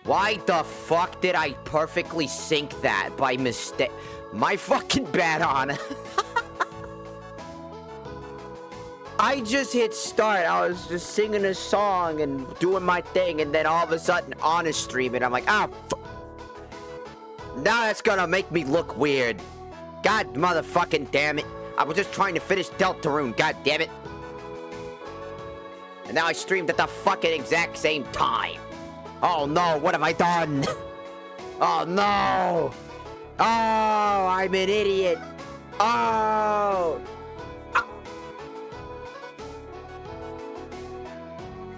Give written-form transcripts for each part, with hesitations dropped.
Why the fuck did I perfectly sync that by mistake? My fucking bad on. I just hit start. I was just singing a song and doing my thing, and then all of a sudden on a stream, and I'm like, ah, now that's gonna make me look weird. God motherfucking damn it. I was just trying to finish Deltarune, god damn it. And now I streamed at the fucking exact same time. Oh no, what have I done? Oh no! Oh, I'm an idiot. Oh!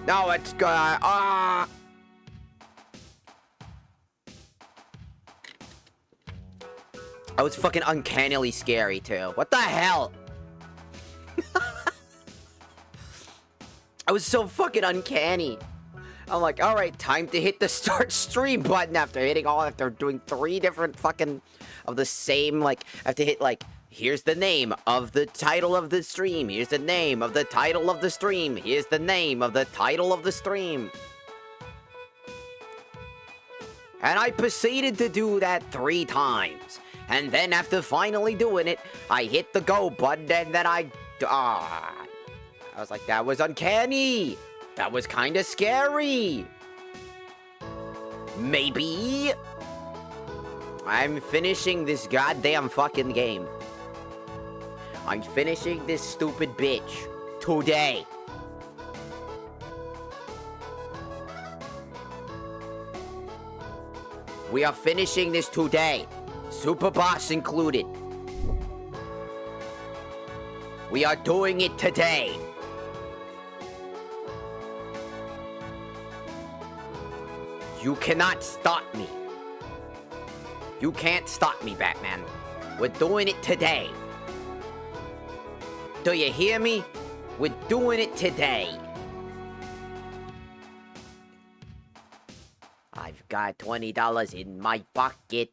No, it's gonna... Ah! I was fucking uncannily scary, too. What the hell? I was so fucking uncanny. I'm like, alright, time to hit the start stream button after doing 3 different fucking... of the same, like, I have to hit, like... Here's the name of the title of the stream. Here's the name of the title of the stream. Here's the name of the title of the stream. And I proceeded to do that 3 times. And then after finally doing it, I hit the go button and then I was like, that was uncanny. That was kind of scary. Maybe. I'm finishing this goddamn fucking game. I'm finishing this stupid bitch today. We are finishing this today. Super Boss included. We are doing it today. You cannot stop me. You can't stop me, Batman. We're doing it today. Do you hear me? We're doing it today. I've got $20 in my pocket.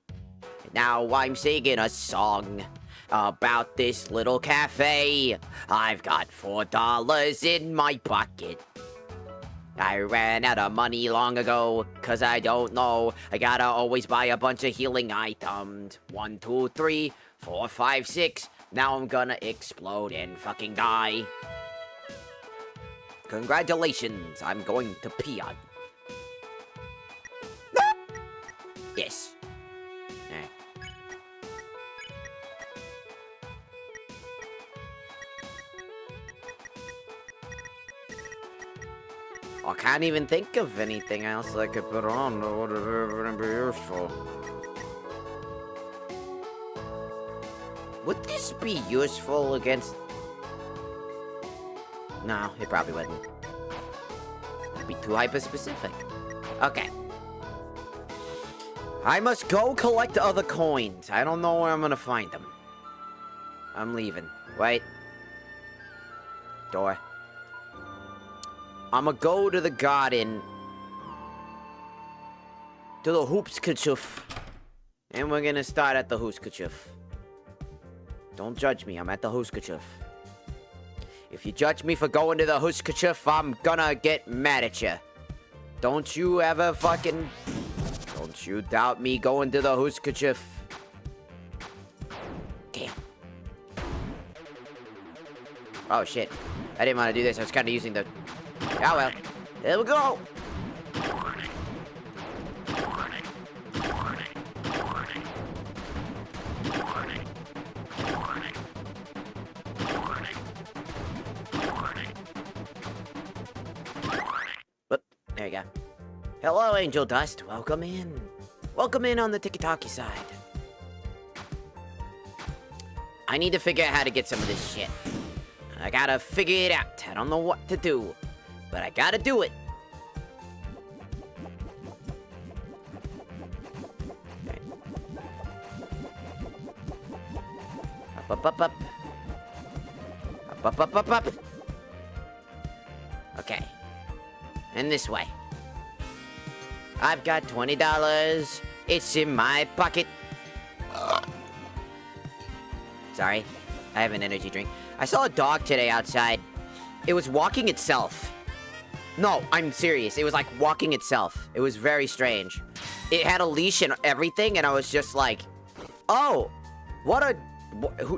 Now I'm singing a song about this little cafe. I've got $4 in my pocket. I ran out of money long ago, cause I don't know. I gotta always buy a bunch of healing items. 1, 2, 3, 4, 5, 6. Now I'm gonna explode and fucking die. Congratulations, I'm going to pee on. Yes. I can't even think of anything else I could put on that would have been useful. Would this be useful against... No, it probably wouldn't. It'd be too hyper-specific. Okay. I must go collect other coins. I don't know where I'm gonna find them. I'm leaving. Wait. Door. I'ma go to the garden. To the Hoopskachoof. And we're gonna start at the Hoopskachoof. Don't judge me, I'm at the Hoopskachoof. If you judge me for going to the Hoopskachoof, I'm gonna get mad at you. Don't you ever fucking... Don't you doubt me going to the Hoopskachoof. Damn. Oh shit. I didn't want to do this, I was kinda using the... Oh well. Here we go! Whoop, there you go. Hello, Angel Dust. Welcome in. Welcome in on the tiki-taki side. I need to figure out how to get some of this shit. I gotta figure it out. I don't know what to do, but I gotta do it. Okay. Up, up, up, up. Up, up, up, up, up. Okay. And this way. I've got $20. It's in my pocket. Sorry. I have an energy drink. I saw a dog today outside. It was walking itself. No, I'm serious. It was like walking itself. It was very strange. It had a leash and everything, and I was just like, oh,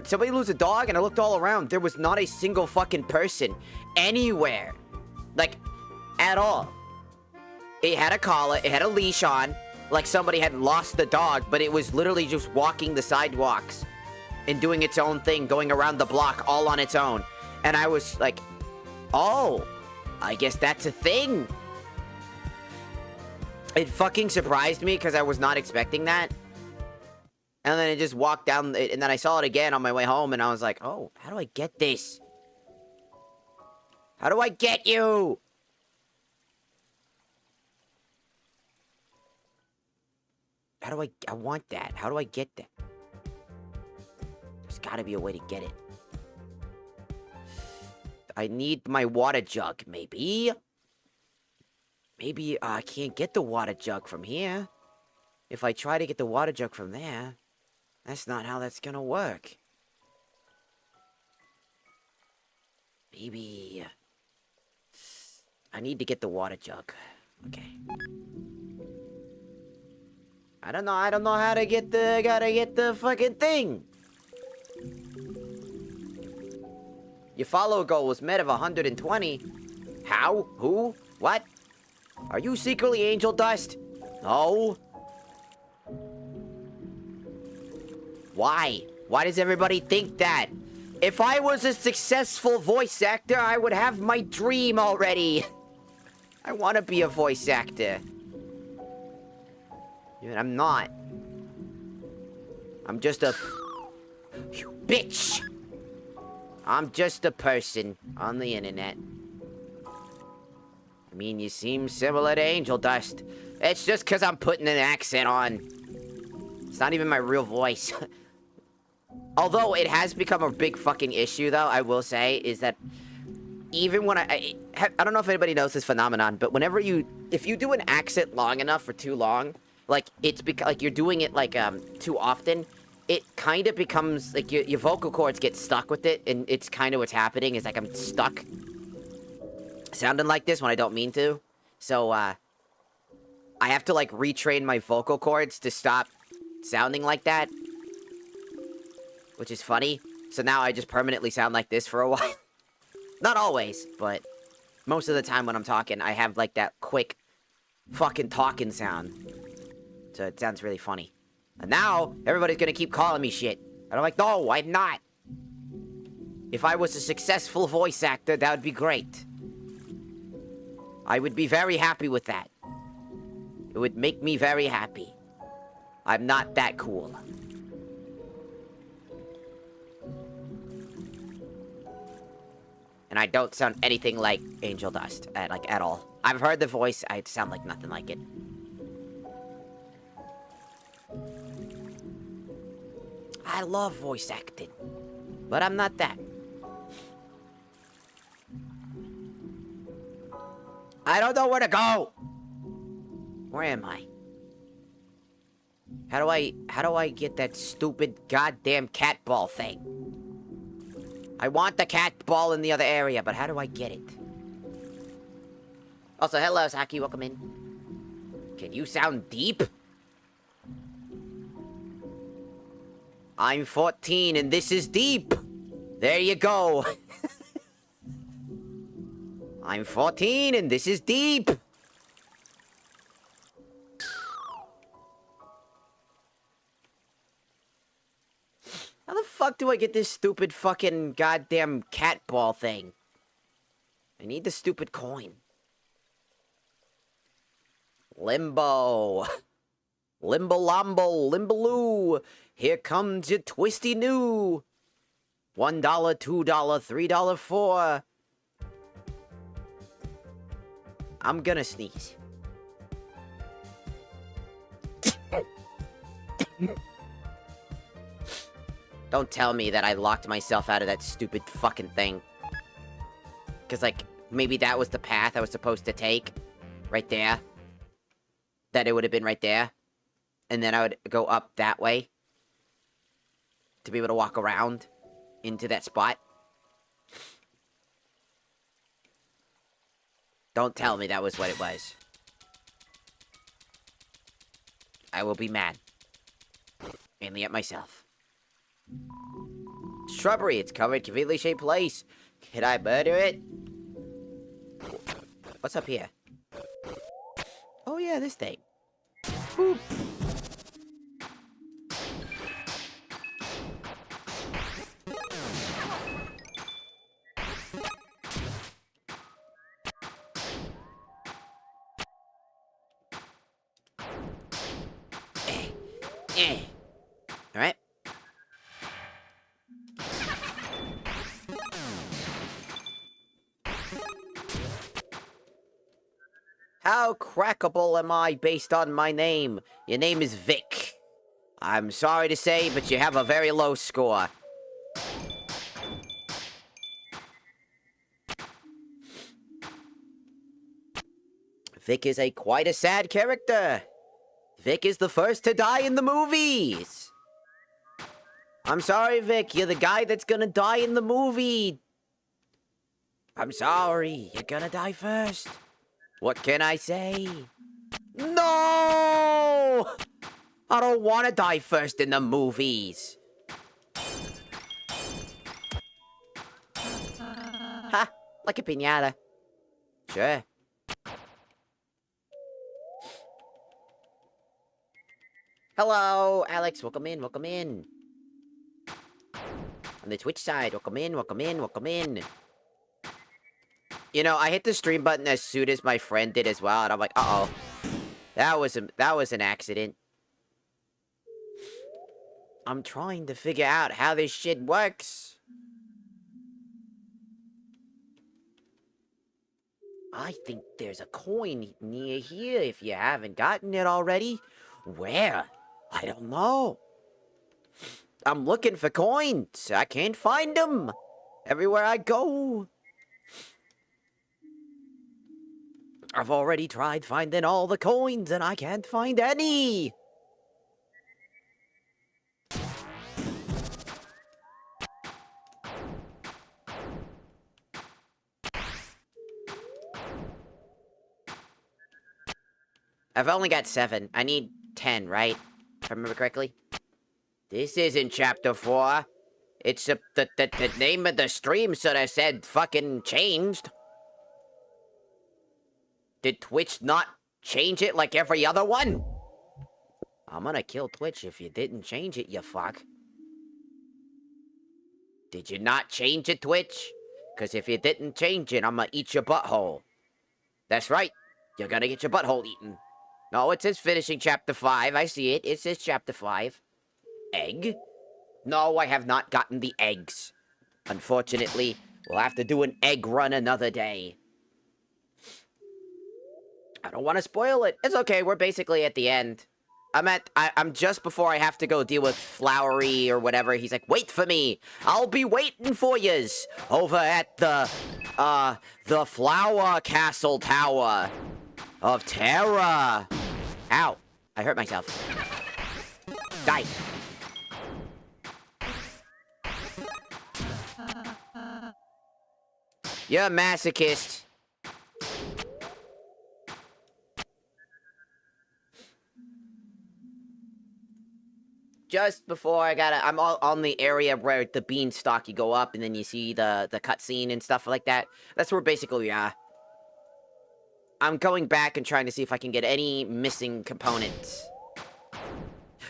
somebody lose a dog? And I looked all around. There was not a single fucking person anywhere. Like, at all. It had a collar. It had a leash on. Like somebody had lost the dog, but it was literally just walking the sidewalks and doing its own thing, going around the block all on its own. And I was like, oh, I guess that's a thing. It fucking surprised me because I was not expecting that. And then it just walked down, and then I saw it again on my way home, and I was like, oh, how do I get this? How do I get you? How do I want that. How do I get that? There's gotta be a way to get it. I need my water jug, maybe. Maybe I can't get the water jug from here. If I try to get the water jug from there, that's not how that's gonna work. Maybe I need to get the water jug. Okay. I don't know how to get the fucking thing. Your follow goal was met of 120. How? Who? What? Are you secretly Angel Dust? No. Why? Why does everybody think that? If I was a successful voice actor, I would have my dream already. I want to be a voice actor. I'm not. I'm just a... You bitch! I'm just a person on the internet. I mean, you seem similar to Angel Dust. It's just because I'm putting an accent on. It's not even my real voice. Although it has become a big fucking issue, though, I will say, is that even when I don't know if anybody knows this phenomenon, but whenever if you do an accent long enough for too long, like, it's like you're doing it, like, too often, it kind of becomes, like, your vocal cords get stuck with it, and it's kind of what's happening, is, like, I'm stuck sounding like this when I don't mean to. So, I have to, like, retrain my vocal cords to stop sounding like that. Which is funny. So now I just permanently sound like this for a while. Not always, but most of the time when I'm talking, I have, like, that quick fucking talking sound. So it sounds really funny. And now, everybody's gonna keep calling me shit. And I'm like, no, I'm not. If I was a successful voice actor, that would be great. I would be very happy with that. It would make me very happy. I'm not that cool. And I don't sound anything like Angel Dust, at all. I've heard the voice, I sound like nothing like it. I love voice acting, but I'm not that. I don't know where to go. Where am I? How do I get that stupid goddamn cat ball thing? I want the cat ball in the other area, but how do I get it? Also, hello, Saki, welcome in. Can you sound deep? I'm 14 and this is deep. There you go. I'm 14 and this is deep. How the fuck do I get this stupid fucking goddamn cat ball thing? I need the stupid coin. Limbo. Limbo-lombo, limbaloo. Here comes your twisty new. $1, $2, $3, $4. I'm gonna sneeze. Don't tell me that I locked myself out of that stupid fucking thing. Because, like, maybe that was the path I was supposed to take. Right there. That it would have been right there. And then I would go up that way. To be able to walk around into that spot. Don't tell me that was what it was. I will be mad. Mainly at myself. Shrubbery, it's covered conveniently shaped place. Can I murder it? What's up here? Oh yeah, this thing. Boop. Alright. How crackable am I based on my name? Your name is Vic. I'm sorry to say, but you have a very low score. Vic is quite a sad character. Vic is the first to die in the movies. I'm sorry, Vic. You're the guy that's gonna die in the movie. I'm sorry. You're gonna die first. What can I say? No! I don't want to die first in the movies. Ha! Like a piñata. Sure. Hello, Alex. Welcome in, welcome in. On the Twitch side, welcome in, welcome in, welcome in. You know, I hit the stream button as soon as my friend did as well, and I'm like, uh-oh. That was an accident. I'm trying to figure out how this shit works. I think there's a coin near here if you haven't gotten it already. Where? I don't know. I'm looking for coins. I can't find them. Everywhere I go. I've already tried finding all the coins and I can't find any. I've only got 7. I need 10, right? If I remember correctly. This isn't chapter 4. It's the name of the stream should have said fucking changed. Did Twitch not change it like every other one? I'm gonna kill Twitch if you didn't change it, you fuck. Did you not change it, Twitch? Because if you didn't change it, I'm gonna eat your butthole. That's right. You're gonna get your butthole eaten. No, it says finishing chapter 5. I see it. It says chapter 5. Egg? No, I have not gotten the eggs. Unfortunately, we'll have to do an egg run another day. I don't want to spoil it. It's okay, we're basically at the end. I'm just before I have to go deal with Flowery or whatever. He's like, wait for me. I'll be waiting for yous over at the Flower Castle Tower of Terror. Ow, I hurt myself. Die. You're a masochist. Just before I'm all on the area where the beanstalk, you go up and then you see the cutscene and stuff like that. That's where basically we are. I'm going back and trying to see if I can get any missing components.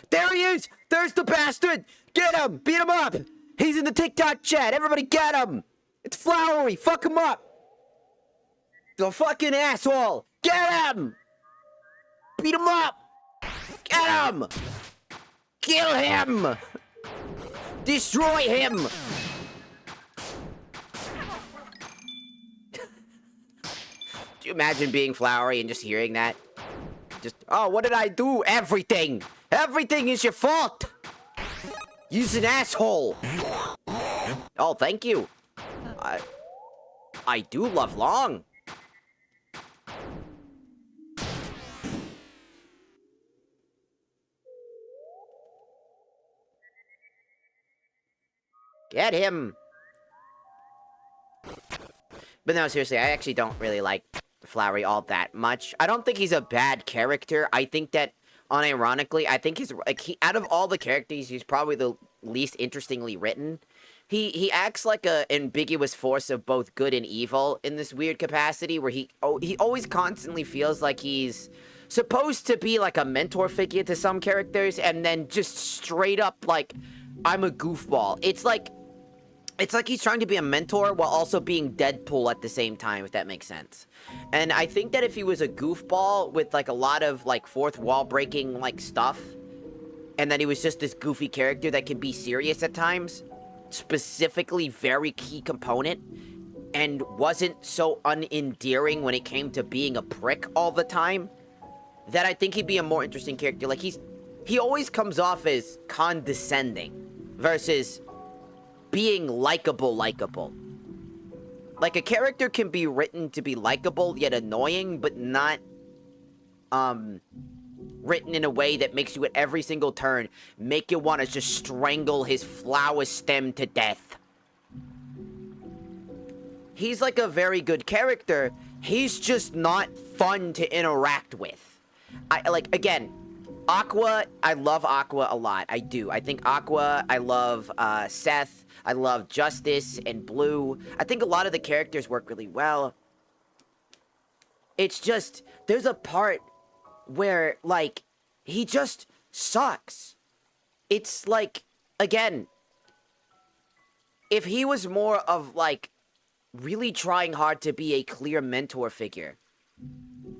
There he is! There's the bastard! Get him! Beat him up! He's in the TikTok chat! Everybody get him! It's Flowery! Fuck him up! The fucking asshole! Get him! Beat him up! Get him! Kill him! Destroy him! Do you imagine being Flowery and just hearing that? Just, oh, what did I do? Everything! Everything is your fault! You're an asshole! Oh, thank you. I do love long. Get him! But no, seriously, I actually don't really like Flowey all that much. I don't think he's a bad character. I think that, unironically, I think he's, like, out of all the characters, he's probably the least interestingly written. He acts like a ambiguous force of both good and evil in this weird capacity where he always constantly feels like he's supposed to be like a mentor figure to some characters and then just straight up like, I'm a goofball. It's like he's trying to be a mentor while also being Deadpool at the same time, if that makes sense. And I think that if he was a goofball with like a lot of like fourth wall breaking like stuff, and then he was just this goofy character that can be serious at times, specifically very key component, and wasn't so unendearing when it came to being a prick all the time, that I think he'd be a more interesting character. Like, he always comes off as condescending versus being likable. Like, a character can be written to be likable yet annoying, but not written in a way that makes you at every single turn make you want to just strangle his flower stem to death. He's like a very good character. He's just not fun to interact with. Again, Aqua, I love Aqua a lot. I do. I think Aqua, I love Seth, I love Justice and Blue. I think a lot of the characters work really well. It's just, there's a part where, like, he just sucks. It's like, again, if he was more of, like, really trying hard to be a clear mentor figure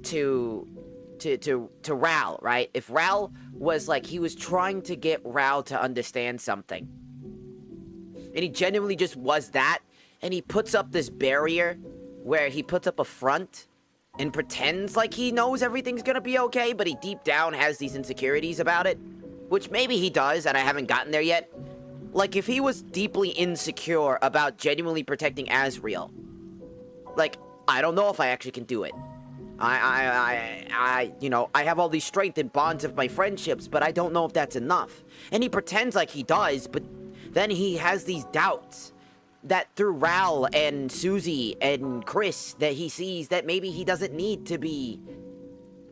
to Ral, right? If Ral was, like, he was trying to get Ral to understand something, and he genuinely just was that, and he puts up this barrier where he puts up a front and pretends like he knows everything's gonna be okay, but he deep down has these insecurities about it, which maybe he does, and I haven't gotten there yet. Like, if he was deeply insecure about genuinely protecting Azrael, like, I don't know if I actually can do it. You know, I have all these strength and bonds of my friendships, but I don't know if that's enough. And he pretends like he does, but then he has these doubts that through Ral and Susie and Chris, that he sees that maybe he doesn't need to be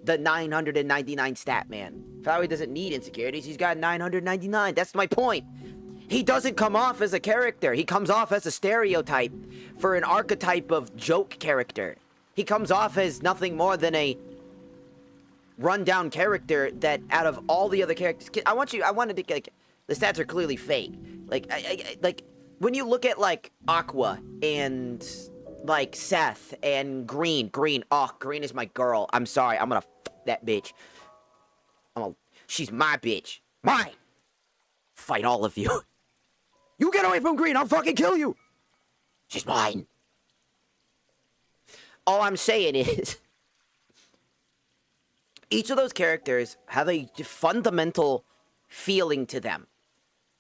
the 999 stat man. Flowey doesn't need insecurities, he's got 999, that's my point. He doesn't come off as a character, he comes off as a stereotype for an archetype of joke character. He comes off as nothing more than a rundown character that out of all the other characters, I wanted to, like, the stats are clearly fake. Like, like, when you look at, like, Aqua and, like, Seth and Green, oh, Green is my girl. I'm sorry, I'm gonna f that bitch. She's my bitch. Mine! Fight all of you. You get away from Green, I'll fucking kill you! She's mine. All I'm saying is, each of those characters have a fundamental feeling to them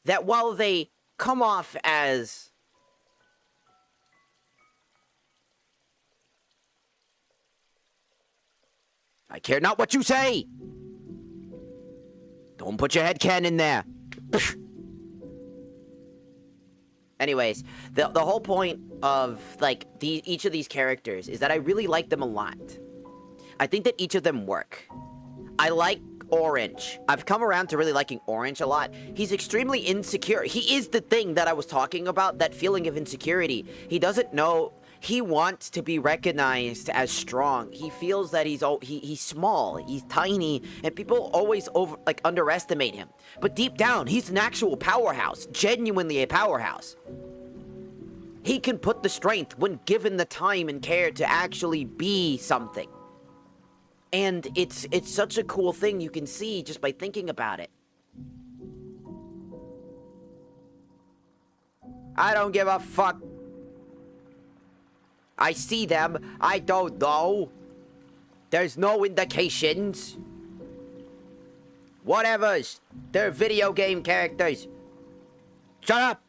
that while they come off as I care not what you say. Don't put your headcanon there. Anyways, the whole point of, like, each of these characters is that I really like them a lot. I think that each of them work. I like Orange. I've come around to really liking Orange a lot. He's extremely insecure. He is the thing that I was talking about, that feeling of insecurity. He doesn't know. He wants to be recognized as strong. He feels that he's small, he's tiny, and people always underestimate him. But deep down, he's an actual powerhouse, genuinely a powerhouse. He can put the strength when given the time and care to actually be something. And it's such a cool thing you can see just by thinking about it. I don't give a fuck. I see them. I don't know. There's no indications. Whatevers. They're video game characters. Shut up.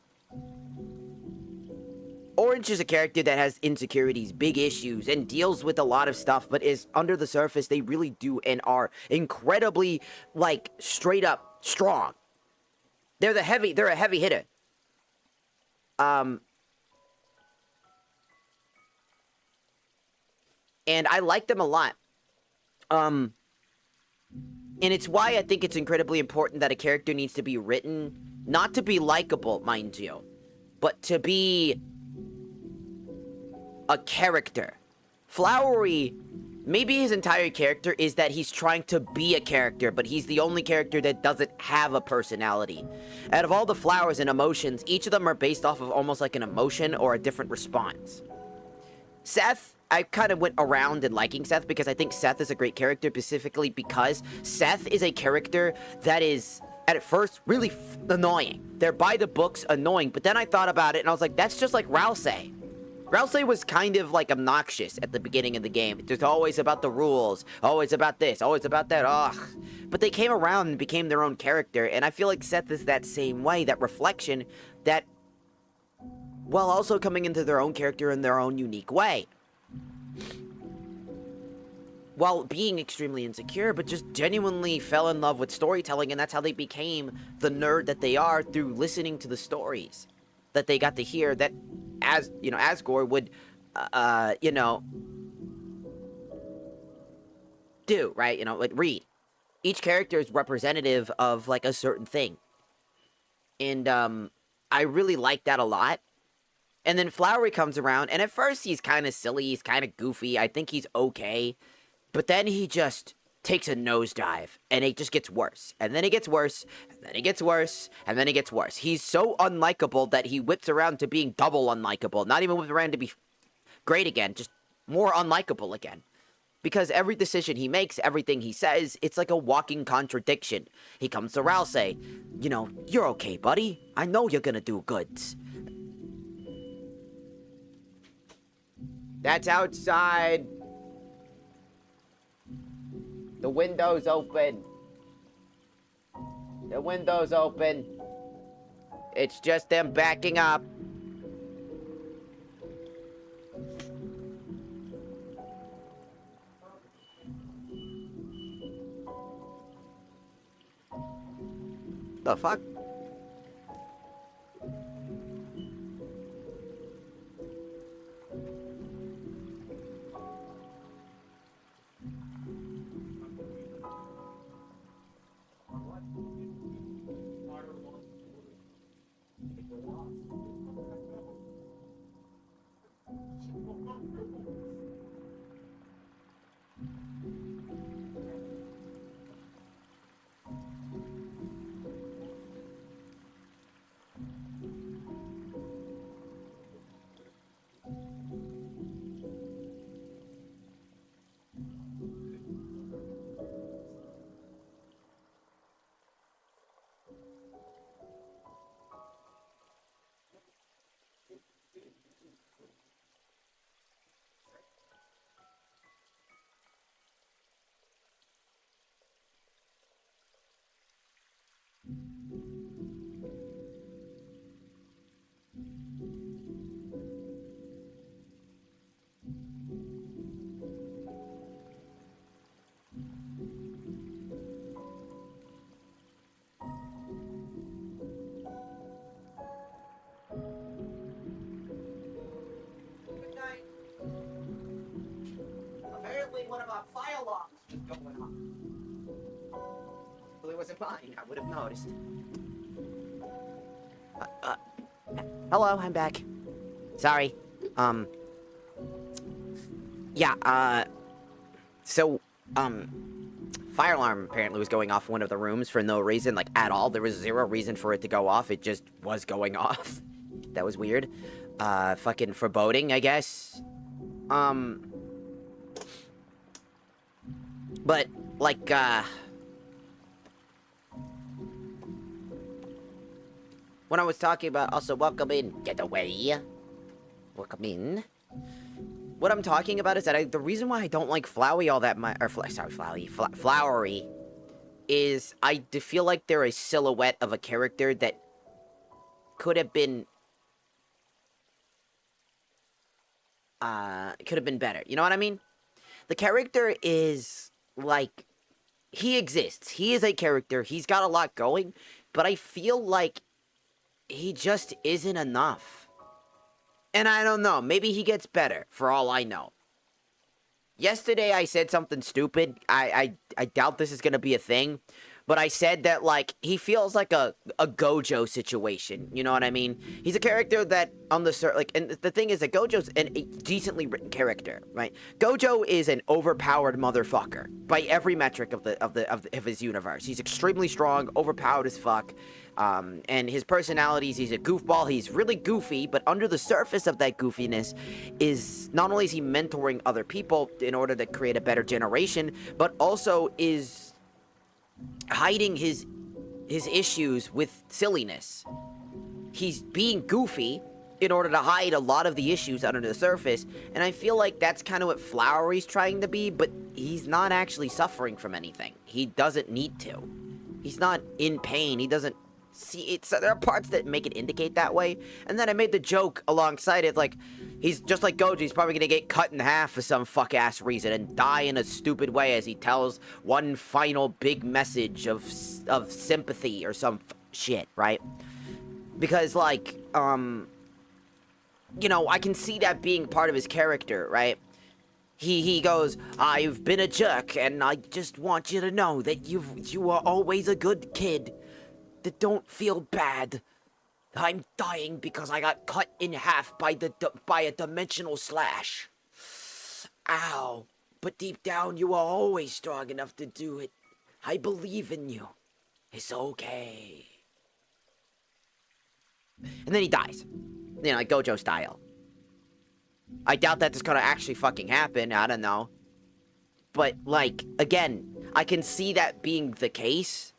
Orange is a character that has insecurities, big issues, and deals with a lot of stuff, but is under the surface, they really do and are incredibly, like, straight up strong. They're a heavy hitter. And I like them a lot. And it's why I think it's incredibly important that a character needs to be written, not to be likable, mind you, but to be a character. Flowery, maybe his entire character is that he's trying to be a character, but he's the only character that doesn't have a personality. Out of all the flowers and emotions, each of them are based off of almost like an emotion or a different response. Seth, I kind of went around in liking Seth because I think Seth is a great character, specifically because Seth is a character that is, at first, really annoying. They're by the books annoying, but then I thought about it and I was like, that's just like Rousey. Rousey was kind of like obnoxious at the beginning of the game. It's just always about the rules, always about this, always about that, ugh. But they came around and became their own character, and I feel like Seth is that same way, that reflection, that, while also coming into their own character in their own unique way. While being extremely insecure, but just genuinely fell in love with storytelling, and that's how they became the nerd that they are through listening to the stories that they got to hear that, as, you know, Asgore would, you know, do, right? You know, like, read. Each character is representative of, like, a certain thing. And, I really like that a lot. And then Flowery comes around, and at first he's kind of silly, he's kind of goofy, I think he's okay. But then he just takes a nosedive, and it just gets worse. And then it gets worse, and then it gets worse, and then it gets worse. He's so unlikable that he whips around to being double unlikable. Not even whips around to be great again, just more unlikable again. Because every decision he makes, everything he says, it's like a walking contradiction. He comes to Rousey, you know, you're okay, buddy. I know you're gonna do goods. That's outside. The window's open. The window's open. It's just them backing up. The fuck? Apparently one of our fire alarms was going off. Well, it wasn't mine. I would have noticed. Hello, I'm back. Sorry. Yeah, so, fire alarm apparently was going off in one of the rooms for no reason, like, at all. There was zero reason for it to go off. It just was going off. That was weird. Fucking foreboding, I guess. But, like, when I was talking about, also, welcome in, get away. Welcome in. What I'm talking about is that the reason why I don't like Flowey all that much, or, sorry, Flowery, is I feel like they're a silhouette of a character that could have been, better. You know what I mean? The character is, like, he exists. He is a character. He's got a lot going, but I feel like he just isn't enough. And I don't know. Maybe he gets better, for all I know. yesterday I said something stupid. I doubt this is gonna be a thing. But I said that, like, he feels like a Gojo situation. You know what I mean? He's a character that on the like, and the thing is that Gojo's a decently written character, right? Gojo is an overpowered motherfucker by every metric of his universe. He's extremely strong, overpowered as fuck. And his personalities, he's a goofball. He's really goofy, but under the surface of that goofiness is not only is he mentoring other people in order to create a better generation, but also is hiding his issues with silliness. He's being goofy in order to hide a lot of the issues under the surface, and I feel like that's kind of what Flowery's trying to be, but he's not actually suffering from anything. He doesn't need to. He's not in pain. He doesn't see it. So there are parts that make it indicate that way, and then I made the joke alongside it, like, he's just like Gojo. He's probably gonna get cut in half for some fuck-ass reason and die in a stupid way as he tells one final big message of sympathy or some shit, right? Because, like, you know, I can see that being part of his character, right? He goes, I've been a jerk, and I just want you to know that you are always a good kid. That don't feel bad. I'm dying because I got cut in half by a dimensional slash. Ow. But deep down, you are always strong enough to do it. I believe in you. It's okay. And then he dies. You know, like Gojo style. I doubt that that's gonna actually fucking happen. I don't know. But, like, again, I can see that being the case,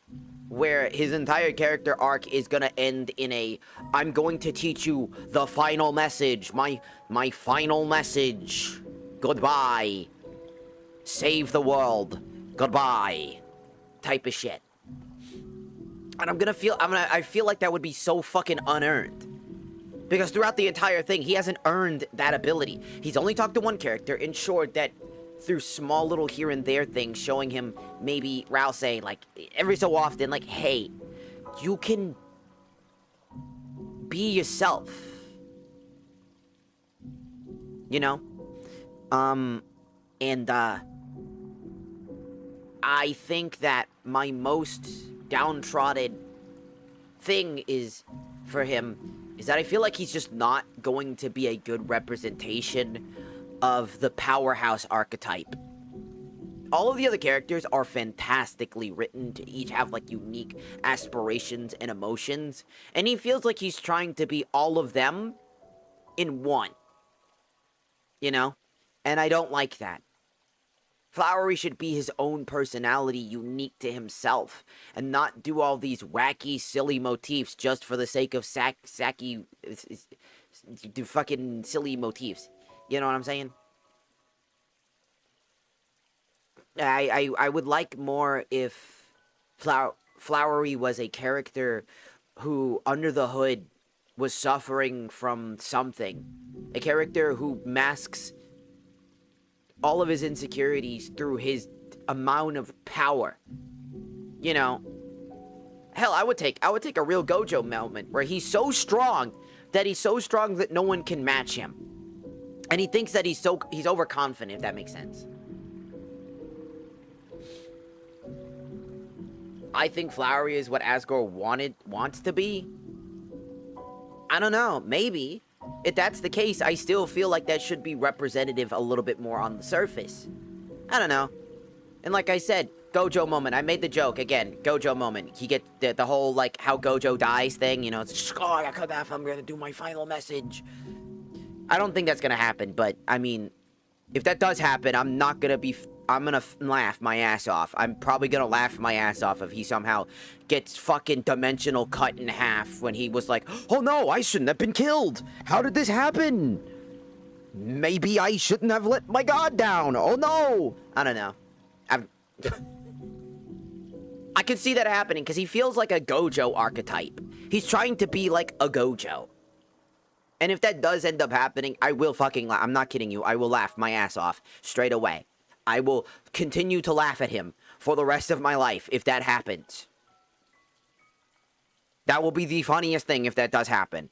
where his entire character arc is gonna end in a, I'm going to teach you the final message, my final message, goodbye, save the world, goodbye, type of shit. And I feel like that would be so fucking unearned. Because throughout the entire thing, he hasn't earned that ability. He's only talked to one character, ensured that through small little here and there things, showing him maybe Rouse, like, every so often, like, hey, you can be yourself. You know? I think that my most downtrodden thing is, for him, is that I feel like he's just not going to be a good representation of the powerhouse archetype. All of the other characters are fantastically written to each have, like, unique aspirations and emotions, and he feels like he's trying to be all of them in one. You know? And I don't like that. Flowery should be his own personality, unique to himself, and not do all these wacky, silly motifs just for the sake of do fucking silly motifs. You know what I'm saying? I would like more if Flowery was a character who, under the hood, was suffering from something. A character who masks all of his insecurities through his amount of power. You know? Hell, I would take a real Gojo moment where he's so strong that no one can match him. And he thinks that he's overconfident, if that makes sense. I think Flowery is what Asgore wants to be. I don't know, maybe. If that's the case, I still feel like that should be representative a little bit more on the surface. I don't know. And like I said, Gojo moment. I made the joke, again, Gojo moment. He gets the whole, like, how Gojo dies thing, you know, it's just, oh, I got cut off, I'm gonna do my final message. I don't think that's gonna happen, but, I mean, if that does happen, I'm gonna laugh my ass off. I'm probably gonna laugh my ass off if he somehow gets fucking dimensional cut in half when he was like, oh no, I shouldn't have been killed. How did this happen? Maybe I shouldn't have let my guard down. Oh no. I don't know. I can see that happening because he feels like a Gojo archetype. He's trying to be like a Gojo. And if that does end up happening, I will fucking laugh. I'm not kidding you. I will laugh my ass off straight away. I will continue to laugh at him for the rest of my life if that happens. That will be the funniest thing if that does happen.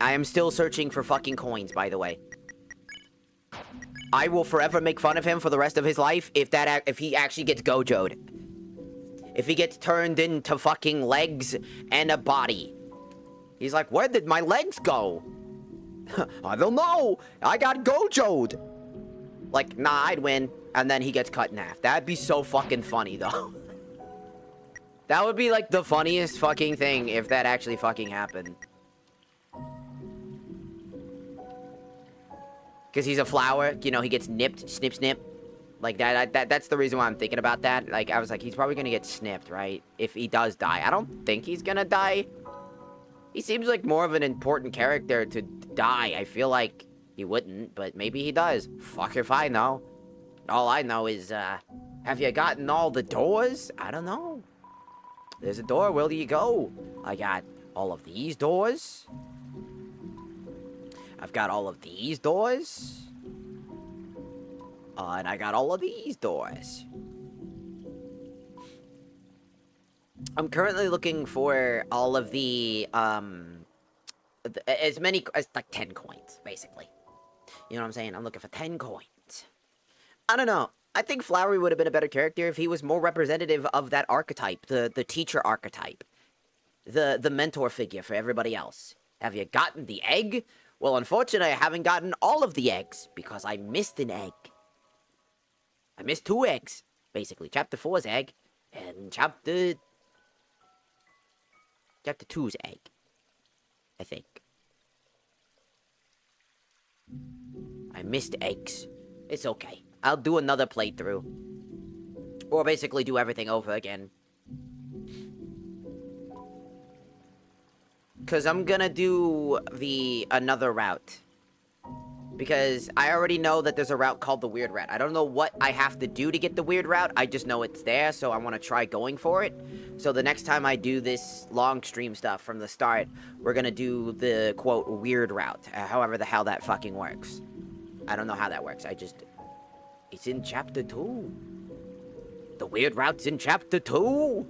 I am still searching for fucking coins, by the way. I will forever make fun of him for the rest of his life if he actually gets gojoed. If he gets turned into fucking legs and a body. He's like, where did my legs go? I don't know. I got gojoed. Like, nah, I'd win. And then he gets cut in half. That'd be so fucking funny, though. That would be, like, the funniest fucking thing if that actually fucking happened. Because he's a flower. You know, he gets nipped. Snip, snip. Like, that's the reason why I'm thinking about that. Like, I was like, he's probably gonna get snipped, right? If he does die. I don't think he's gonna die. He seems like more of an important character to die. I feel like he wouldn't, but maybe he does. Fuck if I know. All I know is, have you gotten all the doors? I don't know. There's a door. Where do you go? I got all of these doors. I've got all of these doors. And I got all of these doors. I'm currently looking for all of the, as many, as like 10 coins, basically. You know what I'm saying? I'm looking for 10 coins. I don't know. I think Flowery would have been a better character if he was more representative of that archetype, the teacher archetype. The mentor figure for everybody else. Have you gotten the egg? Well, unfortunately, I haven't gotten all of the eggs, because I missed an egg. I missed 2 eggs, basically. Chapter 4's egg, and Chapter 2's egg, I think. I missed eggs. It's okay. I'll do another playthrough. Or basically do everything over again. Because I'm gonna do another route. Because I already know that there's a route called the weird route. I don't know what I have to do to get the weird route. I just know it's there, so I want to try going for it. So the next time I do this long stream stuff from the start, we're gonna do the, quote, weird route. However the hell that fucking works. I don't know how that works. It's in Chapter 2. The weird route's in Chapter 2.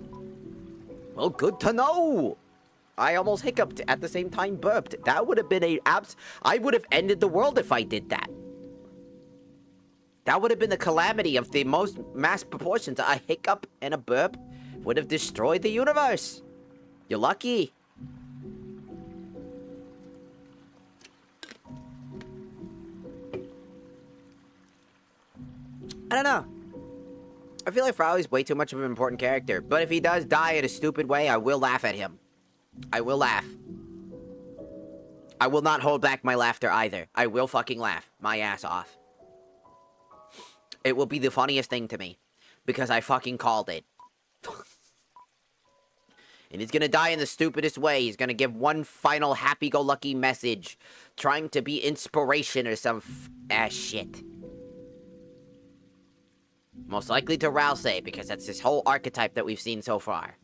Well, good to know. I almost hiccuped at the same time burped. That would have been I would have ended the world if I did that. That would have been the calamity of the most mass proportions. A hiccup and a burp would have destroyed the universe. You're lucky. I don't know. I feel like Frowley's way too much of an important character. But if he does die in a stupid way, I will laugh at him. I will laugh. I will not hold back my laughter either. I will fucking laugh my ass off. It will be the funniest thing to me. Because I fucking called it. And he's gonna die in the stupidest way. He's gonna give one final happy-go-lucky message. Trying to be inspiration or some ass shit. Most likely to Rousey, because that's his whole archetype that we've seen so far.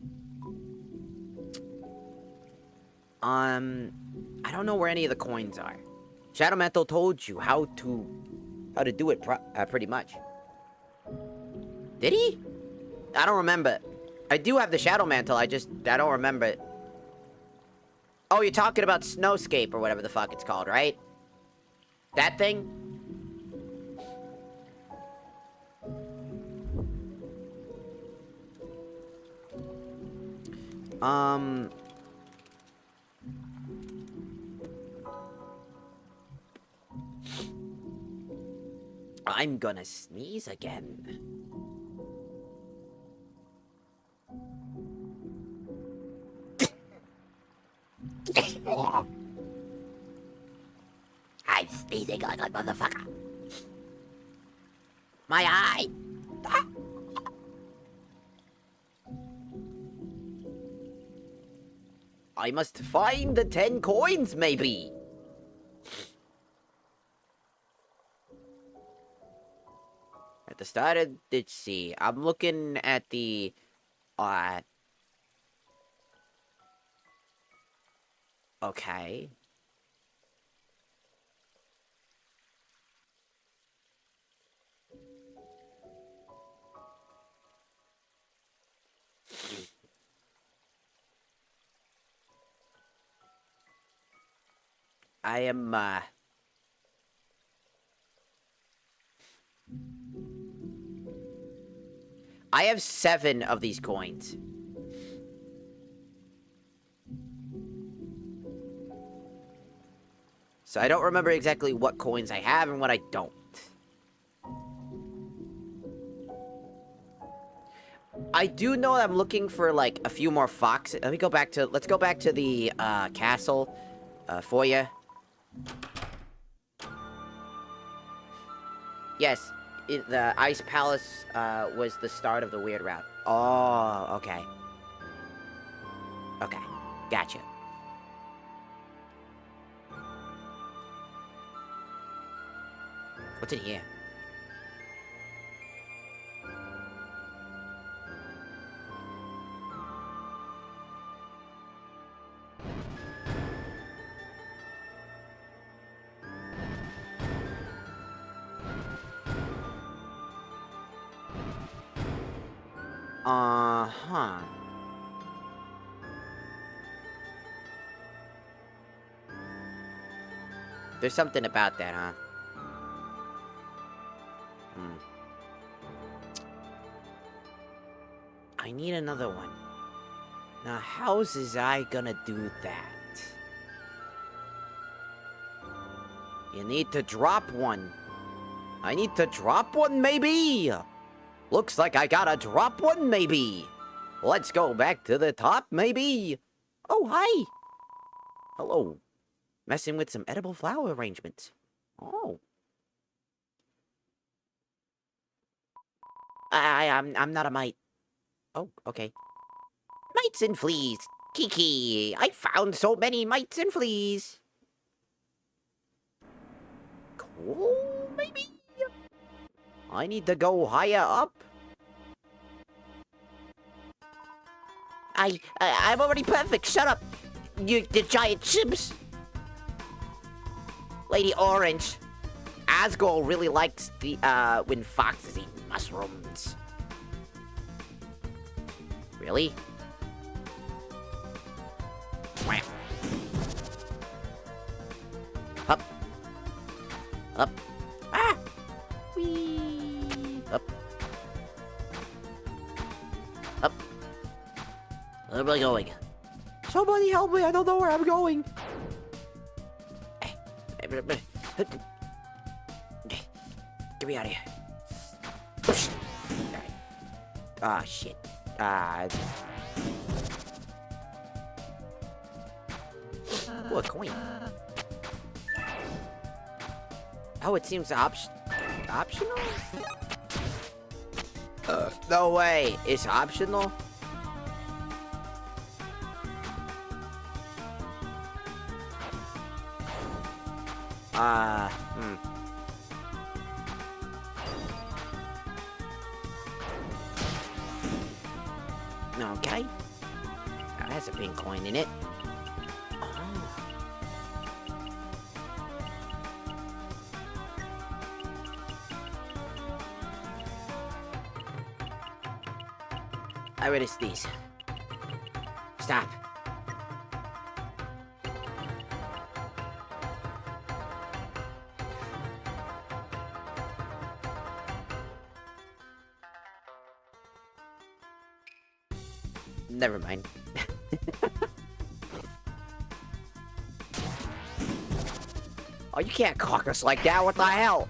I don't know where any of the coins are. Shadow Mantle told you how to do it pretty much. Did he? I don't remember. I do have the Shadow Mantle, I don't remember it. Oh, you're talking about Snowscape or whatever the fuck it's called, right? That thing? I'm gonna sneeze again. I'm sneezing like a motherfucker. My eye! I must find the 10 coins, maybe. At the start of, let's see, I'm looking at the, okay. I am, I have 7 of these coins. So I don't remember exactly what coins I have and what I don't. I do know I'm looking for, like, a few more foxes. Let's go back to the, castle, for you. Yes, the Ice Palace, was the start of the weird route. Oh, okay. Okay, gotcha. What's in here? Uh-huh. There's something about that, huh? I need another one. Now, how's is I gonna do that? You need to drop one. I need to drop one, maybe? Looks like I gotta drop one, maybe. Let's go back to the top, maybe. Oh, hi. Hello. Messing with some edible flower arrangements. Oh. I'm not a mite. Oh, okay. Mites and fleas. Kiki, I found so many mites and fleas. Cool, maybe? I need to go higher up. I'm already perfect. Shut up, the giant chimps. Lady Orange. Asgore really likes the, when foxes eat mushrooms. Really? Wham. Up. Up. Ah! Whee! Up. Up. Where am I going? Somebody help me, I don't know where I'm going. Get me out of here. Ah, shit. Ooh, a coin. Oh, it seems optional? No way. It's optional? Okay. That has a pink coin in it. Oh. I read these. Stop. Never mind. Oh, you can't cock us like that. What the hell?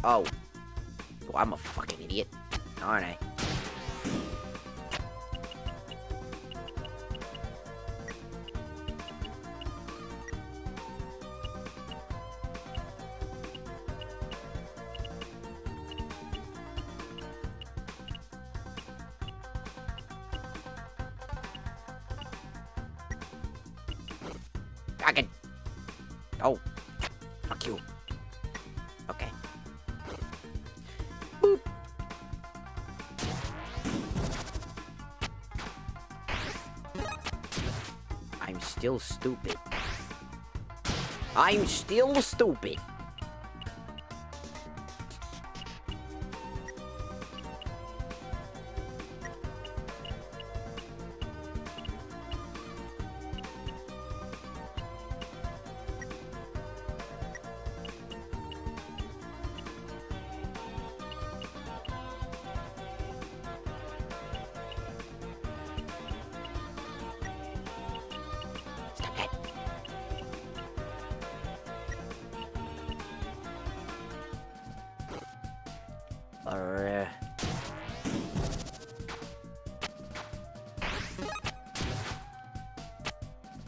Oh. Oh, I'm a fucking idiot. Aren't I? Oh. Fuck you. Okay. Boop. I'm still stupid. I'm still stupid.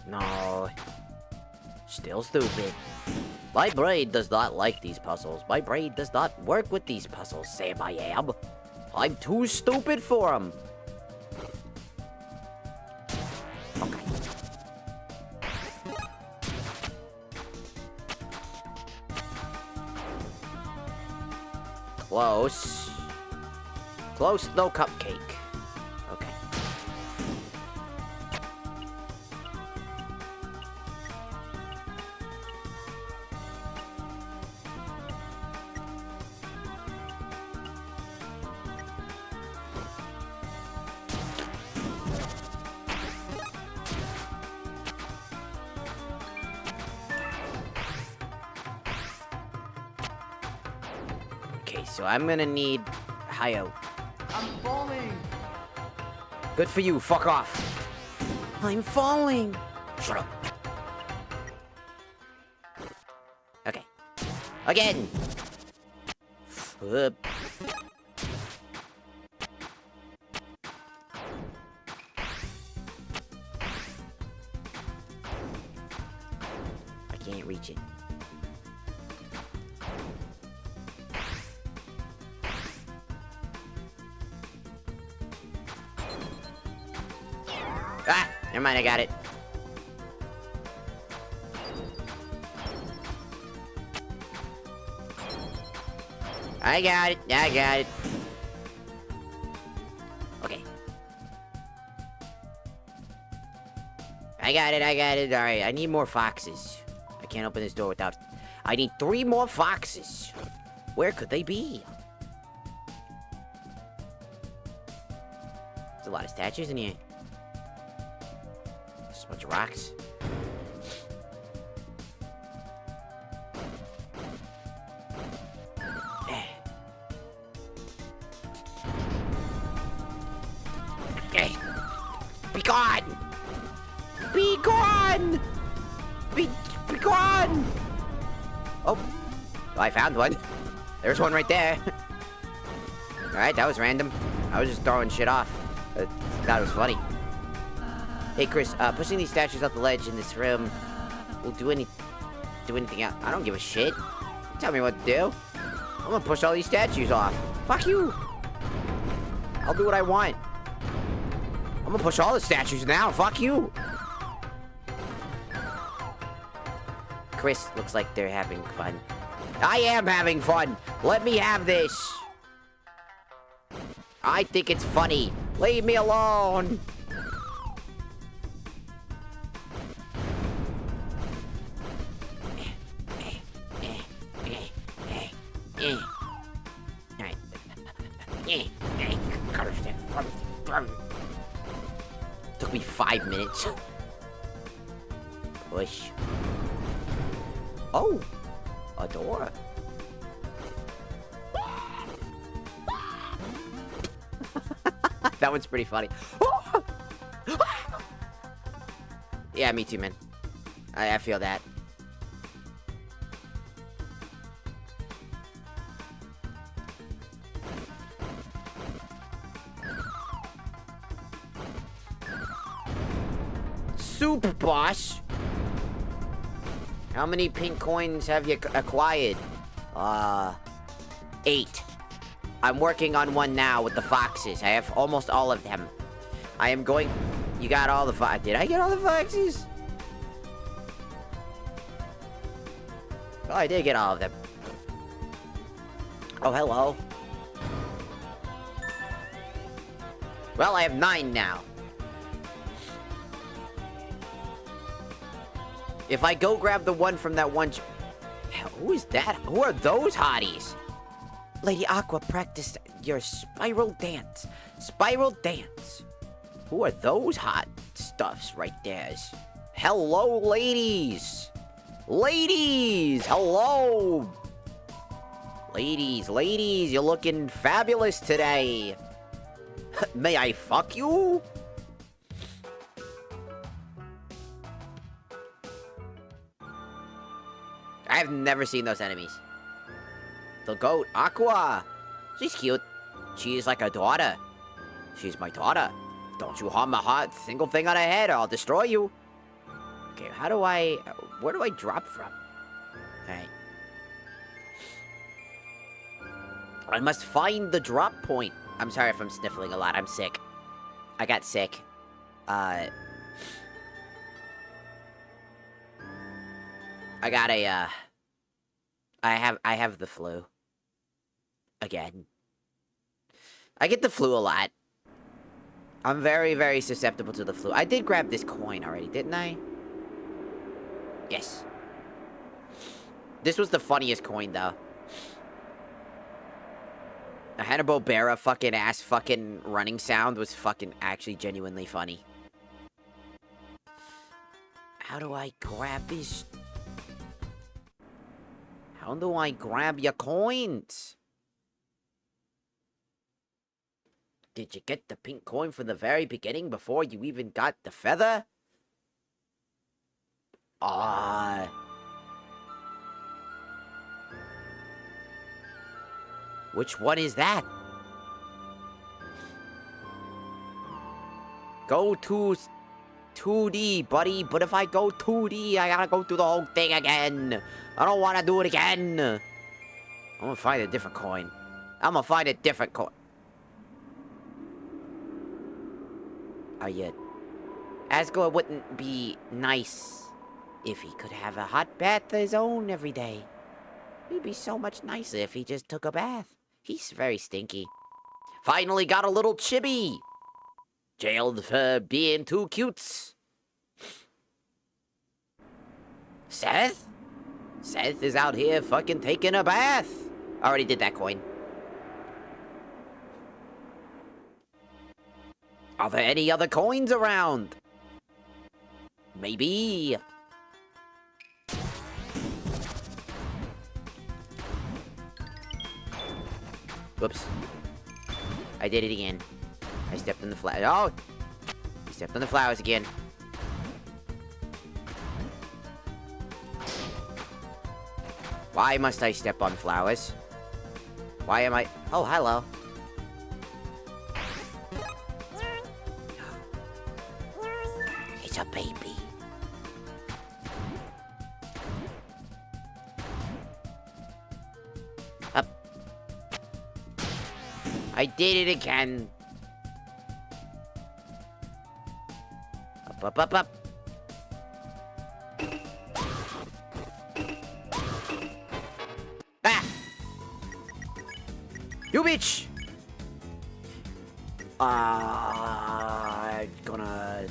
No. Still stupid. My brain does not like these puzzles. My brain does not work with these puzzles, Sam I am. I'm too stupid for them. Okay. Close. Close, no cupcake. Okay. Okay, so I'm gonna need Hayo. I'm falling. Good for you, fuck off. I'm falling. Shut up. Okay. Again. I can't reach it. Ah! Never mind, I got it. I got it. I got it. Okay. I got it. I got it. Alright, I need more foxes. I can't open this door without... I need 3 more foxes. Where could they be? There's a lot of statues in here. Just a bunch of rocks. Be gone! Be gone! Be gone! Oh, I found one. There's one right there. Alright, that was random. I was just throwing shit off. I thought it was funny. Hey, Chris, pushing these statues off the ledge in this room will do anything else. I don't give a shit. Tell me what to do. I'm gonna push all these statues off. Fuck you. I'll do what I want. I'm gonna push all the statues now. Fuck you. Chris looks like they're having fun. I am having fun. Let me have this. I think it's funny. Leave me alone. Alright. Took me 5 minutes. Push. Oh, a door. That one's pretty funny. Yeah, me too, man. I feel that. Super boss. How many pink coins have you acquired? 8. I'm working on one now with the foxes. I have almost all of them. I am going... You got all the foxes. Did I get all the foxes? Oh, I did get all of them. Oh, hello. Well, I have 9 now. If I go grab the one from that one... Who is that? Who are those hotties? Lady Aqua practiced your spiral dance. Spiral dance. Who are those hot stuffs right there? Hello, ladies. Ladies, hello. Ladies, you're looking fabulous today. May I fuck you? I've never seen those enemies. The goat, Aqua. She's cute. She's like a daughter. She's my daughter. Don't you harm a single thing on her head or I'll destroy you. Okay, how do I... Where do I drop from? Alright. I must find the drop point. I'm sorry if I'm sniffling a lot. I'm sick. I got sick. I got a, I have the flu. Again. I get the flu a lot. I'm very, very susceptible to the flu. I did grab this coin already, didn't I? Yes. This was the funniest coin, though. The Hanna-Barbera fucking ass fucking running sound was fucking actually genuinely funny. How do I grab this? How do I grab your coins? Did you get the pink coin from the very beginning before you even got the feather? Which one is that? Go to 2D, buddy. But if I go 2D, I gotta go through the whole thing again. I don't want to do it again. I'm gonna find a different coin. I'm gonna find a different coin. Oh, yeah. Asgore wouldn't be nice if he could have a hot bath of his own every day. It'd be so much nicer if he just took a bath. He's very stinky. Finally got a little chibi. Jailed for being too cute. Seth? Seth is out here fucking taking a bath. I already did that coin. Are there any other coins around? Maybe. Whoops. I did it again. I stepped on the flowers. Oh! I stepped on the flowers again. Why must I step on flowers? Why am I... Oh, hello. It's a baby. Up. I did it again. Up, up, up, up. Ah! You bitch! I'm gonna...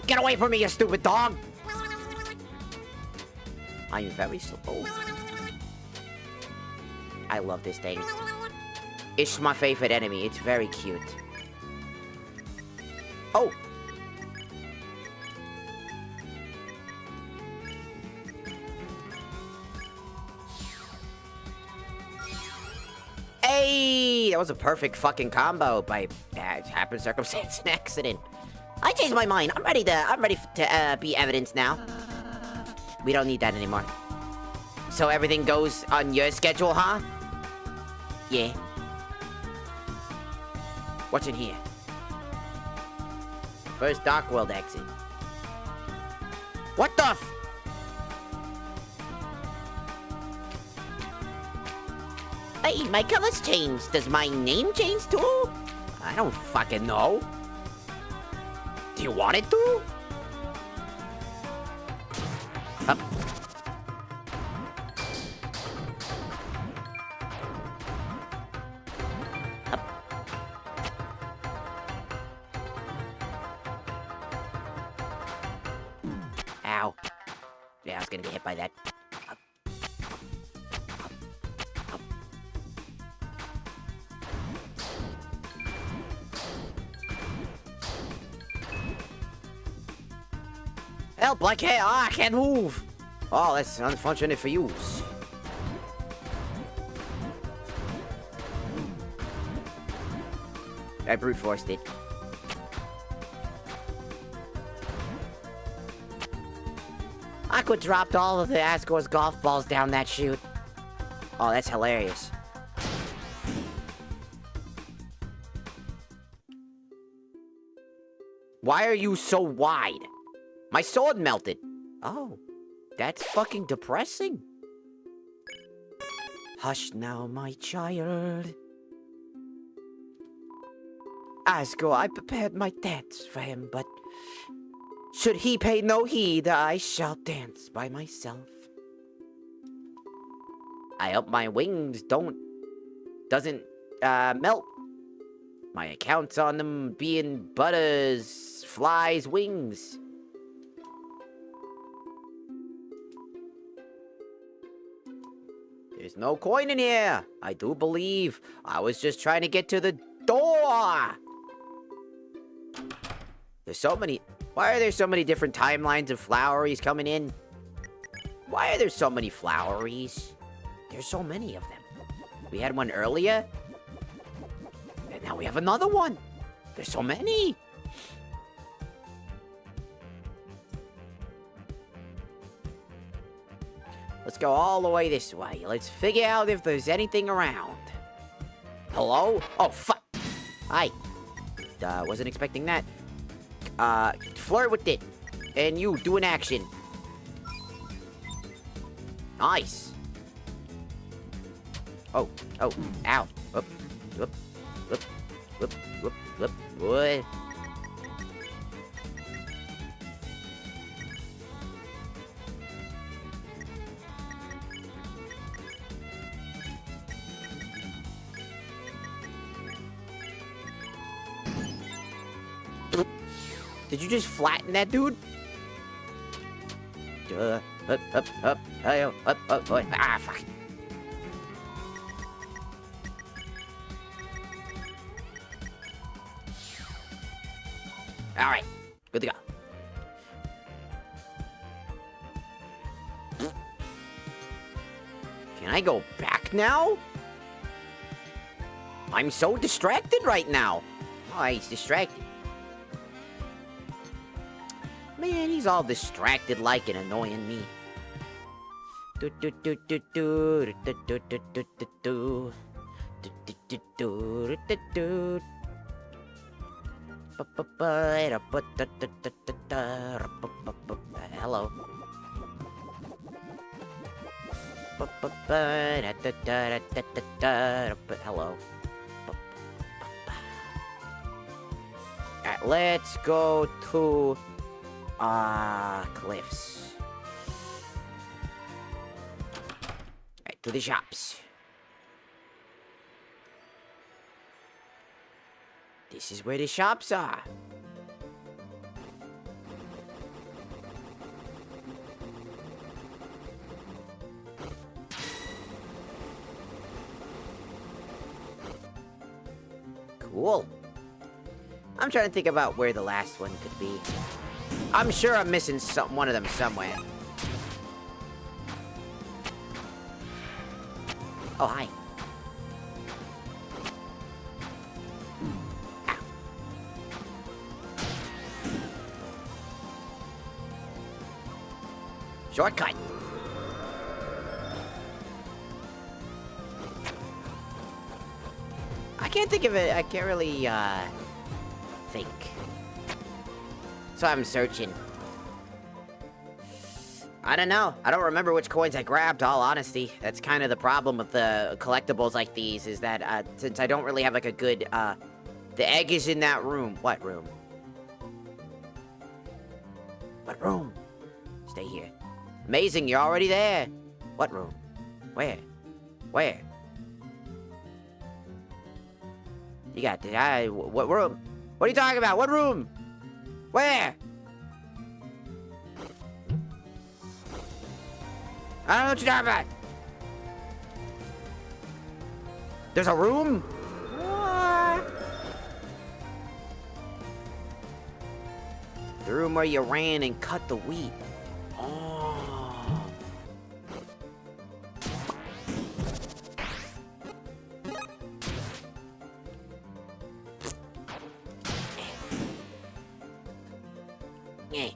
Get away from me, you stupid dog! I'm very slow. I love this thing. It's my favorite enemy. It's very cute. Oh! Hey! That was a perfect fucking combo by happen, circumstance, and accident. I changed my mind. I'm ready to be evidence now. We don't need that anymore. So everything goes on your schedule, huh? Yeah. What's in here? First Dark World exit. What the f... Hey, my colors changed. Does my name change too? I don't fucking know. Do you want it to? Up. Up. Ow. Yeah, I was gonna get hit by that. Up. Up. Up. Help, black hair! Ah, I can't move! Oh, that's unfortunate for you. I brute forced it. I could dropped all of the Asgore's golf balls down that chute. Oh, that's hilarious. Why are you so wide? My sword melted. Oh, that's fucking depressing. Hush now, my child. Asgore, I prepared my dance for him, but should he pay no heed, I shall dance by myself. I hope my wings doesn't melt. My account's on them being butters, flies, wings. There's no coin in here. I do believe. I was just trying to get to the door. There's so many. Why are there so many different timelines of floweries coming in? Why are there so many floweries? There's so many of them. We had one earlier. And now we have another one. There's so many. Let's go all the way this way. Let's figure out if there's anything around. Hello? Oh, fuck. Hi. Wasn't expecting that. Flirt with it. And you, do an action. Nice. Oh, ow. Whoop, whoop, whoop, whoop, whoop, whoop, whoop. Did you just flatten that dude? Up, ah, fuck. Alright, good to go. Can I go back now? I'm so distracted right now. Oh, he's distracted. Man, he's all distracted like and annoying me. Hello. Hello. Alright, let's go to cliffs. Alright, to the shops. This is where the shops are. Cool. I'm trying to think about where the last one could be. I'm sure I'm missing one of them somewhere. Oh, hi. Ow. Shortcut. I can't think of it. I can't really, think. So I'm searching. I don't know. I don't remember which coins I grabbed, all honesty. That's kind of the problem with the collectibles like these, is that, since I don't really have, like, a good, the egg is in that room. What room? What room? Stay here. Amazing, you're already there. What room? Where? Where? You got the, what room? What are you talking about? What room? Where? I don't know what you're talking about. There's a room? What? The room where you ran and cut the wheat. Oh. Yeah.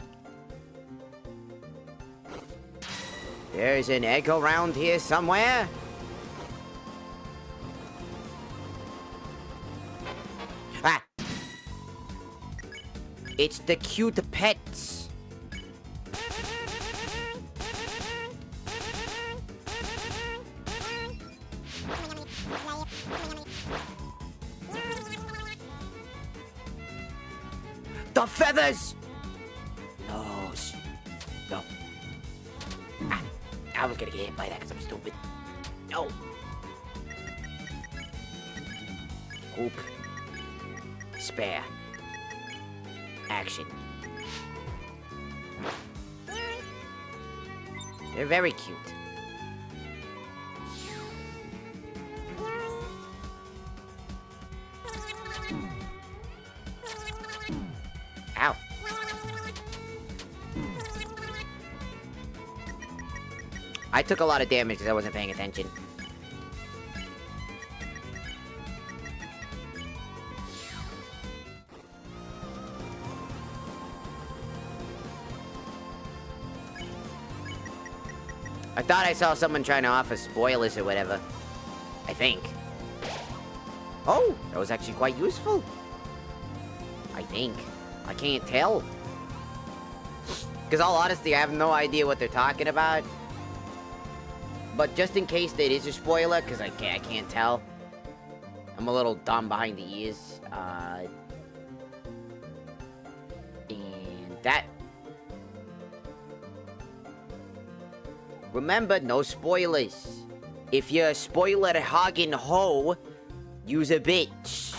There's an egg around here somewhere. Ah! It's the cute pets. The feathers! No. No. Ah, I was gonna get hit by that because I'm stupid. No. Hoop. Spare. Action. They're very cute. Ow. I took a lot of damage because I wasn't paying attention. I thought I saw someone trying to offer spoilers or whatever. I think. Oh, that was actually quite useful. I think. I can't tell. Because all honesty, I have no idea what they're talking about. But just in case it is a spoiler, because I can't tell. I'm a little dumb behind the ears. And that. Remember, no spoilers. If you're a spoiler hogging hoe, use a bitch.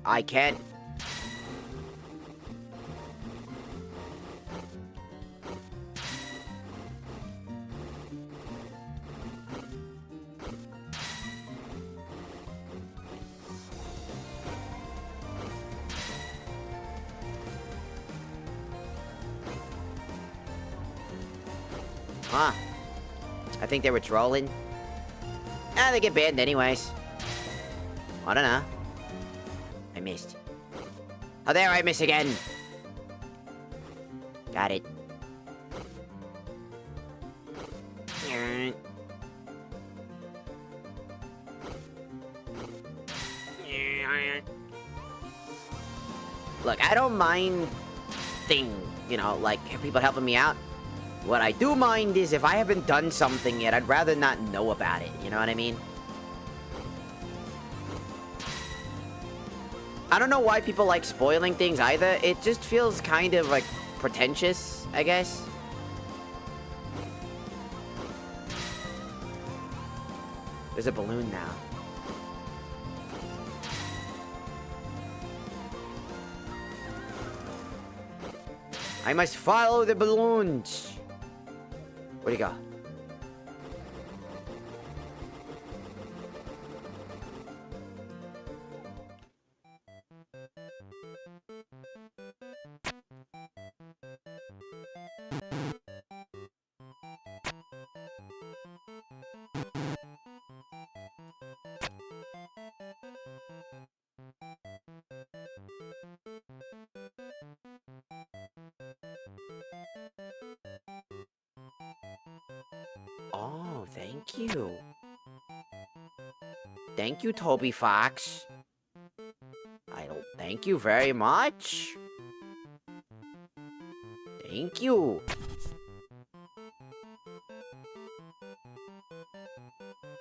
I can't. Huh. I think they were trolling. Ah, they get banned anyways. I don't know. I missed. Oh, there I miss again. Got it. Look, I don't mind like people helping me out. What I do mind is if I haven't done something yet, I'd rather not know about it. You know what I mean? I don't know why people like spoiling things either. It just feels kind of like pretentious, I guess. There's a balloon now. I must follow the balloons. Where'd he go? Oh, thank you. Thank you, Toby Fox. Thank you very much. Thank you.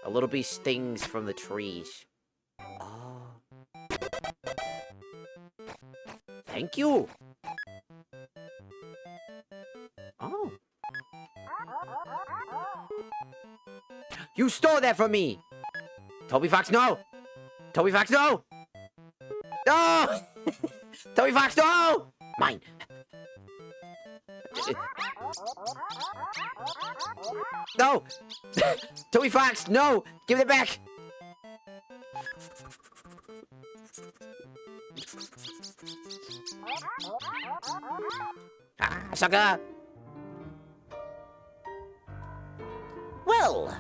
A little bee stings from the trees. Oh. Thank you. Oh. You stole that from me! Toby Fox, no! Toby Fox, no! No! Toby Fox, no! Mine. No! Toby Fox, no! Give it back! Ah, sucker! Well,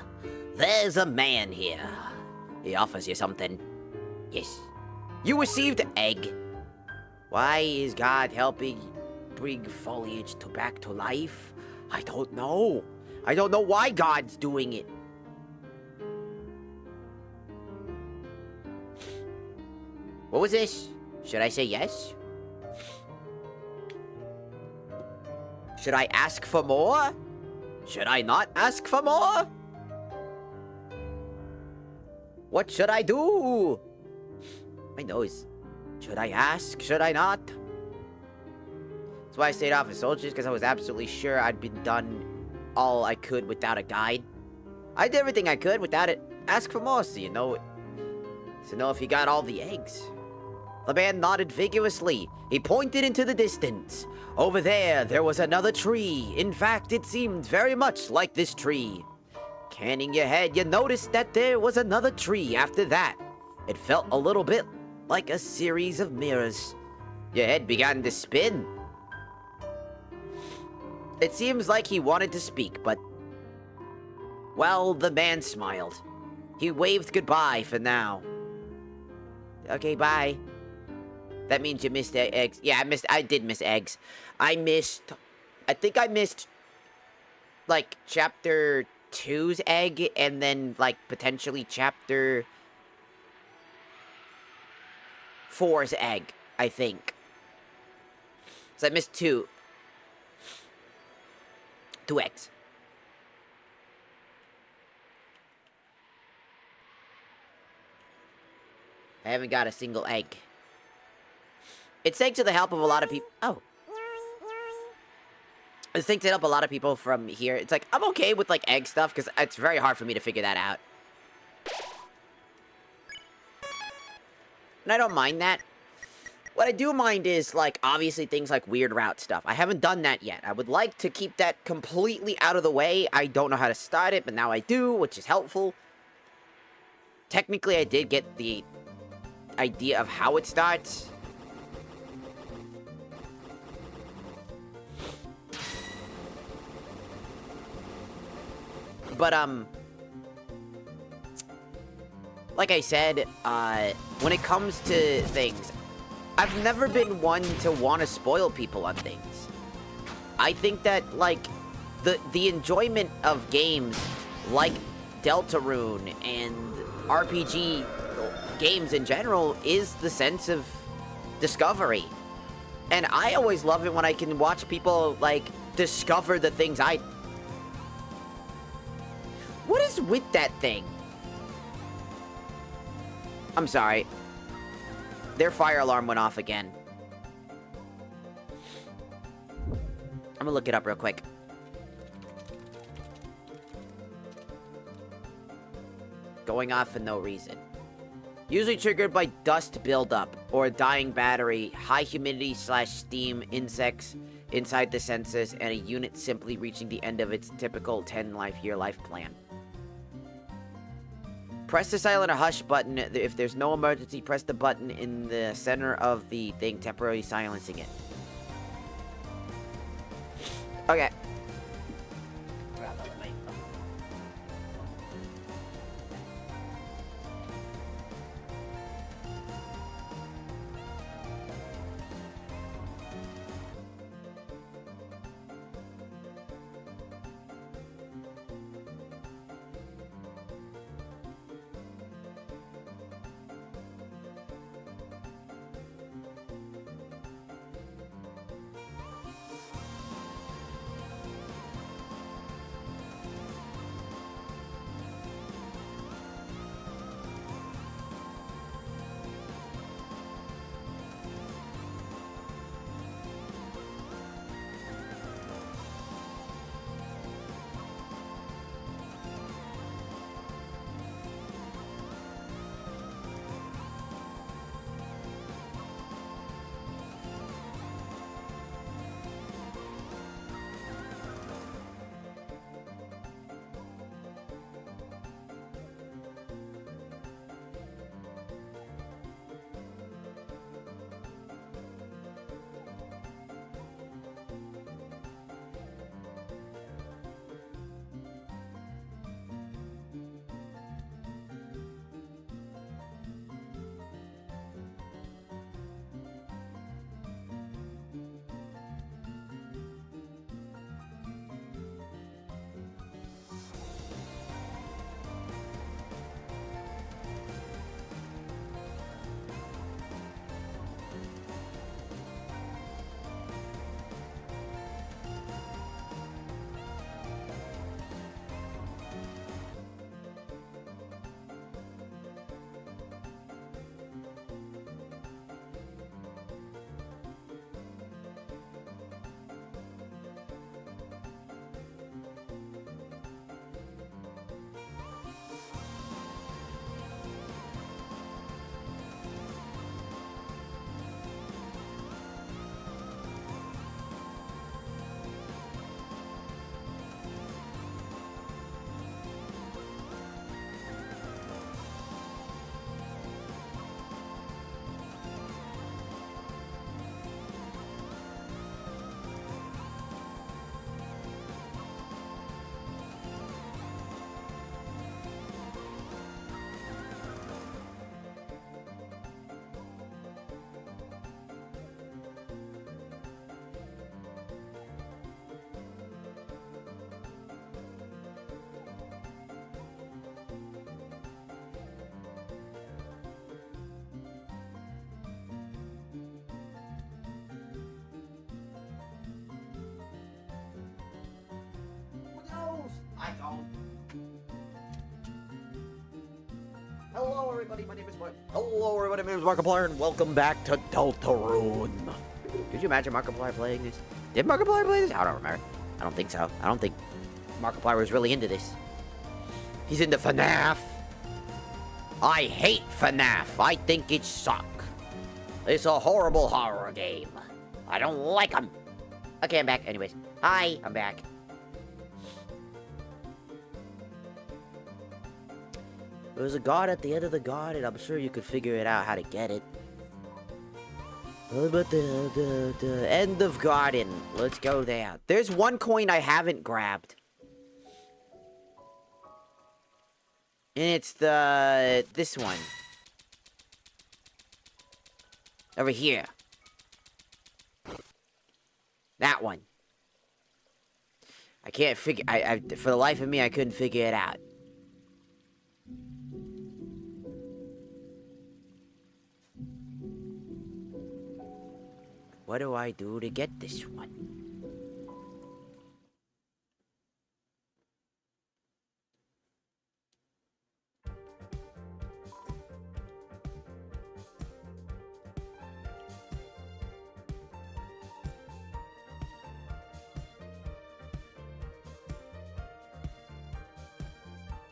there's a man here. He offers you something. Yes. You received egg. Why is God helping bring foliage back to life? I don't know. I don't know why God's doing it. What was this? Should I say yes? Should I ask for more? Should I not ask for more? What should I do? My nose. Should I ask? Should I not? That's why I stayed off of soldiers, because I was absolutely sure I'd been done all I could without a guide. I did everything I could without it. Ask for more, so you know if you got all the eggs. The man nodded vigorously. He pointed into the distance. Over there was another tree. In fact, it seemed very much like this tree. Canning your head, you noticed that there was another tree after that. It felt a little bit like a series of mirrors. Your head began to spin. It seems like he wanted to speak, but... well, the man smiled. He waved goodbye for now. Okay, bye. That means you missed eggs. Yeah, I did miss eggs. I think I missed, like, Chapter 2's egg, and then, like, potentially Chapter 4's egg, I think. So I missed 2 eggs. I haven't got a single egg. It's thanks to the help of a lot of people. Oh. It's thanks to help a lot of people from here. It's like, I'm okay with, like, egg stuff, because it's very hard for me to figure that out. And I don't mind that. What I do mind is, like, obviously things like weird route stuff. I haven't done that yet. I would like to keep that completely out of the way. I don't know how to start it, but now I do, which is helpful. Technically, I did get the idea of how it starts. But, like I said, when it comes to things, I've never been one to want to spoil people on things. I think that, like, the enjoyment of games like Deltarune and RPG games in general is the sense of discovery. And I always love it when I can watch people, like, discover the things I... What is with that thing? I'm sorry. Their fire alarm went off again. I'm gonna look it up real quick. Going off for no reason. Usually triggered by dust buildup or a dying battery, high humidity / steam, insects inside the sensors, and a unit simply reaching the end of its typical 10-year life plan. Press the silent or hush button. If there's no emergency, press the button in the center of the thing, temporarily silencing it. Okay. Hello, everybody. My name is Mark. Hello, everybody. My name is Markiplier, and welcome back to Deltarune. Could you imagine Markiplier playing this? Did Markiplier play this? I don't remember. I don't think so. I don't think Markiplier was really into this. He's into FNAF. I hate FNAF. I think it sucks. It's a horrible horror game. I don't like them. Okay, I'm back. Anyways. Hi, I'm back. There's a guard at the end of the garden. I'm sure you could figure it out how to get it. But the end of garden. Let's go there. There's one coin I haven't grabbed. And it's this one. Over here. That one. I can't figure, for the life of me, I couldn't figure it out. What do I do to get this one?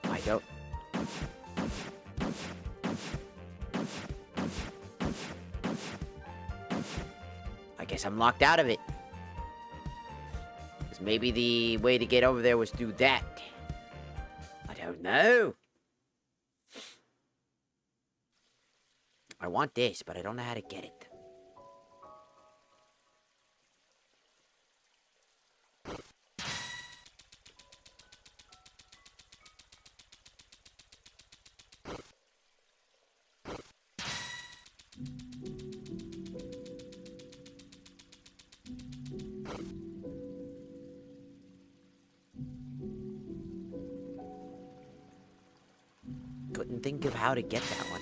I don't. I guess I'm locked out of it. Because maybe the way to get over there was through that. I don't know. I want this, but I don't know how to get it. Couldn't think of how to get that one.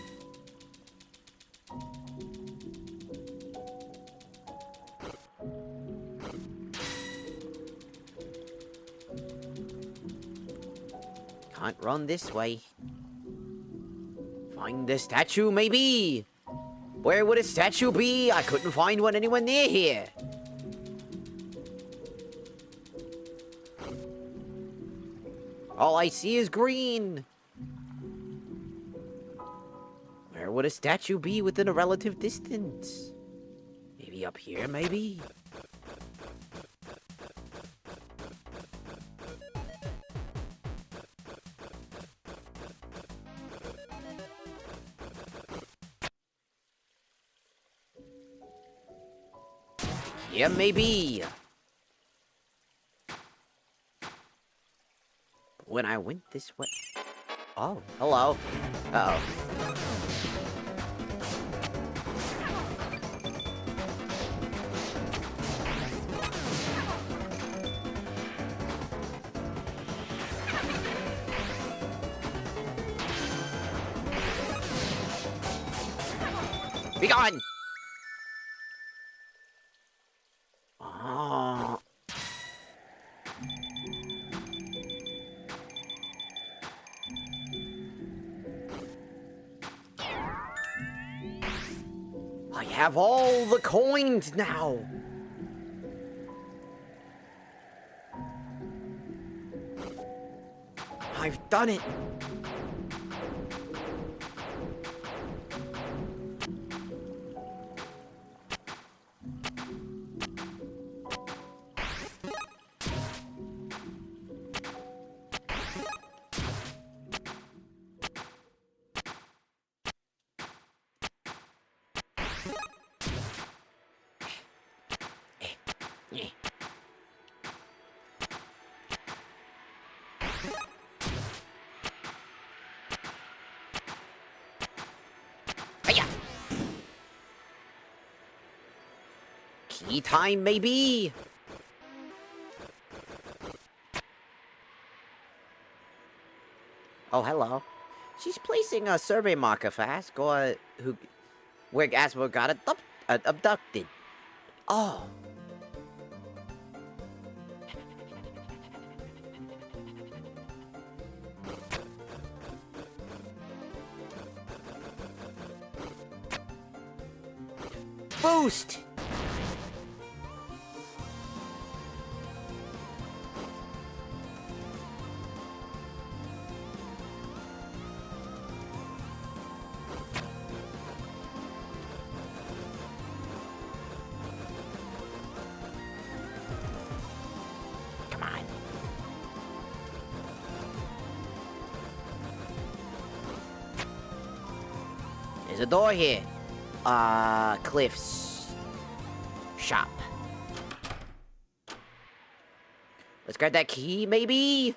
Can't run this way. Find the statue, maybe? Where would a statue be? I couldn't find one anywhere near here. All I see is green. Where would a statue be within a relative distance? Maybe up here, maybe? Yeah, maybe. When I went this way... Oh, hello. Uh-oh. Be gone! Oh. I have all the coins now! I've done it! Hiya! Key time, maybe? Oh, hello. She's placing a survey marker for Asgore, where Asgore got abducted. Oh. Boost! Come on. There's a door here. Cliff's shop. Let's grab that key, maybe?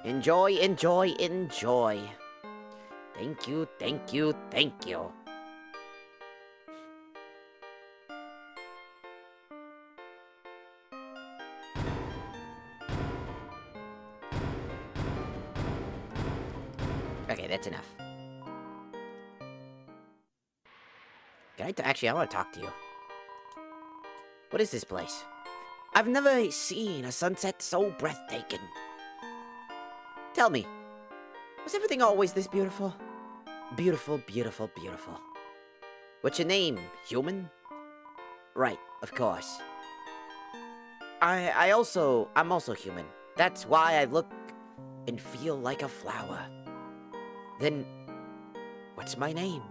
Enjoy, enjoy, enjoy. Thank you, thank you, thank you. Okay, that's enough. Actually, I want to talk to you. What is this place? I've never seen a sunset so breathtaking. Tell me, was everything always this beautiful? Beautiful, beautiful, beautiful. What's your name, human? Right, of course. I'm also human. That's why I look and feel like a flower. Then, what's my name?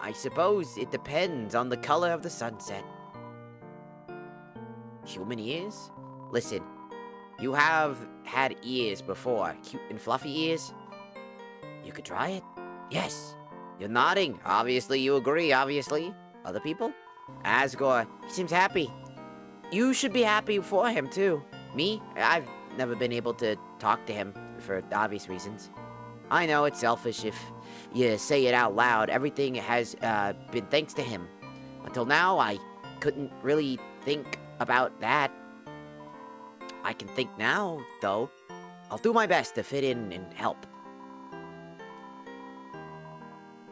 I suppose it depends on the color of the sunset. Human ears? Listen, you have had ears before, cute and fluffy ears. You could try it. Yes, you're nodding. Obviously you agree, obviously. Other people? Asgore, he seems happy. You should be happy for him too. Me? I've never been able to talk to him for obvious reasons. I know it's selfish if you say it out loud. Everything has been thanks to him. Until now, I couldn't really think about that. I can think now, though. I'll do my best to fit in and help.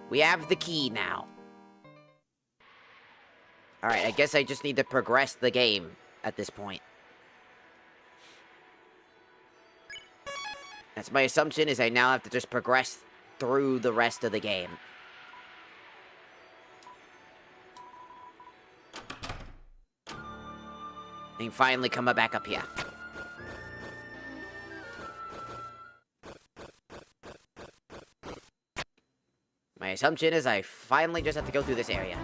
We have the key now. Alright, I guess I just need to progress the game at this point. That's my assumption, is I now have to just progress through the rest of the game. And finally come back up here. My assumption is I finally just have to go through this area.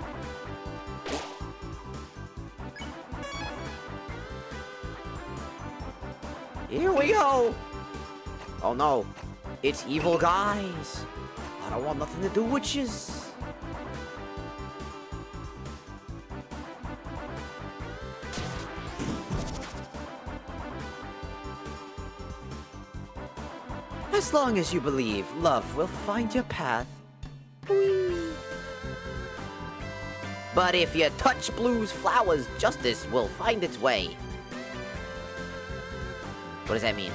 Here we go! Oh no, it's evil guys. I don't want nothing to do with yous. As long as you believe, love will find your path. Whee! But if you touch Blue's flowers, justice will find its way. What does that mean?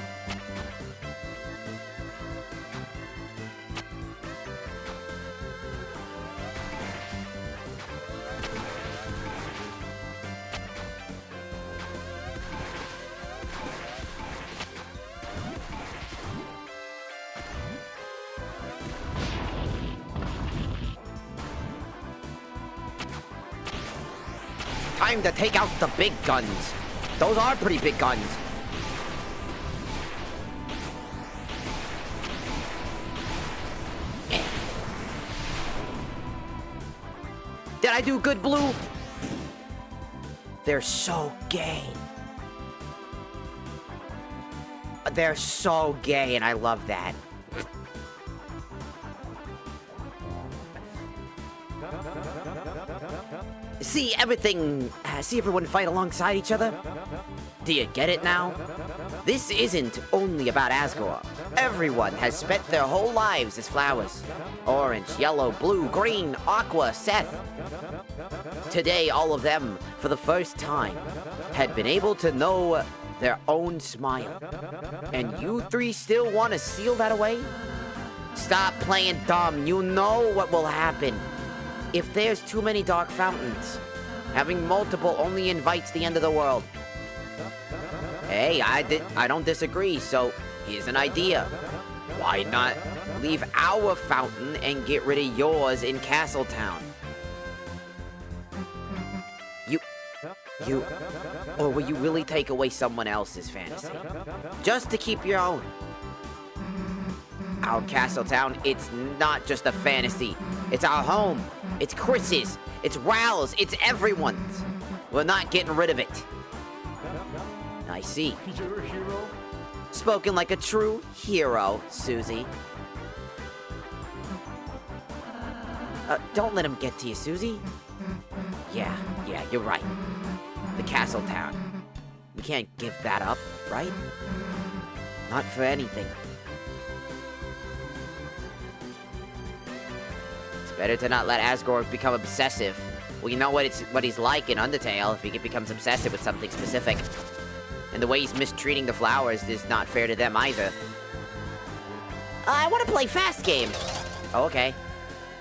Time to take out the big guns. Those are pretty big guns. Did I do good, Blue? They're so gay. They're so gay, and I love that. See everyone fight alongside each other? Do you get it now? This isn't only about Asgore. Everyone has spent their whole lives as flowers. Orange, yellow, blue, green, aqua, Seth. Today, all of them, for the first time, had been able to know their own smile. And you three still want to seal that away? Stop playing dumb. You know what will happen. If there's too many dark fountains, having multiple only invites the end of the world. Hey, I don't disagree, so here's an idea. Why not leave our fountain and get rid of yours in Castletown? Or will you really take away someone else's fantasy? Just to keep your own? Our Castletown, it's not just a fantasy. It's our home. It's Chris's. It's Ral's. It's everyone's. We're not getting rid of it. I see. You're a hero? Spoken like a true hero, Susie. Don't let him get to you, Susie. Yeah, you're right. The Castletown. We can't give that up, right? Not for anything. It's better to not let Asgore become obsessive. Well, you know what he's like in Undertale if he becomes obsessive with something specific. And the way he's mistreating the flowers is not fair to them either. I want to play fast game. Oh, okay.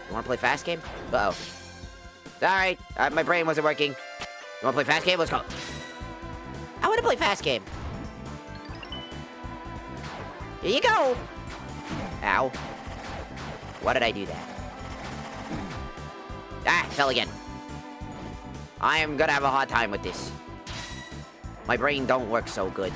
You want to play fast game? Uh-oh. Alright, my brain wasn't working. You want to play fast game? Let's go. I want to play fast game. Here you go. Ow. Why did I do that? Ah, fell again. I am gonna have a hard time with this. My brain don't work so good.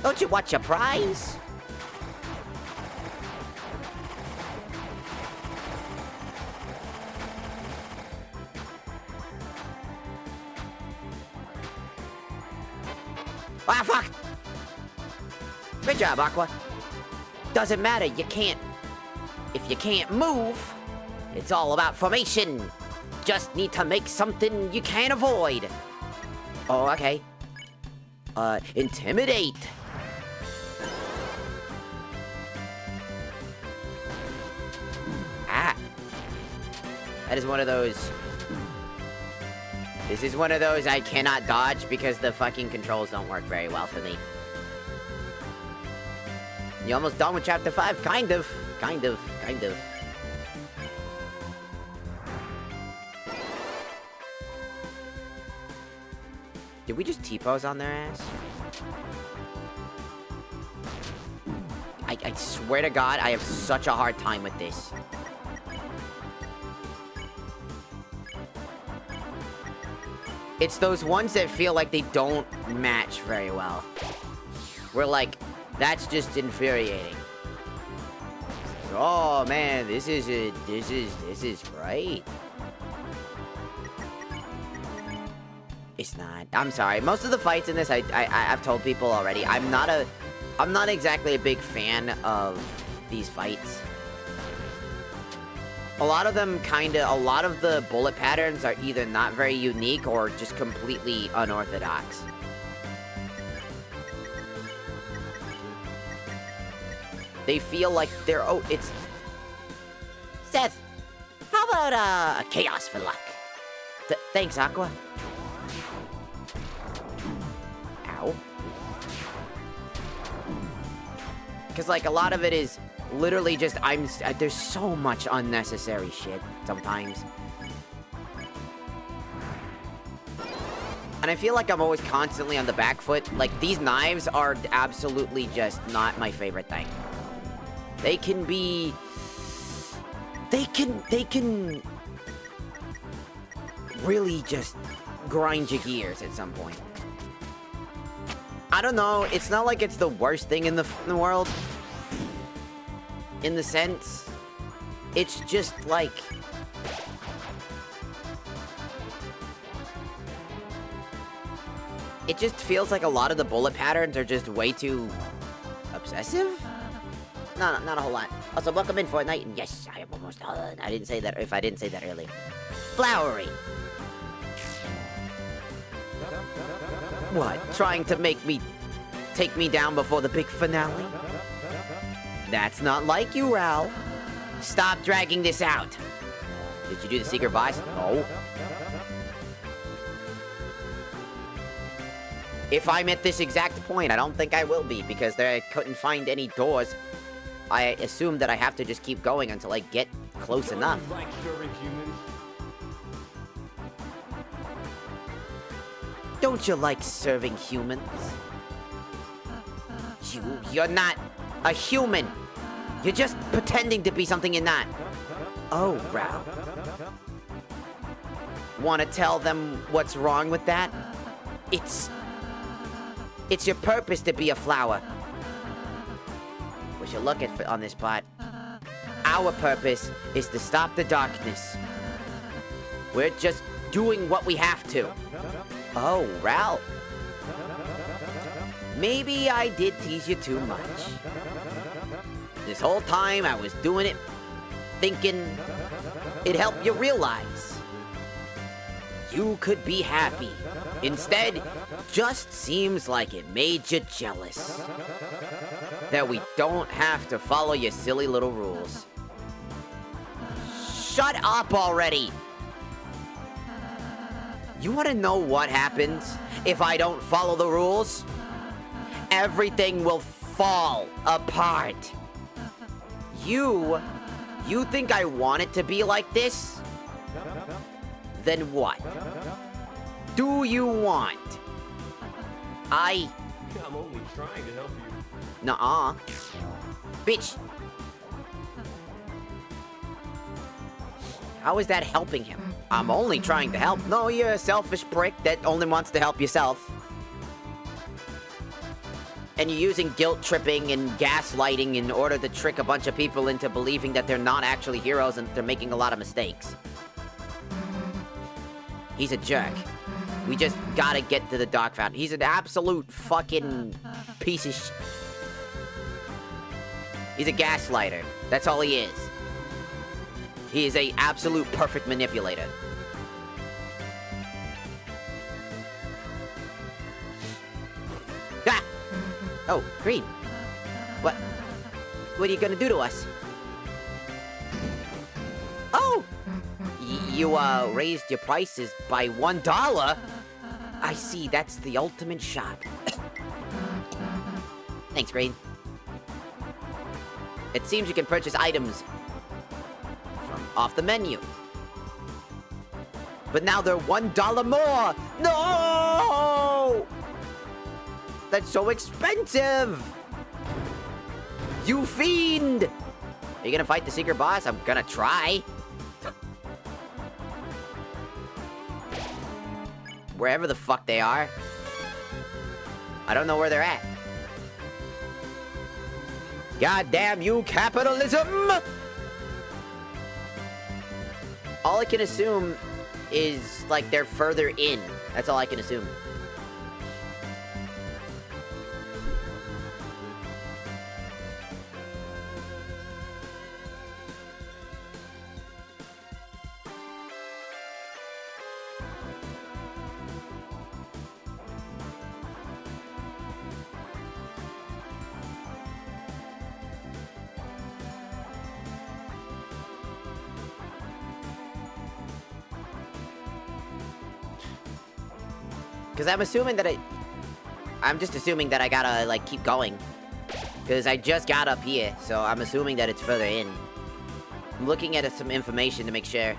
Don't you want your prize? Ah, fuck! Good job, Aqua. Doesn't matter, you can't... If you can't move, it's all about formation. Just need to make something you can't avoid. Oh, okay. Intimidate. Ah. That is one of those... This is one of those I cannot dodge because the fucking controls don't work very well for me. You almost done with chapter 5? Kind of. Kind of. Did we just T-pose on their ass? I swear to God, I have such a hard time with this. It's those ones that feel like they don't match very well. We're like, that's just infuriating. Oh man, this is great. It's not. I'm sorry. Most of the fights in this, I've told people already. I'm not exactly a big fan of these fights. A lot of them a lot of the bullet patterns are either not very unique or just completely unorthodox. They feel like they're, oh, it's... Seth, how about, a chaos for luck? Thanks, Aqua. Ow. Because, like, a lot of it is literally just, there's so much unnecessary shit sometimes. And I feel like I'm always constantly on the back foot. Like, these knives are absolutely just not my favorite thing. They can be... They can really just grind your gears at some point. I don't know, it's not like it's the worst thing in the world. In the sense, it's just like... It just feels like a lot of the bullet patterns are just way too... obsessive? No, not a whole lot. Also, welcome in Fortnite, and yes, I am almost done. I didn't say that, if I didn't say that earlier. Flowery. What, trying to take me down before the big finale? That's not like you, Ral. Stop dragging this out. Did you do the secret boss? No. If I'm at this exact point, I don't think I will be, because I couldn't find any doors. I assume that I have to just keep going until I get close enough. Don't you like serving humans? You're not a human. You're just pretending to be something you're not. Oh, Ralph. Want to tell them what's wrong with that? It's your purpose to be a flower. We should look at on this part. Our purpose is to stop the darkness. We're just doing what we have to. Oh, Ralph. Maybe I did tease you too much. This whole time I was doing it, thinking it'd help you realize you could be happy. Instead, just seems like it made you jealous. That we don't have to follow your silly little rules. Shut up already! You want to know what happens if I don't follow the rules? Everything will fall apart. You think I want it to be like this? Then what do you want? I'm only trying to help you. Nuh-uh. Bitch. How is that helping him? I'm only trying to help. No, you're a selfish prick that only wants to help yourself. And you're using guilt tripping and gaslighting in order to trick a bunch of people into believing that they're not actually heroes and they're making a lot of mistakes. He's a jerk. We just gotta get to the Dark Fountain. He's an absolute fucking piece of shit. He's a gaslighter. That's all he is. He is a absolute perfect manipulator. Ah! Oh, Green. What are you gonna do to us? Oh! You raised your prices by $1? I see, that's the ultimate shop. Thanks, Green. It seems you can purchase items from off the menu. But now they're $1 more! No! That's so expensive! You fiend! Are you gonna fight the secret boss? I'm gonna try. Wherever the fuck they are. I don't know where they're at. God damn you, capitalism! All I can assume is, like, they're further in. That's all I can assume. Because I'm assuming that I'm just assuming that I gotta, like, keep going. Because I just got up here, so I'm assuming that it's further in. I'm looking at some information to make sure.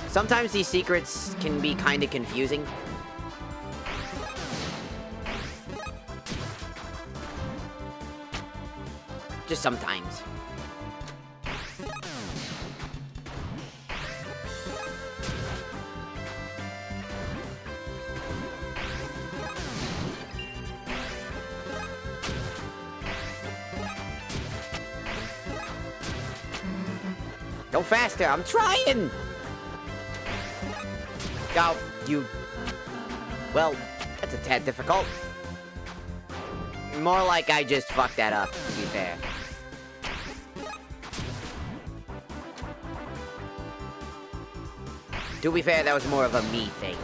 Sometimes these secrets can be kind of confusing. Just sometimes. Go faster, I'm trying! Go, you... Well, that's a tad difficult. More like I just fucked that up, to be fair. To be fair, that was more of a me thing.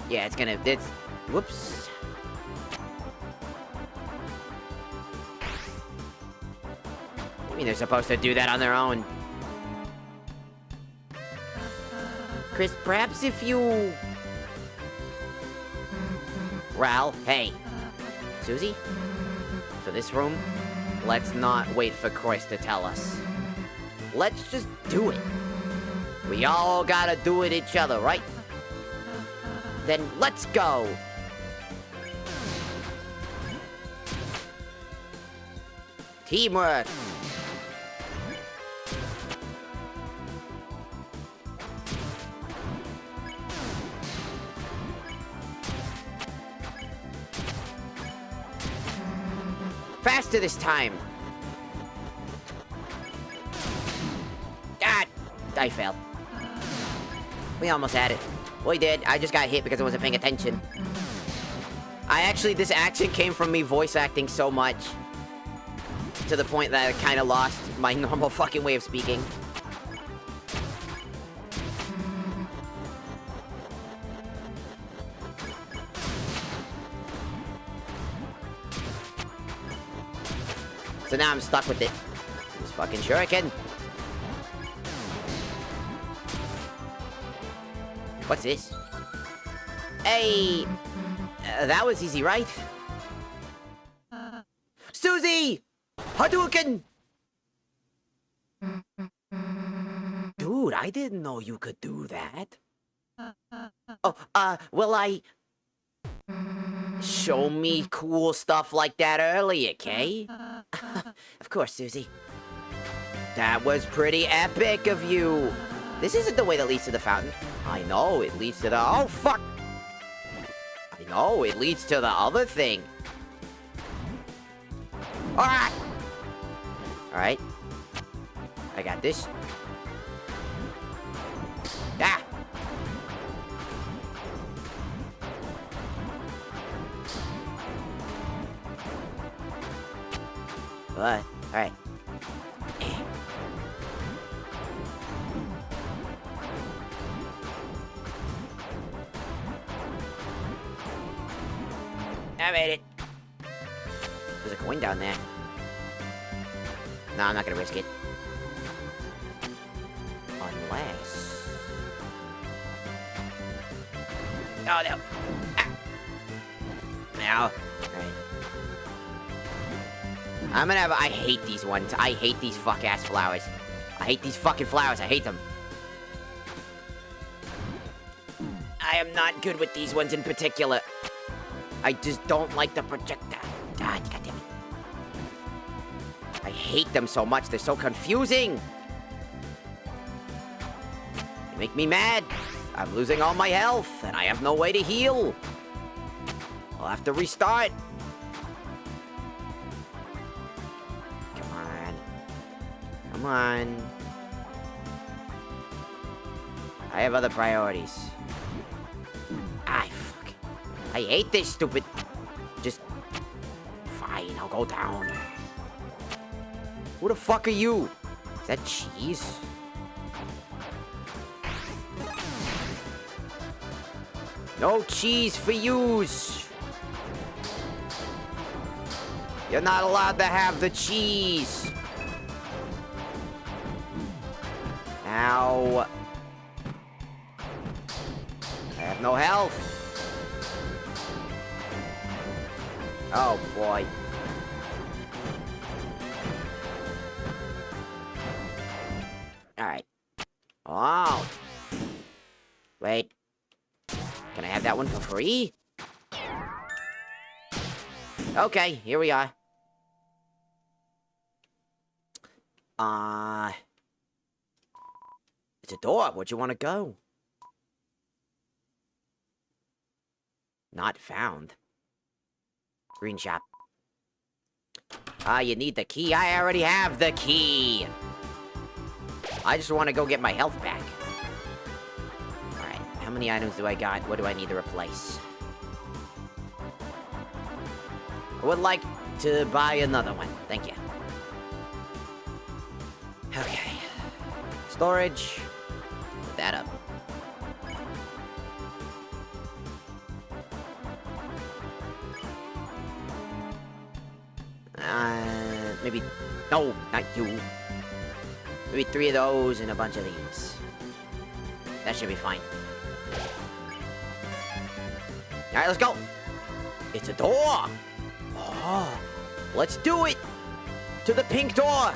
Yeah, it's... Whoops. I mean, they're supposed to do that on their own. Chris, perhaps if you... Ral, hey. Susie? For this room, let's not wait for Chris to tell us. Let's just do it. We all gotta do it each other, right? Then let's go. Teamwork. Faster this time. Ah, I failed. We almost had it. We did. I just got hit because I wasn't paying attention. This accent came from me voice acting so much. To the point that I kind of lost my normal fucking way of speaking. So now I'm stuck with it. This fucking shuriken. What's this? Hey! That was easy, right? Susie! Hadouken! Dude, I didn't know you could do that. Oh, well, show me cool stuff like that earlier, Kay? Of course, Susie. That was pretty epic of you. This isn't the way that leads to the fountain. I know, it leads to the... Oh, fuck! I know, it leads to the other thing. Alright! Alright. I got this. Ah! What? Alright. I made it. There's a coin down there. No, I'm not gonna risk it. Unless... Oh, no. Ah. Now. Alright. I'm gonna have... I hate these ones. I hate these fuck-ass flowers. I hate these fucking flowers. I hate them. I am not good with these ones in particular. I just don't like the projectile. God damn it. I hate them so much. They're so confusing. They make me mad. I'm losing all my health, and I have no way to heal. I'll have to restart. Come on. Come on. I have other priorities. Fuck. I hate this stupid... Just... Fine, I'll go down. Who the fuck are you? Is that cheese? No cheese for yous. You're not allowed to have the cheese. Ow. I have no health. Oh boy. Alright. Oh. Wait. Can I have that one for free? Okay, here we are. It's a door. Where'd you want to go? Not found. Green shop. You need the key. I already have the key. I just want to go get my health back. Alright, how many items do I got? What do I need to replace? I would like to buy another one. Thank you. Okay. Storage. Put that up. Maybe No, not you. Maybe 3 of those and a bunch of these. That should be fine. Alright, let's go. It's a door. Oh, let's do it. To the pink door.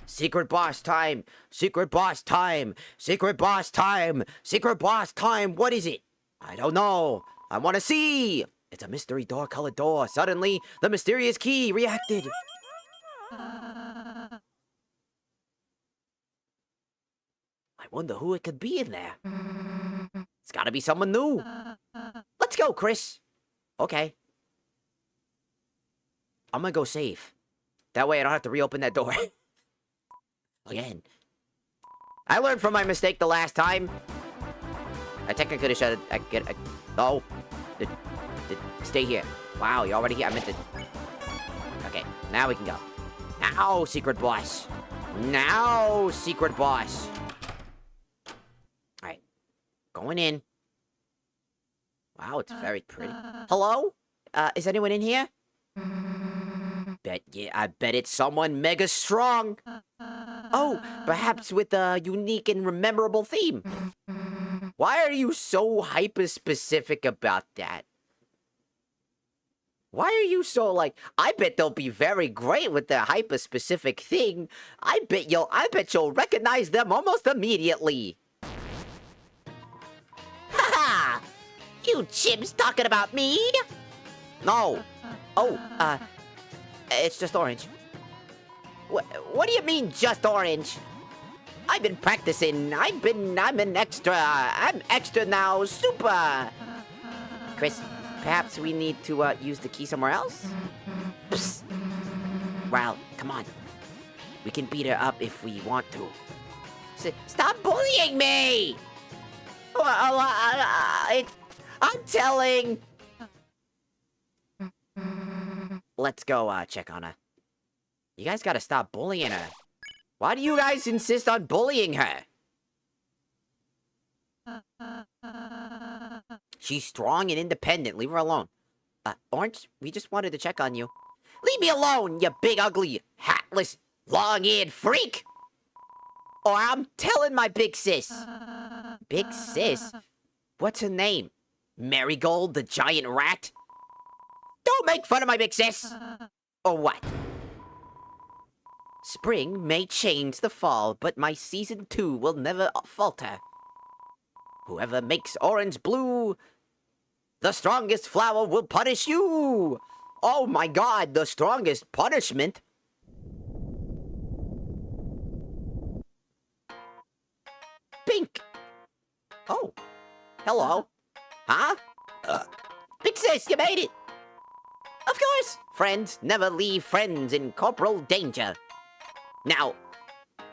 Secret boss time. Secret boss time. Secret boss time. Secret boss time. What is it? I don't know. I want to see. It's a mystery door, colored door. Suddenly, the mysterious key reacted. I wonder who it could be in there. It's gotta be someone new. Let's go, Chris. Okay. I'm gonna go save. That way I don't have to reopen that door. Again. I learned from my mistake the last time. I technically could have shut it. Oh. Stay here. Wow, you're already here. I meant to... Okay, now we can go. Now, secret boss. Now, secret boss. Alright. Going in. Wow, it's very pretty. Hello? Is anyone in here? I bet it's someone mega strong. Oh, perhaps with a unique and memorable theme. Why are you so hyper-specific about that? Why are you so like, I bet they'll be very great with their hyper-specific thing. I bet you'll recognize them almost immediately. Haha! You chimps talking about me? No. Oh, it's just orange. What do you mean, just orange? I've been practicing. I'm extra now, super. Chris, perhaps we need to use the key somewhere else? Psst. Well, come on. We can beat her up if we want to. Stop bullying me! I'm telling. Let's go check on her. You guys gotta stop bullying her. Why do you guys insist on bullying her? She's strong and independent. Leave her alone. Orange, we just wanted to check on you. Leave me alone, you big, ugly, hatless, long-eared freak! Or I'm telling my big sis. Big sis? What's her name? Marigold, the giant rat? Don't make fun of my big sis! Or what? Spring may change the fall, but my season 2 will never falter. Whoever makes orange blue, the strongest flower will punish you! Oh my god, the strongest punishment? Pink! Oh, hello. Huh? Big sis, you made it! Of course! Friends never leave friends in corporal danger. Now,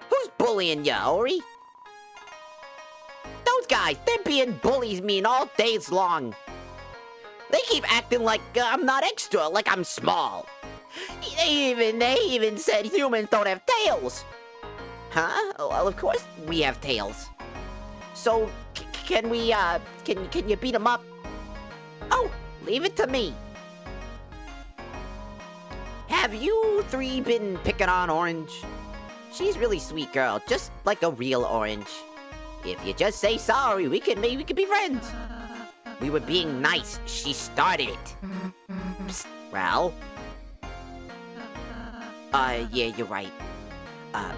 who's bullying ya, Ori? Those guys, they're being bullies mean all days long. They keep acting like I'm not extra, like I'm small. They even said humans don't have tails. Huh? Well, of course we have tails. So, can we, can you beat them up? Oh, leave it to me. Have you 3 been picking on Orange? She's really sweet girl, just like a real Orange. If you just say sorry, we can be friends. We were being nice. She started it. Psst, Ral. Yeah, you're right.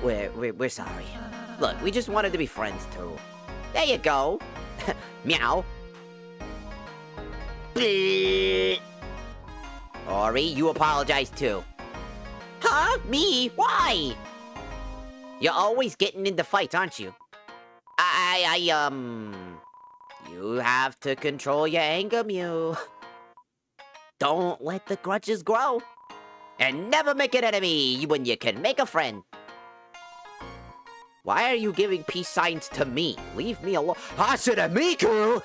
We're sorry. Look, we just wanted to be friends too. There you go. Meow. Ori, you apologize too. Huh? Me? Why? You're always getting into fights, aren't you? You have to control your anger, Mew. Don't let the grudges grow. And never make an enemy when you can make a friend. Why are you giving peace signs to me? Leave me alone. Hasadamiku!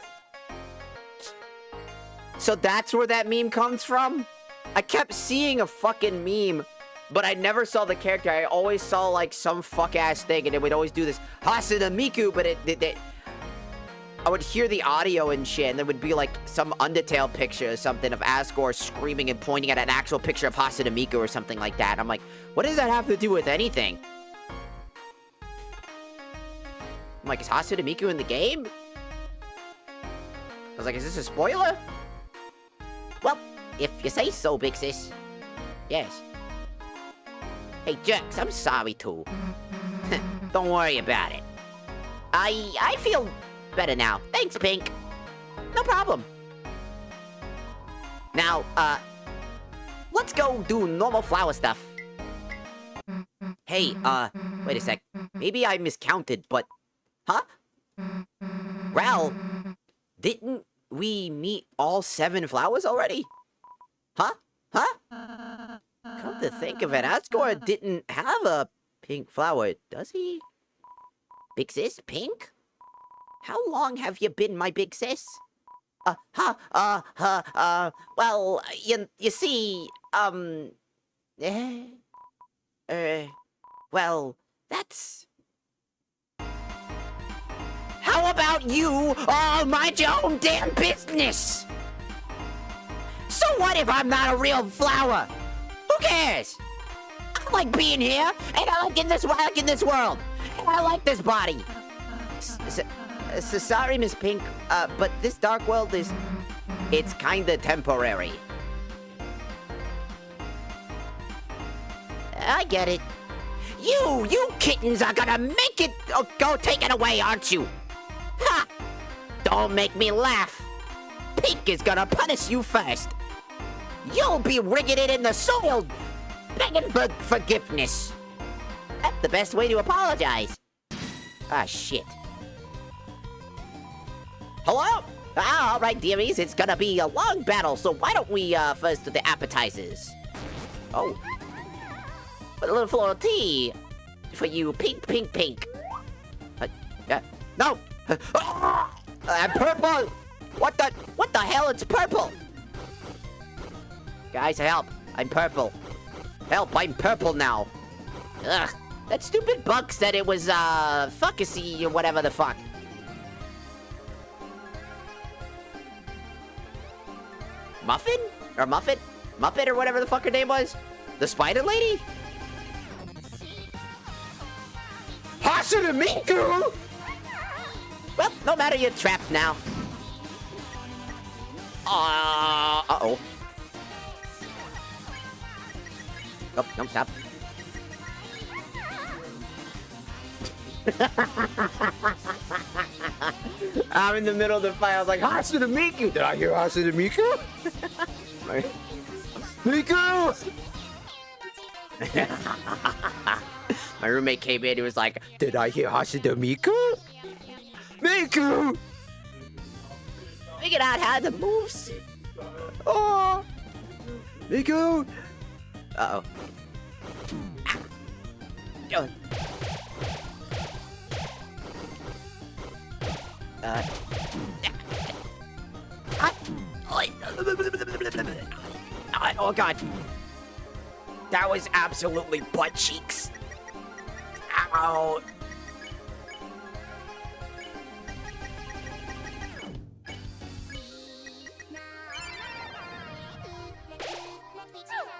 So that's where that meme comes from? I kept seeing a fucking meme, but I never saw the character. I always saw, like, some fuck-ass thing, and it would always do this Hasadamiku, but it I would hear the audio and shit, and there would be like some Undertale picture or something of Asgore screaming and pointing at an actual picture of Hatsune Miku or something like that. I'm like, what does that have to do with anything? I'm like, is Hatsune Miku in the game? I was like, is this a spoiler? Well, if you say so, big sis. Yes. Hey, jerks, I'm sorry too. Don't worry about it. I feel better now. Thanks, Pink. No problem. Now, let's go do normal flower stuff. Hey, wait a sec. Maybe I miscounted, but... Huh? Ral, didn't we meet all 7 flowers already? Huh? Huh? Come to think of it, Asgore didn't have a pink flower, does he? Big sis, pink? How long have you been my big sis? Well, you see, well, that's... How about you all mind your own damn business? So what if I'm not a real flower? Who cares? I like being here, and I like in this world, and I like this body. Sorry, Miss Pink, but this dark world is... It's kinda temporary. I get it. You kittens are gonna make it go take it away, aren't you? Ha! Don't make me laugh. Pink is gonna punish you first. You'll be rigging it in the soil, begging for forgiveness. That's the best way to apologize. Ah, shit. Hello? Ah, all right, dearies, it's gonna be a long battle, so why don't we, first do the appetizers? Oh. With a little floral tea for you, pink. No! I'm purple! What the hell? It's purple! Guys, help! I'm purple. Help, I'm purple now. Ugh. That stupid bug said it was, fuckacy or whatever the fuck. Muffin? Or Muffet? Muppet or whatever the fuck her name was? The spider lady? Hatsune Miku! Well, no matter, you're trapped now. Uh-oh. Oh, no, stop. I'm in the middle of the fight. I was like, Hatsune Miku! Did I hear Hatsune Miku? Miku! My roommate came in, he was like, did I hear Hatsune Miku? Miku! Figured out how the moves. Oh! Miku! Uh-oh. Oh god. That was absolutely butt cheeks. Ow.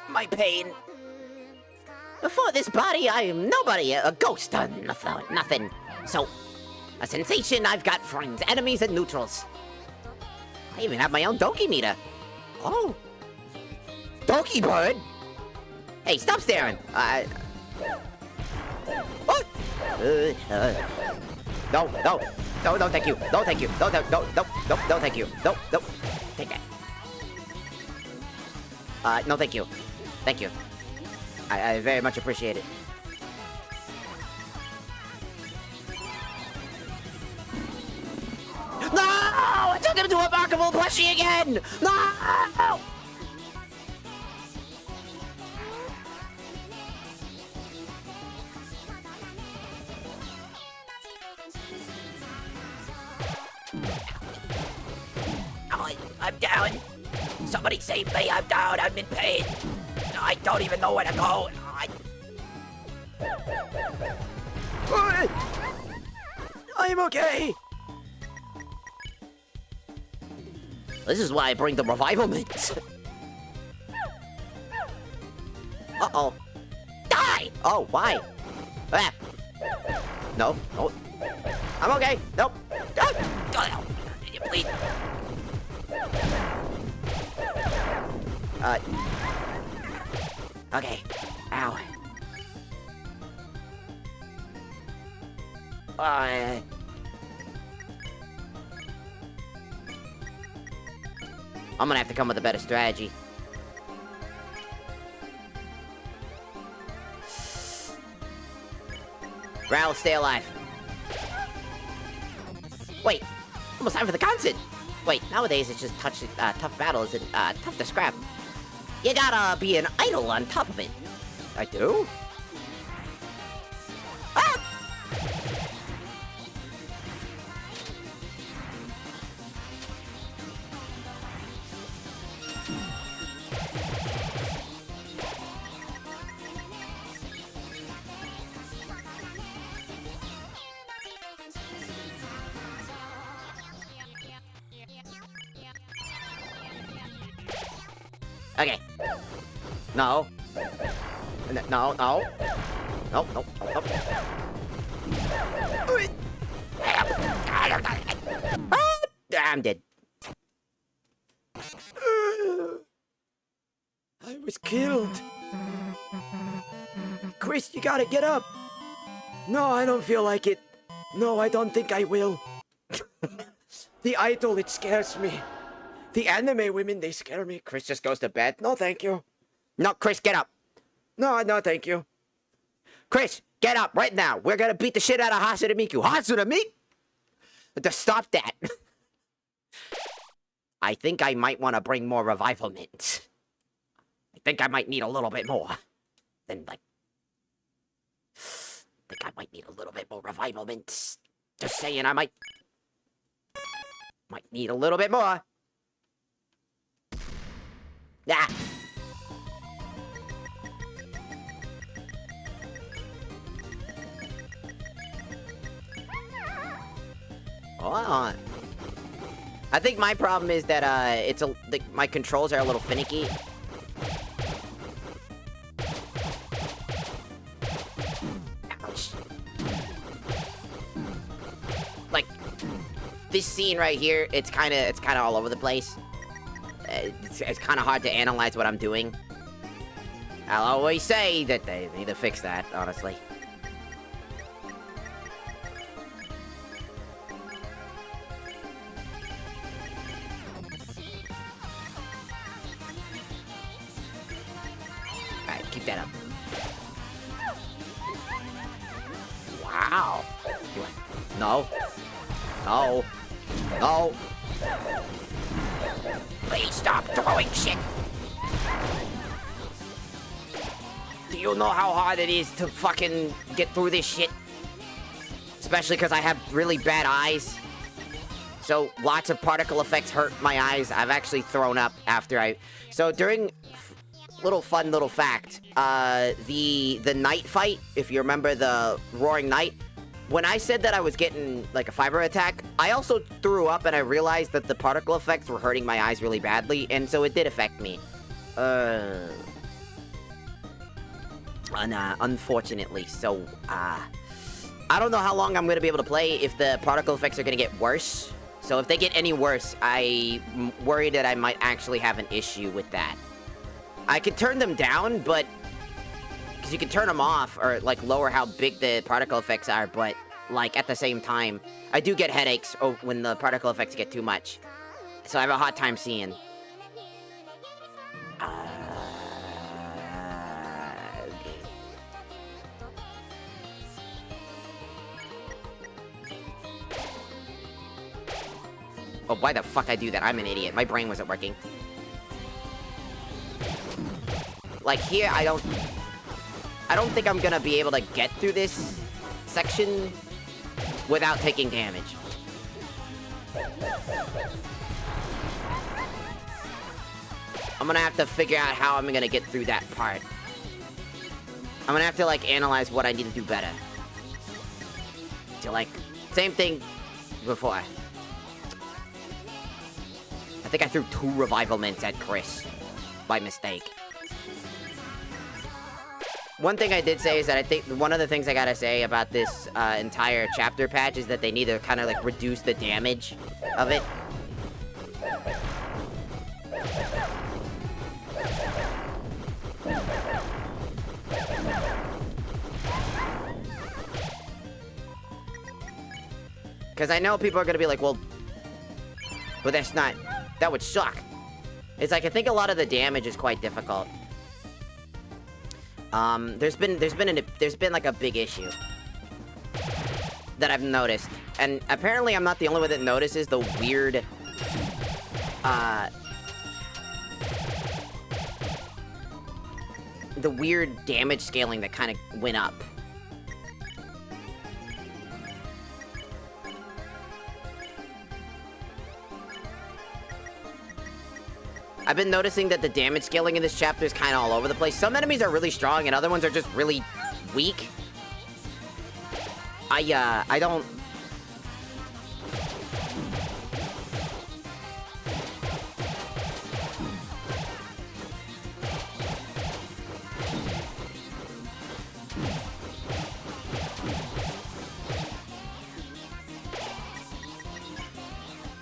My pain. Before this body, I am nobody, a ghost, nothing. So, a sensation, I've got friends, enemies, and neutrals. I even have my own Doki meter. Oh. Doki bird? Hey, stop staring. What? No, thank you. No, thank you. No, thank you. No, take that. No, thank you. Thank you. I very much appreciate it. No! I took him to a markable plushie again! No! I'm down. Somebody save me. I'm down. I'm in pain. I don't even know where to go. I'm okay. This is why I bring the revival mint. Uh-oh. Die! Oh, why? Ah. No, no. I'm okay. Nope. Ah. Did you bleed? Okay. Ow. I'm gonna have to come with a better strategy. Ral, stay alive. Wait, almost time for the concert. Wait, nowadays it's just tough battles and tough to scrap. You gotta be an idol on top of it. I do? Ah! Okay. No. No, no. No, no, no, no. I'm dead. I was killed. Chris, you gotta get up. No, I don't feel like it. No, I don't think I will. The idol, it scares me. The anime women, they scare me. Chris just goes to bed. No, thank you. No, Chris, get up. No, no, thank you. Chris, get up right now. We're gonna beat the shit out of Hasuramiku. Hasuramiku? To stop that. I think I might want to bring more revival mints. I think I might need a little bit more. Than, like... I think I might need a little bit more revival mints. Just saying, I might need a little bit more. Ah. Oh. I think my problem is that my controls are a little finicky. Ouch. Like this scene right here, it's kind of all over the place. It's kind of hard to analyze what I'm doing. I'll always say that they need to fix that, honestly. Alright, keep that up. Wow. No. No. No. Please stop throwing shit! Do you know how hard it is to fucking get through this shit? Especially because I have really bad eyes. So lots of particle effects hurt my eyes. I've actually thrown up after I... So during... fun little fact. The night fight, if you remember the Roaring Night, when I said that I was getting, like, a fiber attack, I also threw up and I realized that the particle effects were hurting my eyes really badly, and so it did affect me. Unfortunately, so, I don't know how long I'm gonna be able to play if the particle effects are gonna get worse. So if they get any worse, I'm worried that I might actually have an issue with that. I could turn them down, but... because you can turn them off, or, like, lower how big the particle effects are, but, like, at the same time, I do get headaches when the particle effects get too much. So I have a hard time seeing. Oh, why the fuck I do that? I'm an idiot. My brain wasn't working. Like, here, I don't think I'm gonna be able to get through this section without taking damage. I'm gonna have to figure out how I'm gonna get through that part. I'm gonna have to, like, analyze what I need to do better. So, like, same thing before. I think I threw 2 revival mints at Chris. By mistake. One thing I did say is that I think one of the things I gotta say about this entire chapter patch is that they need to kind of like reduce the damage of it. Because I know people are gonna be like, well, but that's not, that would suck. It's like, I think a lot of the damage is quite difficult. There's been like a big issue that I've noticed, and apparently I'm not the only one that notices the weird, damage scaling that kind of went up. I've been noticing that the damage scaling in this chapter is kind of all over the place. Some enemies are really strong and other ones are just really weak. I don't...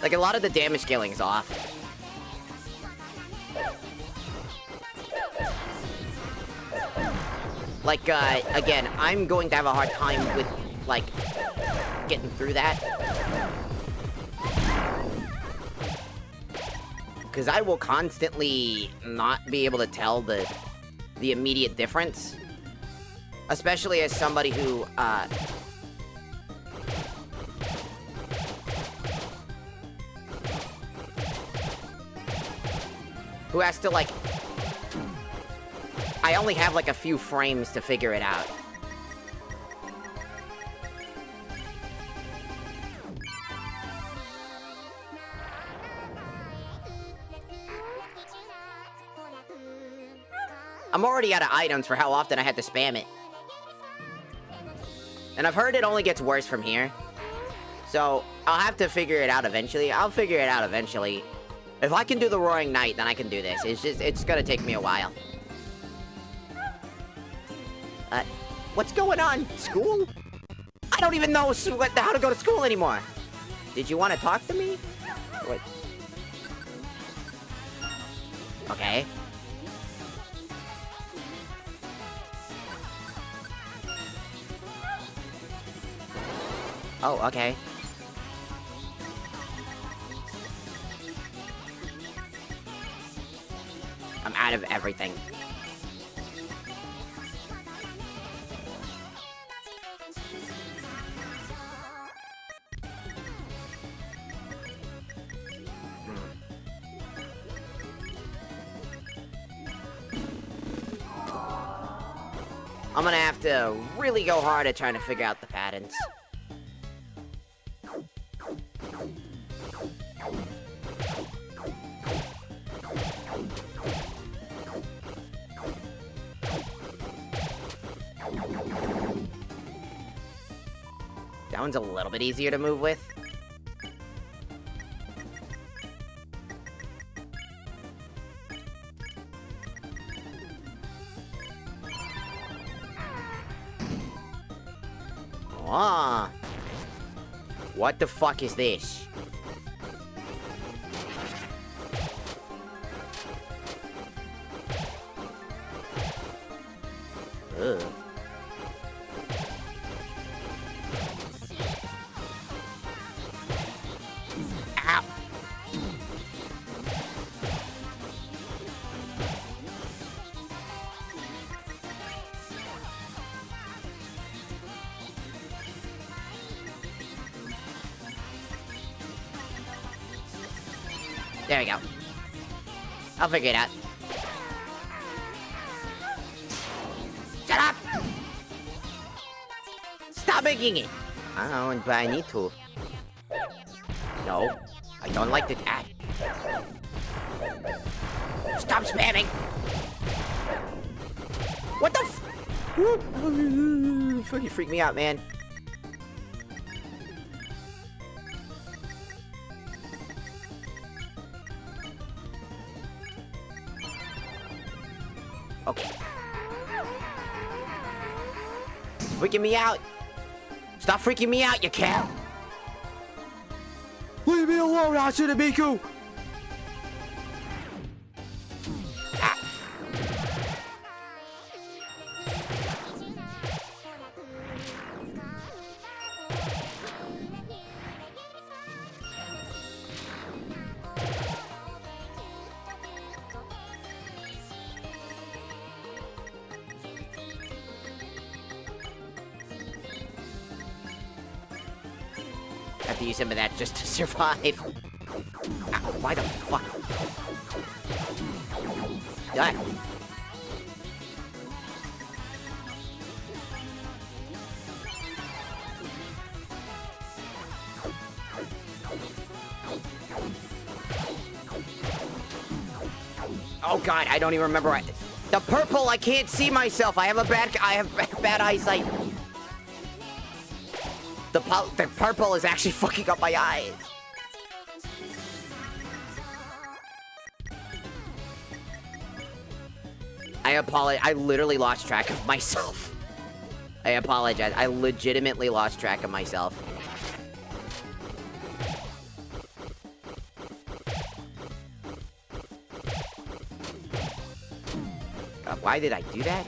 Like, a lot of the damage scaling is off. Like, again, I'm going to have a hard time with, like, getting through that. Because I will constantly not be able to tell the immediate difference. Especially as somebody who, who has to, like... I only have, like, a few frames to figure it out. I'm already out of items for how often I had to spam it. And I've heard it only gets worse from here. So, I'll have to figure it out eventually. I'll figure it out eventually. If I can do the Roaring Knight, then I can do this. It's gonna take me a while. What's going on? School? I don't even know how to go to school anymore. Did you want to talk to me? What? Okay. Oh, okay. I'm out of everything. I'm gonna have to really go hard at trying to figure out the patterns. That one's a little bit easier to move with. Ah. What the fuck is this? Ugh. Ow. There we go. I'll figure it out. Shut up! Stop making it! I don't know, but I need to. No, I don't like the cat. Stop spamming! What the f- Fucking freak me out, man. freaking me out. Stop freaking me out, you cat. Leave me alone, Hatsune. I have to use some of that just to survive. Ow, why the fuck? Die. Oh god, I don't even remember. The purple, I can't see myself. I have bad eyesight. The purple is actually fucking up my eyes. I apologize. I literally lost track of myself. I apologize. I legitimately lost track of myself. Why did I do that?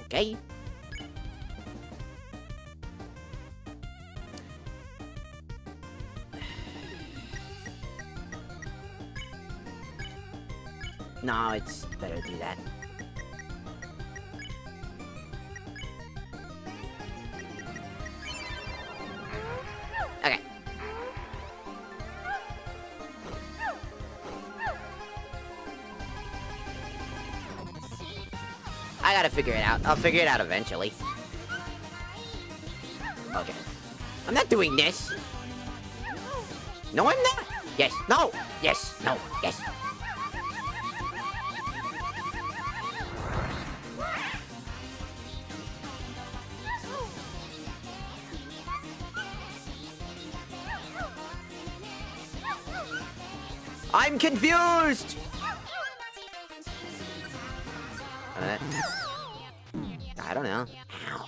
Okay. No, it's better to do that. Okay. I gotta figure it out. I'll figure it out eventually. Okay. I'm not doing this. No, I'm not. Yes. No. Yes. No. Yes. I'm confused! I don't know. Ow.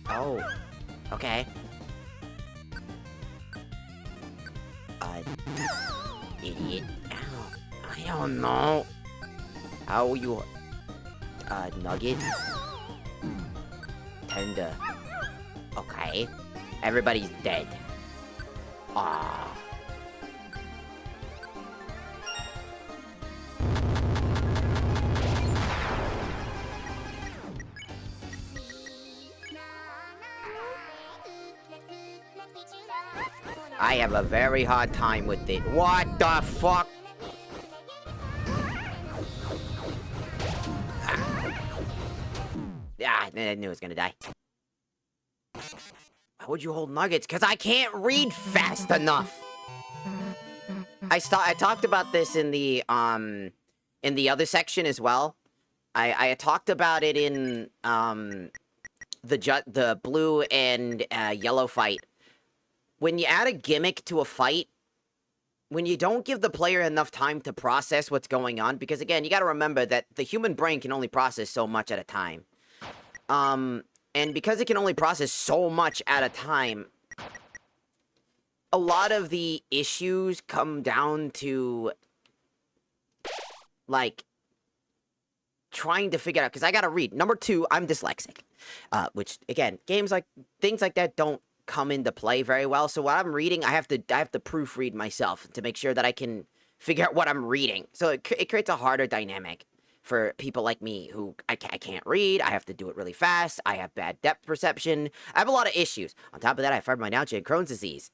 Oh. Okay. Idiot. Ow. I don't know. How you... nugget? Tender. Okay. Everybody's dead. Ah. I have a very hard time with it. What the fuck? Ah, I knew I was gonna die. Why would you hold nuggets? Because I can't read fast enough. I talked about this in the other section as well. I talked about it in the blue and yellow fight. When you add a gimmick to a fight, when you don't give the player enough time to process what's going on, because again, you got to remember that the human brain can only process so much at a time. And because it can only process so much at a time, a lot of the issues come down to, like, trying to figure out, because I gotta read. Number two, I'm dyslexic. Which, again, things like that don't come into play very well. So what I'm reading, I have to proofread myself to make sure that I can figure out what I'm reading. So it creates a harder dynamic for people like me who I can't read. I have to do it really fast. I have bad depth perception. I have a lot of issues. On top of that, I have fibromyalgia and Crohn's disease.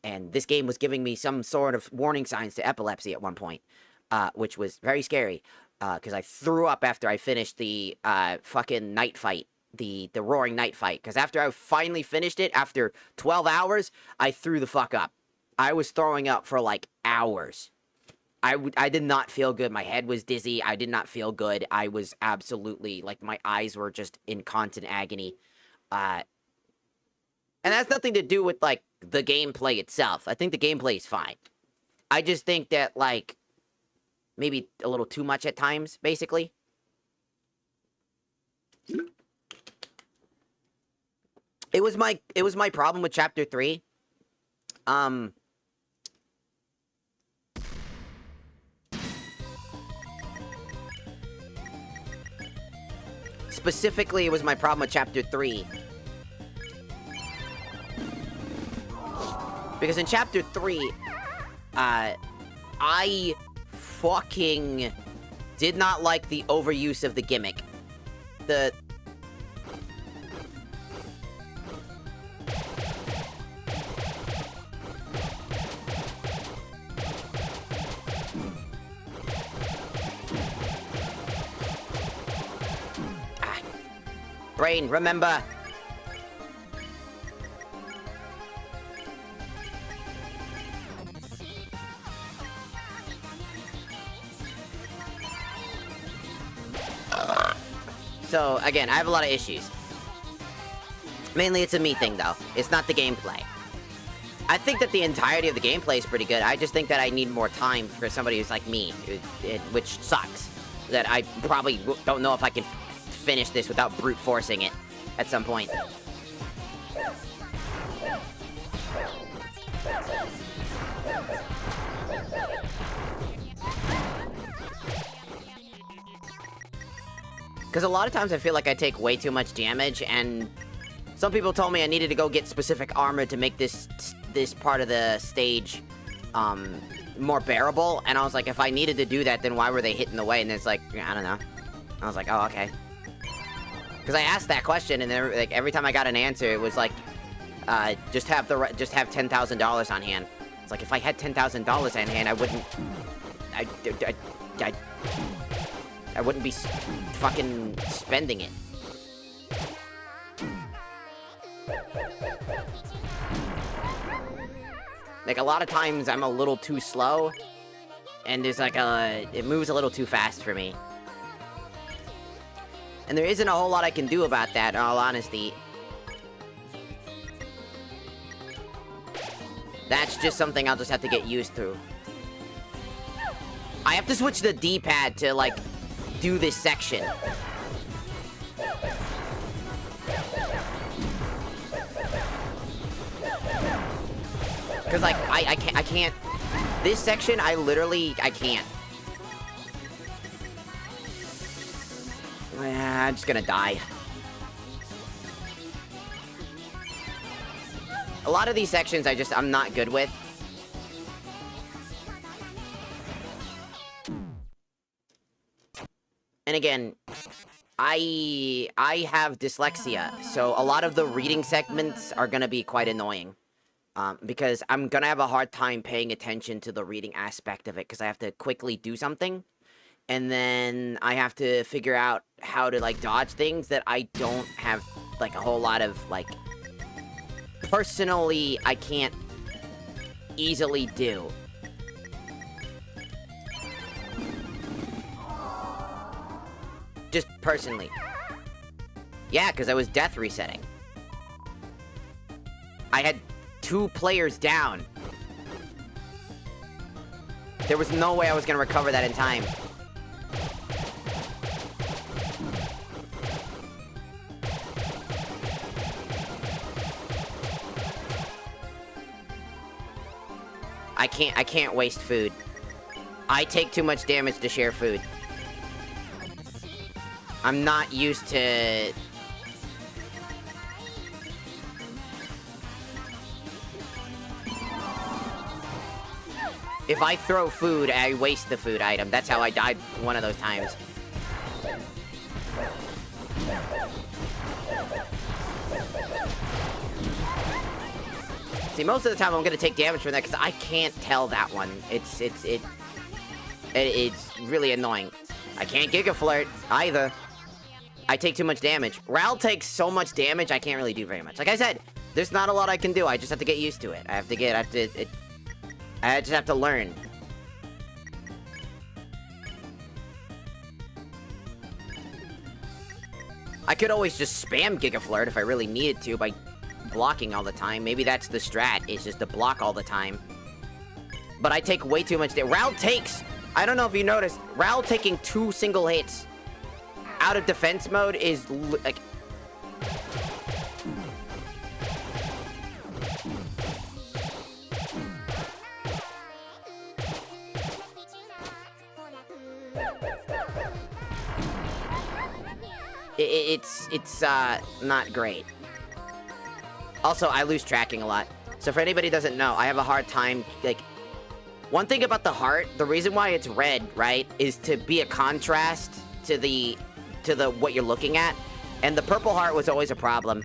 And this game was giving me some sort of warning signs to epilepsy at one point, which was very scary, because I threw up after I finished the fucking night fight, the roaring night fight, because after I finally finished it, after 12 hours, I threw the fuck up. I was throwing up for, like, hours. I did not feel good. My head was dizzy. I did not feel good. I was absolutely, like, my eyes were just in constant agony. And that's nothing to do with, like, the gameplay itself. I think the gameplay is fine. I just think that, like, maybe a little too much at times, basically. It was my problem with Chapter 3. Specifically, it was my problem with Chapter 3. Because in Chapter 3, I fucking did not like the overuse of the gimmick. Brain, remember. So, again, I have a lot of issues. Mainly it's a me thing, though. It's not the gameplay. I think that the entirety of the gameplay is pretty good. I just think that I need more time for somebody who's like me, which sucks. That I probably don't know if I can finish this without brute forcing it at some point. Because a lot of times I feel like I take way too much damage, and some people told me I needed to go get specific armor to make this part of the stage more bearable, and I was like, if I needed to do that, then why were they hitting the way? And it's like, I don't know. I was like, oh, okay. Because I asked that question, and then, like, every time I got an answer, it was like, just have $10,000 on hand. It's like, if I had $10,000 on hand, I wouldn't... I wouldn't be fucking spending it. Like, a lot of times I'm a little too slow, and there's like it moves a little too fast for me. And there isn't a whole lot I can do about that, in all honesty. That's just something I'll just have to get used to. I have to switch the D-pad to, like, do this section. Because, like, I can't... This section, I can't. I'm just gonna die. A lot of these sections I'm not good with. And again, I have dyslexia, so a lot of the reading segments are gonna be quite annoying. Because I'm gonna have a hard time paying attention to the reading aspect of it, because I have to quickly do something. And then I have to figure out how to, like, dodge things that I don't have, like, a whole lot of, like... Personally, I can't easily do. Just personally. Yeah, because I was death resetting. I had 2 players down. There was no way I was gonna recover that in time. I can't waste food. I take too much damage to share food. I'm not used to... If I throw food, I waste the food item. That's how I died one of those times. See, most of the time I'm gonna take damage from that because I can't tell that one. It's really annoying. I can't Giga Flirt either. I take too much damage. Ral takes so much damage, I can't really do very much. Like I said, there's not a lot I can do. I just have to get used to it. I just have to learn. I could always just spam Giga Flirt if I really needed to by blocking all the time. Maybe that's the strat, is just to block all the time. But I take way too much damage. Raoul takes, I don't know if you noticed, Raoul taking 2 single hits out of defense mode is like... It's not great. Also, I lose tracking a lot. So for anybody who doesn't know, I have a hard time, like... One thing about the heart, the reason why it's red, right, is to be a contrast to the what you're looking at. And the purple heart was always a problem.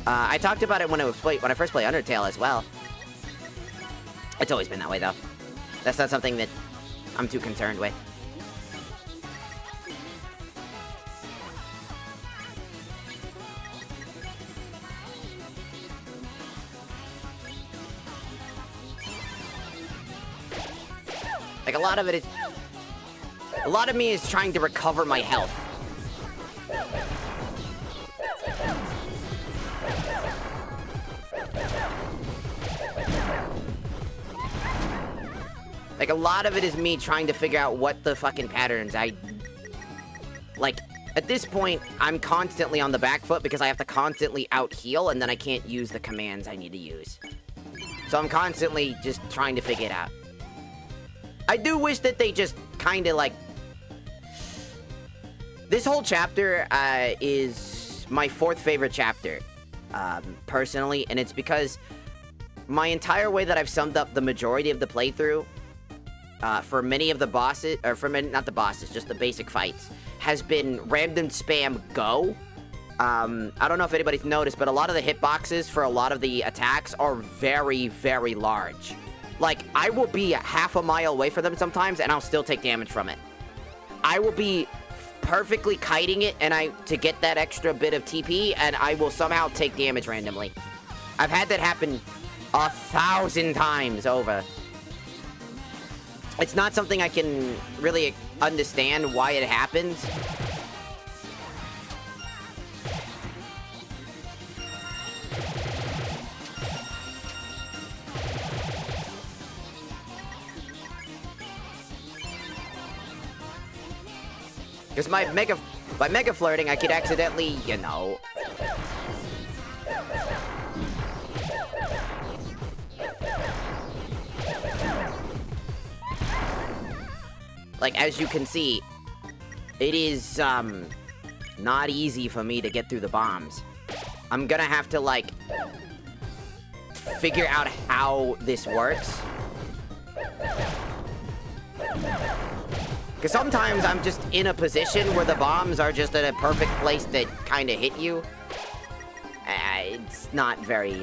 I talked about it when I first played Undertale as well. It's always been that way, though. That's not something that I'm too concerned with. Like, a lot of me is trying to recover my health. Like, a lot of it is me trying to figure out what the fucking patterns like, at this point, I'm constantly on the back foot because I have to constantly out-heal, and then I can't use the commands I need to use. So I'm constantly just trying to figure it out. I do wish that they just kind of, like... This whole chapter is my 4th favorite chapter, personally, and it's because my entire way that I've summed up the majority of the playthrough, for many of the bosses, or for many, not the bosses, just the basic fights, has been random spam go. I don't know if anybody's noticed, but a lot of the hitboxes for a lot of the attacks are very, very large. Like, I will be half a mile away from them sometimes, and I'll still take damage from it. I will be perfectly kiting it to get that extra bit of TP, and I will somehow take damage randomly. I've had that happen 1,000 times over. It's not something I can really understand why it happens. Because by mega flirting, I could accidentally, you know... Like, as you can see, it is, not easy for me to get through the bombs. I'm gonna have to, like, figure out how this works. Because sometimes I'm just in a position where the bombs are just at a perfect place that kind of hit you. It's not very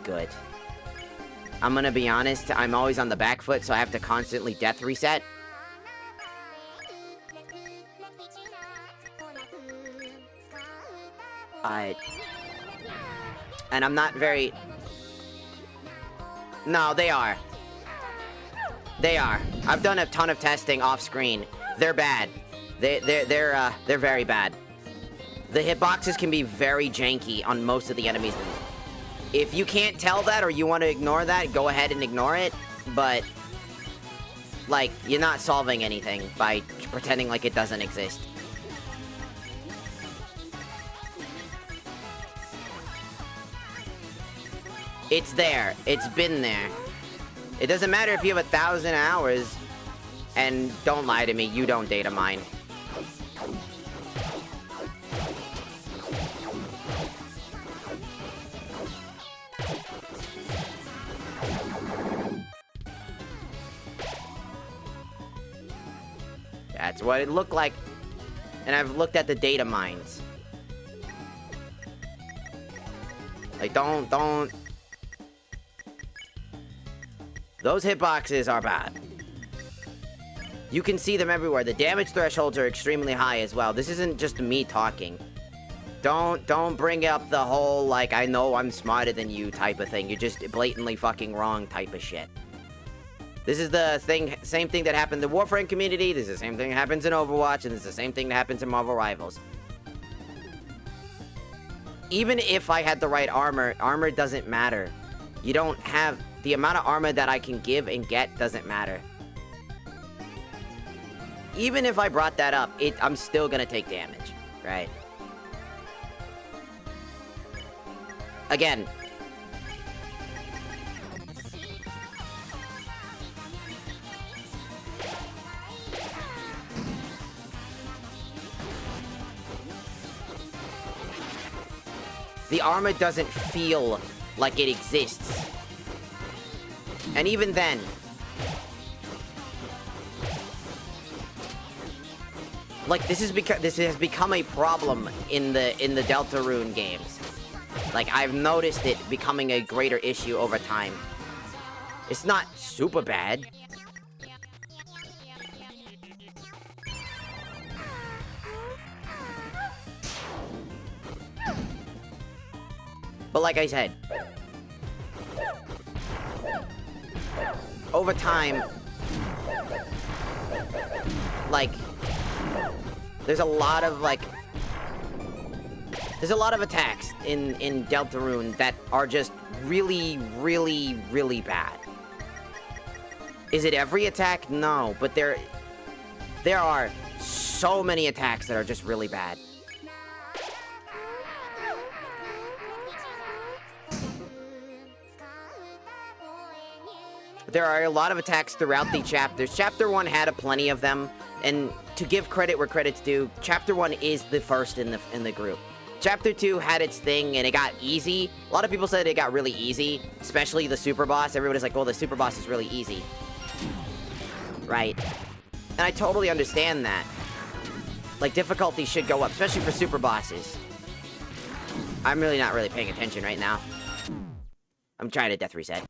good. I'm gonna be honest, I'm always on the back foot, so I have to constantly death reset. And I'm not very... No, they are. They are. I've done a ton of testing off screen. They're bad. They're very bad. The hitboxes can be very janky on most of the enemies. If you can't tell that or you want to ignore that, go ahead and ignore it. But, like, you're not solving anything by pretending like it doesn't exist. It's there. It's been there. It doesn't matter if you have 1,000 hours, and don't lie to me, you don't data mine. That's what it looked like. And I've looked at the data mines. Like, don't... Those hitboxes are bad. You can see them everywhere. The damage thresholds are extremely high as well. This isn't just me talking. Don't bring up the whole, like, I know I'm smarter than you type of thing. You're just blatantly fucking wrong type of shit. This is the same thing that happened in the Warframe community. This is the same thing that happens in Overwatch, and this is the same thing that happens in Marvel Rivals. Even if I had the right armor, armor doesn't matter. You don't have... The amount of armor that I can give and get doesn't matter. Even if I brought that up, I'm still gonna take damage, right? Again... The armor doesn't feel like it exists. And even then... Like, this has become a problem in the Deltarune games. Like, I've noticed it becoming a greater issue over time. It's not super bad. But like I said, over time, like, there's a lot of attacks in Deltarune that are just really, really, really bad. Is it every attack? No, but there are so many attacks that are just really bad. There are a lot of attacks throughout the chapters. Chapter 1 had plenty of them, and to give credit where credit's due, Chapter 1 is the first in the group. Chapter 2 had its thing, and it got easy. A lot of people said it got really easy, especially the super boss. Everybody's like, well, the super boss is really easy. Right. And I totally understand that. Like, difficulty should go up, especially for super bosses. I'm really not really paying attention right now. I'm trying to death reset.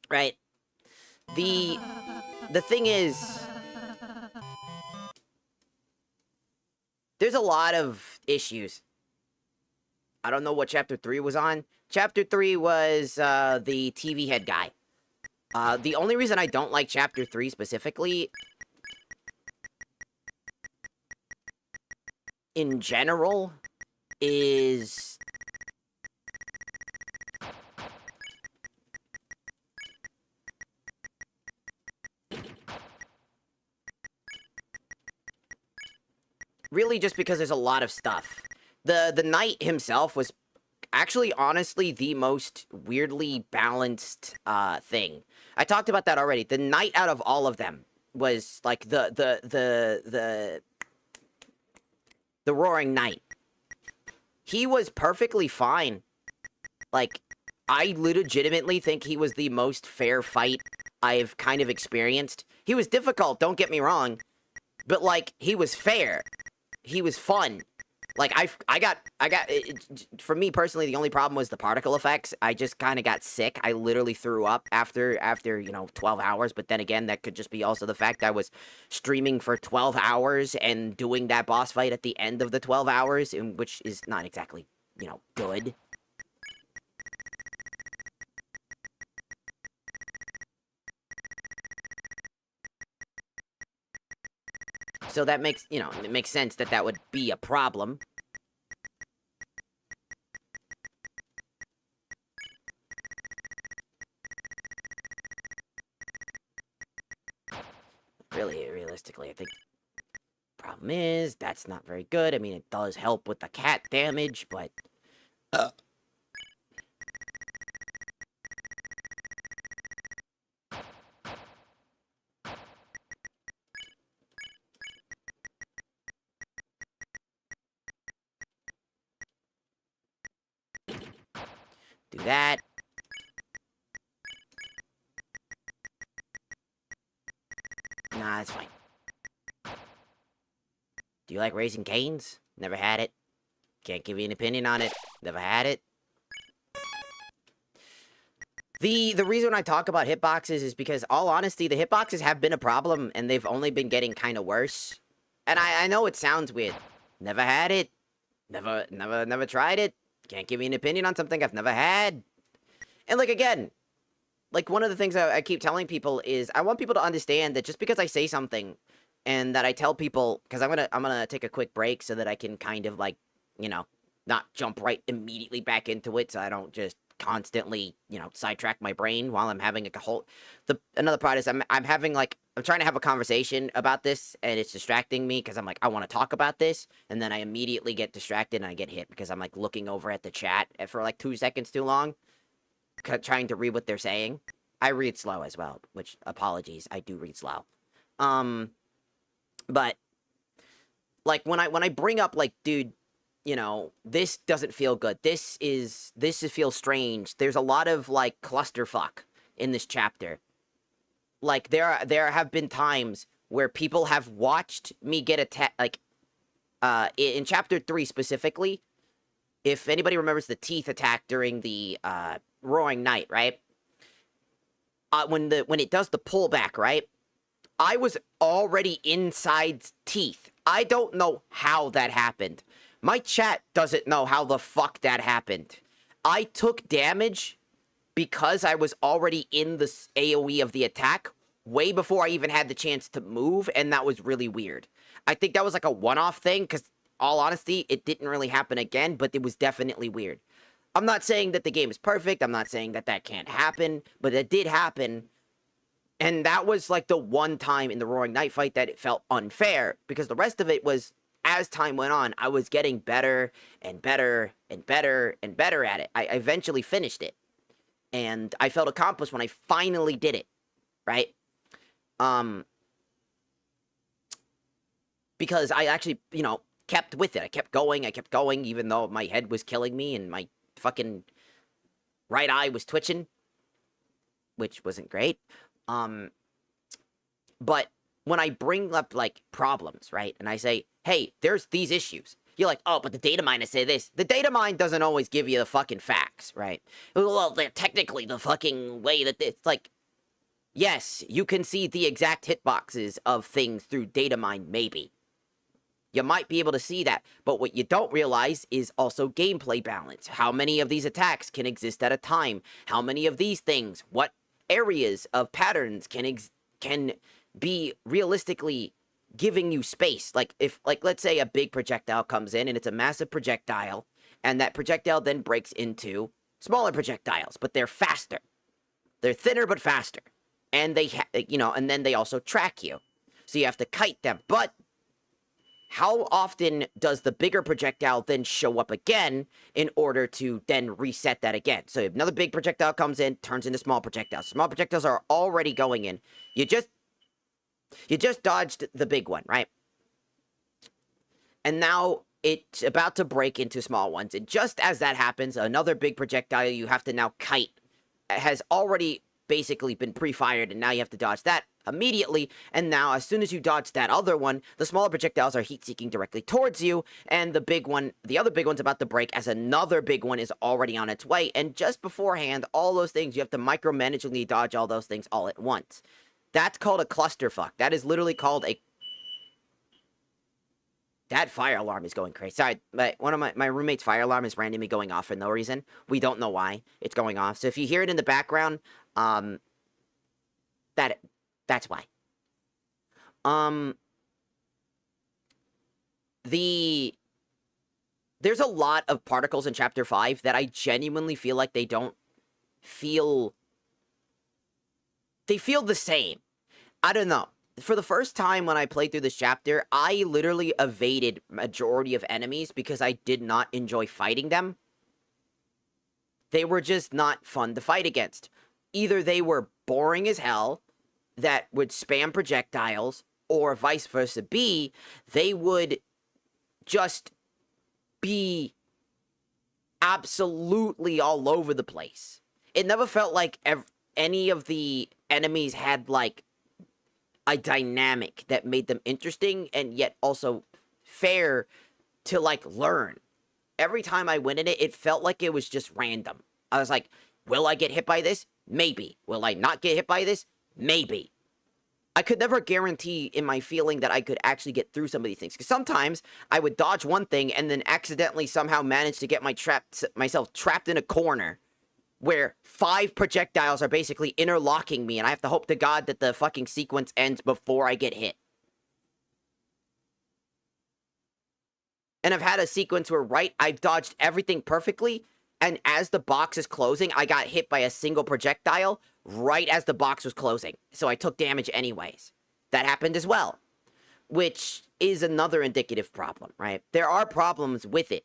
Right. The thing is, there's a lot of issues. I don't know what Chapter 3 was on. Chapter 3 was the TV head guy. The only reason I don't like Chapter 3 specifically, in general, is... really just because there's a lot of stuff. The knight himself was actually, honestly, the most weirdly balanced thing. I talked about that already. The knight out of all of them was like the Roaring Knight. He was perfectly fine. Like, I legitimately think he was the most fair fight I've kind of experienced. He was difficult, don't get me wrong, but like, he was fair. He was fun. Like, for me personally, the only problem was the particle effects. I just kind of got sick. I literally threw up after, you know, 12 hours. But then again, that could just be also the fact I was streaming for 12 hours and doing that boss fight at the end of the 12 hours, which is not exactly, you know, good. So that makes, you know, it makes sense that that would be a problem. Really, realistically, I think the problem is that's not very good. I mean, it does help with the cat damage, but... do that. Nah, that's fine. Do you like Raising Cane's? Never had it. Can't give you an opinion on it. Never had it. The reason I talk about hitboxes is because, all honesty, the hitboxes have been a problem, and they've only been getting kind of worse. And I know it sounds weird. Never had it. Never tried it. Can't give you an opinion on something I've never had. And, like, again, like, one of the things I keep telling people is I want people to understand that just because I say something and that I tell people, because I'm gonna take a quick break so that I can kind of, like, you know, not jump right immediately back into it so I don't just constantly, you know, sidetrack my brain while I'm having a whole... Another part is I'm having, like, I'm trying to have a conversation about this, and it's distracting me because I'm like, I want to talk about this, and then I immediately get distracted and I get hit because I'm, like, looking over at the chat for, like, 2 seconds too long, trying to read what they're saying. I read slow as well, which, apologies, I do read slow. But, like, when I bring up, like, dude, you know, this doesn't feel good. This feels strange. There's a lot of, like, clusterfuck in this chapter. Like, there have been times where people have watched me get attacked, like, in chapter 3 specifically, if anybody remembers the teeth attack during the, Roaring Night, right? When it does the pullback, right? I was already inside teeth. I don't know how that happened. My chat doesn't know how the fuck that happened. I took damage because I was already in the AoE of the attack way before I even had the chance to move, and that was really weird. I think that was like a one-off thing, because, all honesty, it didn't really happen again, but it was definitely weird. I'm not saying that the game is perfect, I'm not saying that that can't happen, but it did happen, and that was like the one time in the Roaring Night fight that it felt unfair, because the rest of it was, as time went on, I was getting better and better and better and better at it. I eventually finished it. And I felt accomplished when I finally did it. Right? Because I actually, you know, kept with it. I kept going, even though my head was killing me and my fucking right eye was twitching. Which wasn't great. But when I bring up, like, problems, right? And I say, hey, there's these issues. You're like, oh, but the data miner say this. The data mine doesn't always give you the fucking facts, right? Well, they're technically the fucking way that it's like, yes, you can see the exact hitboxes of things through data mine, maybe. You might be able to see that, but what you don't realize is also gameplay balance. How many of these attacks can exist at a time? How many of these things? What areas of patterns can be realistically giving you space? Like, if, like, let's say a big projectile comes in and it's a massive projectile, and that projectile then breaks into smaller projectiles, but they're faster. They're thinner but faster. And they, you know, and then they also track you. So you have to kite them. But how often does the bigger projectile then show up again in order to then reset that again? So if another big projectile comes in, turns into small projectiles. Small projectiles are already going in. You just dodged the big one, right? And now it's about to break into small ones. And just as that happens, another big projectile you have to now kite has already basically been pre-fired, and now you have to dodge that immediately. And now, as soon as you dodge that other one, the smaller projectiles are heat-seeking directly towards you, and the big one, the other big one's about to break as another big one is already on its way. And just beforehand, all those things, you have to micromanagingly dodge all those things all at once. That's called a clusterfuck. That is literally called a... That fire alarm is going crazy. Sorry, one of my roommate's fire alarm is randomly going off for no reason. We don't know why it's going off. So if you hear it in the background, that's why. There's a lot of particles in Chapter 5 that I genuinely feel like they don't feel... They feel the same. I don't know. For the first time when I played through this chapter, I literally evaded majority of enemies because I did not enjoy fighting them. They were just not fun to fight against. Either they were boring as hell, that would spam projectiles, or vice versa. B, they would just be absolutely all over the place. It never felt like any of the enemies had, like, a dynamic that made them interesting and yet also fair to, like, learn. Every time I went in it, it felt like it was just random. I was like, will I get hit by this? Maybe. Will I not get hit by this? Maybe. I could never guarantee in my feeling that I could actually get through some of these things. Because sometimes I would dodge one thing and then accidentally somehow manage to get myself trapped in a corner where 5 projectiles are basically interlocking me, and I have to hope to God that the fucking sequence ends before I get hit. And I've had a sequence where, I've dodged everything perfectly, and as the box is closing, I got hit by a single projectile right as the box was closing. So I took damage anyways. That happened as well, which is another indicative problem, right? There are problems with it.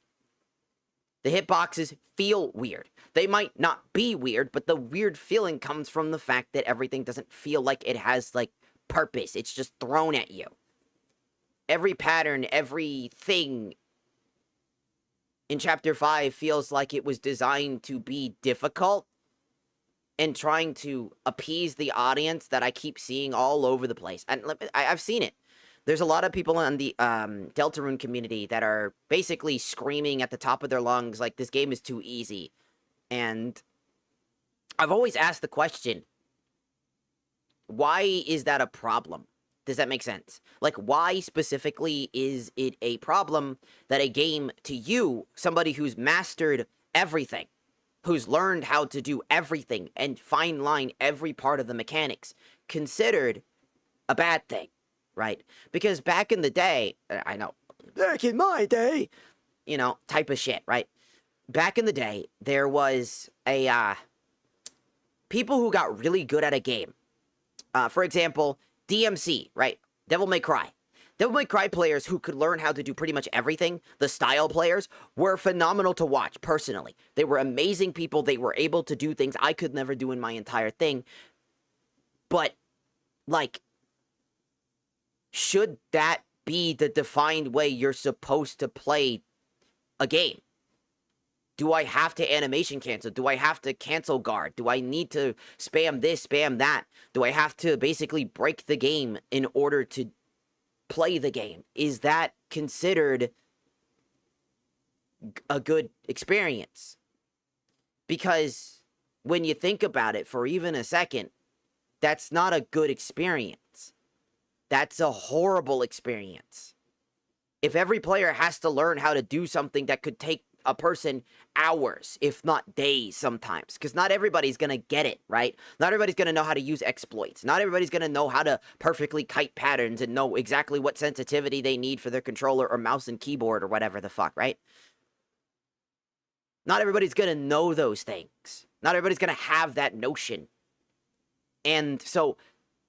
The hitboxes feel weird. They might not be weird, but the weird feeling comes from the fact that everything doesn't feel like it has, like, purpose. It's just thrown at you. Every pattern, everything in Chapter 5 feels like it was designed to be difficult and trying to appease the audience that I keep seeing all over the place. And I've seen it. There's a lot of people in the Deltarune community that are basically screaming at the top of their lungs like this game is too easy. And I've always asked the question, why is that a problem? Does that make sense? Like, why specifically is it a problem that a game, to you, somebody who's mastered everything, who's learned how to do everything and fine line every part of the mechanics, considered a bad thing, right? Because back in the day, I know, back in my day, you know, type of shit, right? Back in the day, there was people who got really good at a game. For example, DMC, right? Devil May Cry. Devil May Cry players who could learn how to do pretty much everything, the style players, were phenomenal to watch, personally. They were amazing people. They were able to do things I could never do in my entire thing. But, like, should that be the defined way you're supposed to play a game? Do I have to animation cancel? Do I have to cancel guard? Do I need to spam this, spam that? Do I have to basically break the game in order to play the game? Is that considered a good experience? Because when you think about it for even a second, that's not a good experience. That's a horrible experience. If every player has to learn how to do something that could take a person hours, if not days sometimes, because not everybody's gonna get it, right? Not everybody's gonna know how to use exploits. Not everybody's gonna know how to perfectly kite patterns and know exactly what sensitivity they need for their controller or mouse and keyboard or whatever the fuck, right? Not everybody's gonna know those things. Not everybody's gonna have that notion. And so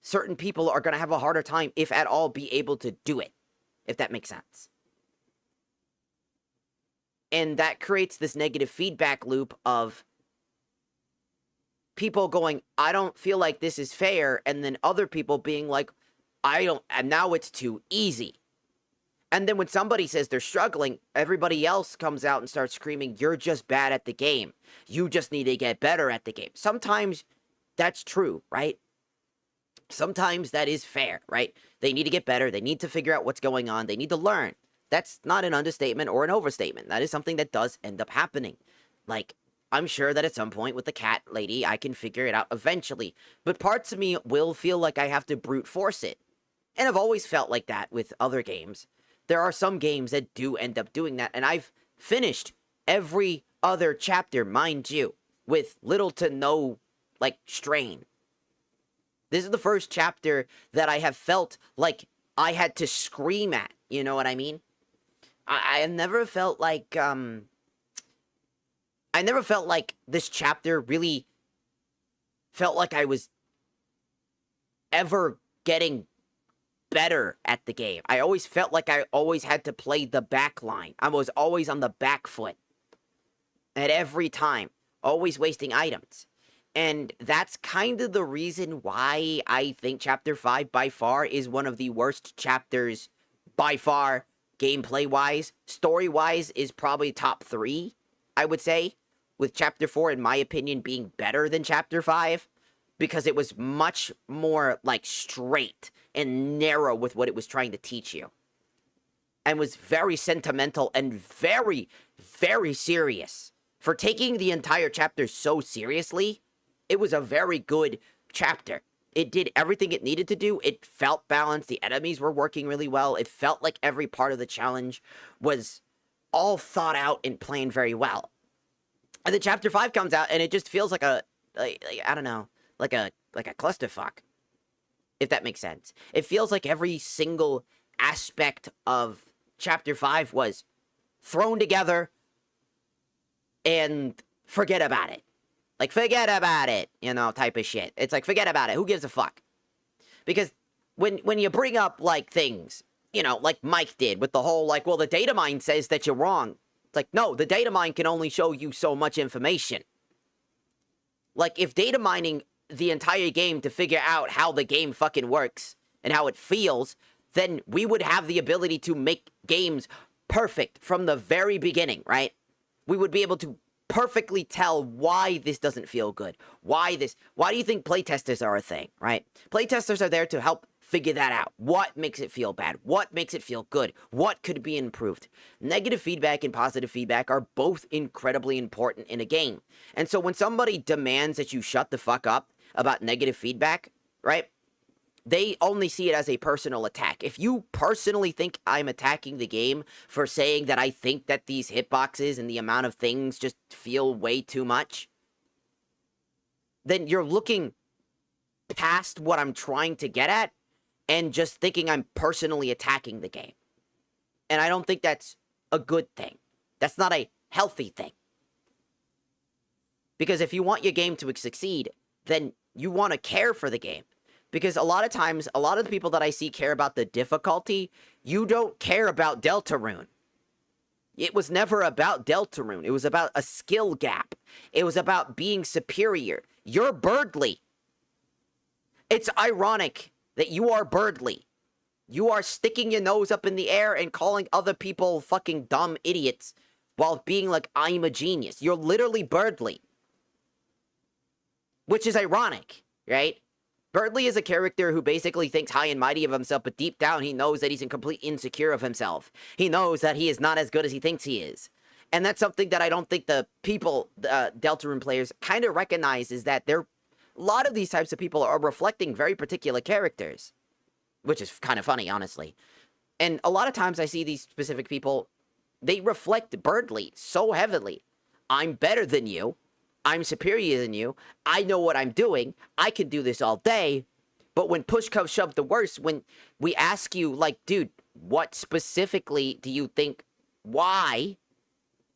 certain people are gonna have a harder time, if at all, be able to do it, if that makes sense. And that creates this negative feedback loop of people going, I don't feel like this is fair, and then other people being like, I don't, and now it's too easy. And then when somebody says they're struggling, everybody else comes out and starts screaming, you're just bad at the game. You just need to get better at the game. Sometimes that's true, right? Sometimes that is fair, right? They need to get better. They need to figure out what's going on. They need to learn. That's not an understatement or an overstatement. That is something that does end up happening. Like, I'm sure that at some point with the cat lady, I can figure it out eventually. But parts of me will feel like I have to brute force it. And I've always felt like that with other games. There are some games that do end up doing that. And I've finished every other chapter, mind you, with little to no, like, strain. This is the first chapter that I have felt like I had to scream at. You know what I mean? I never felt like, I never felt like this chapter really felt like I was ever getting better at the game. I always felt like I always had to play the back line. I was always on the back foot at every time, always wasting items. And that's kind of the reason why I think Chapter 5 by far is one of the worst chapters by far. Gameplay-wise, story-wise is probably top 3, I would say, with Chapter 4, in my opinion, being better than Chapter 5, because it was much more, like, straight and narrow with what it was trying to teach you, and was very sentimental and very, very serious. For taking the entire chapter so seriously, it was a very good chapter. It did everything it needed to do. It felt balanced. The enemies were working really well. It felt like every part of the challenge was all thought out and planned very well. And then Chapter 5 comes out, and it just feels like I don't know, like a clusterfuck, if that makes sense. It feels like every single aspect of Chapter 5 was thrown together and forget about it. Like, forget about it, you know, type of shit. It's like, forget about it. Who gives a fuck? Because when you bring up, like, things, you know, like Mike did with the whole, like, well, the data mine says that you're wrong. It's like, no, the data mine can only show you so much information. Like, if data mining the entire game to figure out how the game fucking works and how it feels, then we would have the ability to make games perfect from the very beginning, right? We would be able to perfectly tell why this doesn't feel good. Why do you think playtesters are a thing, right? Playtesters are there to help figure that out. What makes it feel bad? What makes it feel good? What could be improved? Negative feedback and positive feedback are both incredibly important in a game. And so when somebody demands that you shut the fuck up about negative feedback, right? They only see it as a personal attack. If you personally think I'm attacking the game for saying that I think that these hitboxes and the amount of things just feel way too much, then you're looking past what I'm trying to get at and just thinking I'm personally attacking the game. And I don't think that's a good thing. That's not a healthy thing. Because if you want your game to succeed, then you want to care for the game. Because a lot of times, a lot of the people that I see care about the difficulty, you don't care about Deltarune. It was never about Deltarune. It was about a skill gap. It was about being superior. You're Birdly. It's ironic that you are Birdly. You are sticking your nose up in the air and calling other people fucking dumb idiots while being like, I'm a genius. You're literally Birdly. Which is ironic, right? Birdly is a character who basically thinks high and mighty of himself, but deep down he knows that he's in complete insecure of himself. He knows that he is not as good as he thinks he is. And that's something that I don't think the people, Deltarune players, kind of recognize, is that a lot of these types of people are reflecting very particular characters. Which is kind of funny, honestly. And a lot of times I see these specific people, they reflect Birdly so heavily. I'm better than you. I'm superior than you. I know what I'm doing. I can do this all day. But when push comes shove the worst, when we ask you, like, dude, what specifically do you think why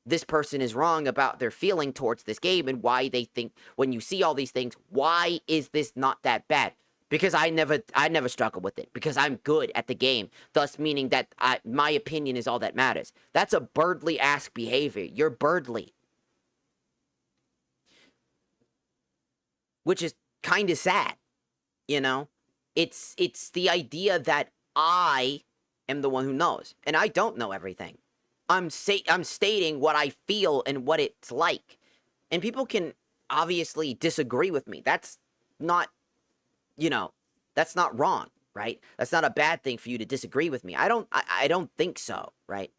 this person is wrong about their feeling towards this game, and why they think when you see all these things, why is this not that bad? Because I never struggle with it. Because I'm good at the game. Thus meaning that my opinion is all that matters. That's a Birdly-esque behavior. You're Birdly. Which is kind of sad, you know? It's the idea that I am the one who knows. And I don't know everything. I'm stating what I feel and what it's like. And people can obviously disagree with me. That's not, you know, that's not wrong, right? That's not a bad thing for you to disagree with me. I don't think so, right?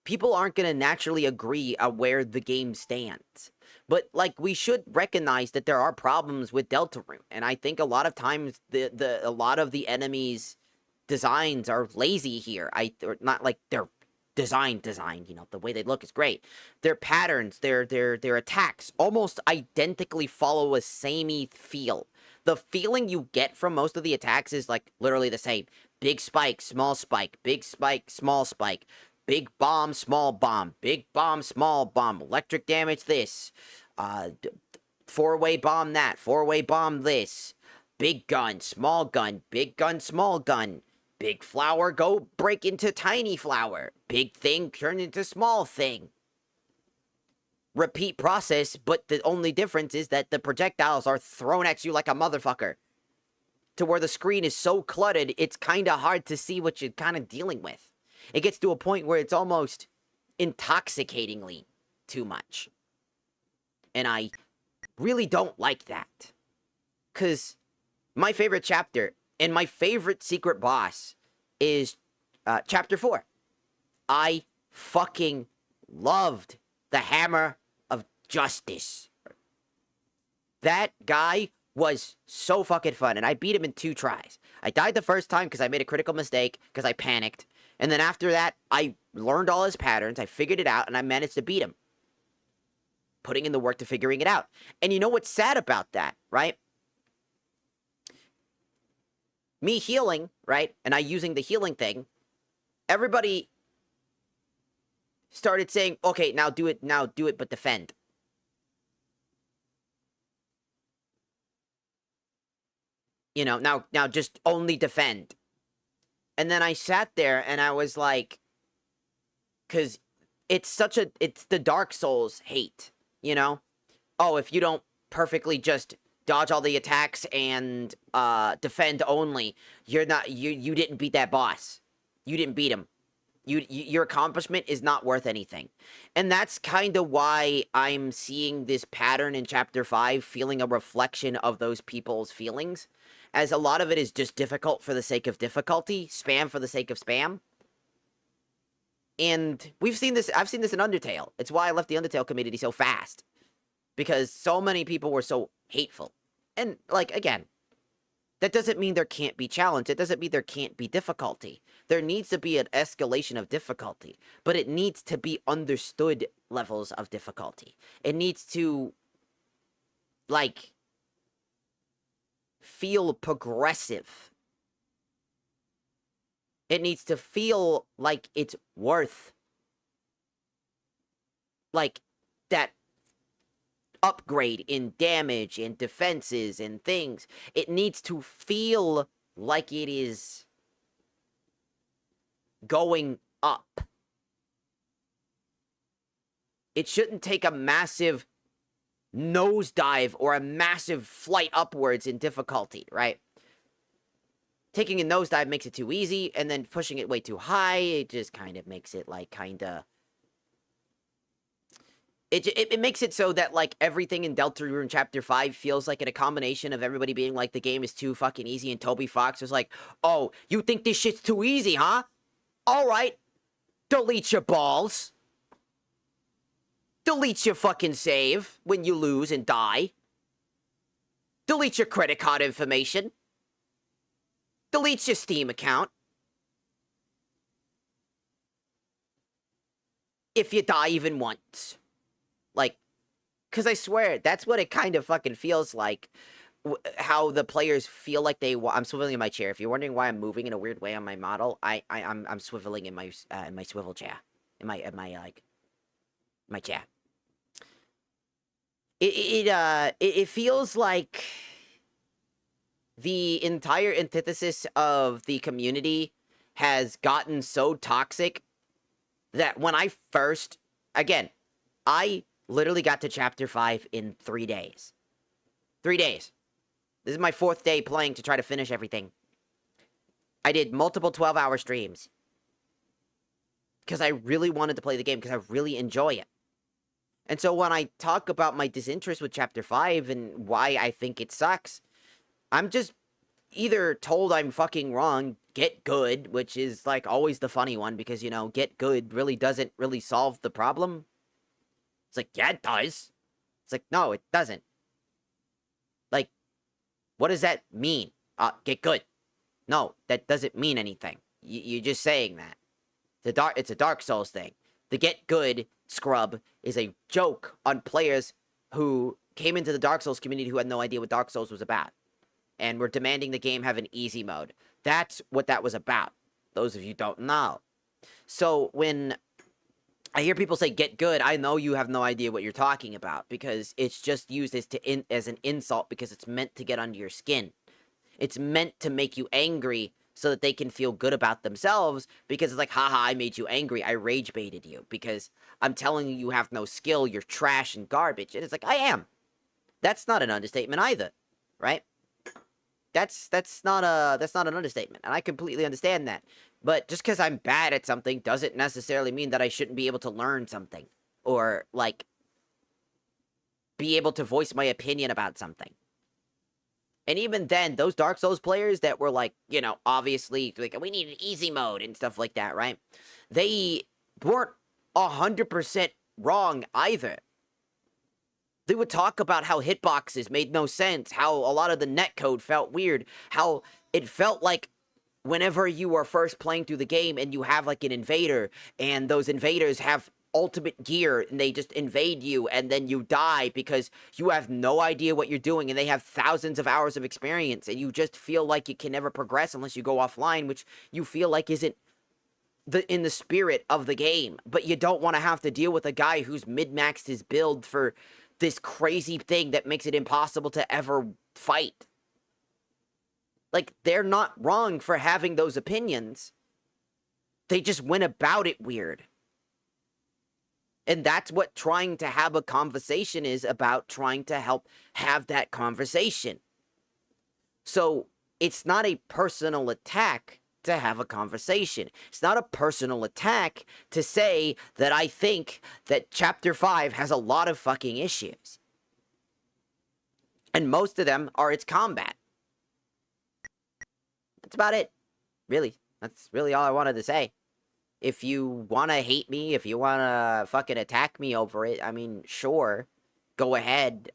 People aren't going to naturally agree on where the game stands. But, like, we should recognize that there are problems with Deltarune. And I think a lot of times a lot of the enemies' designs are lazy here. Or not like they're design, you know, the way they look is great. Their patterns, their attacks almost identically follow a samey feel. The feeling you get from most of the attacks is, like, literally the same. Big spike, small spike, big spike, small spike. Big bomb, small bomb. Big bomb, small bomb. Electric damage this. Four-way bomb that. Four-way bomb this. Big gun, small gun. Big gun, small gun. Big flower, go break into tiny flower. Big thing, turn into small thing. Repeat process, but the only difference is that the projectiles are thrown at you like a motherfucker. To where the screen is so cluttered, it's kind of hard to see what you're kind of dealing with. It gets to a point where it's almost intoxicatingly too much. And I really don't like that. Because my favorite chapter and my favorite secret boss is Chapter 4. I fucking loved the Hammer of Justice. That guy was so fucking fun, and I beat him in 2 tries. I died the first time because I made a critical mistake, because I panicked. And then after that, I learned all his patterns, I figured it out, and I managed to beat him. putting in the work to figuring it out. And you know what's sad about that, right? Me healing, right? And I using the healing thing, everybody started saying, okay, now do it, but defend. You know, now just only defend. And then I sat there and I was like, because it's the Dark Souls hate, you know? Oh, if you don't perfectly just dodge all the attacks and defend only, you didn't beat that boss. You didn't beat him. Your accomplishment is not worth anything. And that's kind of why I'm seeing this pattern in Chapter 5, feeling a reflection of those people's feelings, as a lot of it is just difficult for the sake of difficulty, spam for the sake of spam. And I've seen this in Undertale. It's why I left the Undertale community so fast. Because so many people were so hateful. And, like, again, that doesn't mean there can't be challenge. It doesn't mean there can't be difficulty. There needs to be an escalation of difficulty. But it needs to be understood levels of difficulty. It needs to, like, feel progressive. It needs to feel like it's worth, like, that upgrade in damage and defenses and things. It needs to feel like it is going up. It shouldn't take a massive nosedive or a massive flight upwards in difficulty, right? Taking a nosedive makes it too easy, and then pushing it way too high, it just kind of makes it, like, kind of... It makes it so that, like, everything in Deltarune Chapter 5 feels like a combination of everybody being like, the game is too fucking easy, and Toby Fox was like, oh, you think this shit's too easy, huh? Alright. Delete your balls. Delete your fucking save when you lose and die. Delete your credit card information. Delete your Steam account. If you die even once. Like, because I swear, that's what it kind of fucking feels like. How the players feel like they... I'm swiveling in my chair. If you're wondering why I'm moving in a weird way on my model, I'm swiveling in my swivel chair. In my chair. It feels like the entire antithesis of the community has gotten so toxic that when I first... Again, I literally got to Chapter 5 in 3 days. 3 days. This is my 4th day playing to try to finish everything. I did multiple 12-hour streams. Because I really wanted to play the game, because I really enjoy it. And so when I talk about my disinterest with Chapter 5 and why I think it sucks, I'm just either told I'm fucking wrong, get good, which is, like, always the funny one, because, you know, get good really doesn't really solve the problem. It's like, yeah, it does. It's like, no, it doesn't. Like, what does that mean? Get good. No, that doesn't mean anything. You're just saying that. It's a Dark Souls thing. The get good scrub is a joke on players who came into the Dark Souls community who had no idea what Dark Souls was about. And were demanding the game have an easy mode. That's what that was about. Those of you don't know. So when I hear people say get good, I know you have no idea what you're talking about, because it's just used as an insult, because it's meant to get under your skin. It's meant to make you angry so that they can feel good about themselves, because it's like, haha, I made you angry, I rage baited you, because I'm telling you you have no skill, you're trash and garbage. And it's like, I am. That's not an understatement either, right? That's not an understatement, and I completely understand that. But just because I'm bad at something doesn't necessarily mean that I shouldn't be able to learn something, or, like, be able to voice my opinion about something. And even then, those Dark Souls players that were, like, you know, obviously, like, we need an easy mode and stuff like that, right? They weren't 100% wrong either. They would talk about how hitboxes made no sense, how a lot of the netcode felt weird, how it felt like whenever you are first playing through the game and you have, like, an invader, and those invaders have ultimate gear and they just invade you and then you die because you have no idea what you're doing and they have thousands of hours of experience and you just feel like you can never progress unless you go offline, which you feel like isn't in the spirit of the game. But you don't want to have to deal with a guy who's mid-maxed his build for this crazy thing that makes it impossible to ever fight. Like, they're not wrong for having those opinions. They just went about it weird. And that's what trying to have a conversation is about, trying to help have that conversation. So, it's not a personal attack to have a conversation. It's not a personal attack to say that I think that Chapter 5 has a lot of fucking issues. And most of them are its combat. That's about it. Really. That's really all I wanted to say. If you want to hate me, if you want to fucking attack me over it, I mean, sure. Go ahead.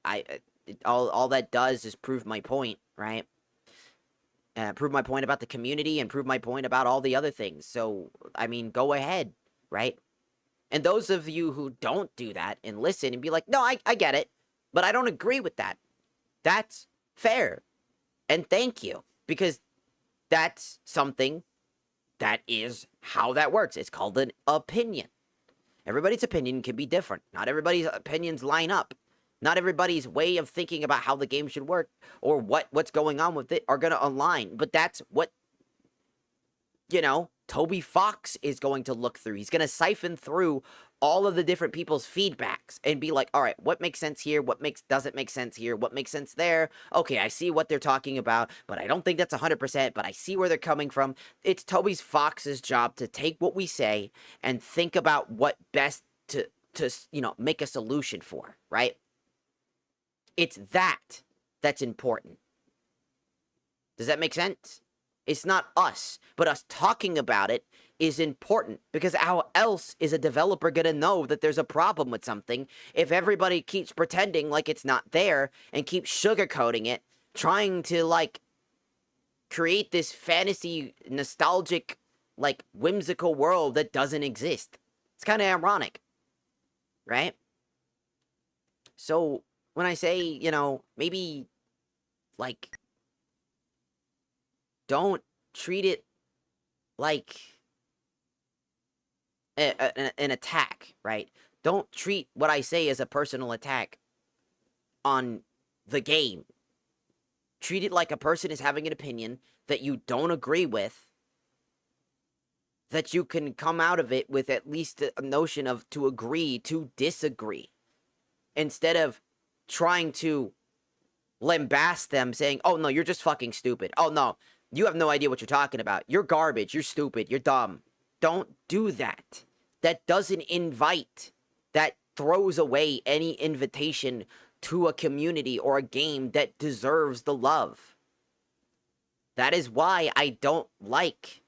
All that does is prove my point, right? Prove my point about the community and prove my point about all the other things. So, I mean, go ahead, right? And those of you who don't do that and listen and be like, no, I get it, but I don't agree with that. That's fair. And thank you. Because that's something that is how that works. It's called an opinion. Everybody's opinion can be different. Not everybody's opinions line up. Not everybody's way of thinking about how the game should work or what's going on with it are going to align. But that's what, you know, Toby Fox is going to look through. He's going to siphon through all of the different people's feedbacks and be like, all right, what makes sense here? What doesn't make sense here? What makes sense there? Okay, I see what they're talking about, but I don't think that's 100%, but I see where they're coming from. It's Toby Fox's job to take what we say and think about what best to you know, make a solution for, right? It's that's important. Does that make sense? It's not us, but us talking about it is important, because how else is a developer gonna know that there's a problem with something if everybody keeps pretending like it's not there and keeps sugarcoating it, trying to, like, create this fantasy, nostalgic, like, whimsical world that doesn't exist. It's kind of ironic, right? So, when I say, you know, maybe, like, don't treat it like an attack, right? Don't treat what I say as a personal attack on the game. Treat it like a person is having an opinion that you don't agree with, that you can come out of it with at least a notion of to agree to disagree, instead of trying to lambast them saying, oh no, you're just fucking stupid. Oh no, you have no idea what you're talking about. You're garbage. You're stupid. You're dumb. Don't do that. That doesn't invite. That throws away any invitation to a community or a game that deserves the love. That is why I don't like,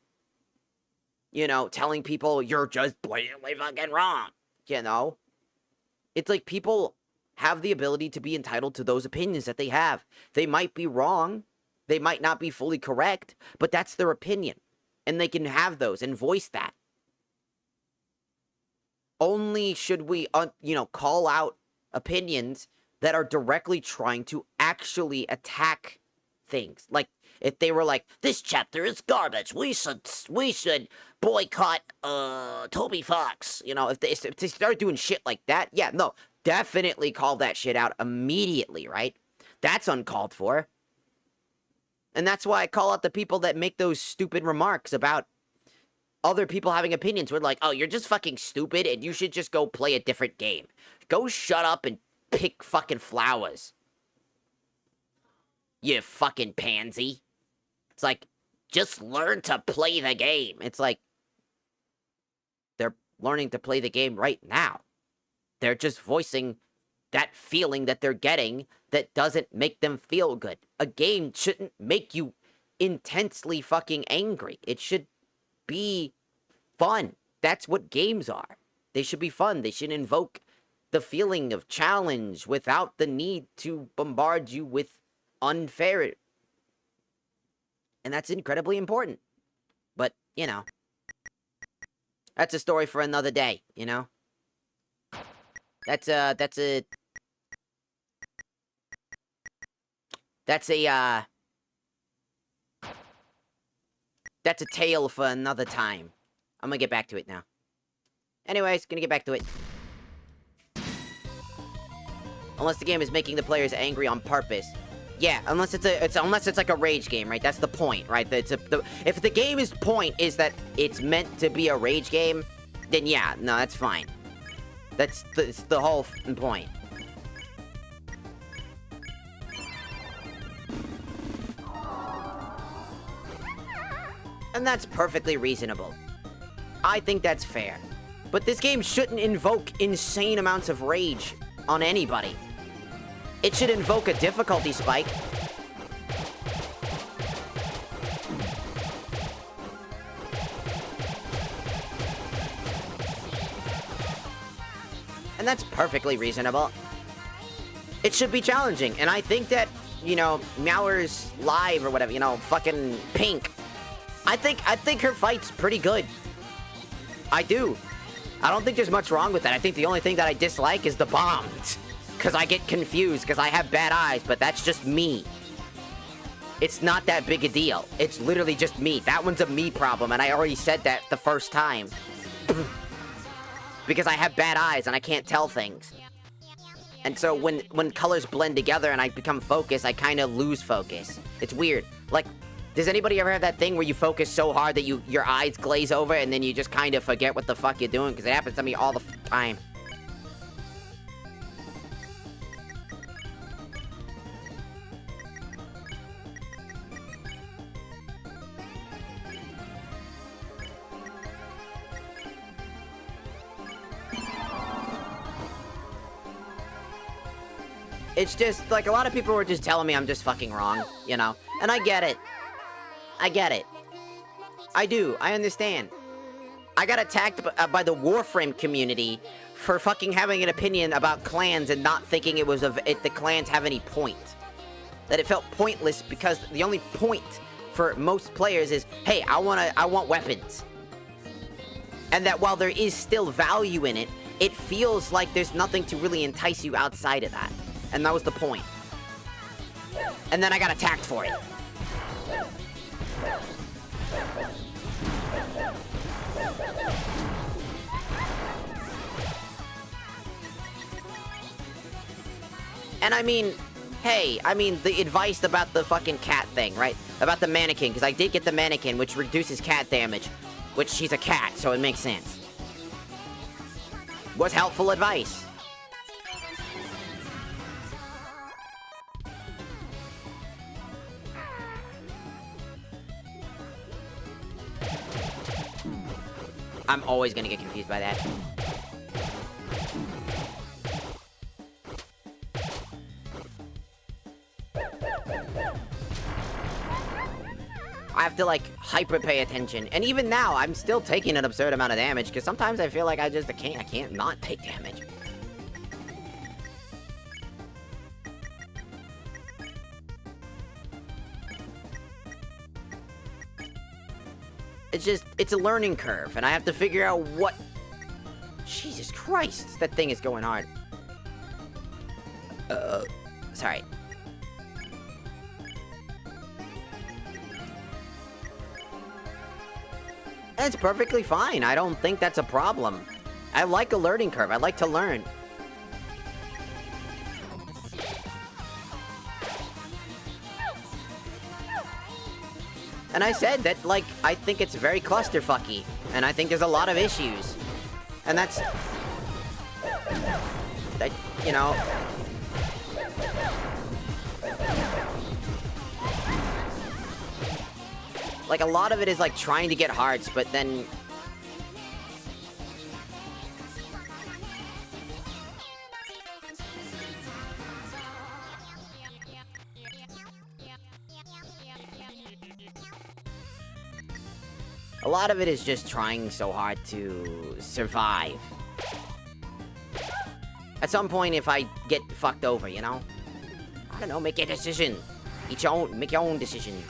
you know, telling people you're just blatantly fucking wrong. You know? It's like people have the ability to be entitled to those opinions that they have. They might be wrong. They might not be fully correct, but that's their opinion. And they can have those and voice that. Only should we, you know, call out opinions that are directly trying to actually attack things. Like, if they were like, this chapter is garbage, we should boycott, Toby Fox. You know, if they start doing shit like that, yeah, no, definitely call that shit out immediately, right? That's uncalled for. And that's why I call out the people that make those stupid remarks about other people having opinions. We're like, oh, you're just fucking stupid and you should just go play a different game. Go shut up and pick fucking flowers. You fucking pansy. It's like, just learn to play the game. It's like, they're learning to play the game right now. They're just voicing that feeling that they're getting that doesn't make them feel good. A game shouldn't make you intensely fucking angry. It should be fun. That's what games are. They should be fun. They should invoke the feeling of challenge without the need to bombard you with unfair. And that's incredibly important. But, you know, that's a story for another day, you know? That's a tale for another time. I'm gonna get back to it now. Anyways, gonna get back to it. Unless the game is making the players angry on purpose. Yeah, unless it's like a rage game, right? That's the point, right? If the game's point is that it's meant to be a rage game, then yeah, no, that's fine. That's the whole point. And that's perfectly reasonable. I think that's fair. But this game shouldn't invoke insane amounts of rage on anybody. It should invoke a difficulty spike. And that's perfectly reasonable. It should be challenging, and I think that, you know, Meower's live or whatever, you know, fucking Pink. I think her fight's pretty good. I do. I don't think there's much wrong with that. I think the only thing that I dislike is the bombs. Because I get confused, because I have bad eyes, but that's just me. It's not that big a deal. It's literally just me. That one's a me problem, and I already said that the first time. Because I have bad eyes, and I can't tell things. And so when colors blend together and I become focused, I kind of lose focus. It's weird. Like, does anybody ever have that thing where you focus so hard that your eyes glaze over and then you just kind of forget what the fuck you're doing? Because it happens to me all the time. It's just, like, a lot of people were just telling me I'm just fucking wrong, you know? And I get it. I get it. I do. I understand. I got attacked by the Warframe community for fucking having an opinion about clans and not thinking it was the clans have any point. That it felt pointless because the only point for most players is, hey, I want weapons. And that while there is still value in it, it feels like there's nothing to really entice you outside of that. And that was the point. And then I got attacked for it. And I mean, hey, the advice about the fucking cat thing, right? About the mannequin, because I did get the mannequin, which reduces cat damage. Which, she's a cat, so it makes sense. Was helpful advice. I'm always gonna get confused by that. I have to, like, hyper pay attention. And even now, I'm still taking an absurd amount of damage, because sometimes I feel like I can't not take damage. It's just, it's a learning curve, and I have to figure out what... Jesus Christ, that thing is going hard. Sorry. That's perfectly fine. I don't think that's a problem. I like a learning curve. I like to learn. And I said that, like, I think it's very clusterfucky. And I think there's a lot of issues. And that's... that, you know... Like, a lot of it is, like, trying to get hearts, but then... A lot of it is just trying so hard to survive. At some point, if I get fucked over, you know? I don't know, make a decision. Make your own decisions.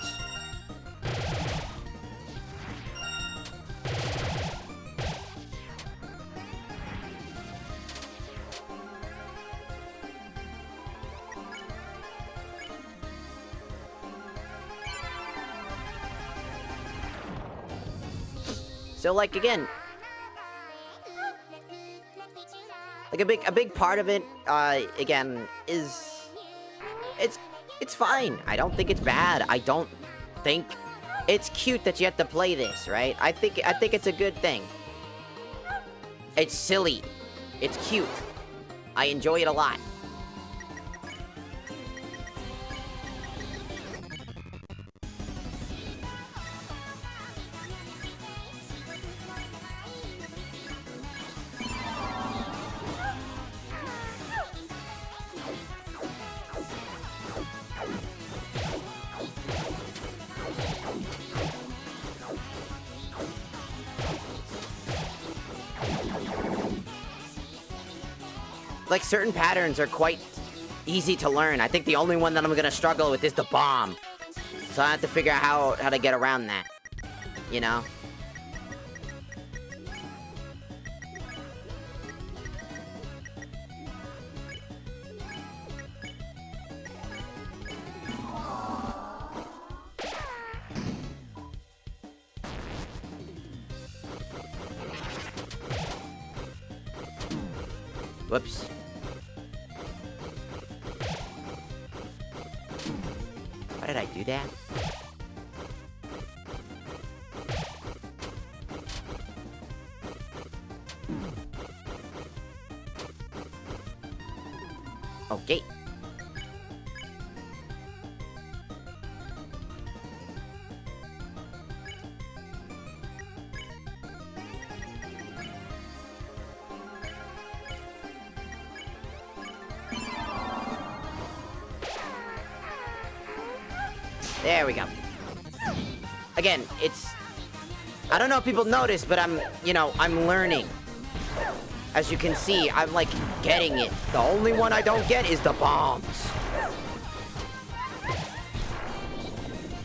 So, like, again, like, a big part of it, again, is... It's fine. I don't think it's bad. I don't think... It's cute that you have to play this, right? I think it's a good thing. It's silly. It's cute. I enjoy it a lot. Like, certain patterns are quite easy to learn. I think the only one that I'm gonna struggle with is the bomb. So I have to figure out how to get around that. You know? Whoops. Why did I do that? Okay. There we go. Again, it's... I don't know if people notice, but I'm learning. As you can see, I'm, like, getting it. The only one I don't get is the bombs.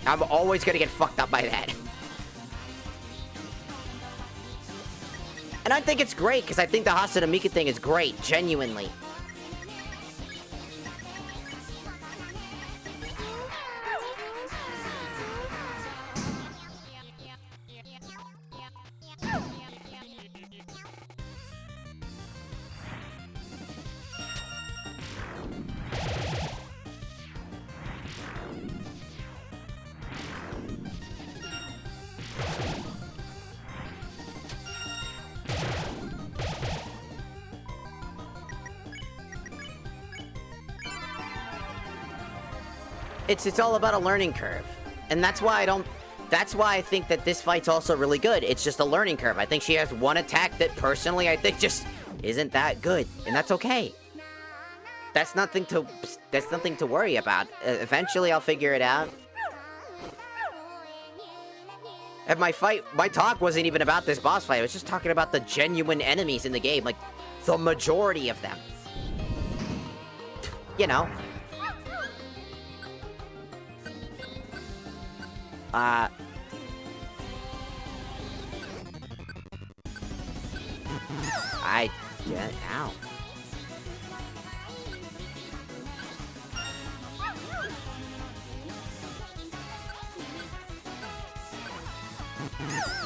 I'm always gonna get fucked up by that. And I think it's great, because I think the Hasadamika thing is great, genuinely. It's all about a learning curve. And that's why I think that this fight's also really good. It's just a learning curve. I think she has one attack that personally I think just isn't that good. And that's okay. That's nothing to worry about. Eventually I'll figure it out. And my talk wasn't even about this boss fight. I was just talking about the genuine enemies in the game. Like, the majority of them. You know. Ow.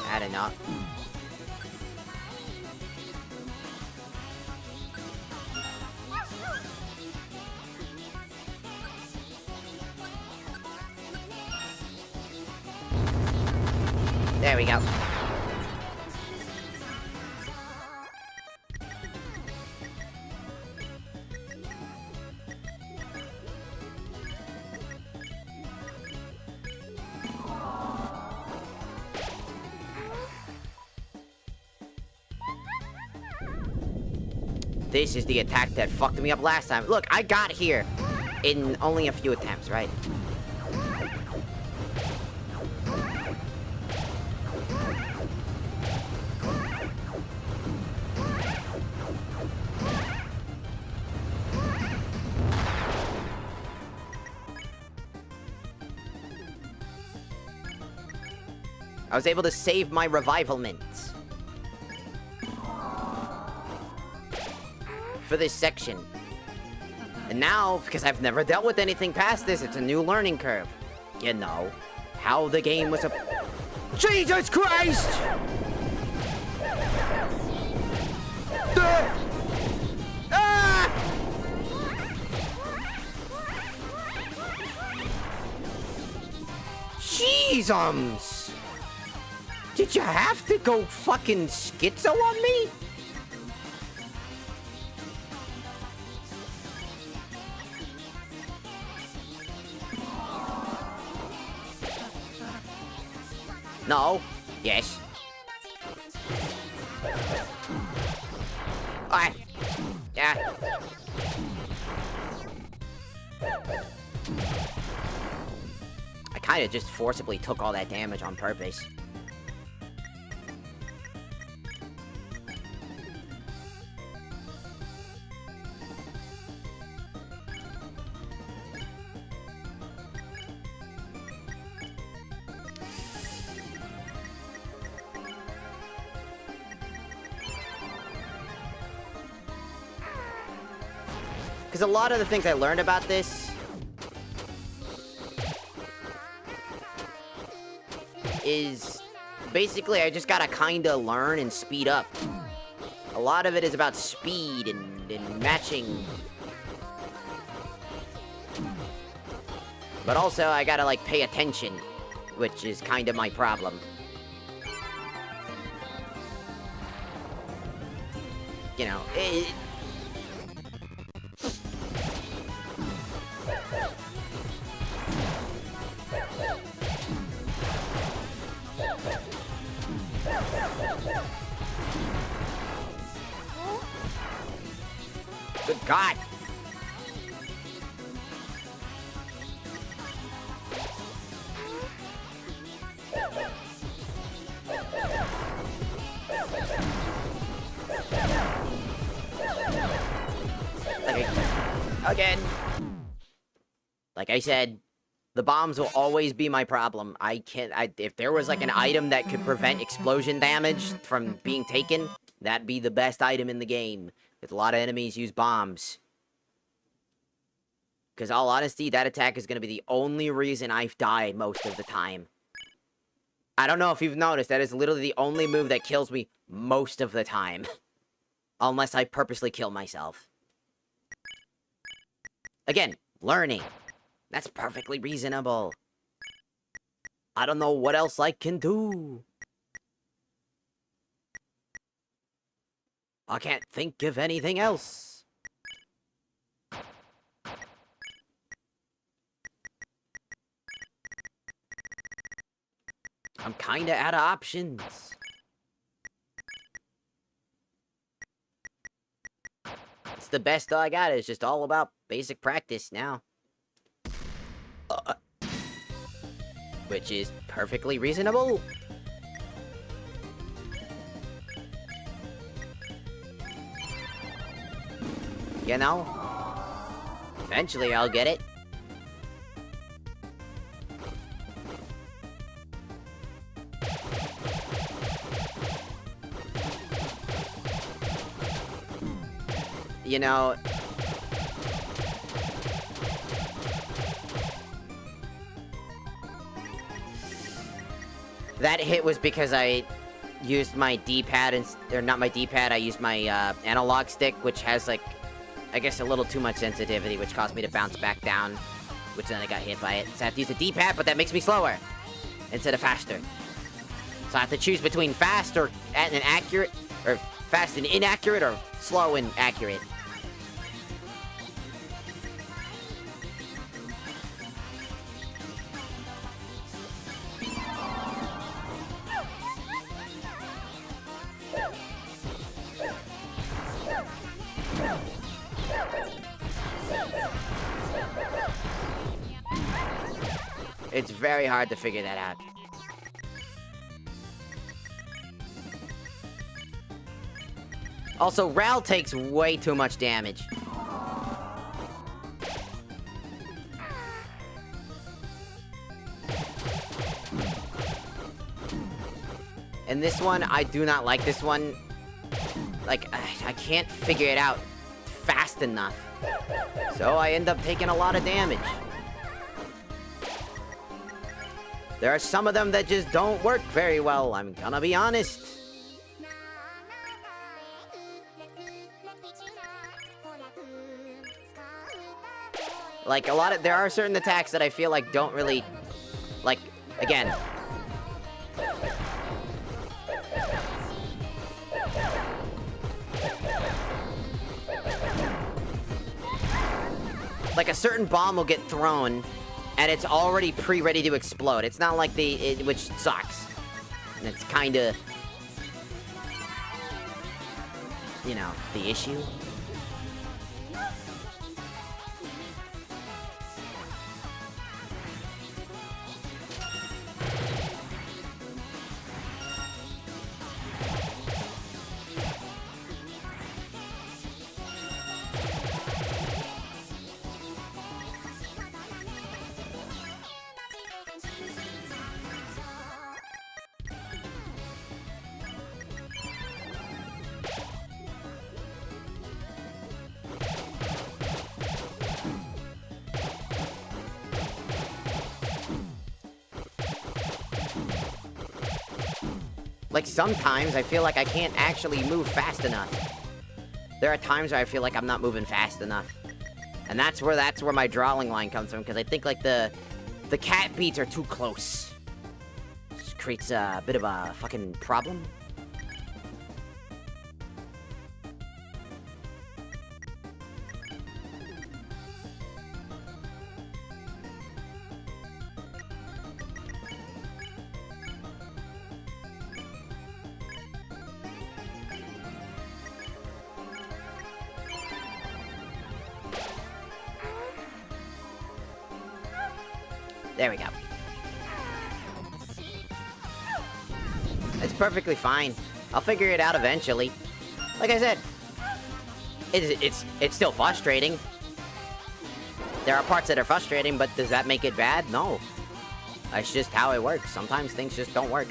I don't know. There we go. This is the attack that fucked me up last time. Look, I got here in only a few attempts, right? I was able to save my revivalments for this section. And now, because I've never dealt with anything past this, it's a new learning curve. You know, how the game was a... Jesus Christ! threesomes! Did you have to go fucking schizo on me? No. Yes. Alright. Yeah. I kinda just forcibly took all that damage on purpose. Because a lot of the things I learned about this is basically I just gotta kinda learn and speed up. A lot of it is about speed and matching. But also I gotta like pay attention, which is kinda my problem. You know, good God. Okay. Again. Like I said, the bombs will always be my problem. If there was like an item that could prevent explosion damage from being taken, that'd be the best item in the game. Because a lot of enemies use bombs. Because all honesty, that attack is going to be the only reason I've died most of the time. I don't know if you've noticed, that is literally the only move that kills me most of the time. Unless I purposely kill myself. Again, learning. That's perfectly reasonable. I don't know what else I can do. I can't think of anything else. I'm kinda out of options. It's the best I got. It's just all about basic practice now. Which is perfectly reasonable. You know? Eventually I'll get it. You know... That hit was because I used my D-pad, or not my D-pad, I used my analog stick, which has like, I guess a little too much sensitivity, which caused me to bounce back down, which then I got hit by it. So I have to use the D-pad, but that makes me slower, instead of faster. So I have to choose between fast and accurate, or fast and inaccurate, or slow and accurate. It's very hard to figure that out. Also, Ral takes way too much damage. And this one, I do not like this one. Like, I can't figure it out fast enough. So I end up taking a lot of damage. There are some of them that just don't work very well, I'm gonna be honest. Like, there are certain attacks that I feel like don't really, like, again, like a certain bomb will get thrown, and it's already pre-ready to explode. It's not like which sucks. And it's kinda, you know, the issue. Like, sometimes I feel like I can't actually move fast enough. There are times where I feel like I'm not moving fast enough. And that's where my drawing line comes from, because I think, like, the cat beats are too close. Just creates a bit of a fucking problem. There we go. It's perfectly fine. I'll figure it out eventually. Like I said, it's still frustrating. There are parts that are frustrating, but does that make it bad? No. That's just how it works. Sometimes things just don't work.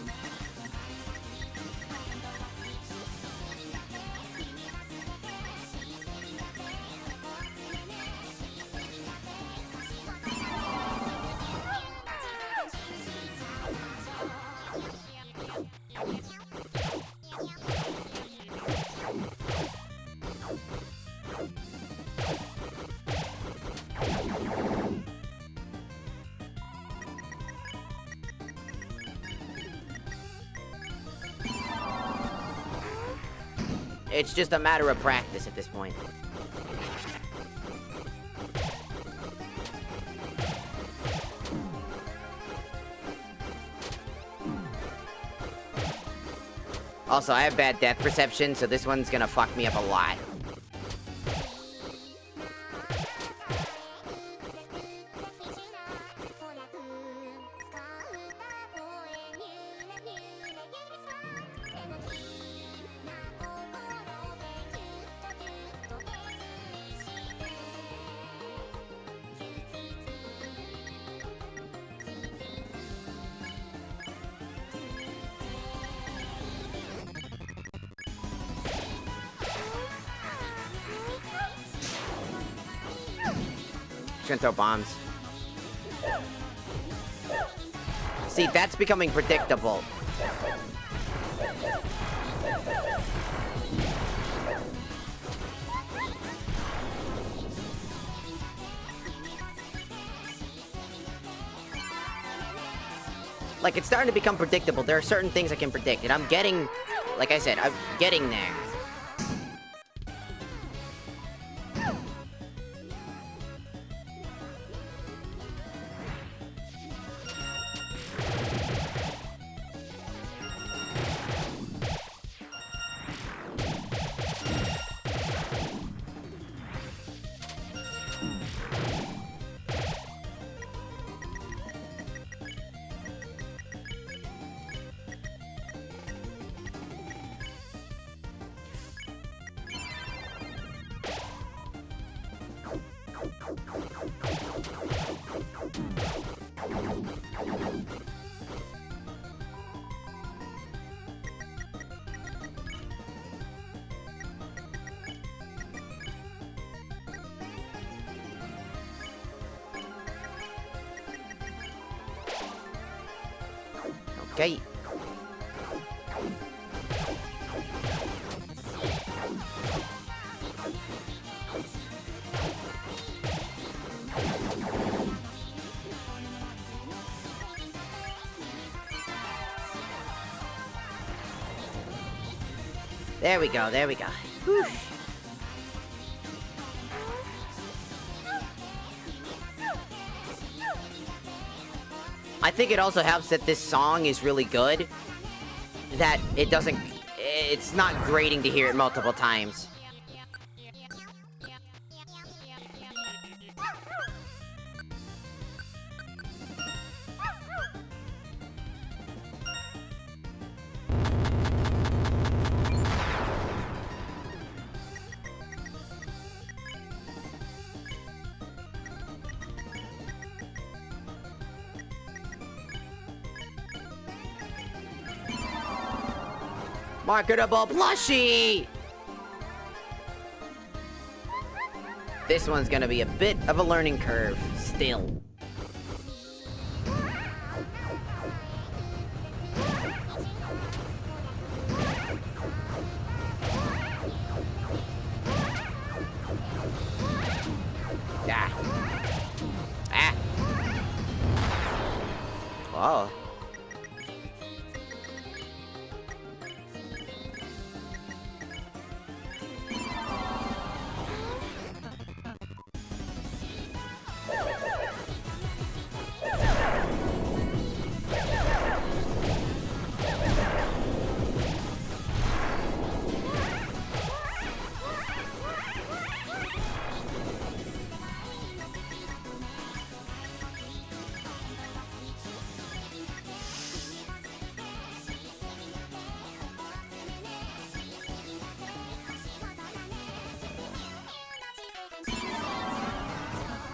It's just a matter of practice at this point. Also, I have bad depth perception, so this one's gonna fuck me up a lot. Gonna throw bombs. See, that's becoming predictable. Like, it's starting to become predictable. There are certain things I can predict, and I'm getting, like I said, I'm getting there. Okay. There we go, there we go. Whew. I think it also helps that this song is really good. That it doesn't... It's not grating to hear it multiple times. Marketable plushie! This one's gonna be a bit of a learning curve, still. Ah. Ah. Oh.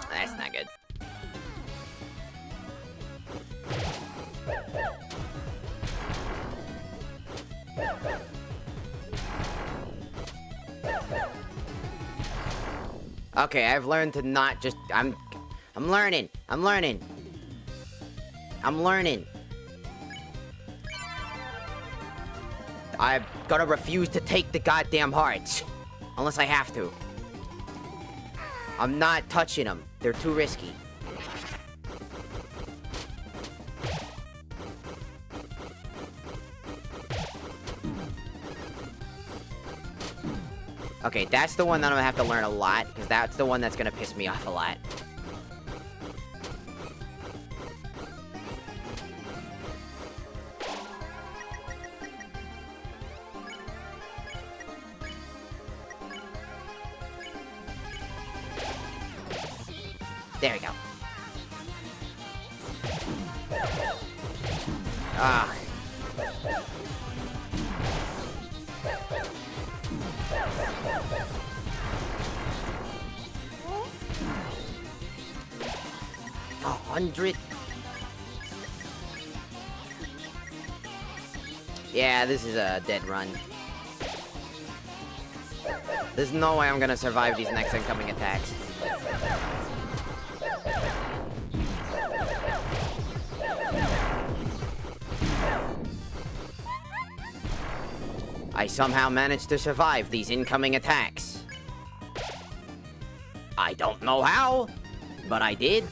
That's not good. Okay, I've learned to not just... I'm learning. I'm learning. I'm learning. I'm gonna refuse to take the goddamn hearts. Unless I have to. I'm not touching them. They're too risky. Okay, that's the one that I'm gonna have to learn a lot, because that's the one that's gonna piss me off a lot. There we go. Ah. $100. Yeah, this is a dead run. There's no way I'm gonna survive these next incoming attacks. I somehow managed to survive these incoming attacks. I don't know how, but I did.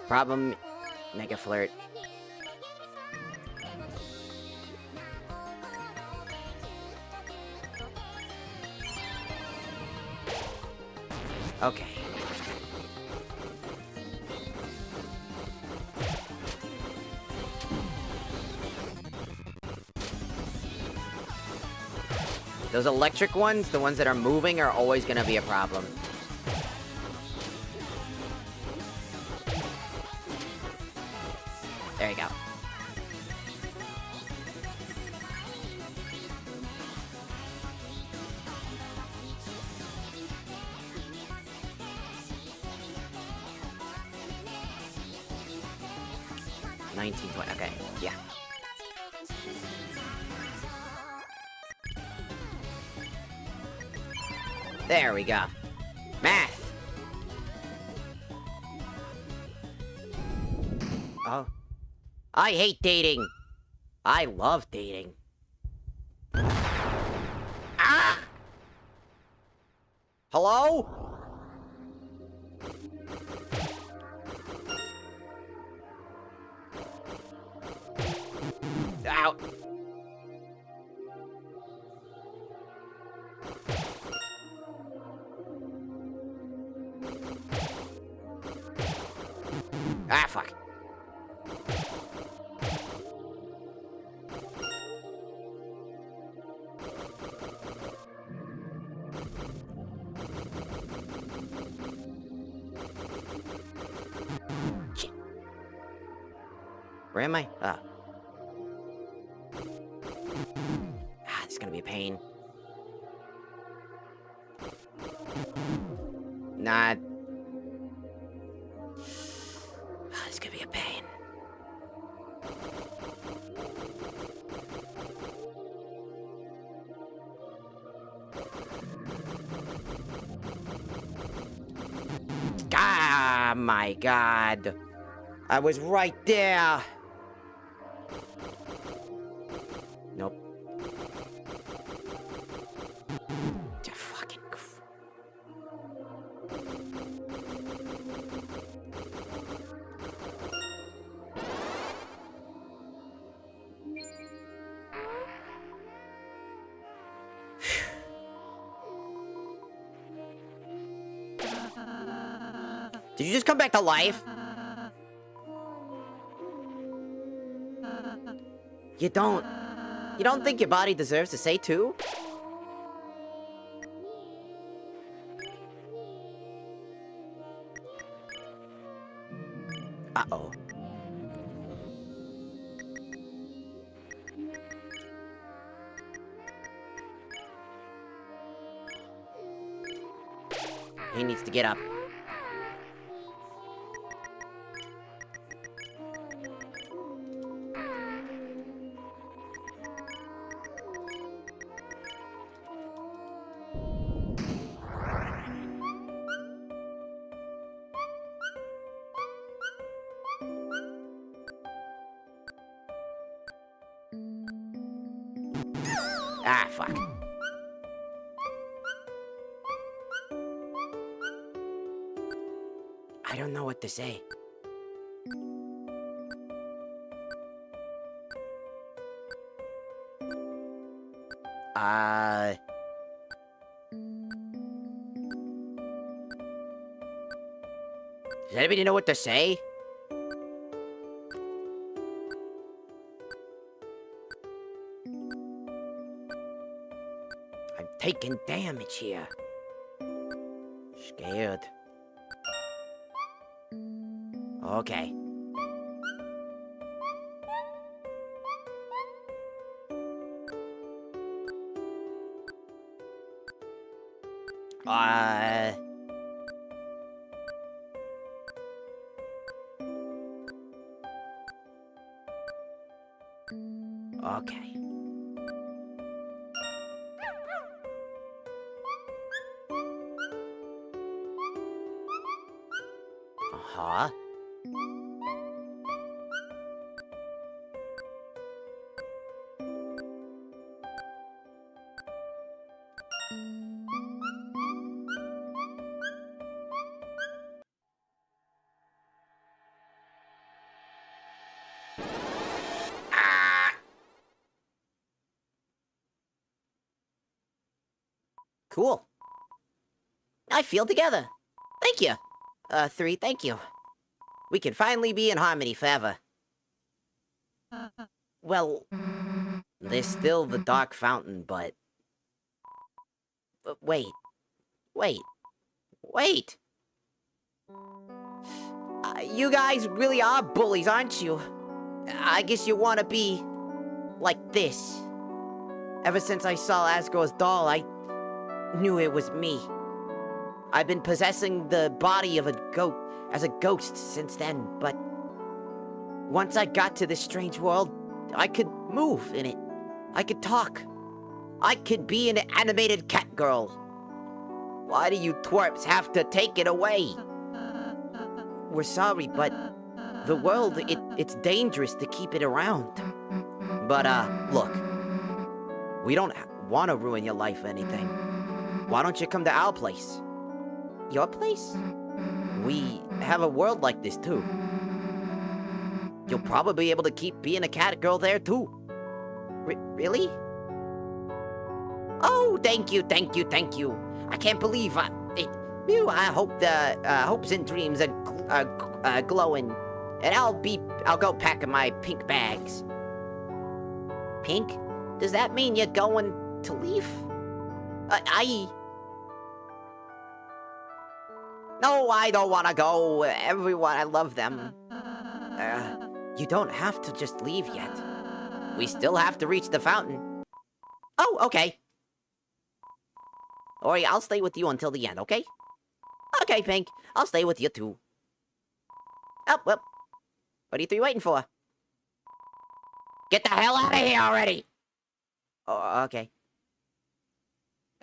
Problem, Mega Flirt. Okay. Those electric ones, the ones that are moving, are always gonna be a problem. There you go. $19.20. Okay, yeah. There we go. Math. Oh. I hate dating. I love dating. Ah! Hello? Ow. Ah, fuck. Shit. Where am I? Ah, it's gonna be a pain. Nah. It's gonna be a pain. Ah, my God. I was right there. Nope. Fucking. Did you just come back to life? You don't think your body deserves to say too? Uh-oh. He needs to get up. Ah, fuck. I don't know what to say. Does anybody know what to say? I'm taking damage here. Scared. Okay. Okay. Uh-huh. Cool. I feel together. Thank you. 3, thank you. We can finally be in harmony forever. Well, there's still the dark fountain, but wait. Wait. Wait! You guys really are bullies, aren't you? I guess you want to be like this. Ever since I saw Asgore's doll, I knew it was me. I've been possessing the body of a goat as a ghost since then, but once I got to this strange world, I could move in it. I could talk. I could be an animated cat girl. Why do you twerps have to take it away? We're sorry, but the world, it's dangerous to keep it around. But, look. We don't want to ruin your life or anything. Why don't you come to our place? Your place? We have a world like this, too. You'll probably be able to keep being a cat girl there, too. Really? Oh, thank you, thank you, thank you. I can't believe I hope the hopes and dreams are glowing. And I'll go packing my pink bags. Pink? Does that mean you're going to leave? No, I don't want to go. Everyone, I love them. You don't have to just leave yet. We still have to reach the fountain. Oh, okay. Or I'll stay with you until the end, okay? Okay, Pink. I'll stay with you, too. Oh, well. What are you three waiting for? Get the hell out of here already! Oh, okay.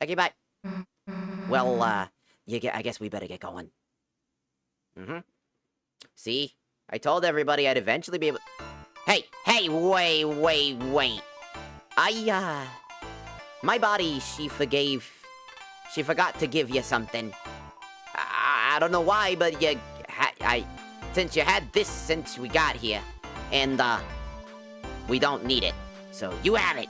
Okay, bye. Well, I guess we better get going. Mm-hmm. See? I told everybody I'd eventually be able... Hey, wait. My body, she forgot to give you something. I don't know why, but since you had this since we got here, and, we don't need it. So, you have it.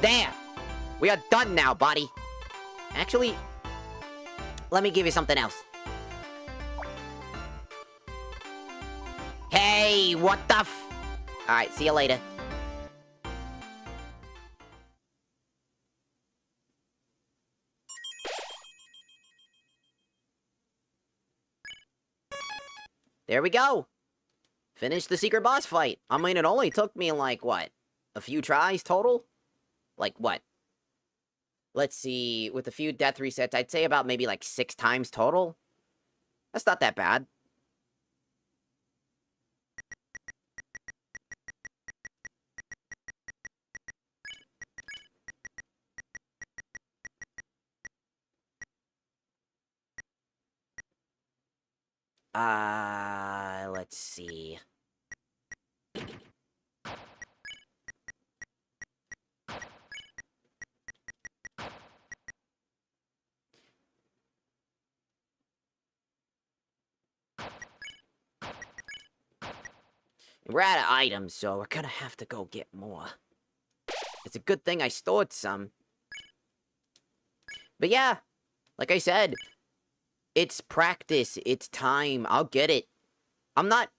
There! We are done now, buddy. Actually, let me give you something else. Hey, what the Alright, see you later. There we go! Finished the secret boss fight. I mean, it only took me, like, what? A few tries total? Like, what? Let's see, with a few death resets, I'd say about maybe, like, 6 times total? That's not that bad. Let's see. We're out of items, so we're gonna have to go get more. It's a good thing I stored some. But yeah, like I said, it's practice, it's time, I'll get it. I'm not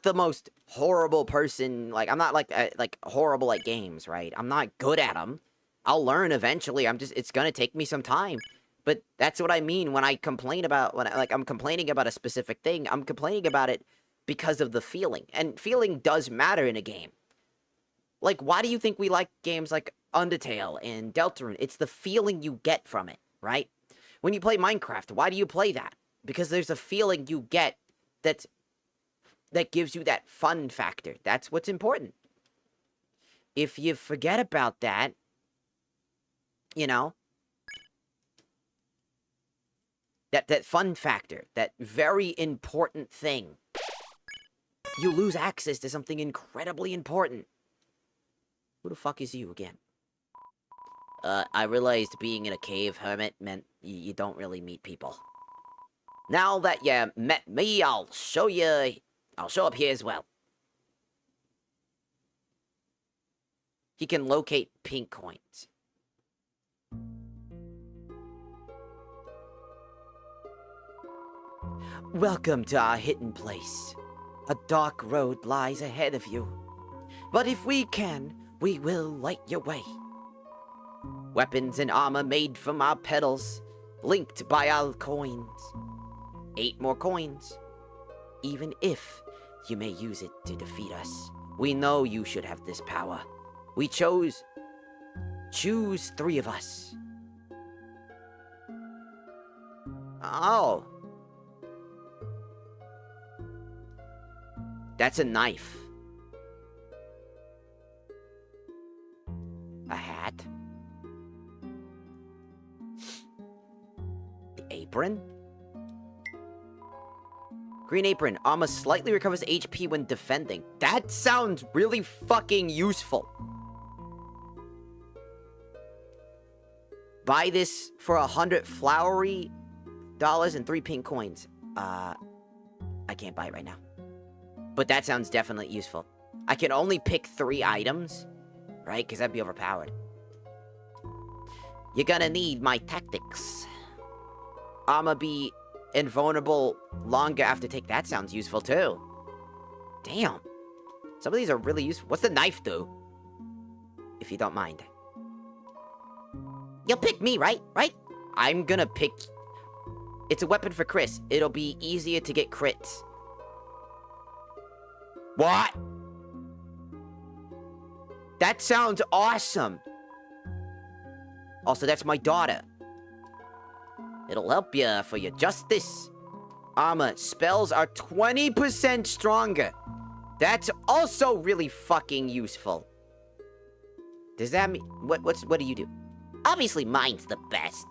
the most horrible person, like, I'm not, like, horrible at games, right? I'm not good at them. I'll learn eventually, it's gonna take me some time. But that's what I mean when I complain about, I'm complaining about a specific thing, I'm complaining about it because of the feeling. And feeling does matter in a game. Like, why do you think we like games like Undertale and Deltarune? It's the feeling you get from it, right? When you play Minecraft, why do you play that? Because there's a feeling you get that gives you that fun factor. That's what's important. If you forget about that, you know, that fun factor, that very important thing, you lose access to something incredibly important. Who the fuck is you again? I realized being in a cave hermit meant you don't really meet people. Now that you met me, I'll show up here as well. He can locate pink coins. Welcome to our hidden place. A dark road lies ahead of you. But if we can, we will light your way. Weapons and armor made from our petals, linked by our coins. 8 more coins. Even if you may use it to defeat us, we know you should have this power. We choose 3 of us. Oh. That's a knife. A hat. The apron. Green Apron. Armor slightly recovers HP when defending. That sounds really fucking useful. Buy this for 100 flowery dollars and 3 pink coins. I can't buy it right now. But that sounds definitely useful. I can only pick 3 items, right? Because that'd be overpowered. You're gonna need my tactics. I'ma be invulnerable longer after take. That sounds useful too. Damn. Some of these are really useful. What's the knife do? If you don't mind. You'll pick me, right? Right? I'm gonna pick... It's a weapon for Chris. It'll be easier to get crits. What? That sounds awesome. Also, that's my daughter. It'll help you for your justice. Armor. Spells are 20% stronger. That's also really fucking useful. Does that mean... What do you do? Obviously, mine's the best.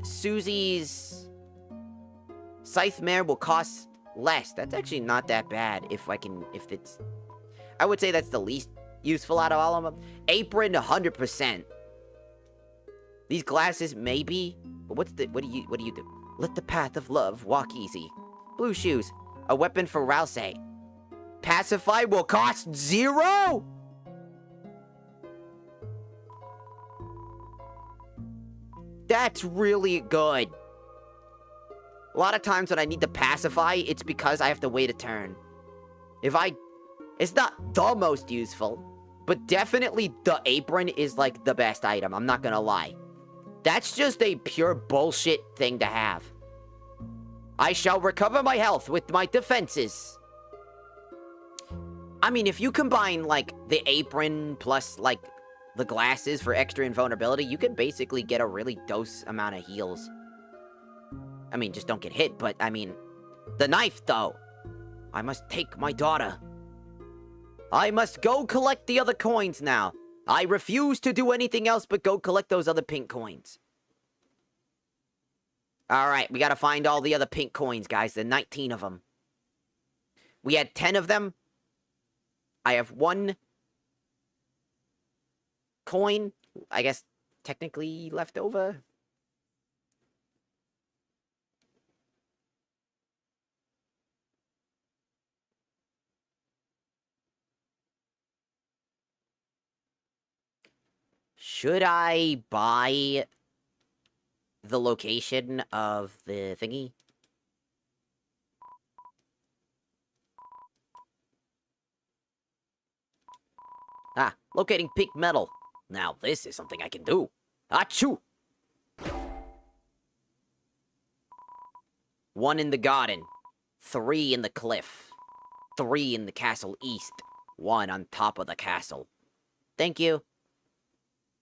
Susie's... Scythe Mare will cost less. That's actually not that bad if it's... I would say that's the least useful out of all of them. Apron, 100%. These glasses, maybe. But what do you do? Let the path of love walk easy. Blue shoes. A weapon for Rouse. Pacify will cost 0? That's really good. A lot of times when I need to pacify, it's because I have to wait a turn. It's not the most useful, but definitely the apron is like the best item, I'm not gonna lie. That's just a pure bullshit thing to have. I shall recover my health with my defenses. I mean, if you combine, like, the apron plus, like, the glasses for extra invulnerability, you can basically get a really dose amount of heals. I mean, just don't get hit, but, I mean... The knife, though. I must take my daughter. I must go collect the other coins now. I refuse to do anything else but go collect those other pink coins. Alright, we gotta find all the other pink coins, guys. There are 19 of them. We had 10 of them. I have 1 coin, I guess, technically left over. Should I buy the location of the thingy? Ah, locating pink metal. Now this is something I can do. Achoo! 1 in the garden. 3 in the cliff. 3 in the castle east. 1 on top of the castle. Thank you.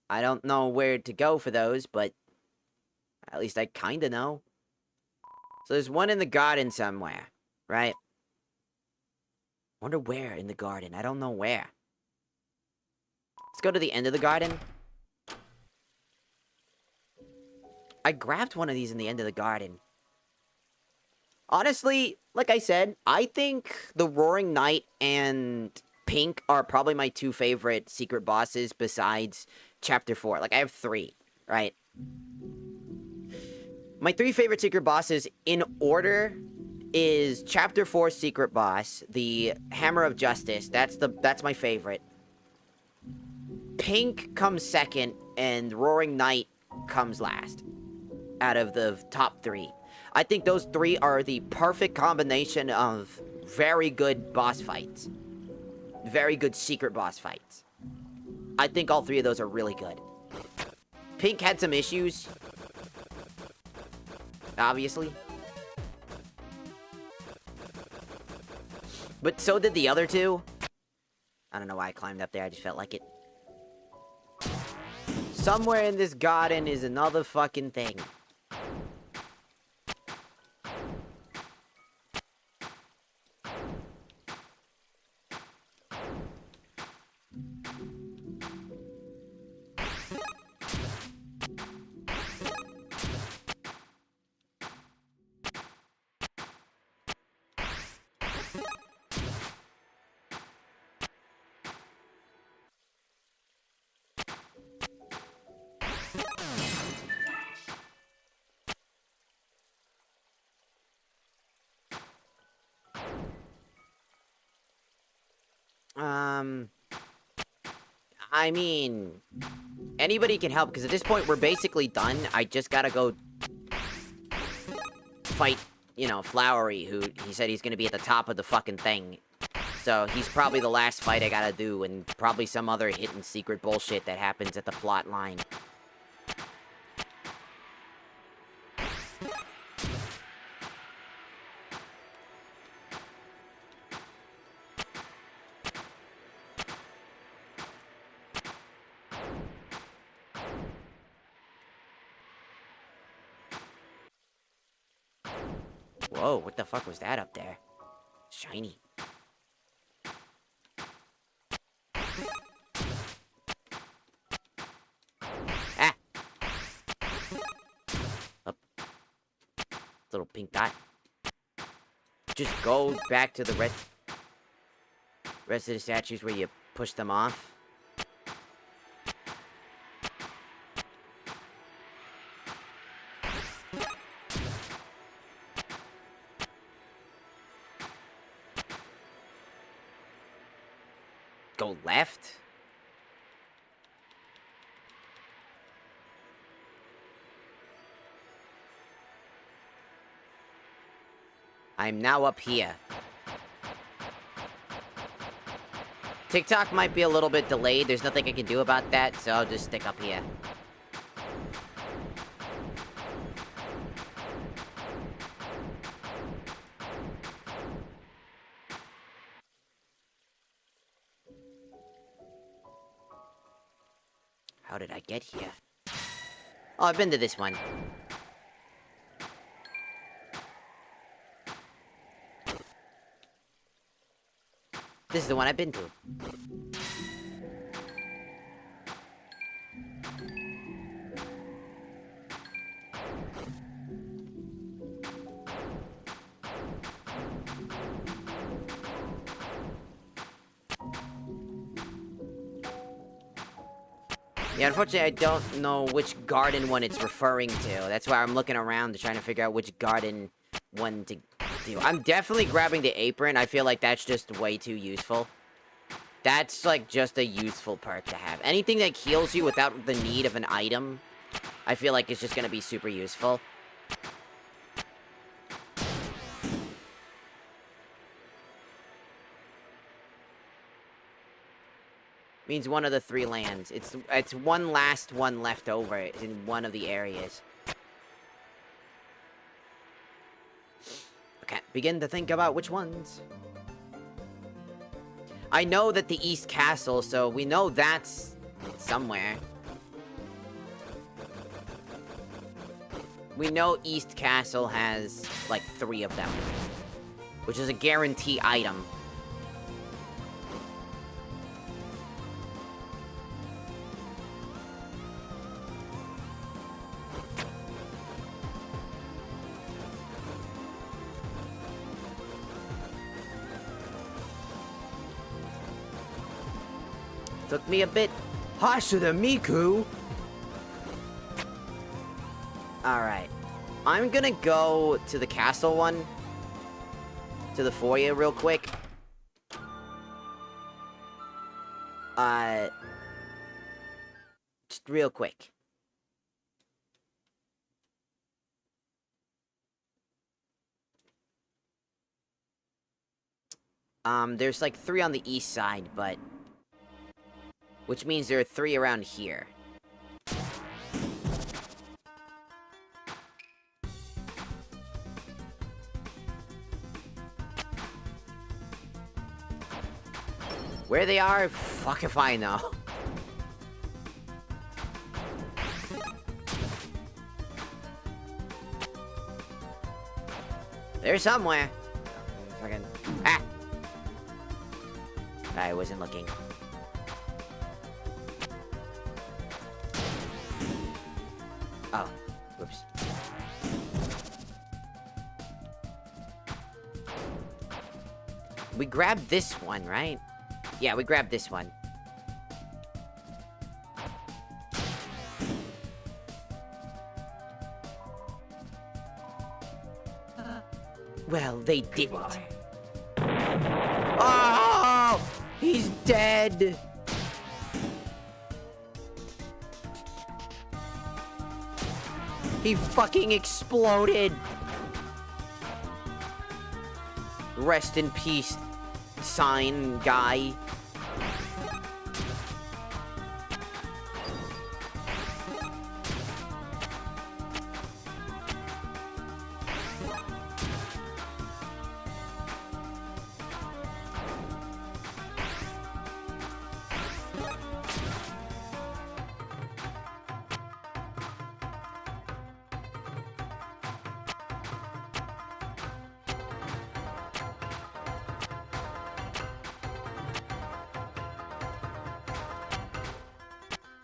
I don't know where to go for those, but at least I kinda know. So there's 1 in the garden somewhere, right? Wonder where in the garden. I don't know where. Let's go to the end of the garden. I grabbed one of these in the end of the garden. Honestly, like I said, I think the Roaring Knight and Pink are probably my 2 favorite secret bosses besides Chapter 4. Like, I have 3, right? My 3 favorite secret bosses in order is Chapter 4 secret boss, the Hammer of Justice. That's my favorite. Pink comes second, and Roaring Knight comes last out of the top 3. I think those 3 are the perfect combination of very good boss fights. Very good secret boss fights. I think all 3 of those are really good. Pink had some issues. Obviously. But so did the other 2. I don't know why I climbed up there, I just felt like it. Somewhere in this garden is another fucking thing. I mean, anybody can help, because at this point, we're basically done. I just gotta go fight, you know, Flowery, who he said he's gonna be at the top of the fucking thing. So he's probably the last fight I gotta do, and probably some other hidden secret bullshit that happens at the plot line. Whoa, what the fuck was that up there? Shiny. Ah! Up. Little pink dot. Just go back to the rest of the statues where you push them off. Go left? I'm now up here. TikTok might be a little bit delayed. There's nothing I can do about that, so I'll just stick up here. How did I get here? Oh, I've been to this one. This is the one I've been to. Yeah, unfortunately, I don't know which garden one it's referring to. That's why I'm looking around trying to figure out which garden one to do. I'm definitely grabbing the apron. I feel like that's just way too useful. That's, like, just a useful perk to have. Anything that heals you without the need of an item, I feel like is just gonna be super useful. Means one of the 3 lands. It's one last one left over in one of the areas. Okay, begin to think about which ones. I know that the East Castle, so we know that's somewhere. We know East Castle has, like, 3 of them. Which is a guarantee item. Took me a bit. Hashida Miku! Alright. I'm gonna go to the castle one. To the foyer real quick. Just real quick. There's like 3 on the east side, but... which means there are 3 around here. Where they are, fuck if I know. They're somewhere. Fucking... ah! I wasn't looking. Oh, whoops. We grabbed this one, right? Yeah, we grabbed this one. Well, they didn't. Oh! He's dead. He fucking exploded. Rest in peace, sign guy.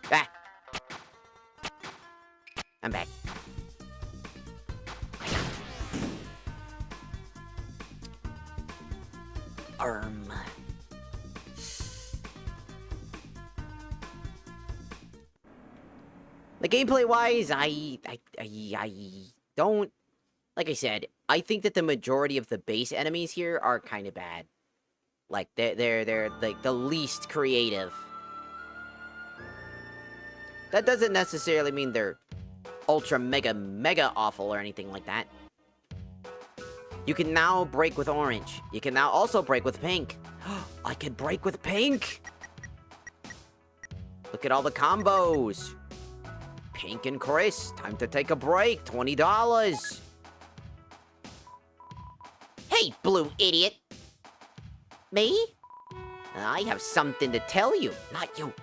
Ah. I'm back. The gameplay-wise, I don't... Like I said, I think that the majority of the base enemies here are kind of bad. Like, they're like the least creative. That doesn't necessarily mean they're ultra mega awful or anything like that. You can now break with orange. You can now also break with pink. I can break with pink! Look at all the combos. Pink and Chris, time to take a break. $20. Hey, blue idiot. Me? I have something to tell you, not you.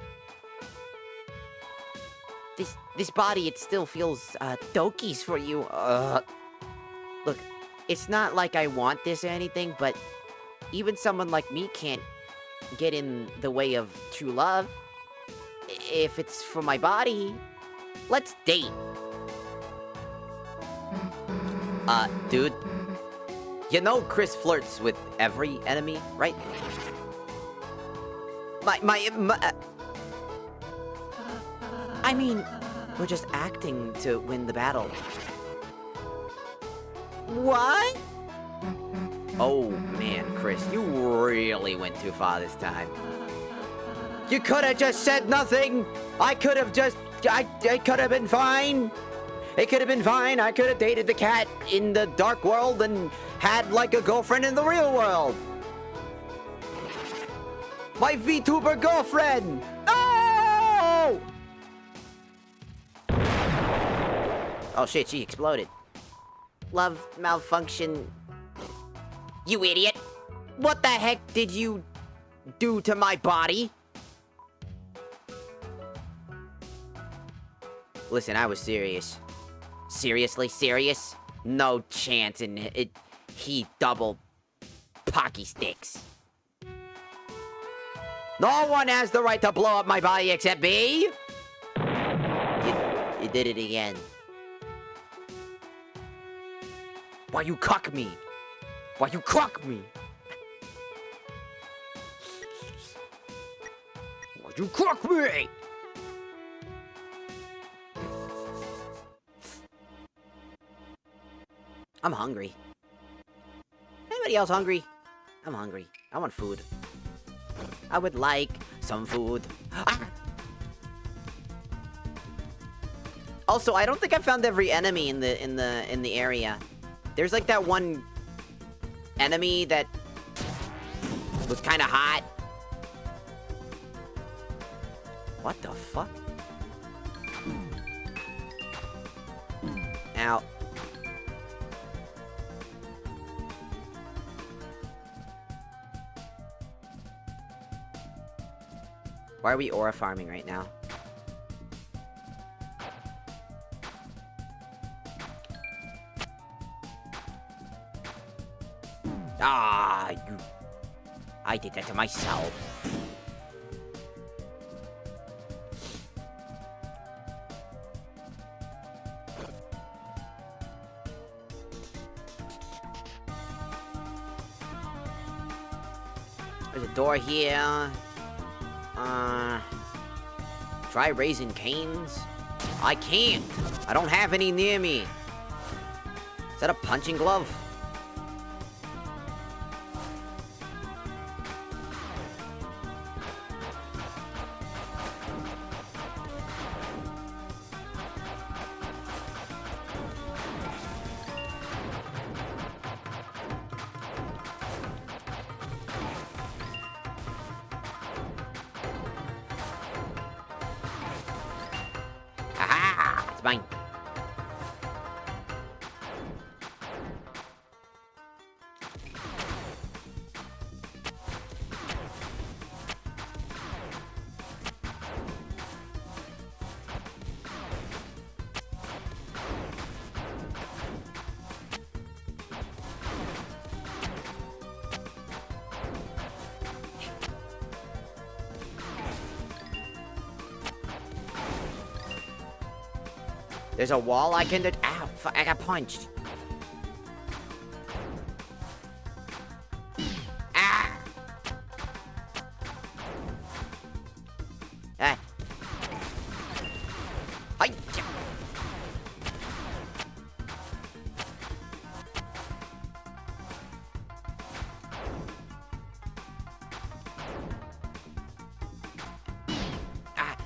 This body, it still feels, dokies for you. Look, it's not like I want this or anything, but even someone like me can't get in the way of true love. If it's for my body, let's date. Dude. You know Chris flirts with every enemy, right? I mean, we're just acting to win the battle. What? Oh, man, Chris, you really went too far this time. You could have just said nothing! I could have just... it could have been fine! It could have been fine! I could have dated the cat in the dark world and had, like, a girlfriend in the real world! My VTuber girlfriend! Oh! Oh shit, she exploded. Love malfunction. You idiot! What the heck did you do to my body? Listen, I was serious. Seriously? Serious? No chance in it. He double pocky sticks. No one has the right to blow up my body except me! You did it again. Why you cuck me? Why you cuck me? Why you cuck me? I'm hungry. Anybody else hungry? I'm hungry. I want food. I would like some food. Ah! Also, I don't think I found every enemy in the area. There's like that one enemy that was kind of hot. What the fuck? Ow. Why are we aura farming right now? Ah, you... I did that to myself. There's a door here. Try raising canes? I can't. I don't have any near me. Is that a punching glove? mine. There's a wall I can do. Ow, fuck, I got punched. Ah! Ah. Hi. Ah.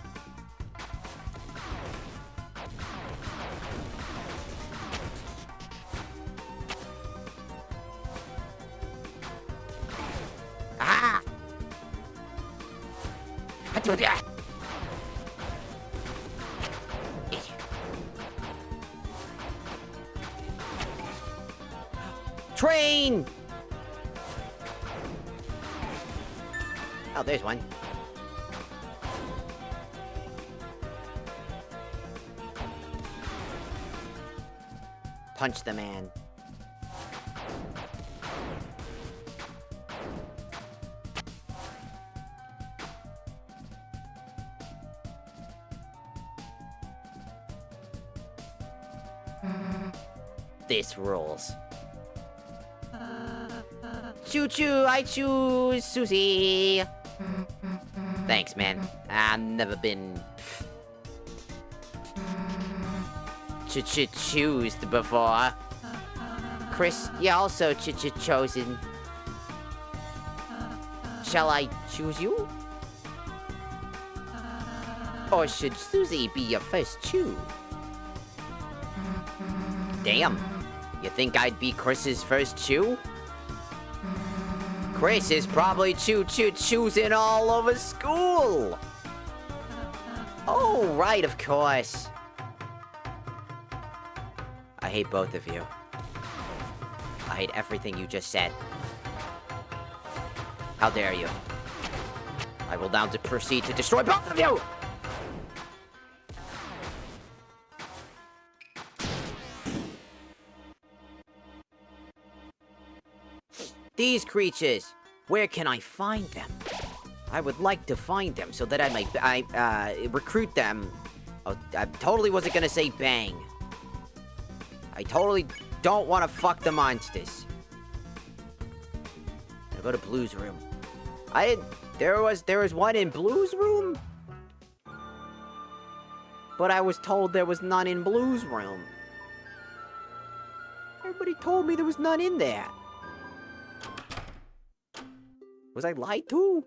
Ah! I do that. Train! Oh, there's one. Punch the man. This rules. Choo-choo, I choose Susie. Thanks, man. I've never been choosed before. Chris, you also chosen. Shall I choose you? Or should Susie be your first chew? Damn. You think I'd be Chris's first chew? Chris is probably choosing all over school. Oh, right, of course. I hate both of you. I hate everything you just said. How dare you? I will now proceed to destroy both of you! These creatures, where can I find them? I would like to find them so that I might recruit them. Oh, I totally wasn't gonna say bang. I totally don't want to fuck the monsters. Now go to Blue's room. There was one in Blue's room? But I was told there was none in Blue's room. Everybody told me there was none in there. Was I lied to?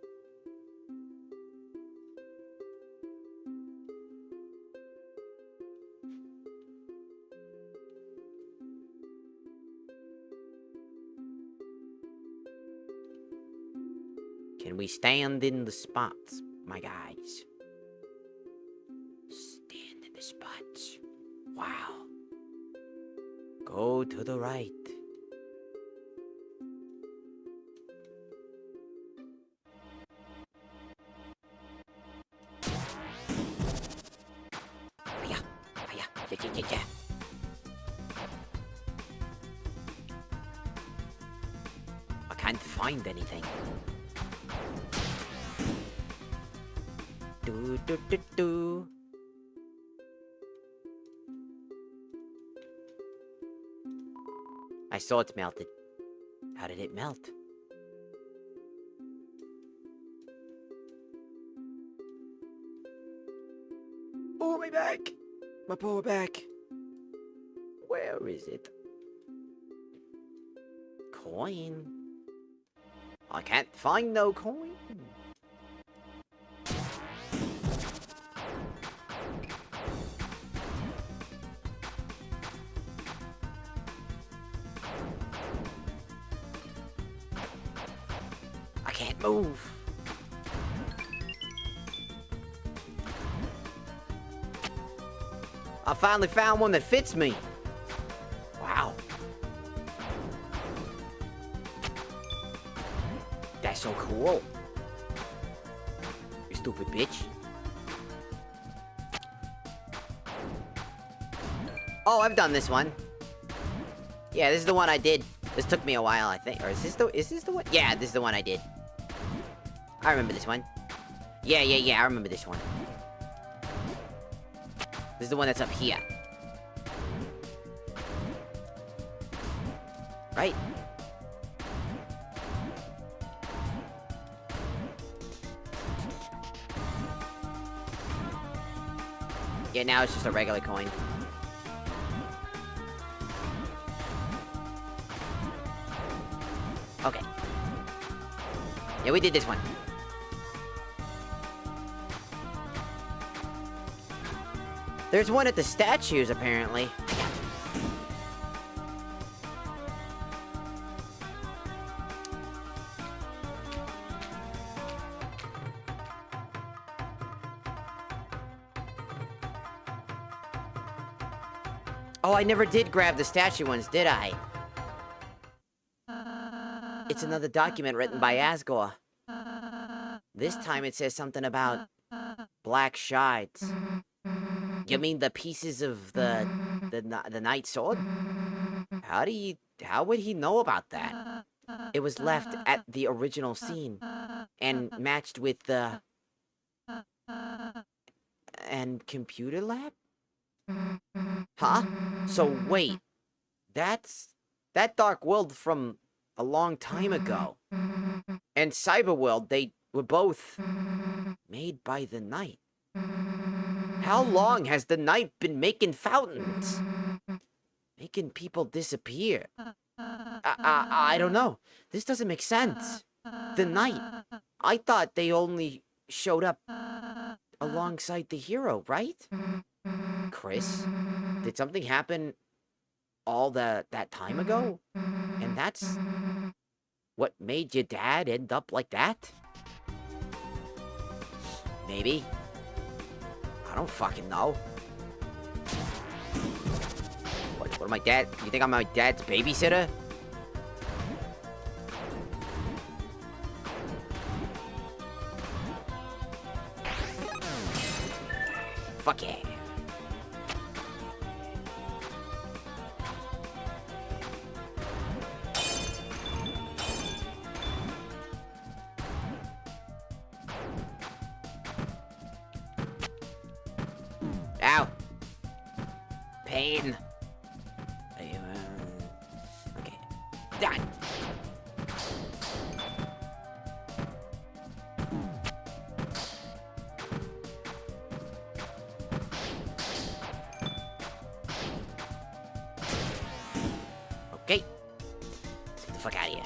Can we stand in the spots, my guys? Stand in the spots. Wow. Go to the right. Yeah. I can't find anything. Do. I saw it melted. How did it melt? Oh, my back! My poor back. Where is it? Coin? I can't find no coin. I can't move. I finally found one that fits me. Wow. That's so cool. You stupid bitch. Oh, I've done this one. Yeah, this is the one I did. This took me a while, I think. Or is this the one? Yeah, this is the one I did. I remember this one. Yeah, I remember this one. This is the one that's up here. Right? Yeah, now it's just a regular coin. Okay. Yeah, we did this one. There's one at the statues, apparently. Oh, I never did grab the statue ones, did I? It's another document written by Asgore. This time it says something about black shards. You mean the pieces of the Night Sword? How would he know about that? It was left at the original scene and matched with the and computer lab? Huh? So wait, that's that Dark World from a long time ago. And Cyberworld, they were both made by the Night. How long has the Night been making fountains? Making people disappear? I don't know. This doesn't make sense. The Night. I thought they only showed up alongside the hero, right? Chris, did something happen all that time ago? And that's what made your dad end up like that? Maybe. I don't fucking know. What am I, dad? You think I'm my dad's babysitter? Fuck yeah. Ow. Pain. Okay. Done. Okay. Let's get the fuck out of here.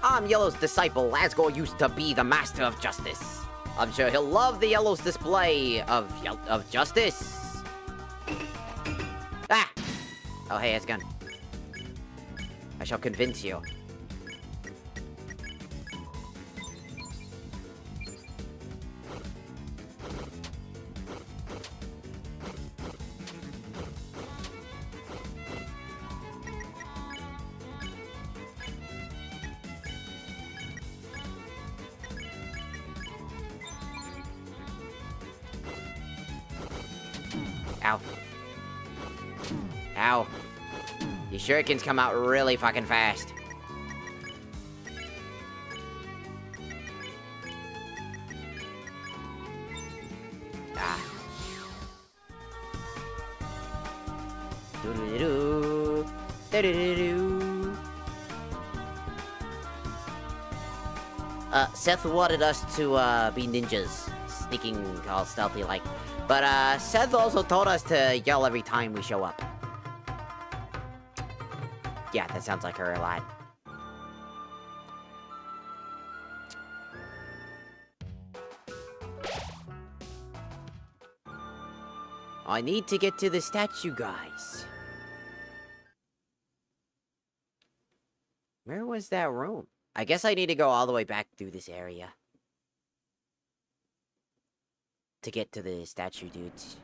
I'm Yellow's disciple. Asgore used to be the master of justice. I'm sure he'll love the Yellow's display of justice. Ah! Oh, hey, it's gone. I shall convince you. Ow. Ow. These shurikens come out really fucking fast. Ah. Doo-doo-doo-doo. Doo-doo-doo-doo. Seth wanted us to, be ninjas. Sneaking all stealthy like. But, Seth also told us to yell every time we show up. Yeah, that sounds like her a lot. I need to get to the statue, guys. Where was that room? I guess I need to go all the way back through this area. to get to the statue, dudes.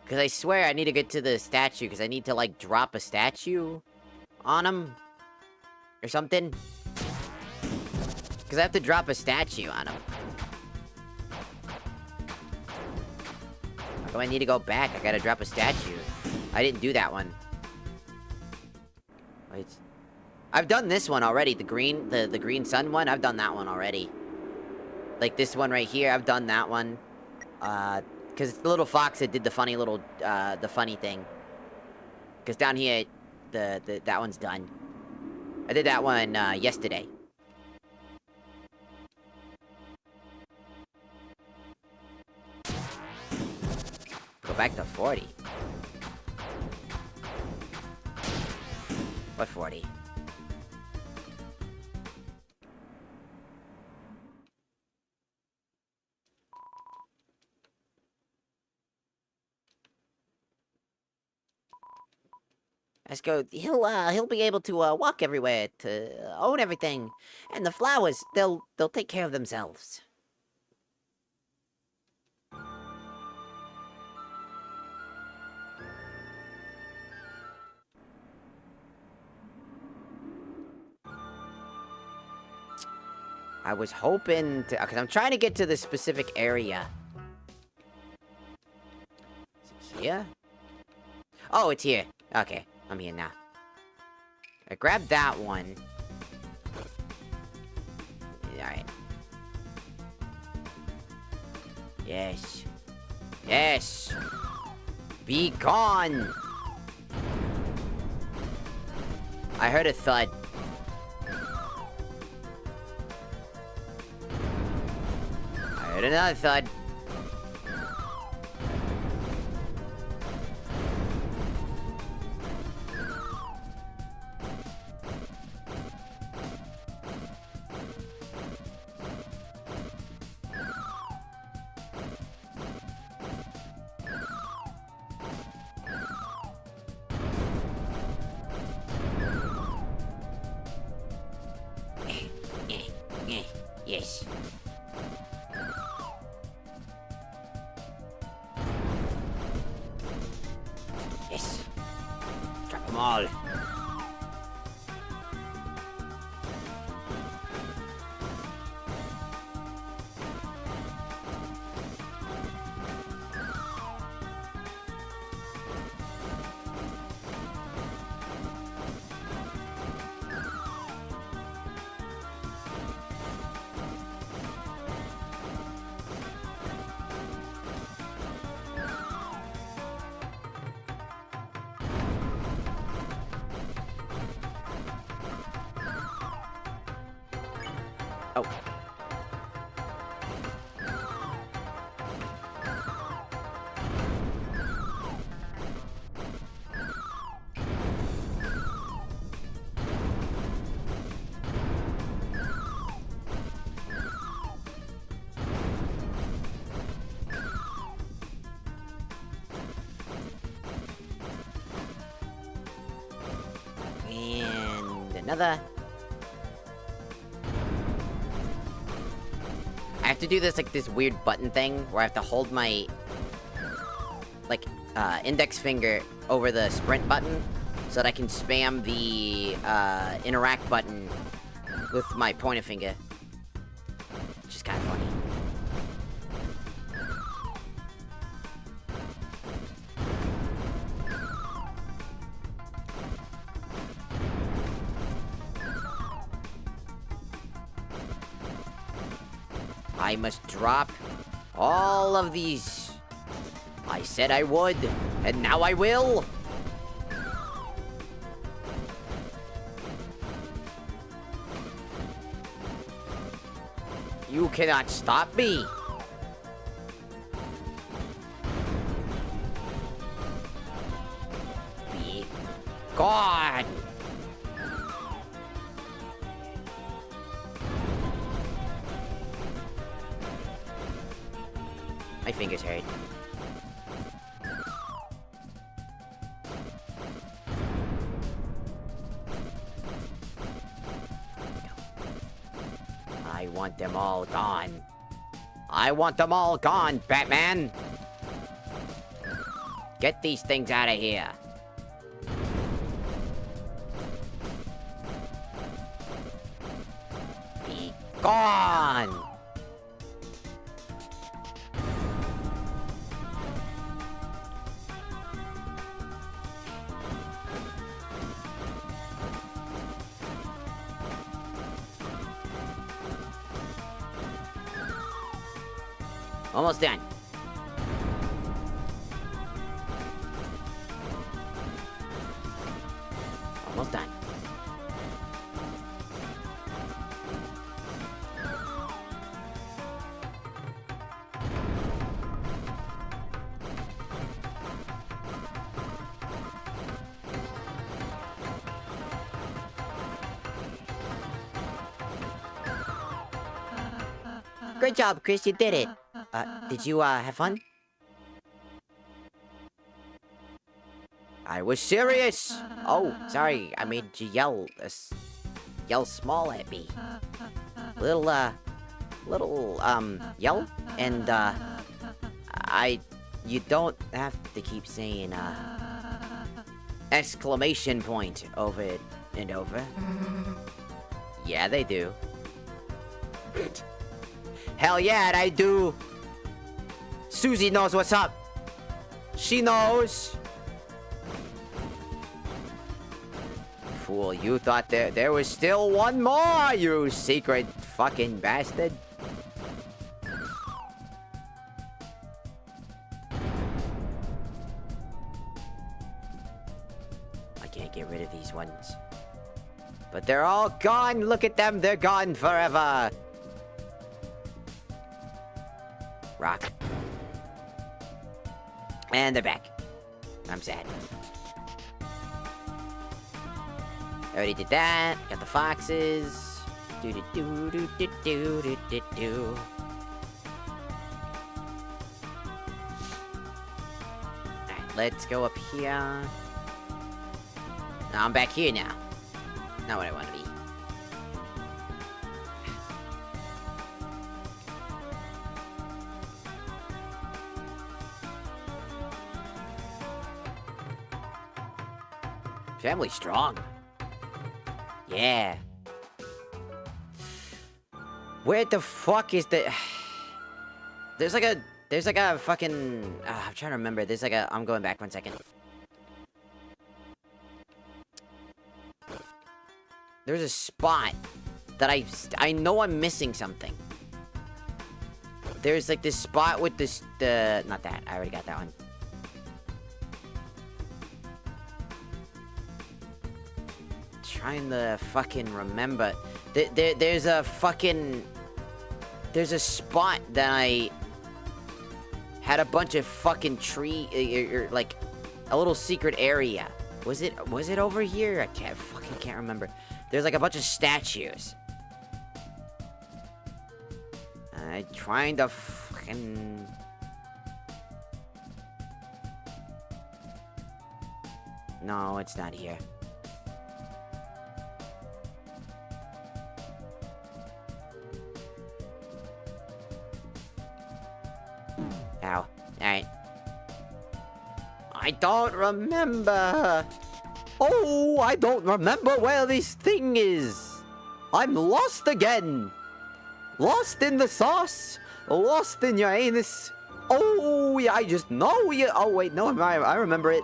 Because I swear I need to get to the statue, because I need to, like, drop a statue on him. Or something. Because I have to drop a statue on him. How do I need to go back? I gotta drop a statue. I didn't do that one. Wait. I've done this one already. The green sun one. I've done that one already. Like this one right here. I've done that one. Because it's the little fox that did the funny little, the funny thing. Because down here, that one's done. I did that one, yesterday. Go back to 40. What 40? Let's go. He'll be able to walk everywhere, to own everything, and the flowers, they'll take care of themselves. I was hoping to, because I'm trying to get to this specific area. Is it here? Oh, it's here. Okay, I'm here now. I grabbed that one. Alright. Yes. Yes! Be gone! I heard a thud. I heard another thud. Yes. Yes. Drop them all. Oh. And another. I have to do this, like, this weird button thing, where I have to hold my, like, index finger over the sprint button, so that I can spam the, interact button with my pointer finger. Which is kind of funny. I must drop all of these. I said I would, and now I will. You cannot stop me. Be gone. My fingers hurt. I want them all gone. I want them all gone, Batman. Get these things out of here. Be gone. Almost done. Almost done. Great job, Chris. You did it. Did you, have fun? I was serious! Oh, sorry, I made you yell small at me. Little, yell? And, you don't have to keep saying, exclamation point over and over. Yeah, they do. Hell yeah, I do! Susie knows what's up. She knows. Fool, you thought there was still one more, you secret fucking bastard. I can't get rid of these ones. But they're all gone. Look at them. They're gone forever. Rock. And they're back. I'm sad. Already did that. Got the foxes. Do do do do do do do do do. Alright, let's go up here. Now I'm back here now. Not what I want to be. Family strong. Yeah. Where the fuck is the... There's like a fucking... I'm trying to remember. There's like a... I'm going back 1 second. There's a spot that I know I'm missing something. There's like this spot with this... Not that. I already got that one. Trying to fucking remember. There's a fucking... There's a spot that I had a bunch of fucking tree, like a little secret area. Was it over here? I can't remember. There's like a bunch of statues. I'm trying to fucking... No, it's not here. Ow. Alright. I don't remember. Oh, I don't remember where this thing is. I'm lost again. Lost in the sauce. Lost in your anus. Oh, yeah, I just know you. Oh, wait, no, I remember it.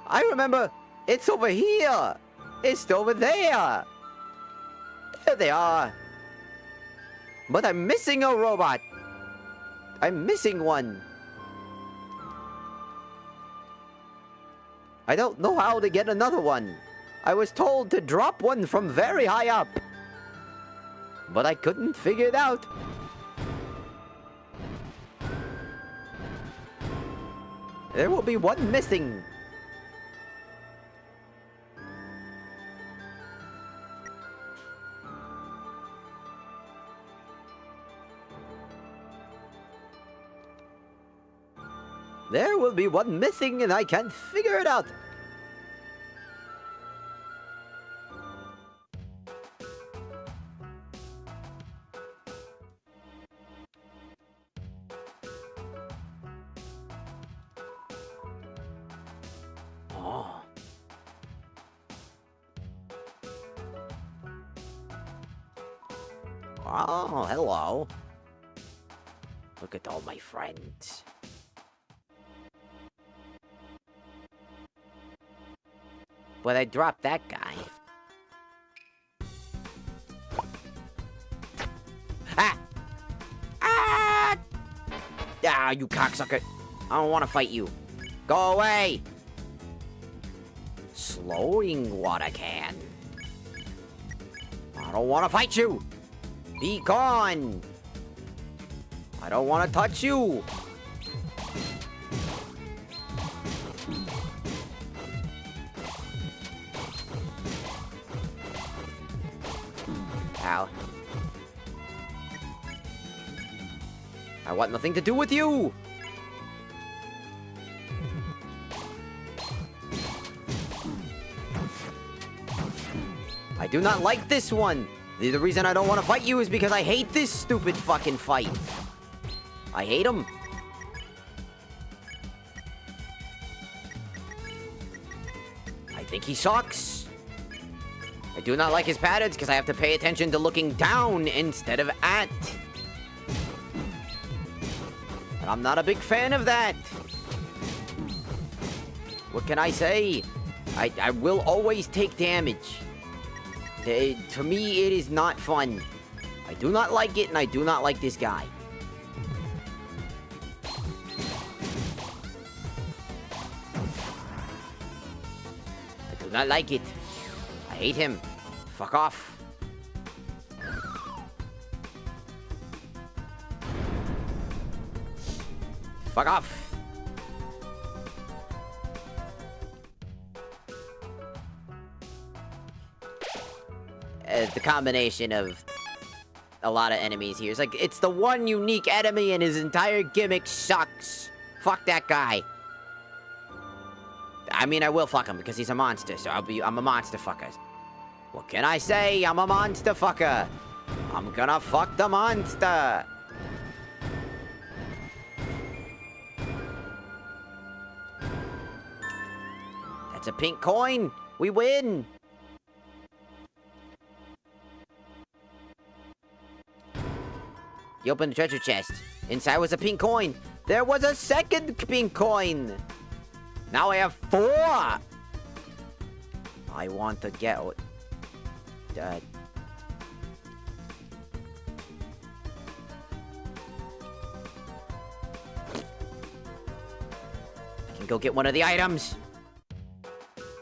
I remember. It's over here. It's over there. There they are. But I'm missing a robot. I'm missing one. I don't know how to get another one. I was told to drop one from very high up. But I couldn't figure it out. There will be one missing. There will be one missing and I can't figure it out. Oh. Oh, hello. Look at all my friends. But I dropped that guy. Ah! Ah! Ah, you cocksucker. I don't want to fight you. Go away! Slowing water can. I don't want to fight you! Be gone! I don't want to touch you! Ow. I want nothing to do with you! I do not like this one! The reason I don't want to fight you is because I hate this stupid fucking fight. I hate him. I think he sucks. I do not like his patterns because I have to pay attention to looking down instead of at. And I'm not a big fan of that. What can I say? I will always take damage. To me, it is not fun. I do not like it, and I do not like this guy. I do not like it. I hate him. Fuck off. Fuck off. The combination of a lot of enemies here. It's like, it's the one unique enemy and his entire gimmick sucks. Fuck that guy. I mean, I will fuck him because he's a monster, so I'm a monster fucker. What can I say? I'm a monster fucker. I'm gonna fuck the monster. That's a pink coin. We win. You opened the treasure chest. Inside was a pink coin. There was a second pink coin. Now I have 4. I want to get... I can go get one of the items.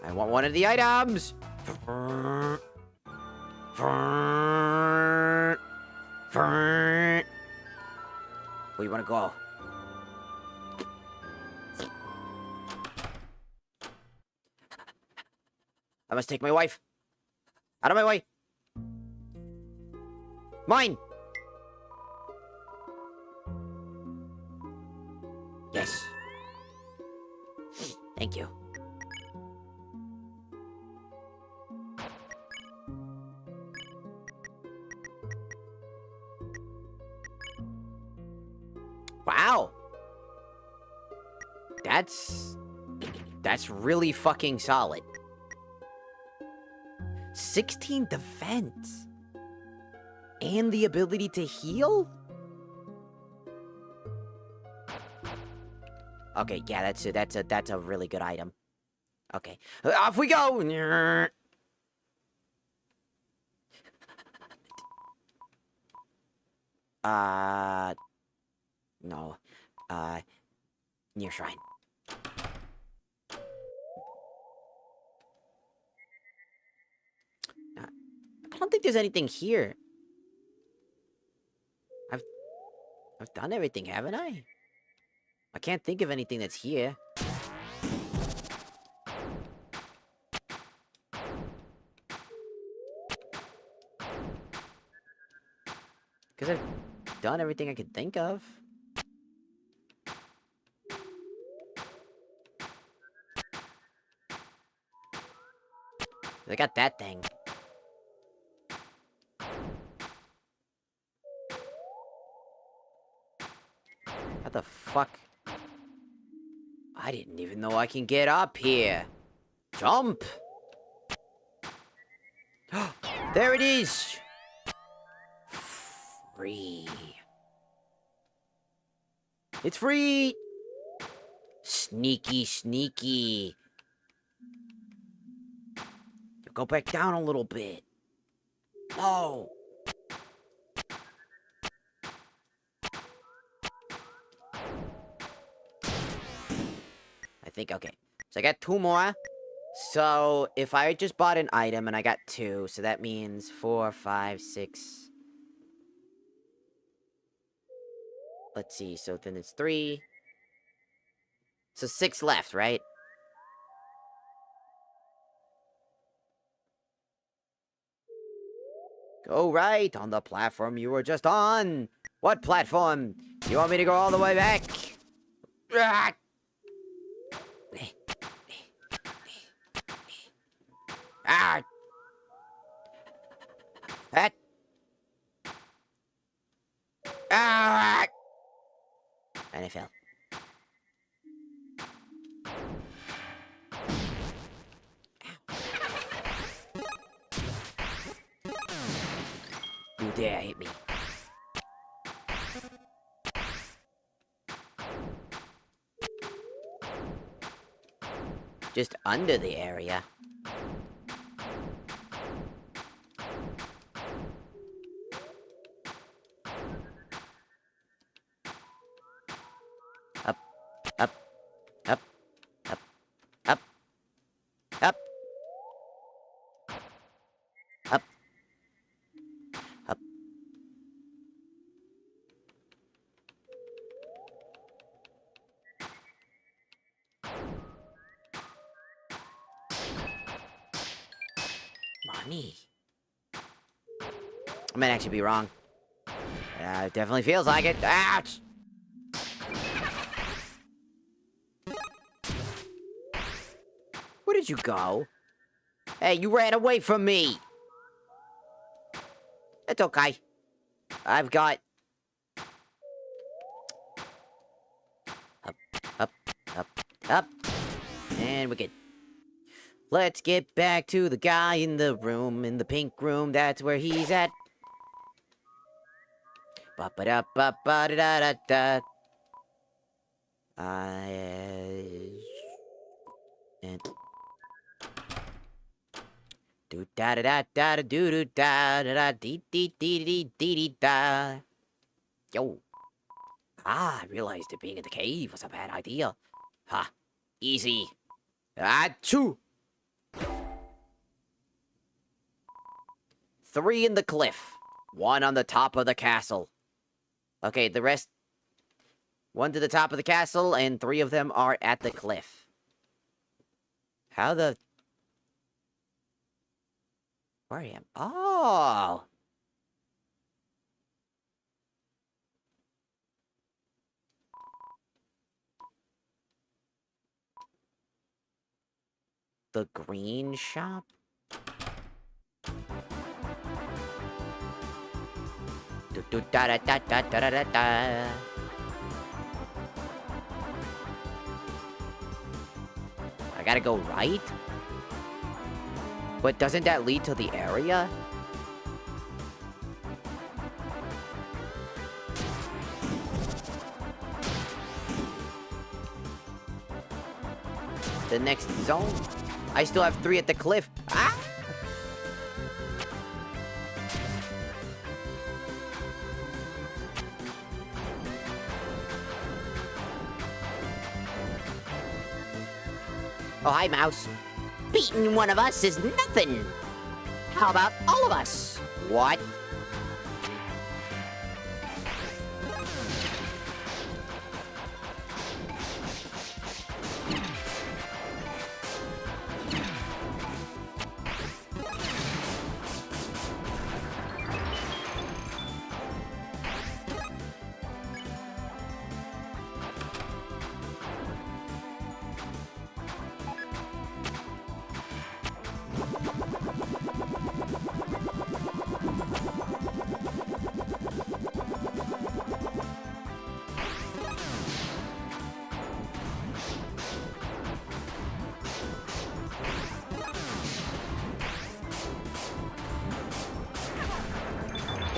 I want one of the items. Where you wanna go? I must take my wife. Out of my way. Mine. Yes. Thank you. Wow. That's really fucking solid. 16 defense. And the ability to heal? Okay, yeah, that's a really good item. Okay. Off we go. No. Near shrine. I don't think there's anything here. I've done everything, haven't I? I can't think of anything that's here. Because I've done everything I could think of. I got that thing. What the fuck? I didn't even know I can get up here. Jump. There it is. Free. It's free. Sneaky, sneaky. Go back down a little bit. Oh. I think, okay. So I got 2 more. So if I just bought an item and I got 2, so that means 4, 5, 6. Let's see, so then it's 3. So 6 left, right? Go right on the platform you were just on. What platform? You want me to go all the way back? Ah! Ah! That. Ah! And I fell. You dare hit me. Just under the area. Up, up, up, up, up, up, up, up. Money. I might actually be wrong. It definitely feels like it. Ouch! Where did you go? Hey, you ran away from me! It's okay. I've got... Up, up, up, up. And we're good. Let's get back to the guy in the room, in the pink room, that's where he's at. Ba-ba-da-ba-ba-da-da-da-da. And... Do-da-da-da-da-do-do-da-da-da-dee-dee-dee-dee-dee-da. Yo. I realized that being in the cave was a bad idea. Ha. Easy. Achoo! 3 in the cliff. 1 on the top of the castle. Okay, the rest... 1 to the top of the castle, and 3 of them are at the cliff. How the... Where I am? Oh! The green shop? Do-do-da-da-da-da-da-da-da. I gotta go right? But doesn't that lead to the area? The next zone? I still have 3 at the cliff. Ah! Oh, hi, Mouse. Beating one of us is nothing. How about all of us? What?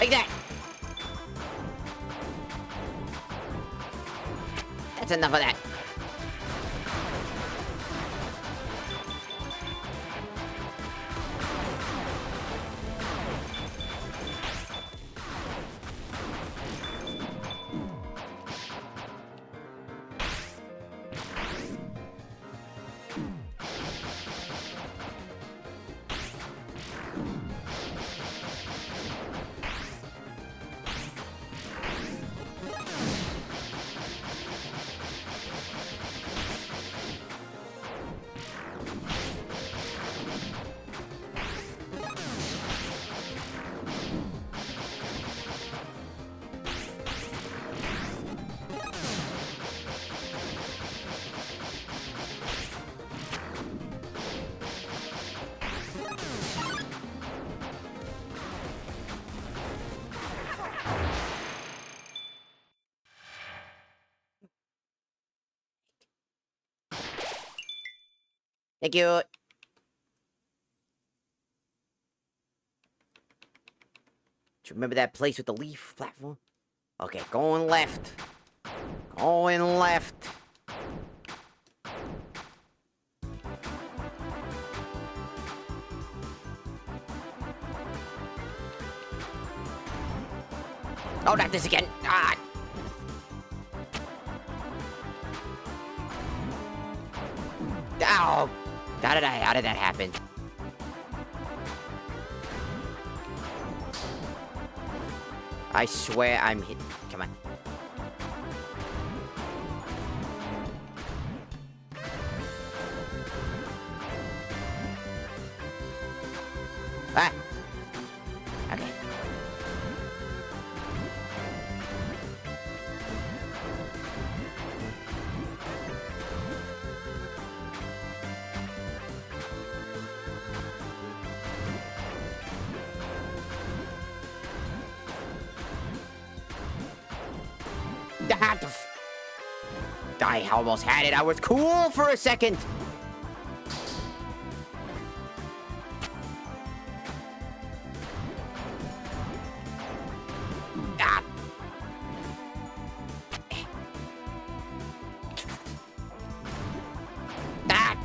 Like that. That's enough of that. Thank you. Do you remember that place with the leaf platform? Okay, going left. Going left. Oh, not this again. Ah. Ow. How did that happen? I swear I'm hit. Come on. Ah. Okay. I almost had it. I was cool for a second. Ah. Ah.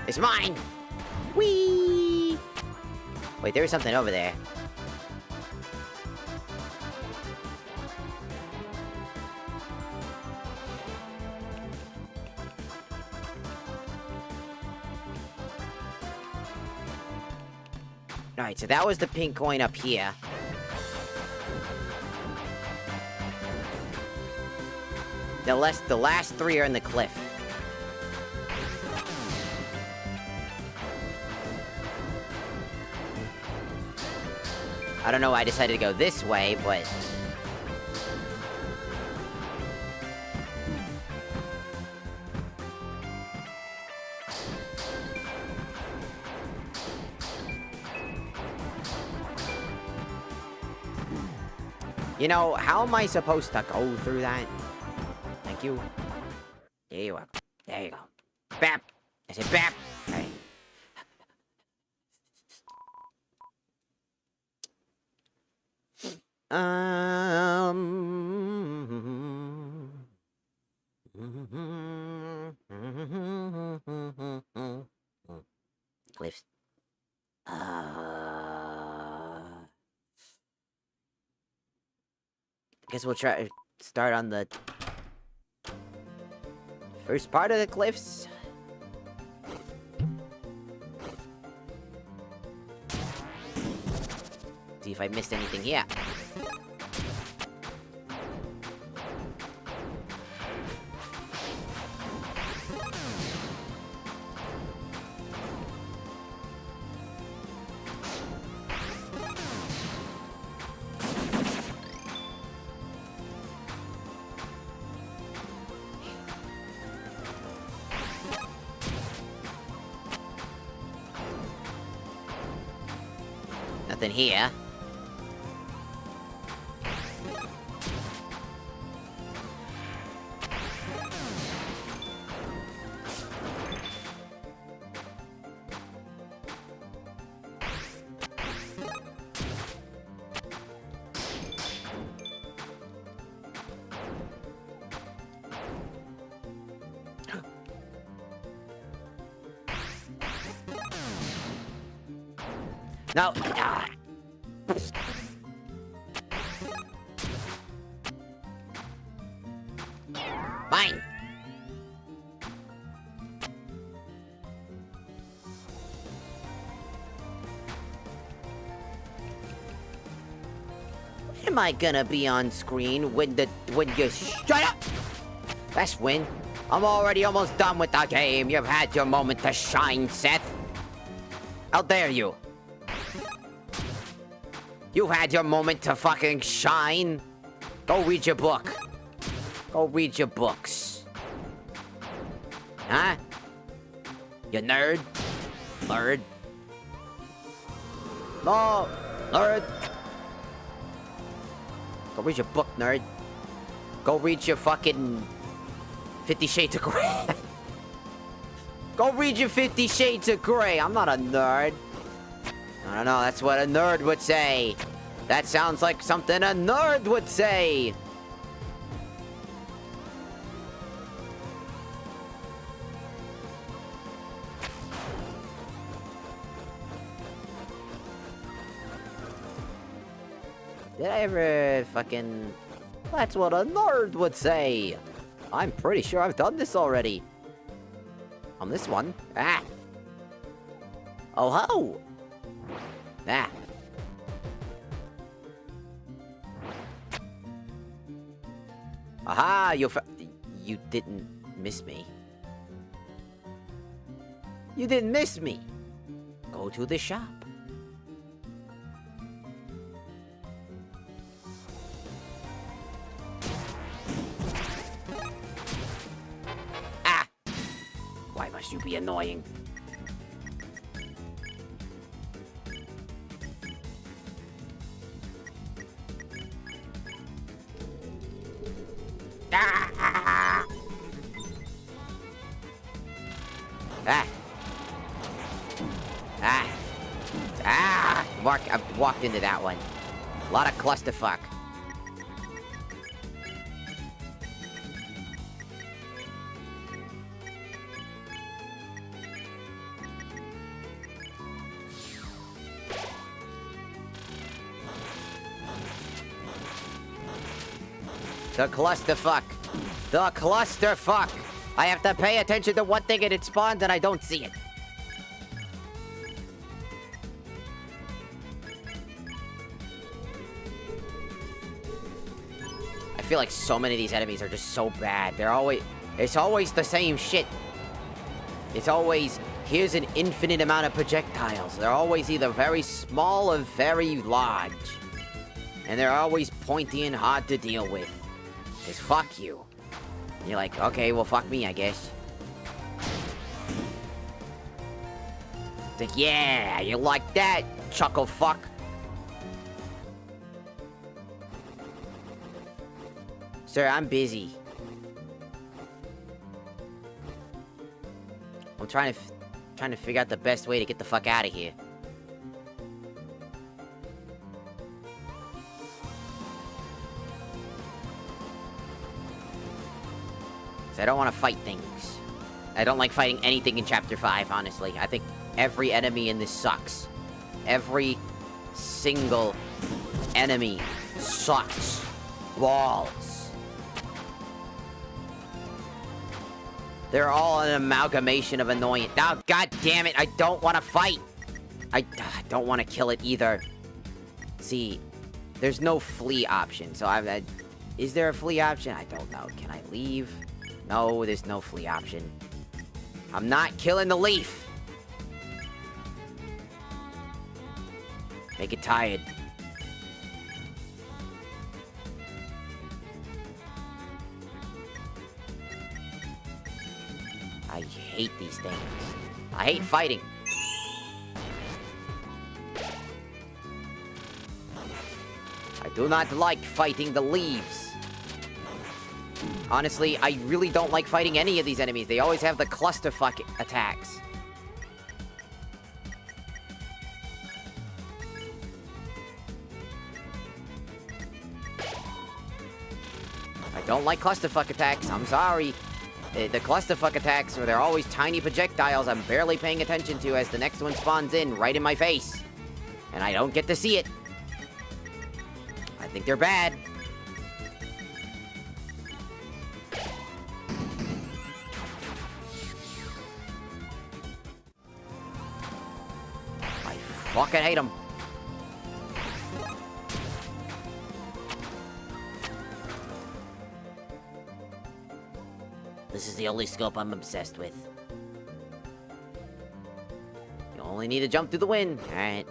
It's mine! Whee! Wait, there is something over there. Alright, so that was the pink coin up here. The last three are in the cliff. I don't know why I decided to go this way, but... You know, how am I supposed to go through that? Thank you. There you are. There you go. Bap! I said bap! Alright. Cliffs. Guess we'll try to start on the first part of the cliffs. See if I missed anything here. Nothing here. No. Ah. Mine. When am I gonna be on screen when you shut up? Best win. I'm already almost done with the game. You've had your moment to shine, Seth. How dare you? You've had your moment to fucking shine. Go read your book. Go read your books. Huh? You nerd? Nerd? No! Nerd! Go read your book, nerd. Go read your fucking 50 Shades of Grey. Go read your 50 Shades of Grey. I'm not a nerd. I don't know, that's what a nerd would say. That sounds like something a nerd would say. Did I ever fucking... That's what a nerd would say. I'm pretty sure I've done this already. On this one. Ah. Oh ho! Ah. Aha! You didn't miss me. You didn't miss me. Go to the shop. Ah! Why must you be annoying? Ah! Ah! Ah! Ah! I've walked into that one. A lot of clusterfuck. The clusterfuck. The clusterfuck. I have to pay attention to one thing and it spawns and I don't see it. I feel like so many of these enemies are just so bad. It's always the same shit. It's always, here's an infinite amount of projectiles. They're always either very small or very large. And they're always pointy and hard to deal with. Because fuck you. And you're like, okay, well fuck me, I guess. It's like, yeah, you like that, chuckle fuck. Sir, I'm busy. I'm trying to figure out the best way to get the fuck out of here. I don't want to fight things. I don't like fighting anything in Chapter 5, honestly. I think every enemy in this sucks. Every single enemy sucks. Balls. They're all an amalgamation of annoying. Now, god damn it, I don't want to fight. I don't want to kill it either. See, there's no flee option, so is there a flee option? I don't know. Can I leave? No, there's no flee option. I'm not killing the leaf. Make it tired. I hate these things. I hate fighting. do not like fighting the leaves. Honestly, I really don't like fighting any of these enemies. They always have the clusterfuck attacks. I don't like clusterfuck attacks. I'm sorry. The clusterfuck attacks, where they're always tiny projectiles I'm barely paying attention to as the next one spawns in right in my face. And I don't get to see it. I think they're bad. I fucking hate them. This is the only scope I'm obsessed with. You only need to jump through the wind. Alright.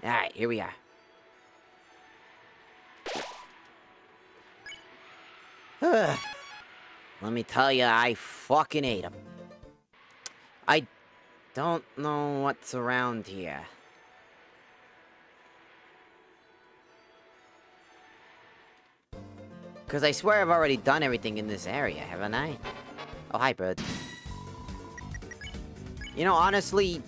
Alright, here we are. Let me tell you, I fucking hate them. I don't know what's around here. Because I swear I've already done everything in this area, haven't I? Oh, hi, bird. You know, honestly...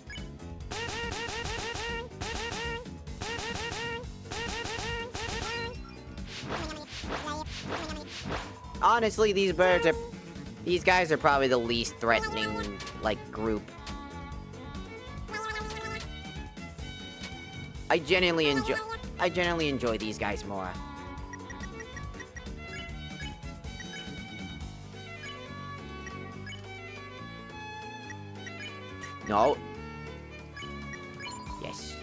Honestly, these birds are... These guys are probably the least threatening, like, group. I genuinely enjoy these guys more. No. Yes.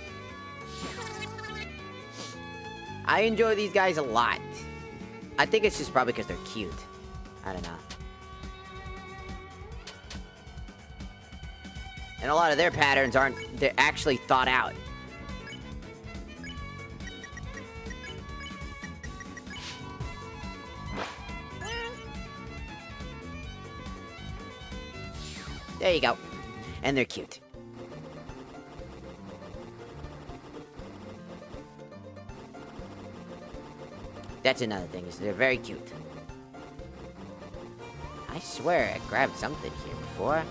I enjoy these guys a lot. I think it's just probably because they're cute. I don't know. And a lot of their patterns they're actually thought out. There you go. And they're cute. That's another thing, is they're very cute. I swear I grabbed something here before.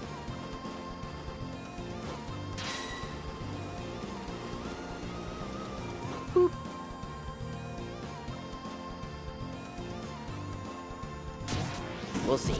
Boop. We'll see.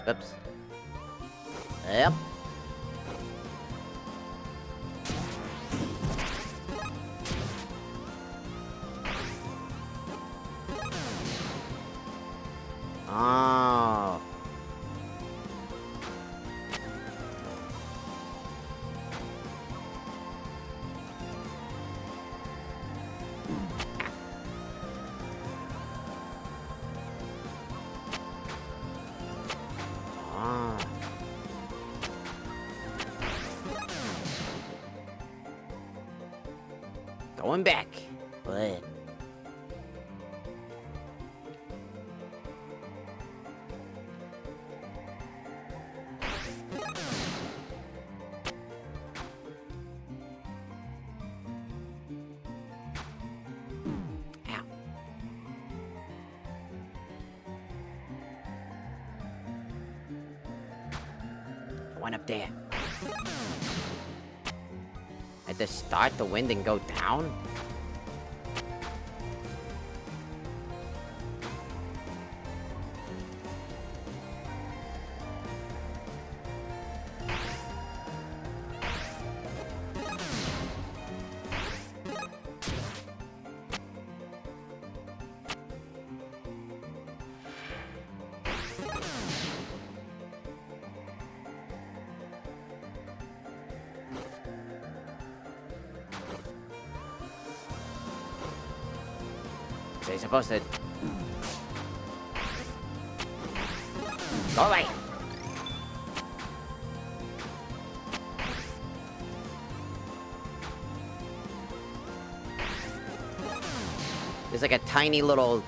Oops. Yep. Oh. Going back. Bleh. Ow. One up there. At the start, the wind and go down? So you're supposed to... Go away! There's like a tiny little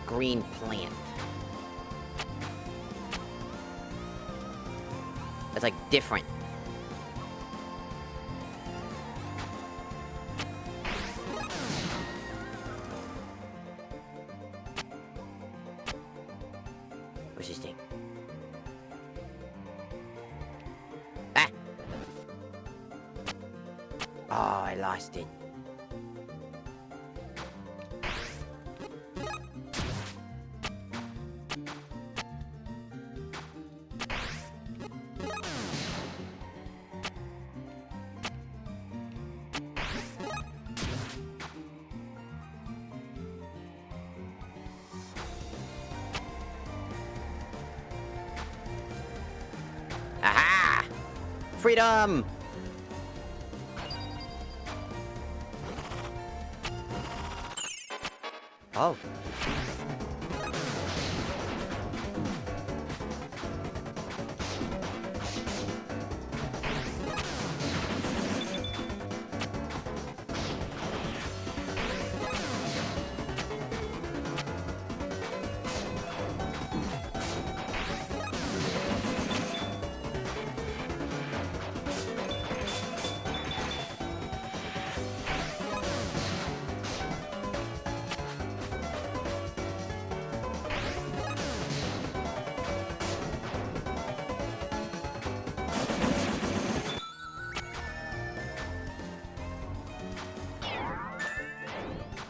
green plant. It's like different. What's this thing? Ah! Oh, I lost it. Aha! Freedom! Oh.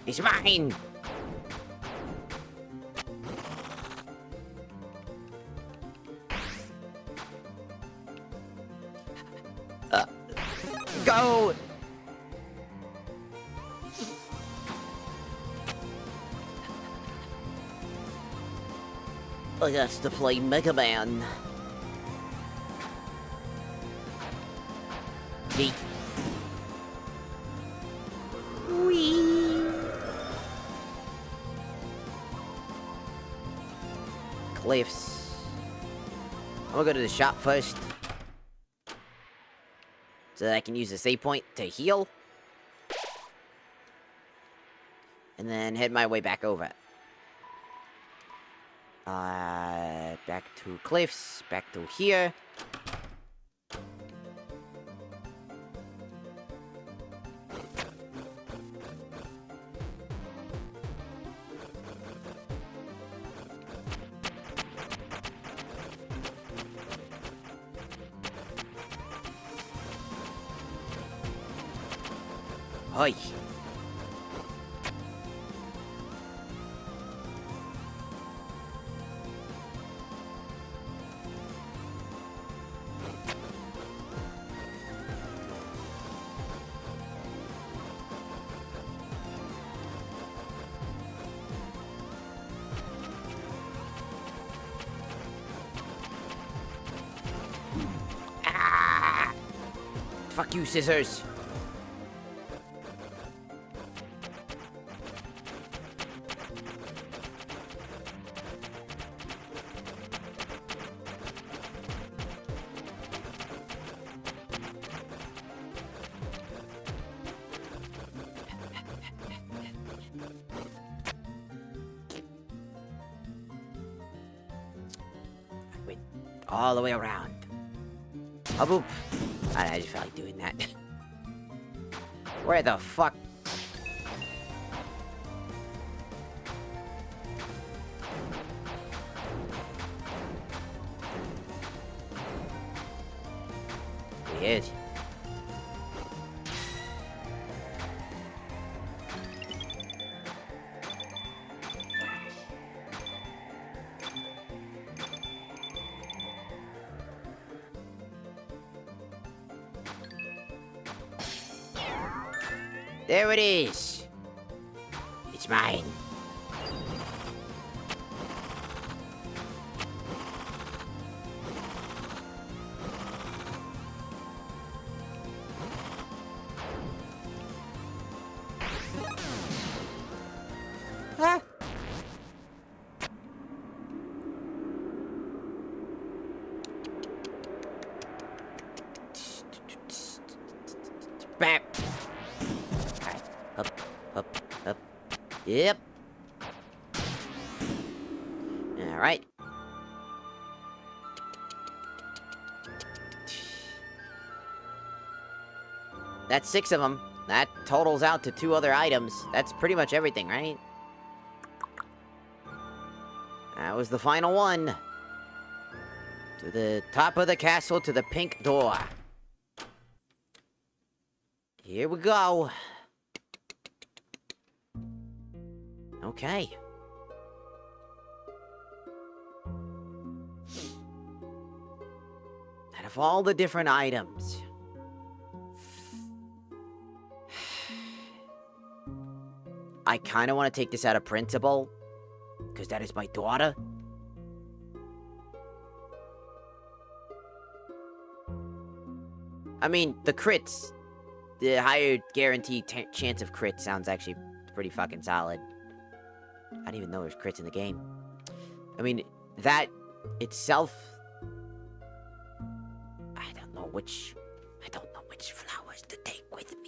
It's mine! Go! I got to play Mega Man. Yeet. Whee! Cliffs. I'm gonna go to the shop first, so that I can use the save point to heal. And then head my way back over. Back to cliffs, back to here. Oi. Ah! Fuck you, scissors. all the way around. Oh, boop. I just felt like doing that. Where the fuck? Weird. There it is. It's mine. Huh? Bap. Up. Yep. Alright. That's 6 of them. That totals out to 2 other items. That's pretty much everything, right? That was the final one. To the top of the castle, to the pink door. Here we go. Okay. Out of all the different items, I kind of want to take this out of principle, because that is my daughter. I mean, the crits, the higher guaranteed chance of crit sounds actually pretty fucking solid. I didn't even know there's crits in the game. I mean, that itself, I don't know which flowers to take with me.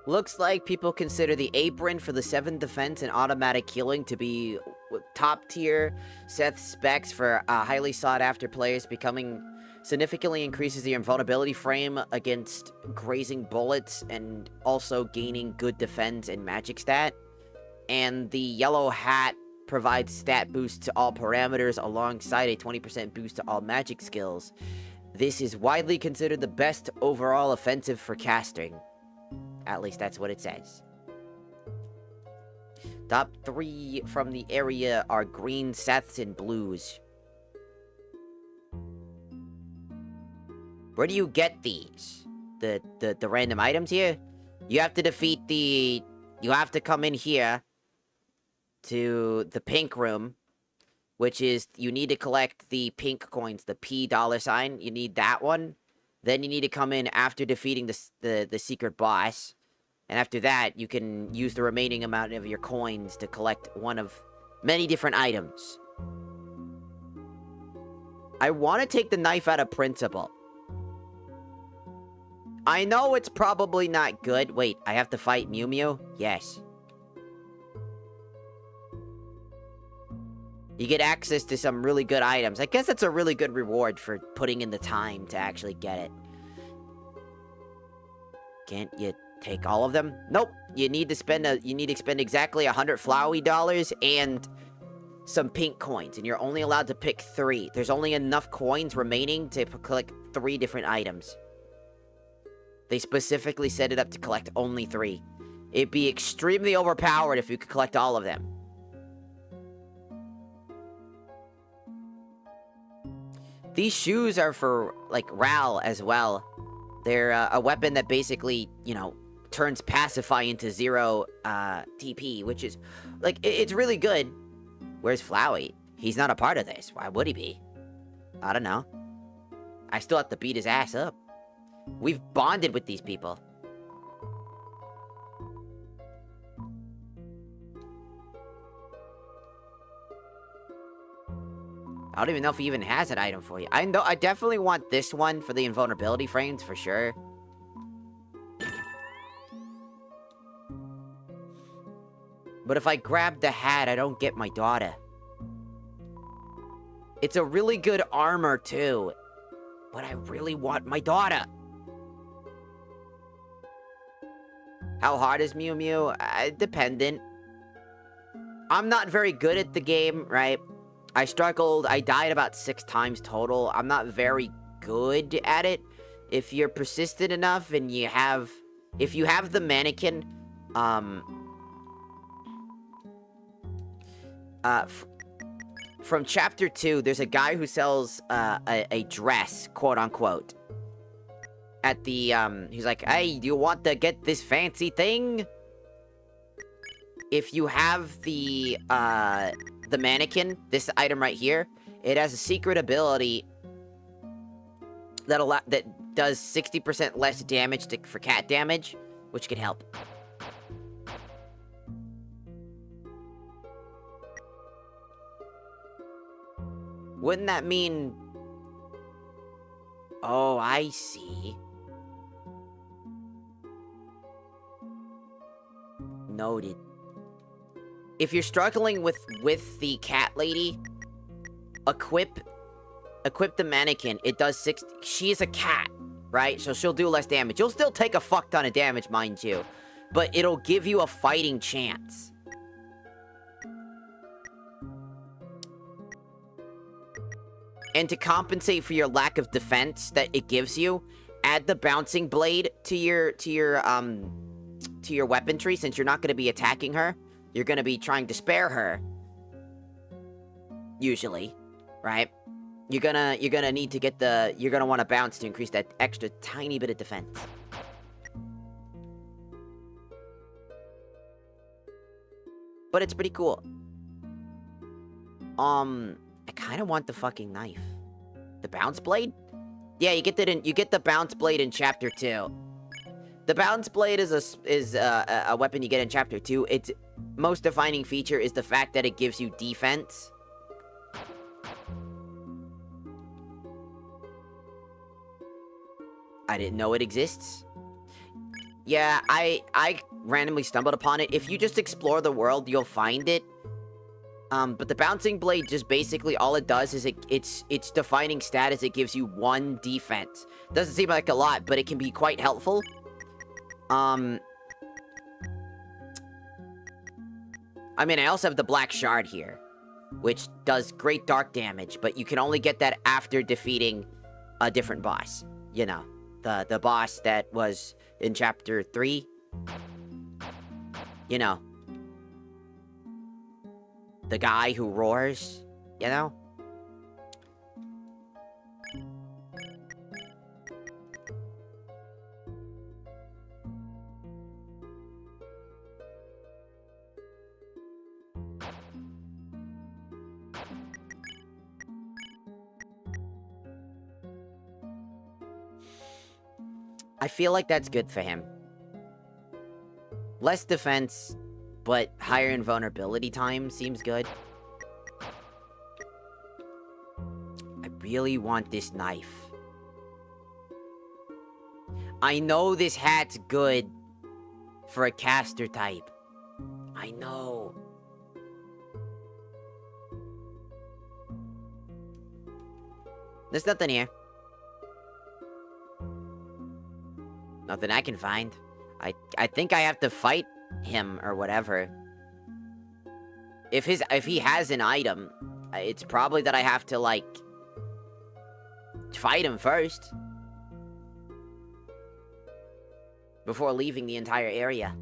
Looks like people consider the apron for the 7 defense and automatic healing to be top tier Seth specs for highly sought after players. Becoming significantly increases your invulnerability frame against grazing bullets and also gaining good defense and magic stat. And the yellow hat provides stat boosts to all parameters alongside a 20% boost to all magic skills. This is widely considered the best overall offensive for casting. At least that's what it says. Top 3 from the area are green Seths and blues. Where do you get these? The random items here? You have to defeat the... You have to come in here to the pink room, which is, you need to collect the pink coins, the P $sign. You need that one. Then you need to come in after defeating the secret boss. And after that, you can use the remaining amount of your coins to collect one of many different items. I want to take the knife out of principle. I know it's probably not good. Wait, I have to fight Mew Mew? Yes. You get access to some really good items. I guess that's a really good reward for putting in the time to actually get it. Can't you take all of them? Nope. You need to spend exactly 100 flowery dollars and some pink coins, and you're only allowed to pick 3. There's only enough coins remaining to collect 3 different items. They specifically set it up to collect only 3. It'd be extremely overpowered if you could collect all of them. These shoes are for, like, Ral as well. They're a weapon that basically, you know, turns Pacify into 0 TP, which is, like, it's really good. Where's Flowey? He's not a part of this. Why would he be? I don't know. I still have to beat his ass up. We've bonded with these people. I don't even know if he even has an item for you. I know. I definitely want this one for the invulnerability frames, for sure. But if I grab the hat, I don't get my daughter. It's a really good armor, too. But I really want my daughter. How hard is Mew Mew? Dependent. I'm not very good at the game, right? I struggled. I died about 6 times total. I'm not very good at it. If you're persistent enough and you have... If you have the mannequin... from chapter 2, there's a guy who sells a dress, quote-unquote. At the, he's like, hey, do you want to get this fancy thing? If you have the mannequin, this item right here, it has a secret ability that does 60% less damage for cat damage, which can help. Wouldn't that mean... Oh, I see. Noted. If you're struggling with the cat lady, equip the mannequin. It does 6... She's a cat, right? So she'll do less damage. You'll still take a fuck ton of damage, mind you. But it'll give you a fighting chance. And to compensate for your lack of defense that it gives you, add the bouncing blade to your weapon tree, since you're not going to be attacking her. You're going to be trying to spare her. Usually, right? You're gonna need to get you're gonna want to bounce to increase that extra tiny bit of defense. But it's pretty cool. I kind of want the fucking knife. The bounce blade? Yeah, you get the bounce blade in chapter 2. The bounce blade is a weapon you get in chapter 2. Its most defining feature is the fact that it gives you defense. I didn't know it exists. Yeah, I randomly stumbled upon it. If you just explore the world, you'll find it. But the bouncing blade just basically all it does is its defining stat is it gives you 1 defense. Doesn't seem like a lot, but it can be quite helpful. I mean, I also have the black shard here, which does great dark damage, but you can only get that after defeating a different boss. You know, the boss that was in chapter 3. You know. The guy who roars, you know? I feel like that's good for him. Less defense, but higher invulnerability time seems good. I really want this knife. I know this hat's good for a caster type. I know. There's nothing here. Nothing I can find. I think I have to fight him or whatever. If he has an item, it's probably that I have to, like, fight him first. before leaving the entire area.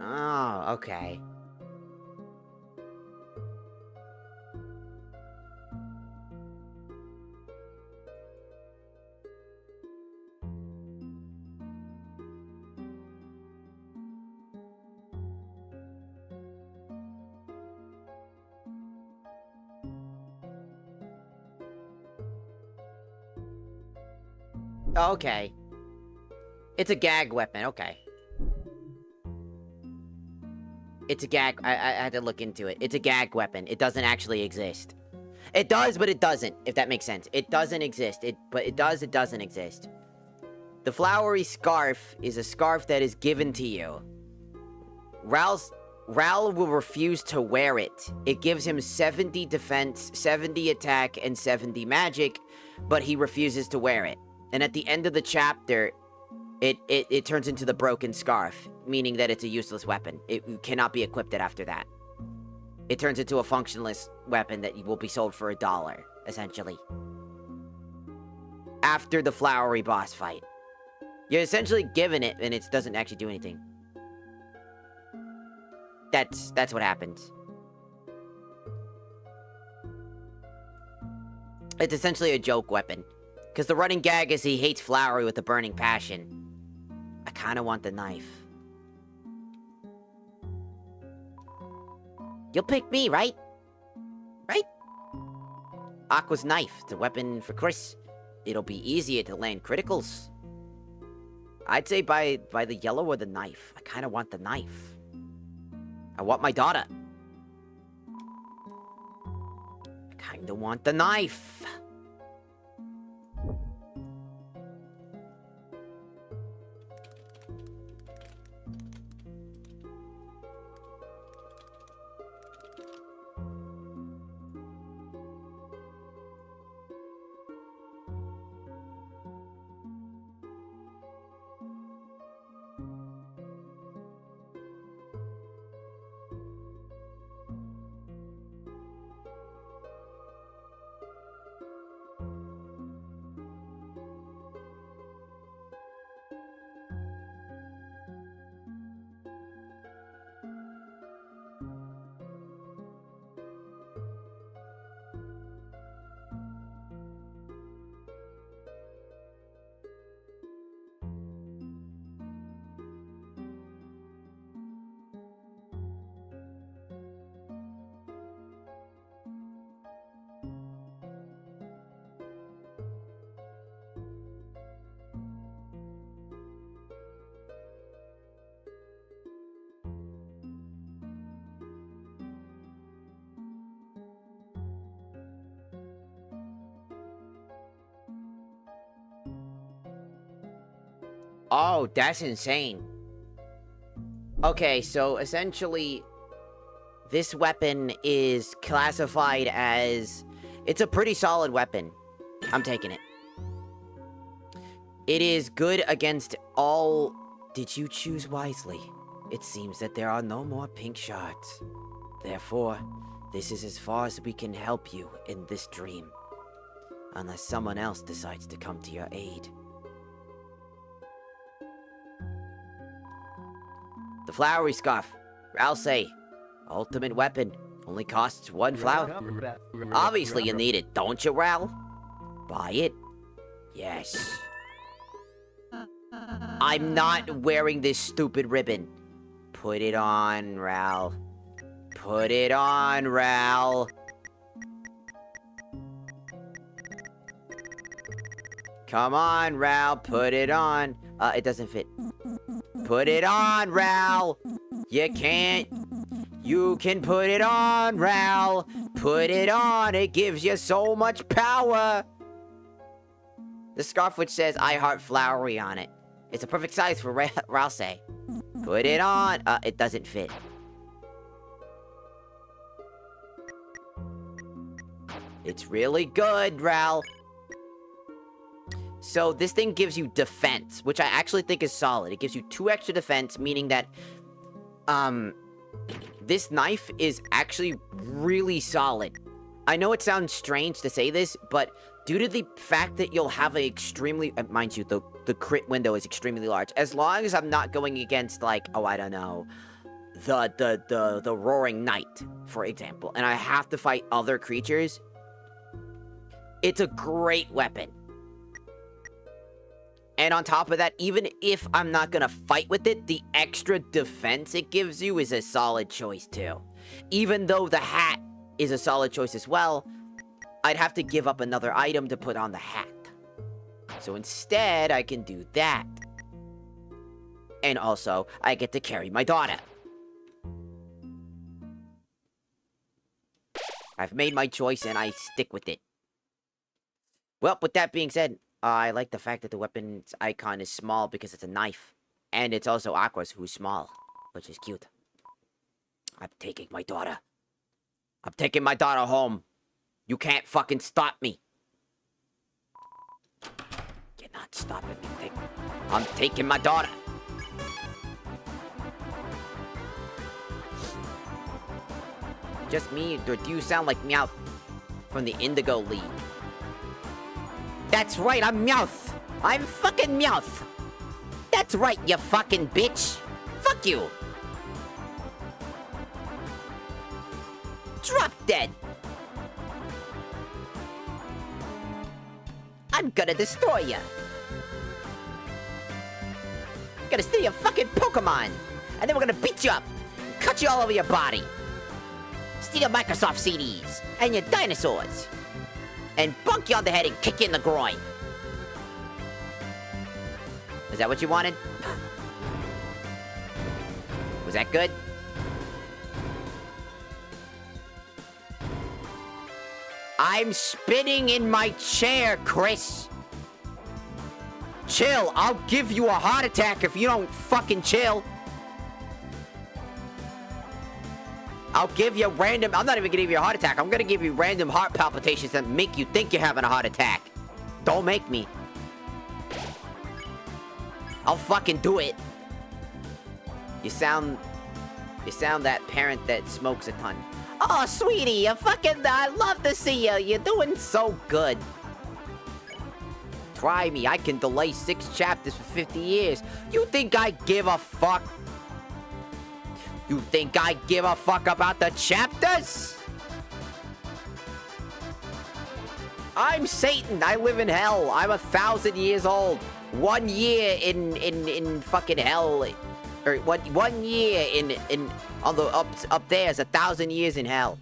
Oh, okay. Okay. It's a gag weapon, okay. It's a gag. I had to look into it. It's a gag weapon. It doesn't actually exist. It does, but it doesn't, if that makes sense. It doesn't exist. But it does, it doesn't exist. The flowery scarf is a scarf that is given to you. Ral will refuse to wear it. It gives him 70 defense, 70 attack, and 70 magic, but he refuses to wear it. And at the end of the chapter, it turns into the broken scarf, meaning that it's a useless weapon. It cannot be equipped after that. It turns into a functionless weapon that will be sold for $1, essentially. After the flowery boss fight. You're essentially given it, and it doesn't actually do anything. That's what happens. It's essentially a joke weapon. Because the running gag is he hates Flowery with a burning passion. I kinda want the knife. You'll pick me, right? Right? Aqua's knife. It's a weapon for Chris. It'll be easier to land criticals. I'd say by the yellow or the knife. I kinda want the knife. I want my daughter. I kinda want the knife. Oh, that's insane. Okay, so essentially, this weapon is classified as... It's a pretty solid weapon. I'm taking it. It is good against all... Did you choose wisely? It seems that there are no more pink shards. Therefore, this is as far as we can help you in this dream. Unless someone else decides to come to your aid. The flowery scarf. Ral say, ultimate weapon. Only costs 1 flower. Obviously you need it, don't you, Ral? Buy it. Yes. I'm not wearing this stupid ribbon. Put it on, Ral. Put it on, Ral. Come on, Ral. Put it on. It doesn't fit. Put it on, Ral. You can't. You can put it on, Ral. Put it on. It gives you so much power. The scarf which says I heart flowery on it. It's a perfect size for Ralsei. Put it on. It doesn't fit. It's really good, Ral. So this thing gives you defense, which I actually think is solid. It gives you 2 extra defense, meaning that, this knife is actually really solid. I know it sounds strange to say this, but due to the fact that you'll have a extremely, mind you, the crit window is extremely large. As long as I'm not going against, like, oh, I don't know, the Roaring Knight, for example, and I have to fight other creatures, it's a great weapon. And on top of that, even if I'm not gonna fight with it, the extra defense it gives you is a solid choice too. Even though the hat is a solid choice as well, I'd have to give up another item to put on the hat. So instead, I can do that. And also, I get to carry my daughter. I've made my choice and I stick with it. Well, with that being said, I like the fact that the weapon's icon is small because it's a knife. And it's also Aqua's, who's small, which is cute. I'm taking my daughter. I'm taking my daughter home. You can't fucking stop me. You're not stopping me. I'm taking my daughter. Just me, or do you sound like Meowth from the Indigo League? That's right, I'm Meowth. I'm fucking Meowth. That's right, you fucking bitch. Fuck you. Drop dead. I'm gonna destroy you. Gonna steal your fucking Pokemon. And then we're gonna beat you up. Cut you all over your body. Steal your Microsoft CDs. And your dinosaurs. And bunk you on the head and kick you in the groin. Is that what you wanted? Was that good? I'm spinning in my chair, Chris. Chill, I'll give you a heart attack if you don't fucking chill. I'll give you random... I'm not even gonna give you a heart attack. I'm gonna give you random heart palpitations that make you think you're having a heart attack. Don't make me. I'll fucking do it. You sound that parent that smokes a ton. Oh, sweetie, you fucking... I love to see you. You're doing so good. Try me. I can delay 6 chapters for 50 years. You think I give a fuck? You think I give a fuck about the chapters? I'm Satan. I live in hell. I'm 1,000 years old. 1 year in fucking hell. Or 1 year in on the up there is 1,000 years in hell.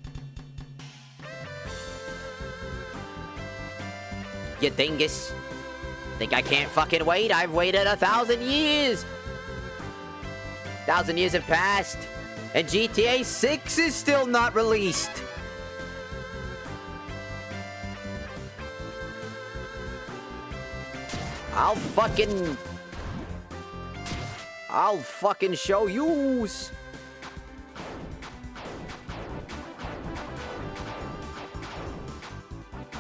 You dingus. Think I can't fucking wait? I've waited 1,000 years. 1,000 years have passed. And GTA 6 is still not released. I'll fucking show yous.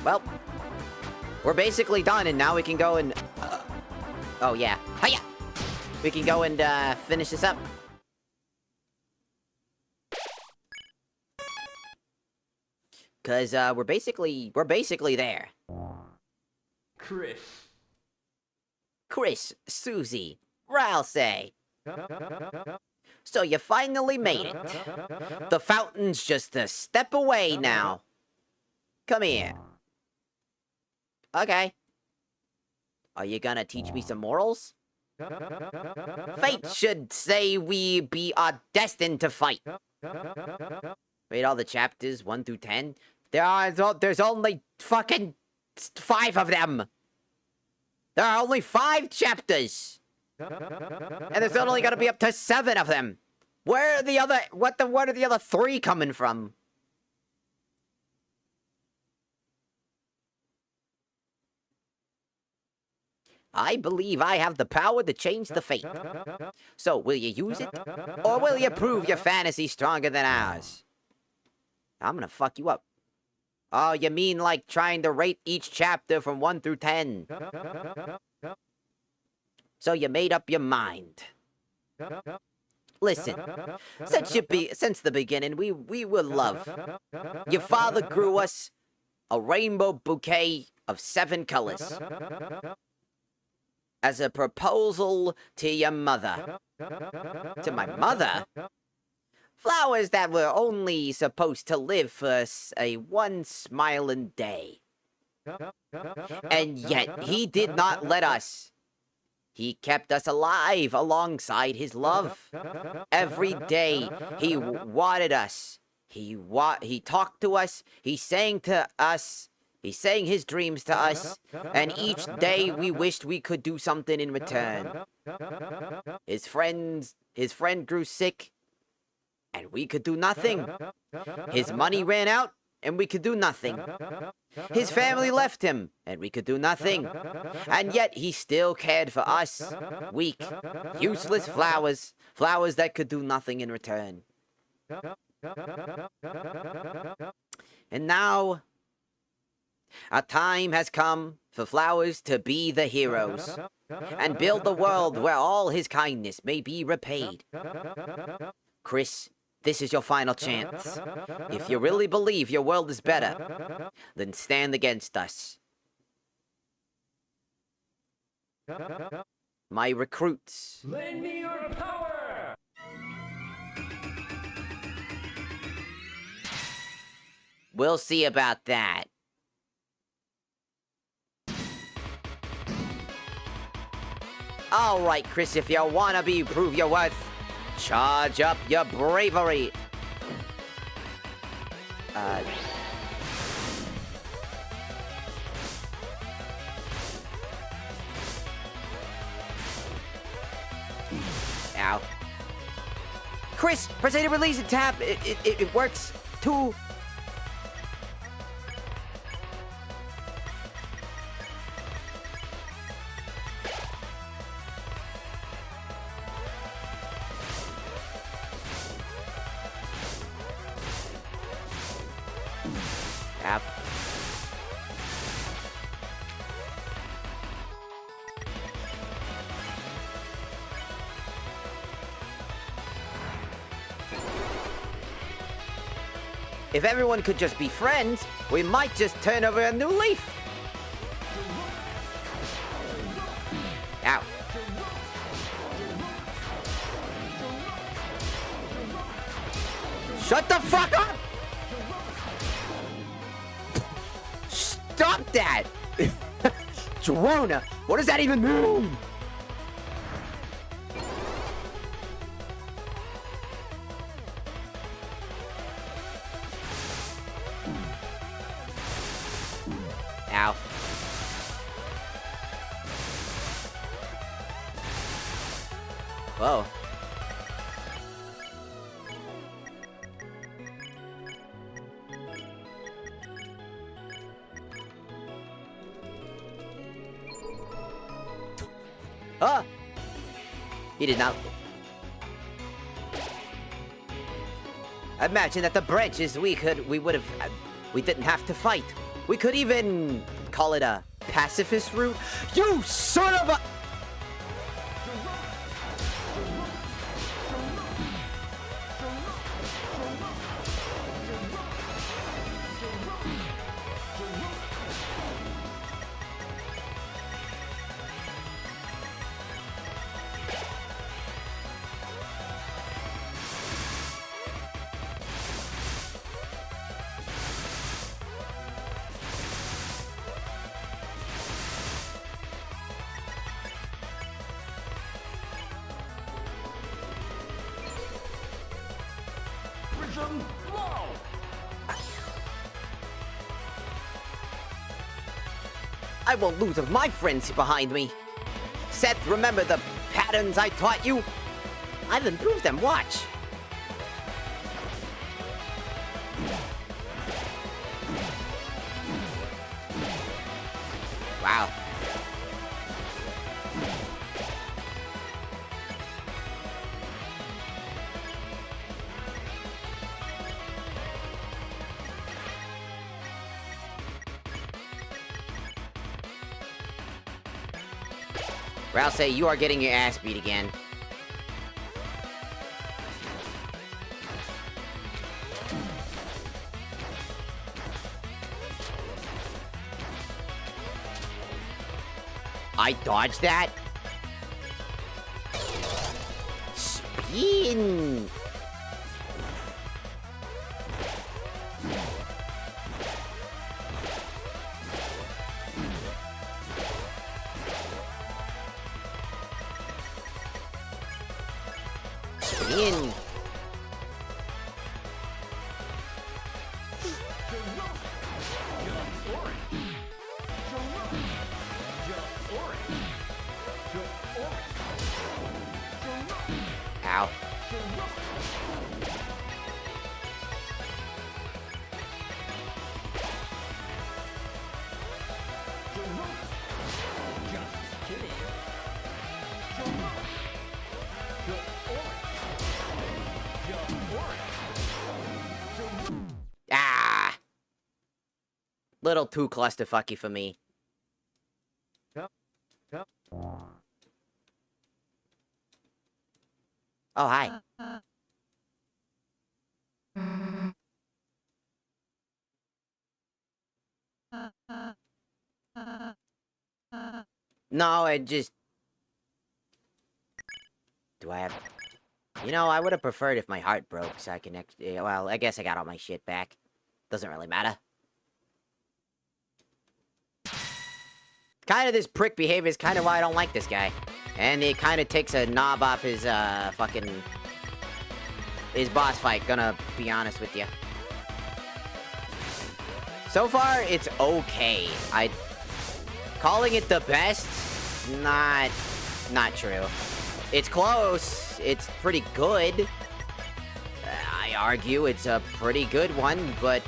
Well, we're basically done, and now we can go and... oh, yeah. Hiya! We can go and, finish this up. Cause, we're basically there. Chris, Susie, Ralsei. So you finally made it. The fountain's just a step away now. Come here. Okay. Are you gonna teach me some morals? Fate should say we are destined to fight. Read all the chapters 1 through 10. There's only fucking 5 of them. There are only 5 chapters. And there's only gonna be up to 7 of them. Where are the other, what are the other 3 coming from? I believe I have the power to change the fate. So, will you use it? Or will you prove your fantasy stronger than ours? I'm gonna fuck you up. Oh, you mean like trying to rate each chapter from 1 through 10? So you made up your mind. Listen, since the beginning, we were love. Your father grew us a rainbow bouquet of 7 colors. As a proposal to your mother. To my mother? Flowers that were only supposed to live for one smiling day. And yet, he did not let us. He kept us alive alongside his love. Every day, he wanted us. He talked to us. He sang to us. He sang his dreams to us. And each day, we wished we could do something in return. His friend grew sick. And we could do nothing. His money ran out, and we could do nothing. His family left him, and we could do nothing. And yet he still cared for us. Weak, useless flowers. Flowers that could do nothing in return. And now, a time has come for flowers to be the heroes. And build the world where all his kindness may be repaid. Chris, this is your final chance. If you really believe your world is better, then stand against us. My recruits. Lend me your power! We'll see about that. Alright, Chris, if you wanna prove your worth, charge up your bravery. Ow. Chris, press A to release and tap. It works too. Tap. If everyone could just be friends, we might just turn over a new leaf. Ow. Shut the fuck up! Stop that! Drona, what does that even mean? Ow. Whoa. Ah! He did not. Imagine that the branches we didn't have to fight. We could even call it a pacifist route. You son of a... I won't lose if my friends behind me. Seth, remember the patterns I taught you? I've improved them, watch. Wow. Rouse, you are getting your ass beat again. I dodged that? Spin! Spin! Ow. Ah! Little too clusterfucky for me. Oh, hi. No, it just... Do I have... You know, I would have preferred if my heart broke so I can... Well, I guess I got all my shit back. Doesn't really matter. Kind of this prick behavior is kind of why I don't like this guy. And it kind of takes a knob off his, fucking... his boss fight, gonna be honest with you. So far, it's okay. Calling it the best? Not true. It's close. It's pretty good. I argue it's a pretty good one, but...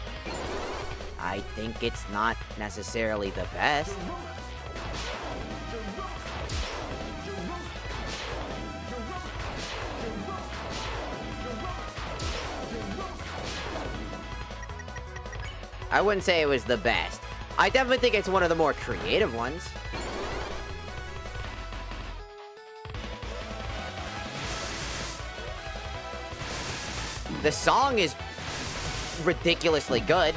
I think it's not necessarily the best. I wouldn't say it was the best. I definitely think it's one of the more creative ones. The song is ridiculously good.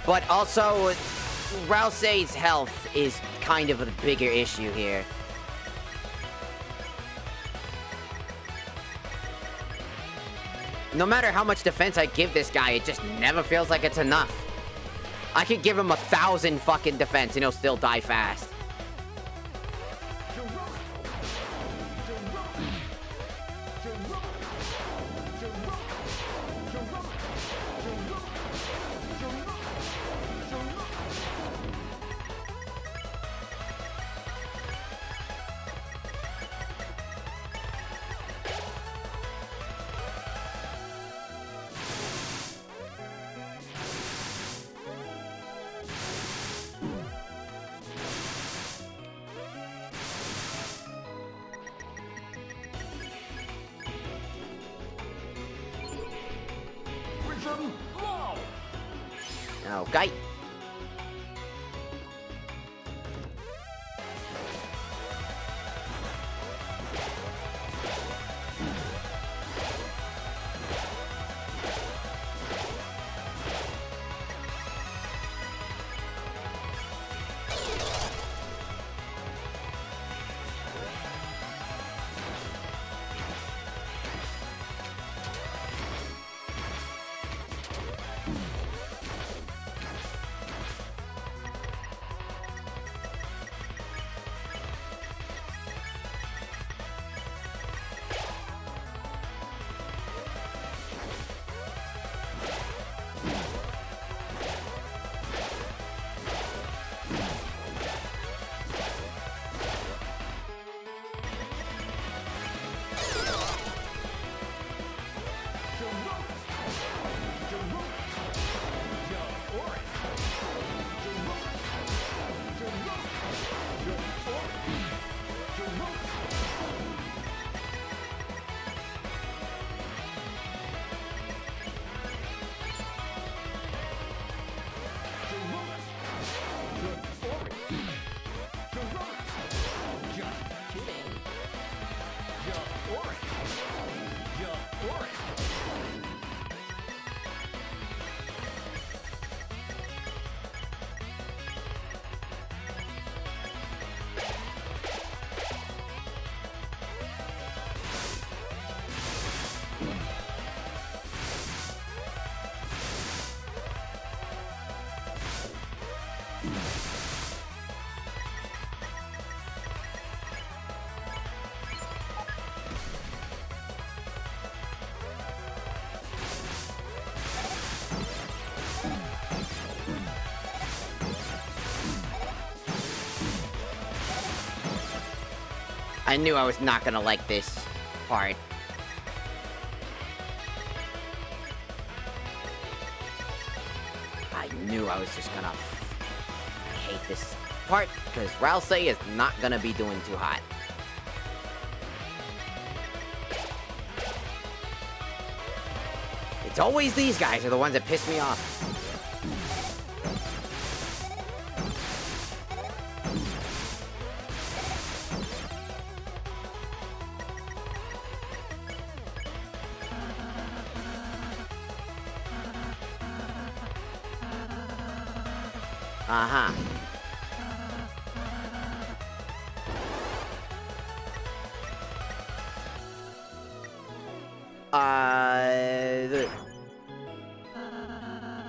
But also, Rousey's health is kind of a bigger issue here. No matter how much defense I give this guy, it just never feels like it's enough. I could give him 1,000 fucking defense and he'll still die fast. Okay. I knew I was not gonna like this part. I knew I was just gonna hate this part, because Ralsei is not gonna be doing too hot. It's always these guys are the ones that piss me off. Uh-huh.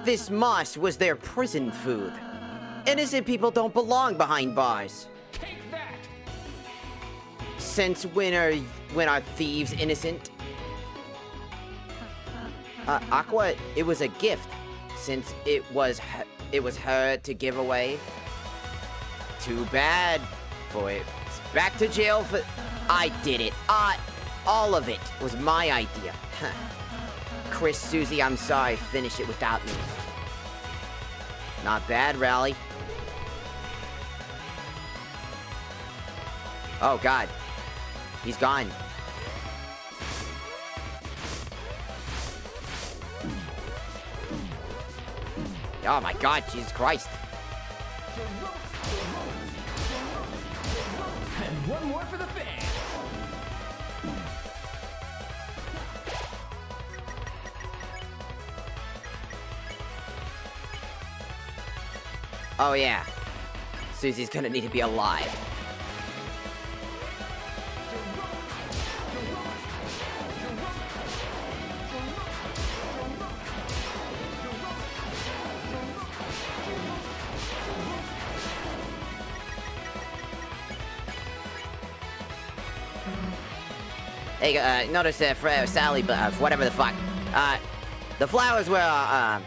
This moss was their prison food. Innocent people don't belong behind bars. Take that! Since when are thieves innocent? Aqua, it was a gift. Since it was her to give away. Too bad for it. It's back to jail for... I did it. All of it was my idea. Chris, Susie, I'm sorry. Finish it without me. Not bad, Rally. Oh, God. He's gone. Oh, my God. Jesus Christ. And one more for the fans. Oh, yeah. Susie's gonna need to be alive. Hey, notice that Sally, whatever the fuck. The flowers were,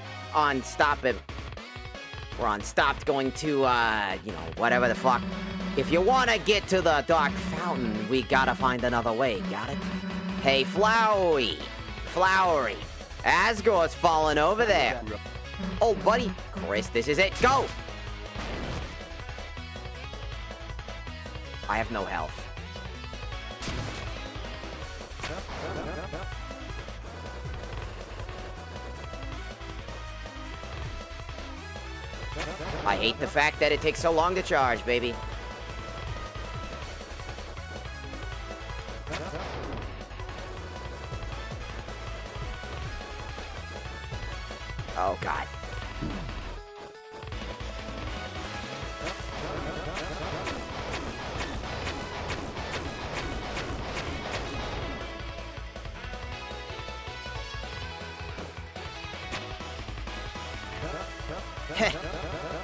stopped going to, you know, whatever the fuck. If you wanna get to the dark fountain, we gotta find another way, got it? Hey, Flowery. Asgore's falling over there. Oh, buddy. Chris, this is it. Go! I have no health. I hate the fact that it takes so long to charge, baby. Oh, God.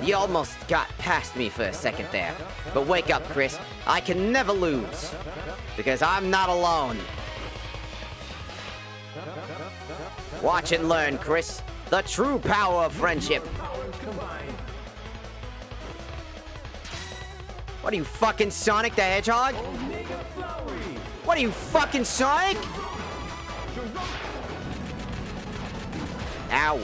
You almost got past me for a second there. But wake up, Chris. I can never lose. Because I'm not alone. Watch and learn, Chris. The true power of friendship. What are you, fucking Sonic the Hedgehog? What are you, fucking Sonic? Ow.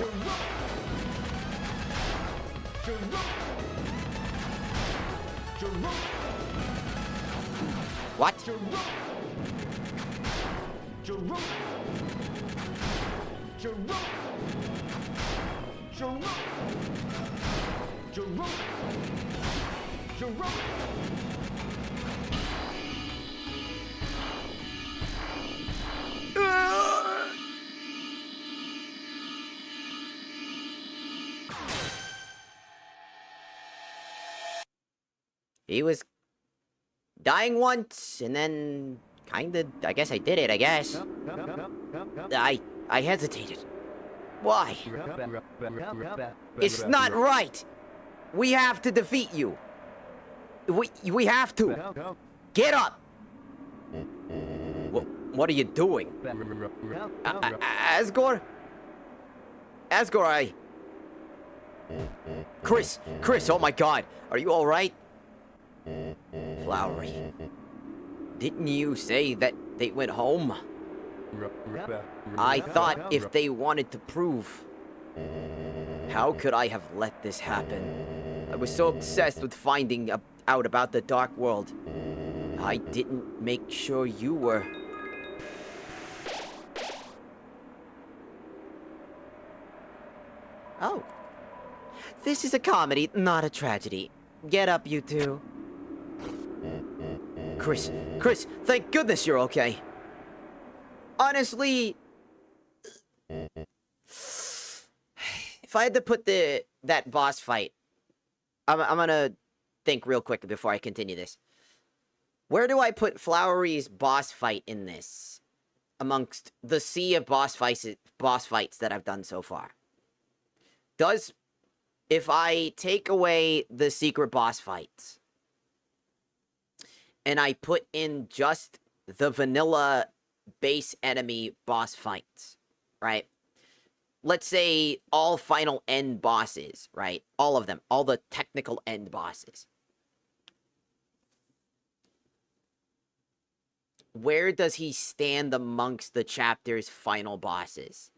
What? He was dying once, and then kinda, I guess I did it, I guess. I hesitated. Why? It's not right! We have to defeat you! We have to! Get up! What are you doing? Asgore? Asgore, Chris, oh my God! Are you alright? Flowery. Didn't you say that they went home? I thought if they wanted to prove... How could I have let this happen? I was so obsessed with finding out about the Dark World. I didn't make sure you were. Oh. This is a comedy, not a tragedy. Get up, you two. Chris, thank goodness you're okay. Honestly... If I had to put that boss fight... I'm gonna think real quick before I continue this. Where do I put Flowery's boss fight in this? Amongst the sea of boss fights that I've done so far. If I take away the secret boss fights, and I put in just the vanilla base enemy boss fights, right? Let's say all final end bosses, right? All of them. All the technical end bosses. Where does he stand amongst the chapter's final bosses?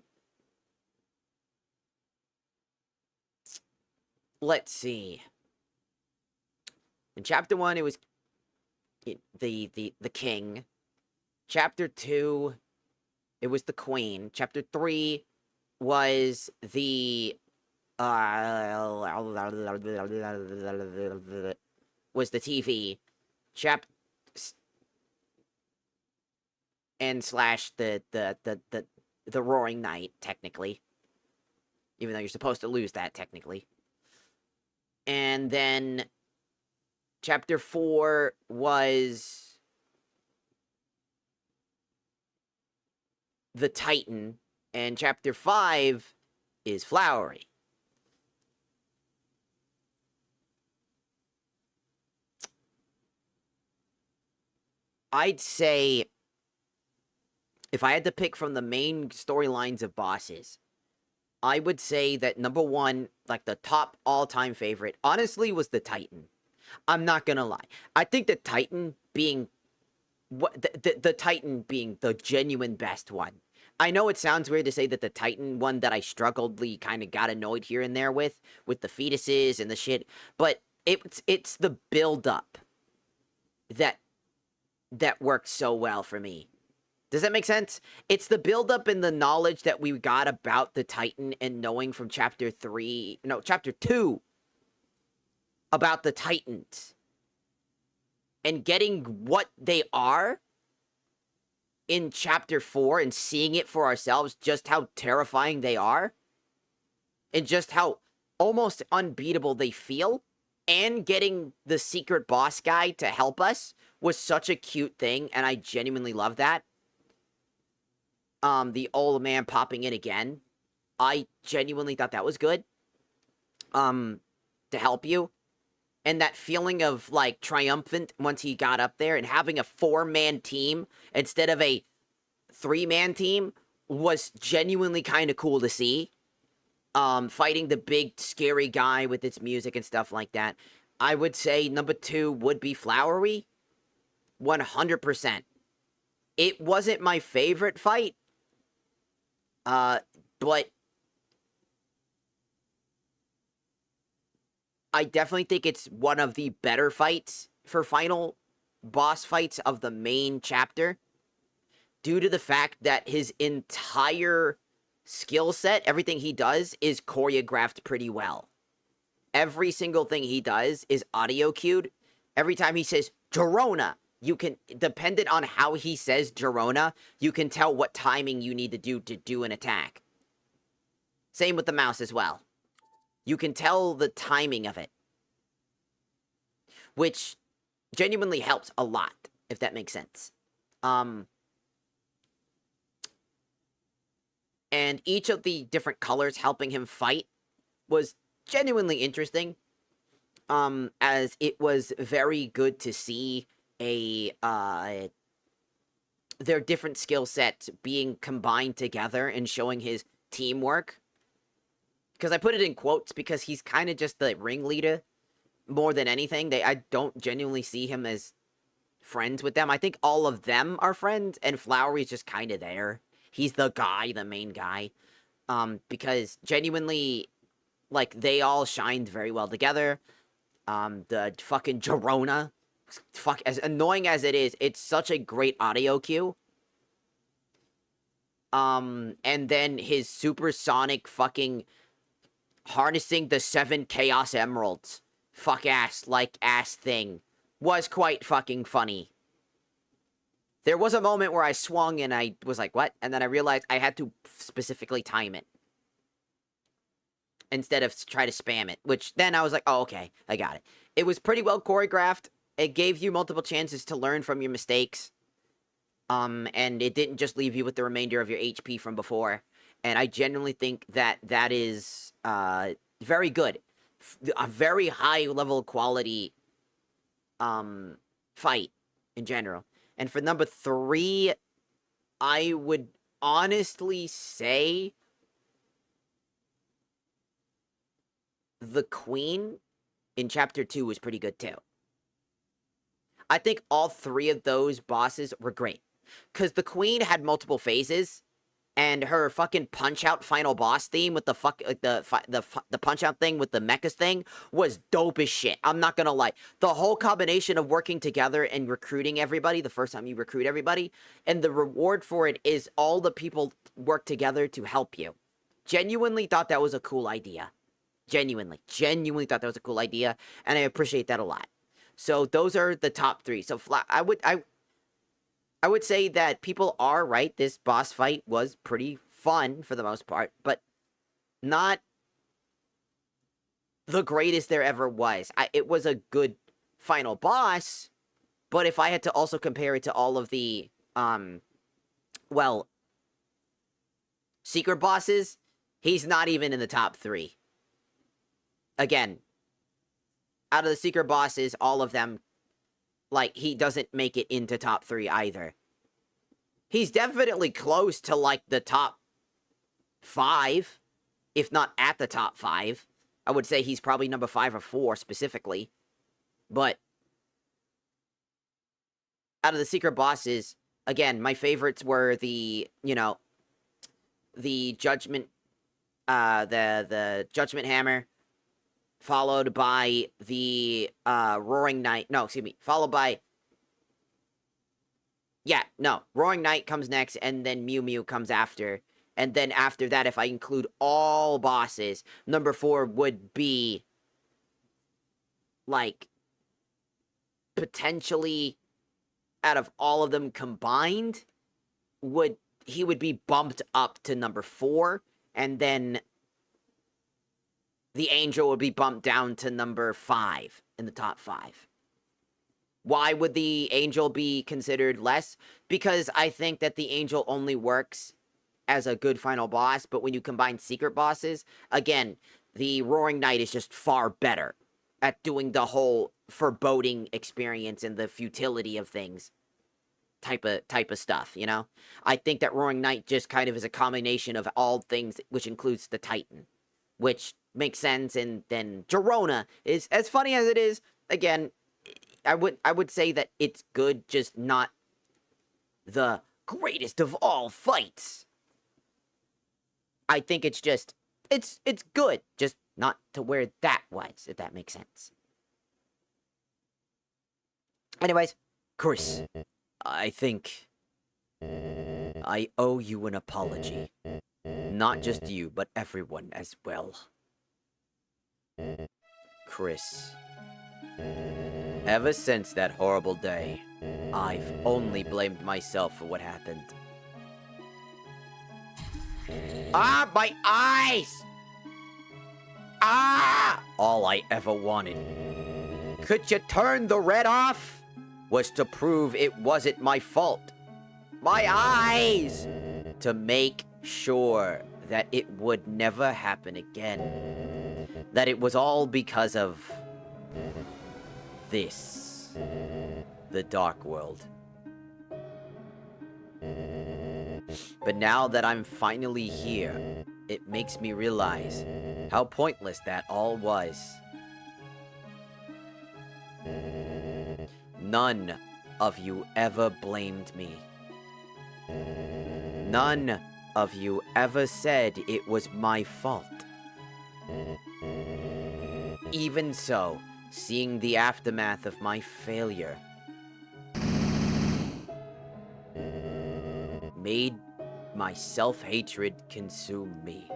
Let's see. In chapter 1, it was the king. Chapter 2, it was the queen. Chapter 3 was the TV. And slash the Roaring Knight, technically. Even though you're supposed to lose that, technically. And then chapter 4 was the Titan. And chapter 5 is Flowery. I'd say, if I had to pick from the main storylines of bosses, I would say that number 1, like the top all-time favorite, honestly, was the Titan. I'm not gonna lie. I think the Titan being the Titan being the genuine best one. I know it sounds weird to say that the Titan one that I struggled, kind of got annoyed here and there with the fetuses and the shit, but it's the build-up that works so well for me. Does that make sense? It's the build-up and the knowledge that we got about the Titan and knowing from chapter 2 about the Titans. And getting what they are in chapter 4 and seeing it for ourselves, just how terrifying they are. And just how almost unbeatable they feel. And getting the secret boss guy to help us was such a cute thing, and I genuinely love that. The old man popping in again. I genuinely thought that was good. To help you. And that feeling of, like, triumphant once he got up there, and having a 4-man team instead of a 3-man team was genuinely kind of cool to see. Fighting the big, scary guy with its music and stuff like that. I would say number 2 would be Flowery. 100%. It wasn't my favorite fight. But I definitely think it's one of the better fights for final boss fights of the main chapter. Due to the fact that his entire skill set, everything he does, is choreographed pretty well. Every single thing he does is audio cued. Every time he says, Gerona, you can, dependent on how he says Gerona, you can tell what timing you need to do an attack. Same with the mouse as well. You can tell the timing of it. Which genuinely helps a lot, if that makes sense. And each of the different colors helping him fight was genuinely interesting. As it was very good to see their different skill sets being combined together and showing his teamwork. Because I put it in quotes because he's kind of just the ringleader more than anything. I don't genuinely see him as friends with them. I think all of them are friends, and Flowery's just kind of there. He's the guy, the main guy. Because genuinely, like, they all shined very well together. The fucking Jerona, fuck, as annoying as it is, it's such a great audio cue. And then his supersonic fucking harnessing the 7 Chaos Emeralds ass thing was quite fucking funny. There was a moment where I swung and I was like, what? And then I realized I had to specifically time it instead of try to spam it, which then I was like, oh, okay, I got it. It was pretty well choreographed. It gave you multiple chances to learn from your mistakes. And it didn't just leave you with the remainder of your HP from before. And I genuinely think that that is, very good. A very high level quality, fight in general. And for number 3, I would honestly say the Queen in Chapter 2 was pretty good too. I think all 3 of those bosses were great. Because the Queen had multiple phases, and her fucking Punch-Out final boss theme with the the Punch-Out thing with the mechas thing was dope as shit. I'm not gonna lie. The whole combination of working together and recruiting everybody, the first time you recruit everybody, and the reward for it is all the people work together to help you. Genuinely thought that was a cool idea. Genuinely thought that was a cool idea, and I appreciate that a lot. So those are the top 3. So I would say that people are right. This boss fight was pretty fun for the most part, but not the greatest there ever was. It was a good final boss, but if I had to also compare it to all of the, well, secret bosses, he's not even in the top 3. Again, out of the secret bosses, all of them, like, he doesn't make it into top 3 either. He's definitely close to, like, the top 5, if not at the top 5. I would say he's probably number 5 or 4, specifically. But out of the secret bosses, again, my favorites were the, you know, the Judgment, the Judgment Hammer, followed by the, Roaring Knight. No, excuse me. Followed by... Yeah, no. Roaring Knight comes next, and then Mew Mew comes after. And then after that, if I include all bosses, number 4 would be... like... potentially, out of all of them combined, he would be bumped up to number 4, and then the Angel would be bumped down to number 5 in the top 5. Why would the Angel be considered less? Because I think that the Angel only works as a good final boss, but when you combine secret bosses, again, the Roaring Knight is just far better at doing the whole foreboding experience and the futility of things type of stuff, you know? I think that Roaring Knight just kind of is a combination of all things, which includes the Titan, which makes sense. And then Jerona is, as funny as it is, again, I would say that it's good, just not the greatest of all fights. I think it's just, it's good, just not to where that was, if that makes sense. Anyways, Chris, I think I owe you an apology. Not just you, but everyone as well. Chris, ever since that horrible day, I've only blamed myself for what happened. Ah, my eyes! Ah! All I ever wanted. Could you turn the red off? Was to prove it wasn't my fault. My eyes! To make sure that it would never happen again. That it was all because of this. The Dark World. But now that I'm finally here, it makes me realize how pointless that all was. None of you ever blamed me. None of you ever said it was my fault. Even so, seeing the aftermath of my failure made my self-hatred consume me.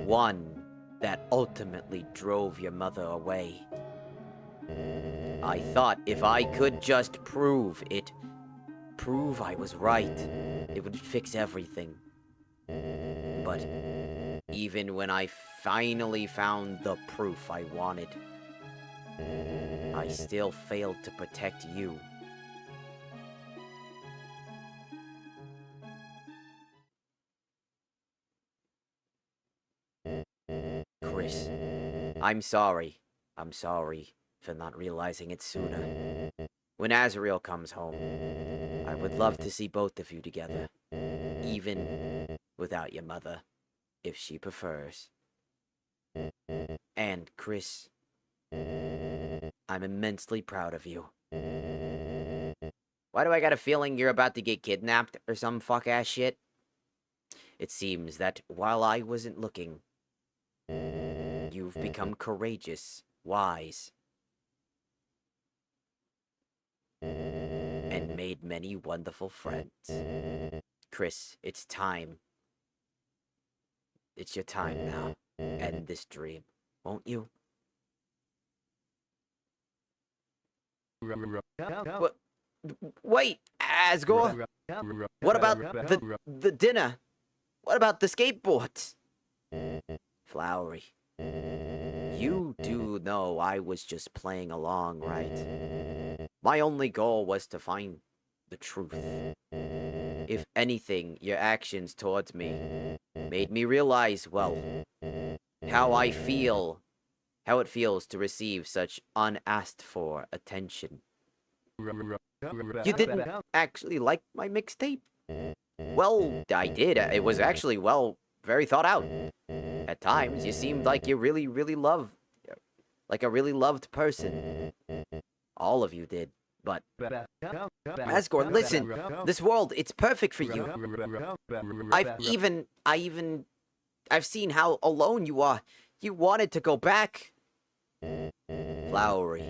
One that ultimately drove your mother away. I thought if I could just prove I was right, it would fix everything. But even when I finally found the proof I wanted, I still failed to protect you. Chris, I'm sorry. I'm sorry for not realizing it sooner. When Azrael comes home, I would love to see both of you together, even without your mother, if she prefers. And Chris, I'm immensely proud of you. Why do I got a feeling you're about to get kidnapped or some fuck-ass shit? It seems that while I wasn't looking, you've become courageous, wise, and made many wonderful friends. Chris, it's time. It's your time now. End this dream, won't you? What? Wait, Asgore? What about the dinner? What about the skateboards? Flowery, you do know I was just playing along, right? My only goal was to find the truth. If anything, your actions towards me made me realize, well, how it feels to receive such unasked for attention. You didn't actually like my mixtape? Well, I did. It was actually, well, very thought out. At times, you seemed like you really like a really loved person. All of you did, but Asgore, listen, this world, it's perfect for you. I've seen how alone you are. You wanted to go back. Flowery,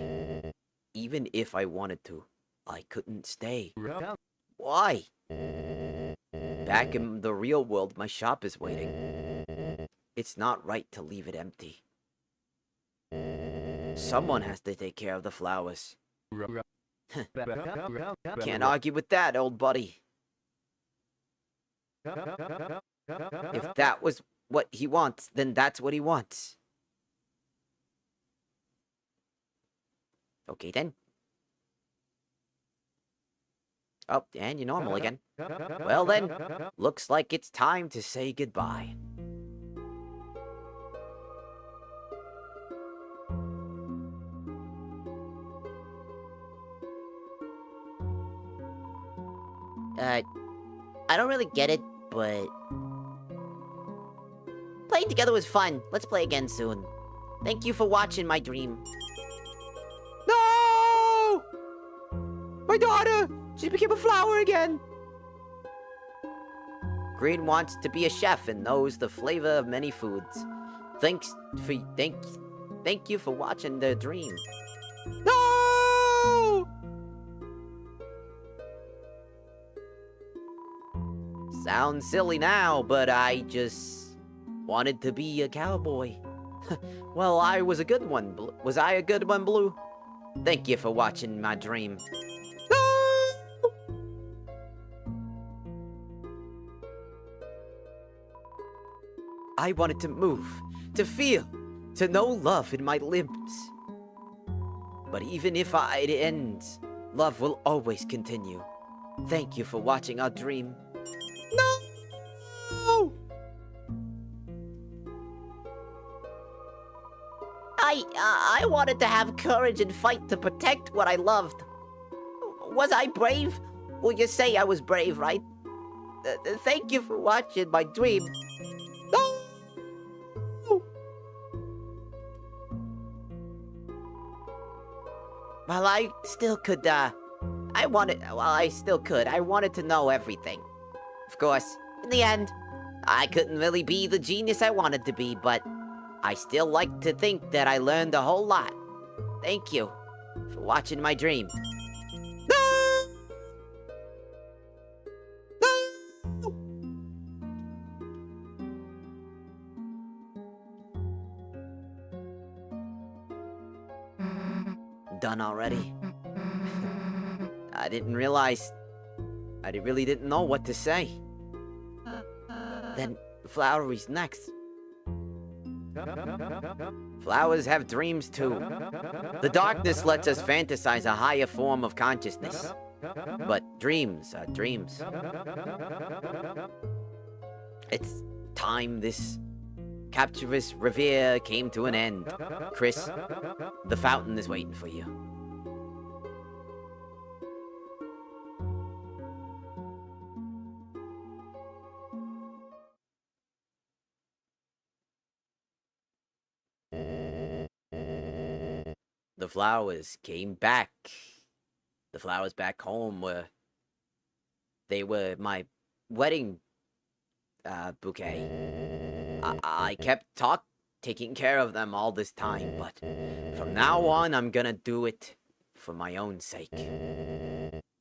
even if I wanted to, I couldn't stay. Why? Back in the real world, my shop is waiting. It's not right to leave it empty. Someone has to take care of the flowers. Can't argue with that, old buddy. If that was what he wants, then that's what he wants. Okay, then. Oh, and you're normal again. Well then, looks like it's time to say goodbye. I don't really get it, but playing together was fun. Let's play again soon. Thank you for watching my dream. No! My daughter! She became a flower again! Green wants to be a chef and knows the flavor of many foods. Thank you for watching the dream. No! Sounds silly now, but I just wanted to be a cowboy. Well, I was a good one. Was I a good one, Blue? Thank you for watching my dream. I wanted to move, to feel, to know love in my limbs. But even if it ends, love will always continue. Thank you for watching our dream. No! I wanted to have courage and fight to protect what I loved. Was I brave? Well, you say I was brave, right? Thank you for watching my dream. No! Well, I still could, I still could. I wanted to know everything. Of course, in the end, I couldn't really be the genius I wanted to be, but I still like to think that I learned a whole lot. Thank you for watching my dream. Done already? I didn't realize... I really didn't know what to say. Then Flowery's next. Flowers have dreams too. The darkness lets us fantasize a higher form of consciousness. But dreams are dreams. It's time this captious reverie came to an end. Chris, the fountain is waiting for you. The flowers came back. The flowers back home they were my wedding bouquet. I kept taking care of them all this time, but from now on, I'm gonna do it for my own sake.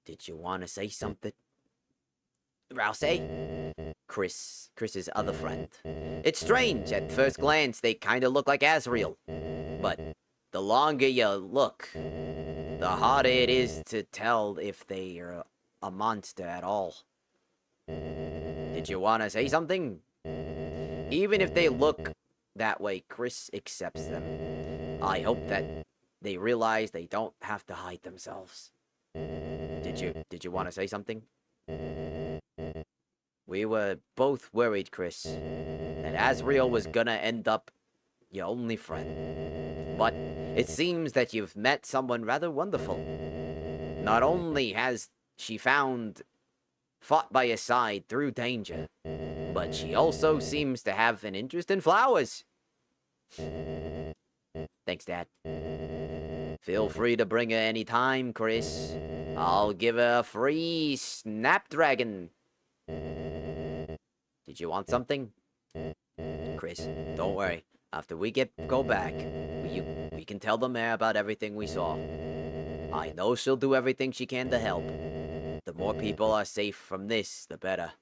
Did you want to say something? Rouse? Chris's other friend. It's strange, at first glance, they kinda look like Azrael. But the longer you look, the harder it is to tell if they are a monster at all. Did you want to say something? Even if they look that way, Chris accepts them. I hope that they realize they don't have to hide themselves. Did you want to say something? We were both worried, Chris, that Azrael was gonna end up your only friend. But it seems that you've met someone rather wonderful. Not only has she fought by your side through danger, but she also seems to have an interest in flowers. Thanks, Dad. Feel free to bring her anytime, Chris. I'll give her a free Snapdragon. Did you want something? Chris, don't worry. After we go back, we can tell the mayor about everything we saw. I know she'll do everything she can to help. The more people are safe from this, the better.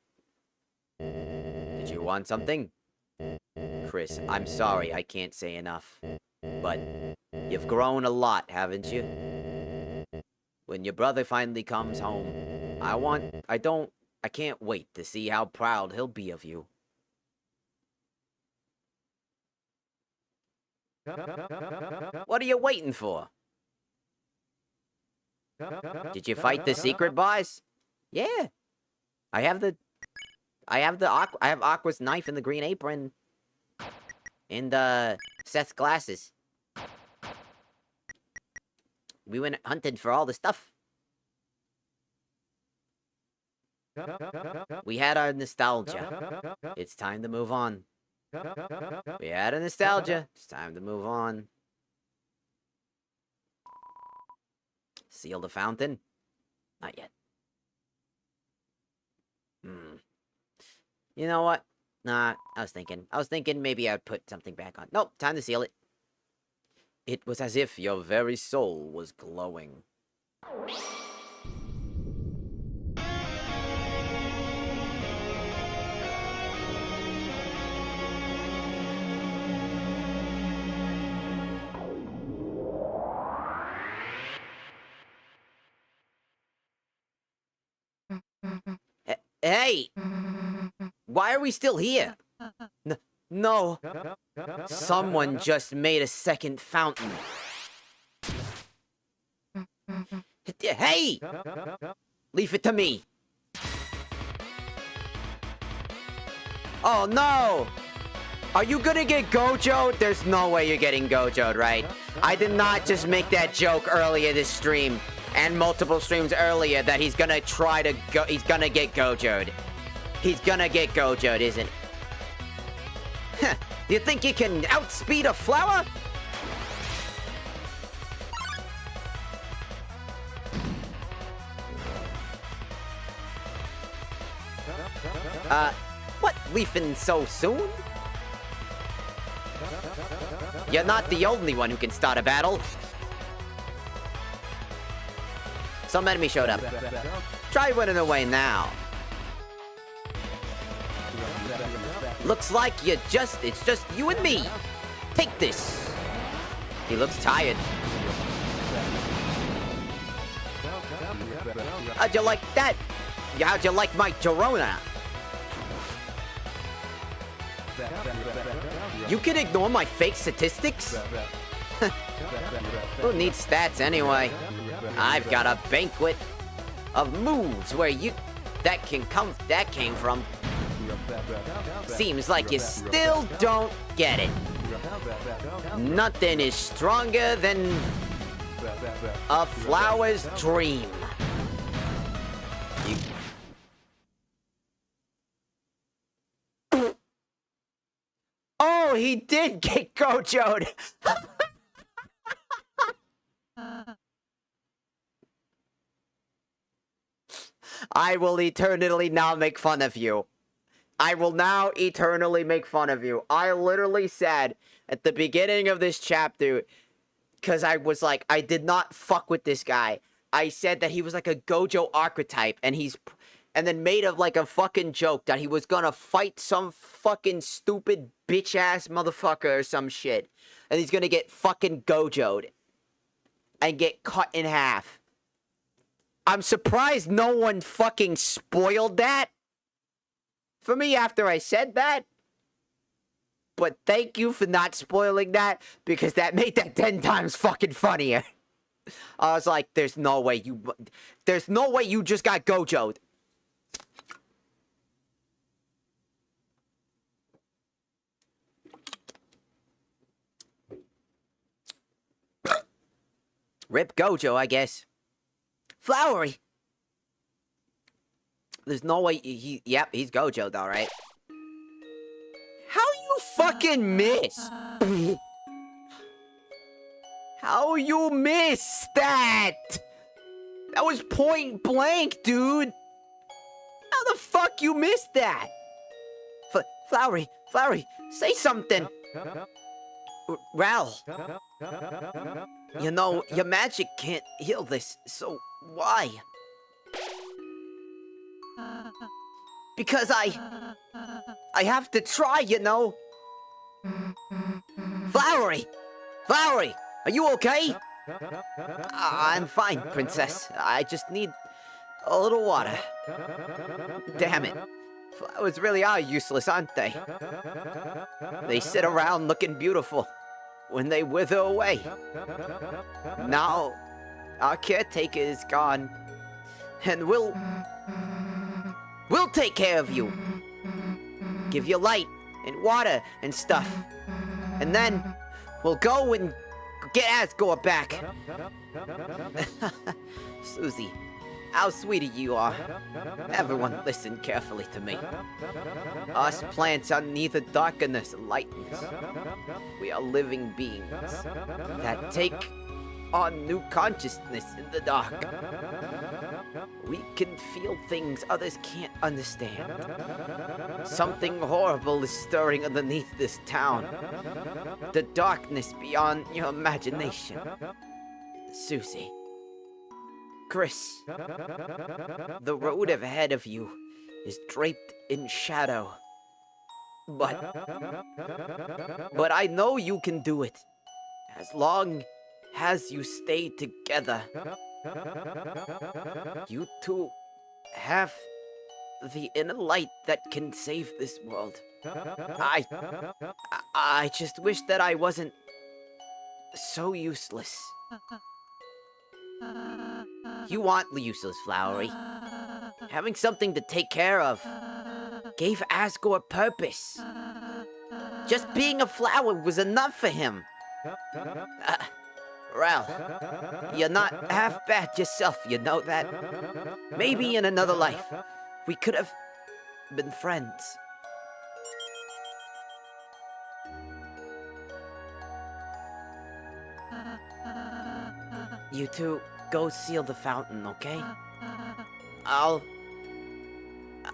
Did you want something? Chris, I'm sorry I can't say enough. But you've grown a lot, haven't you? When your brother finally comes home, I can't wait to see how proud he'll be of you. What are you waiting for? Did you fight the secret boss? Yeah. I have Aqua's knife and the green apron. And Seth's glasses. We went hunting for all the stuff. We had our nostalgia. It's time to move on. We had a nostalgia. It's time to move on. Seal the fountain? Not yet. You know what? Nah, I was thinking maybe I'd put something back on. Nope, time to seal it. It was as if your very soul was glowing. Hey! Why are we still here? No. Someone just made a second fountain. Hey! Leave it to me. Oh no! Are you gonna get Gojo'd? There's no way you're getting Gojo'd, right? I did not just make that joke earlier this stream and multiple streams earlier that he's gonna he's gonna get Gojo'd. He's gonna get Gojo'd, isn't he? Do you think you can outspeed a flower? What? Leaving so soon? You're not the only one who can start a battle. Some enemy showed up. Try running away now. Looks like it's just you and me. Take this. He looks tired. How'd you like that? How'd you like my Corona? You can ignore my fake statistics? Who needs stats anyway? I've got a banquet of moves where that came from. Seems like you still don't get it. Nothing is stronger than a flower's dream. Oh, he did get Gojo'd. I will eternally now make fun of you. I will now eternally make fun of you. I literally said at the beginning of this chapter, because I was like, I did not fuck with this guy. I said that he was like a Gojo archetype, and then made of like a fucking joke that he was gonna fight some fucking stupid bitch-ass motherfucker or some shit. And he's gonna get fucking Gojo'd. And get cut in half. I'm surprised no one fucking spoiled that for me after I said that. But thank you for not spoiling that, because that made that 10 times fucking funnier. I was like, there's no way you just got Gojo'd. Rip Gojo, I guess. Flowery. There's no way yep, he's Gojo though, right? How you fucking miss? How you miss that? That was point blank, dude. How the fuck you missed that? Flowery, say something. Ral. You know, your magic can't heal this, so why? Because I have to try, you know. Flowery, are you okay? I'm fine, princess. I just need a little water. Damn it. Flowers really are useless, aren't they? They sit around looking beautiful when they wither away. Now, our caretaker is gone, and we'll take care of you. Give you light and water and stuff. And then we'll go and get Asgore back. Susie, how sweet you are. Everyone listen carefully to me. Us plants are neither darkness nor lightness. We are living beings that take on new consciousness in the dark. We can feel things others can't understand. Something horrible is stirring underneath this town. The darkness beyond your imagination. Susie. Chris. The road ahead of you is draped in shadow. But I know you can do it. As long as you stay together. You two have the inner light that can save this world. I just wish that I wasn't so useless. You aren't useless, Flowery. Having something to take care of gave Asgore purpose. Just being a flower was enough for him. Ral, you're not half bad yourself, you know that? Maybe in another life, we could have been friends. You two, go seal the fountain, okay?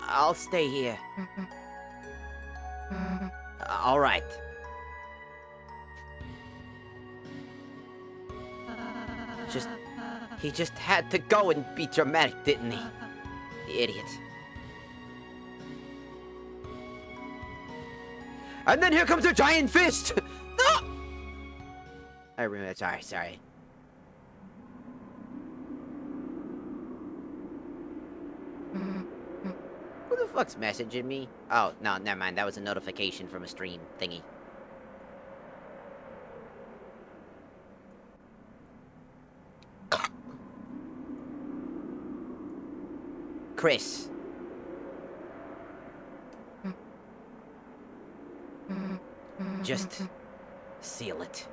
I'll stay here. All right. He just had to go and be dramatic, didn't he? The idiot. And then here comes a giant fist! Ah! I remember, sorry. Who the fuck's messaging me? Oh, no, never mind. That was a notification from a stream thingy. Chris. Just seal it.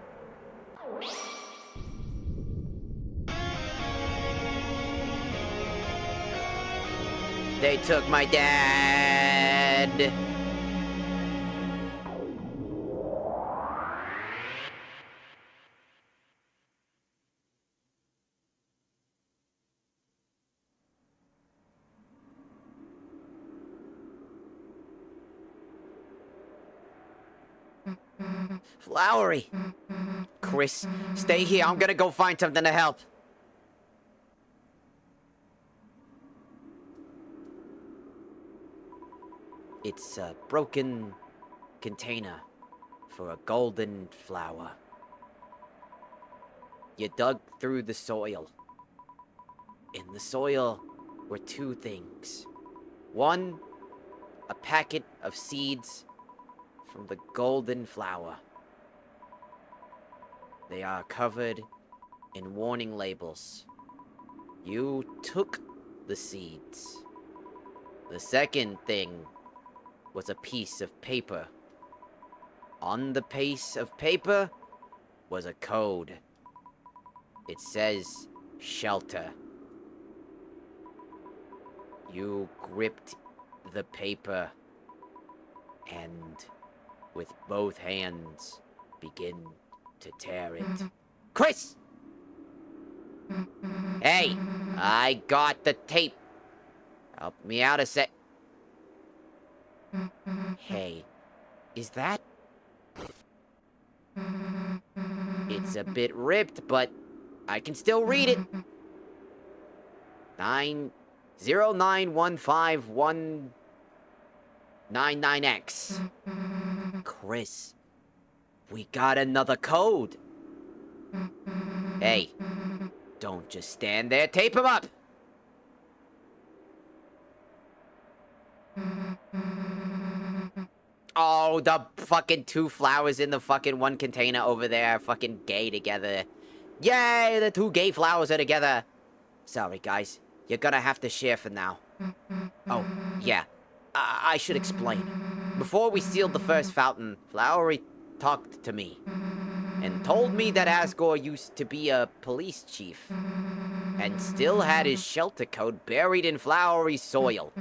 They took my dad. Flowery. Chris, stay here. I'm gonna go find something to help. It's a broken container for a golden flower. You dug through the soil. In the soil were two things. One, a packet of seeds from the golden flower. They are covered in warning labels. You took the seeds. The second thing was a piece of paper. On the piece of paper was a code. It says shelter. You gripped the paper and with both hands begin to tear it. Chris! Hey, I got the tape. Help me out a sec. Hey, is that? It's a bit ripped, but I can still read it. 909151999X. Chris, we got another code. Hey, don't just stand there. Tape him up. Oh, the fucking two flowers in the fucking one container over there are fucking gay together. Yay, the two gay flowers are together. Sorry, guys. You're gonna have to share for now. Oh, yeah. I should explain. Before we sealed the first fountain, Flowery talked to me and told me that Asgore used to be a police chief and still had his shelter code buried in flowery soil.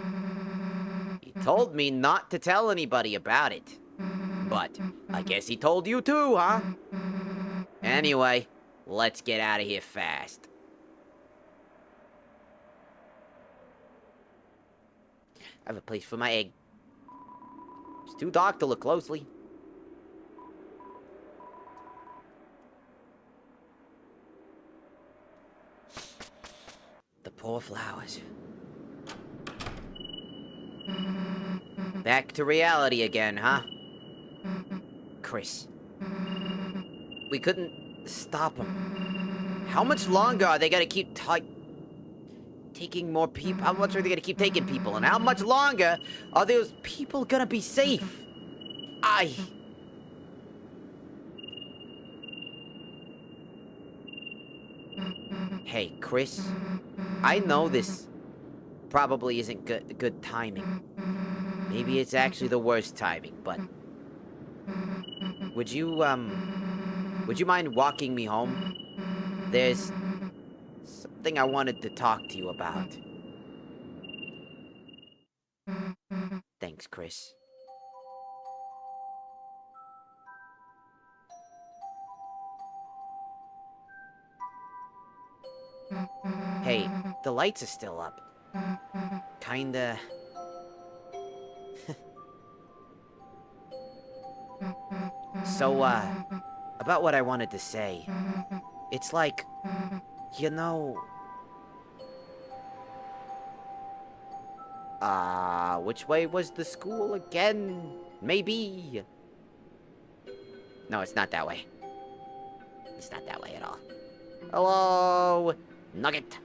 He told me not to tell anybody about it. But I guess he told you too, huh? Anyway, let's get out of here fast. I have a place for my egg. It's too dark to look closely. The poor flowers. Back to reality again, huh? Chris. We couldn't stop them. How much longer are they gonna keep taking more people? How much are they gonna keep taking people? And how much longer are those people gonna be safe? Hey, Chris. I know this probably isn't good timing. Maybe it's actually the worst timing, but would you mind walking me home? There's something I wanted to talk to you about. Thanks, Chris. Hey, the lights are still up. Kinda So, about what I wanted to say. It's like, you know... which way was the school again? Maybe? No, it's not that way. It's not that way at all. Hello, Nugget.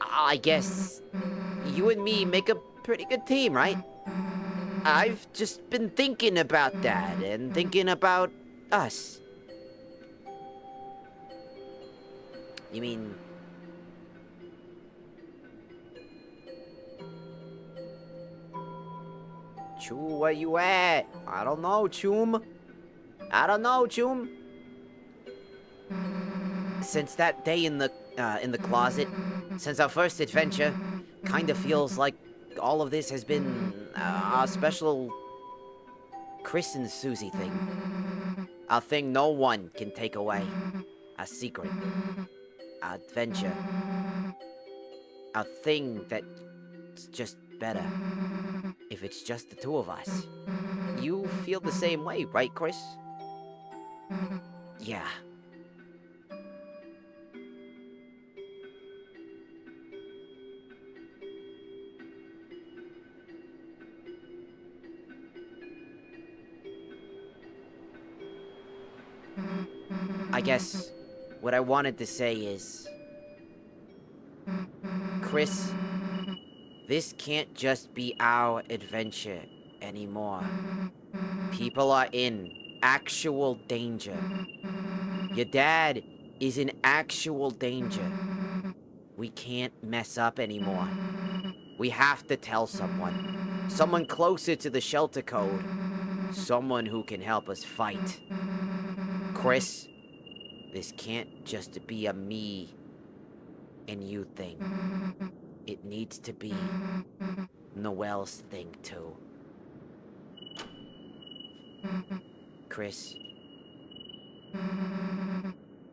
I guess you and me make a pretty good team, right? I've just been thinking about that and thinking about us. You mean... Choo, where you at? I don't know, Choom. I don't know, Choom. Since that day in the closet, since our first adventure, kinda feels like all of this has been our special Chris and Susie thing. Our thing no one can take away. Our secret. Our adventure. Our thing that's just better. If it's just the two of us. You feel the same way, right, Chris? Yeah. I guess what I wanted to say is... Chris, this can't just be our adventure anymore. People are in actual danger. Your dad is in actual danger. We can't mess up anymore. We have to tell someone. Someone closer to the shelter code. Someone who can help us fight. Chris, this can't just be a me and you thing. It needs to be Noelle's thing, too. Chris,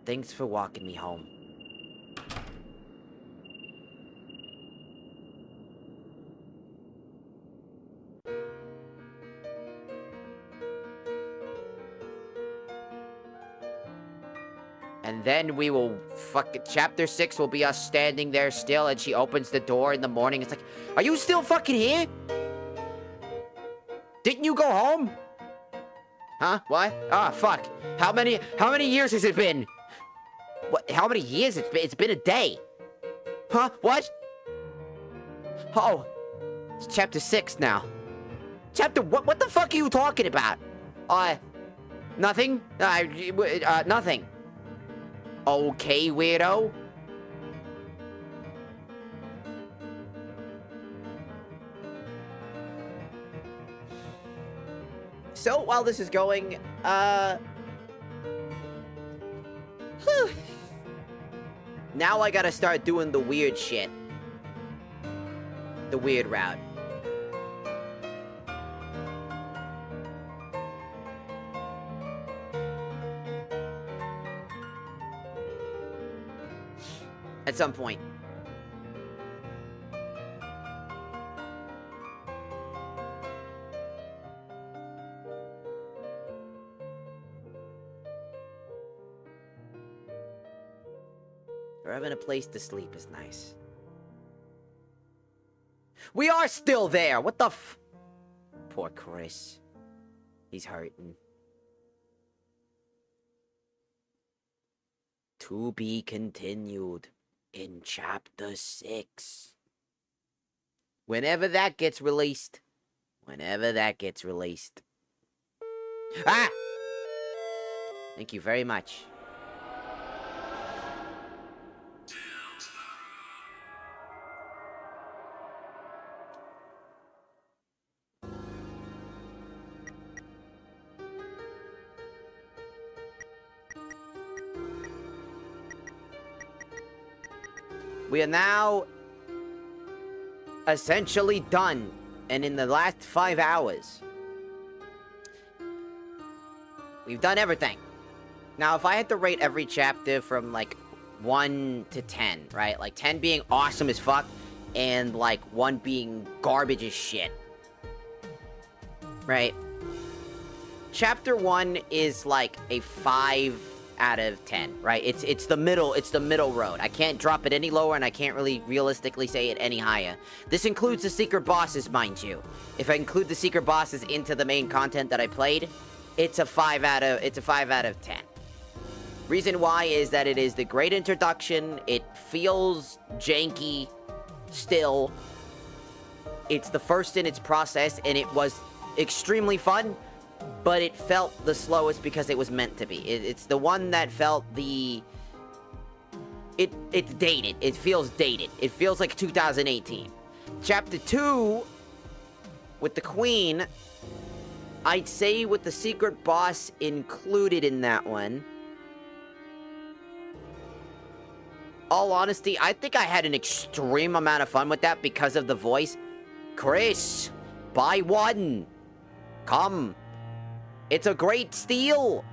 thanks for walking me home. And then we will chapter 6 will be us standing there still, and she opens the door in the morning. It's like, are you still fucking here? Didn't you go home? Huh? What? Ah, fuck. How many years has it been? What? How many years it's been? It's been a day. Huh? What? Oh. It's chapter 6 now. Chapter what? What the fuck are you talking about? Nothing? Nothing. Okay, weirdo. So, while this is going, now I gotta start doing the weird shit. The weird route. At some point. Or having a place to sleep is nice. We are still there! What the f... Poor Chris. He's hurting. To be continued in chapter 6. Whenever that gets released. Whenever that gets released. Ah! Thank you very much. We are now essentially done, and in the last 5 hours, we've done everything. Now, if I had to rate every chapter from, like, 1 to 10, right? Like, 10 being awesome as fuck, and, like, 1 being garbage as shit. Right? Chapter 1 is like a 5 out of 10, right? It's the middle road. I can't drop it any lower, and I can't really realistically say it any higher. This includes the secret bosses, mind you. If I include the secret bosses into the main content that I played, it's a 5 out of 10. Reason why is that it is the great introduction. It feels janky still. It's the first in its process, and it was extremely fun. But it felt the slowest because it was meant to be. It's the one that felt the... It's dated. It feels dated. It feels like 2018. Chapter 2, with the Queen, I'd say with the secret boss included in that one. All honesty, I think I had an extreme amount of fun with that because of the voice. Chris, buy one. Come. It's a great steal.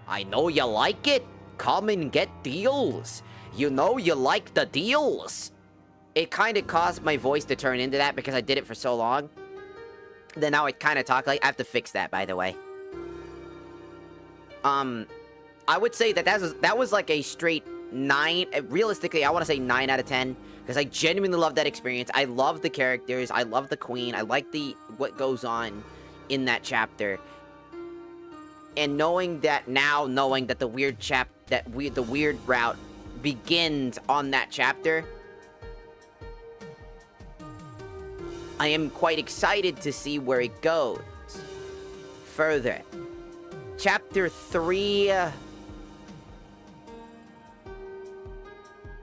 I know you like it. Come and get deals. You know you like the deals. It kind of caused my voice to turn into that because I did it for so long. Then now I kind of talk like... I have to fix that, by the way. I would say that was like a straight 9. Realistically, I want to say 9 out of 10. Because I genuinely love that experience. I love the characters. I love the Queen. I like what goes on in that chapter. And knowing that the weird route begins on that chapter, I am quite excited to see where it goes further. Chapter 3.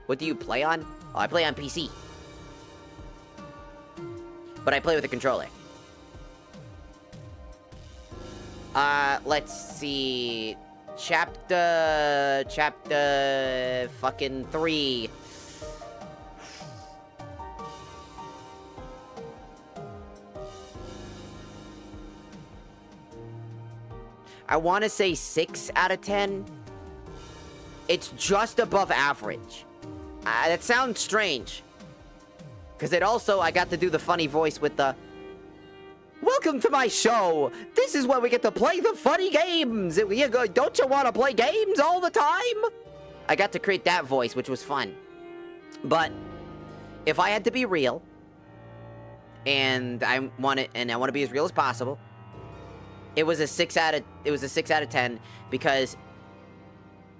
What do you play on? Oh, I play on PC. But I play with a controller. Let's see. Chapter fucking 3. I want to say 6 out of 10. It's just above average. That sounds strange. Because I got to do the funny voice with the... Welcome to my show. This is where we get to play the funny games. Don't you want to play games all the time? I got to create that voice, which was fun. But if I had to be real, and I want to be as real as possible, it was a 6 out of 10 because,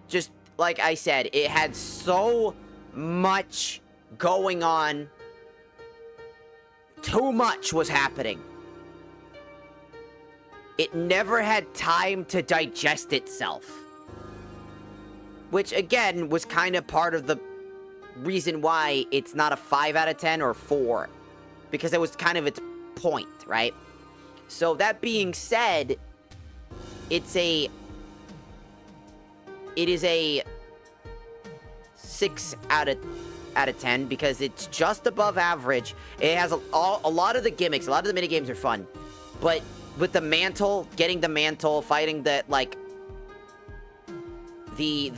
just like I said, it had so much going on. Too much was happening. It never had time to digest itself. Which, again, was kind of part of the reason why it's not a 5 out of 10 or 4. Because it was kind of its point, right? So, that being said, it is a 6 out of 10 because it's just above average. It has a lot of the gimmicks, a lot of the minigames are fun. But with the mantle, getting the mantle, fighting the, like, the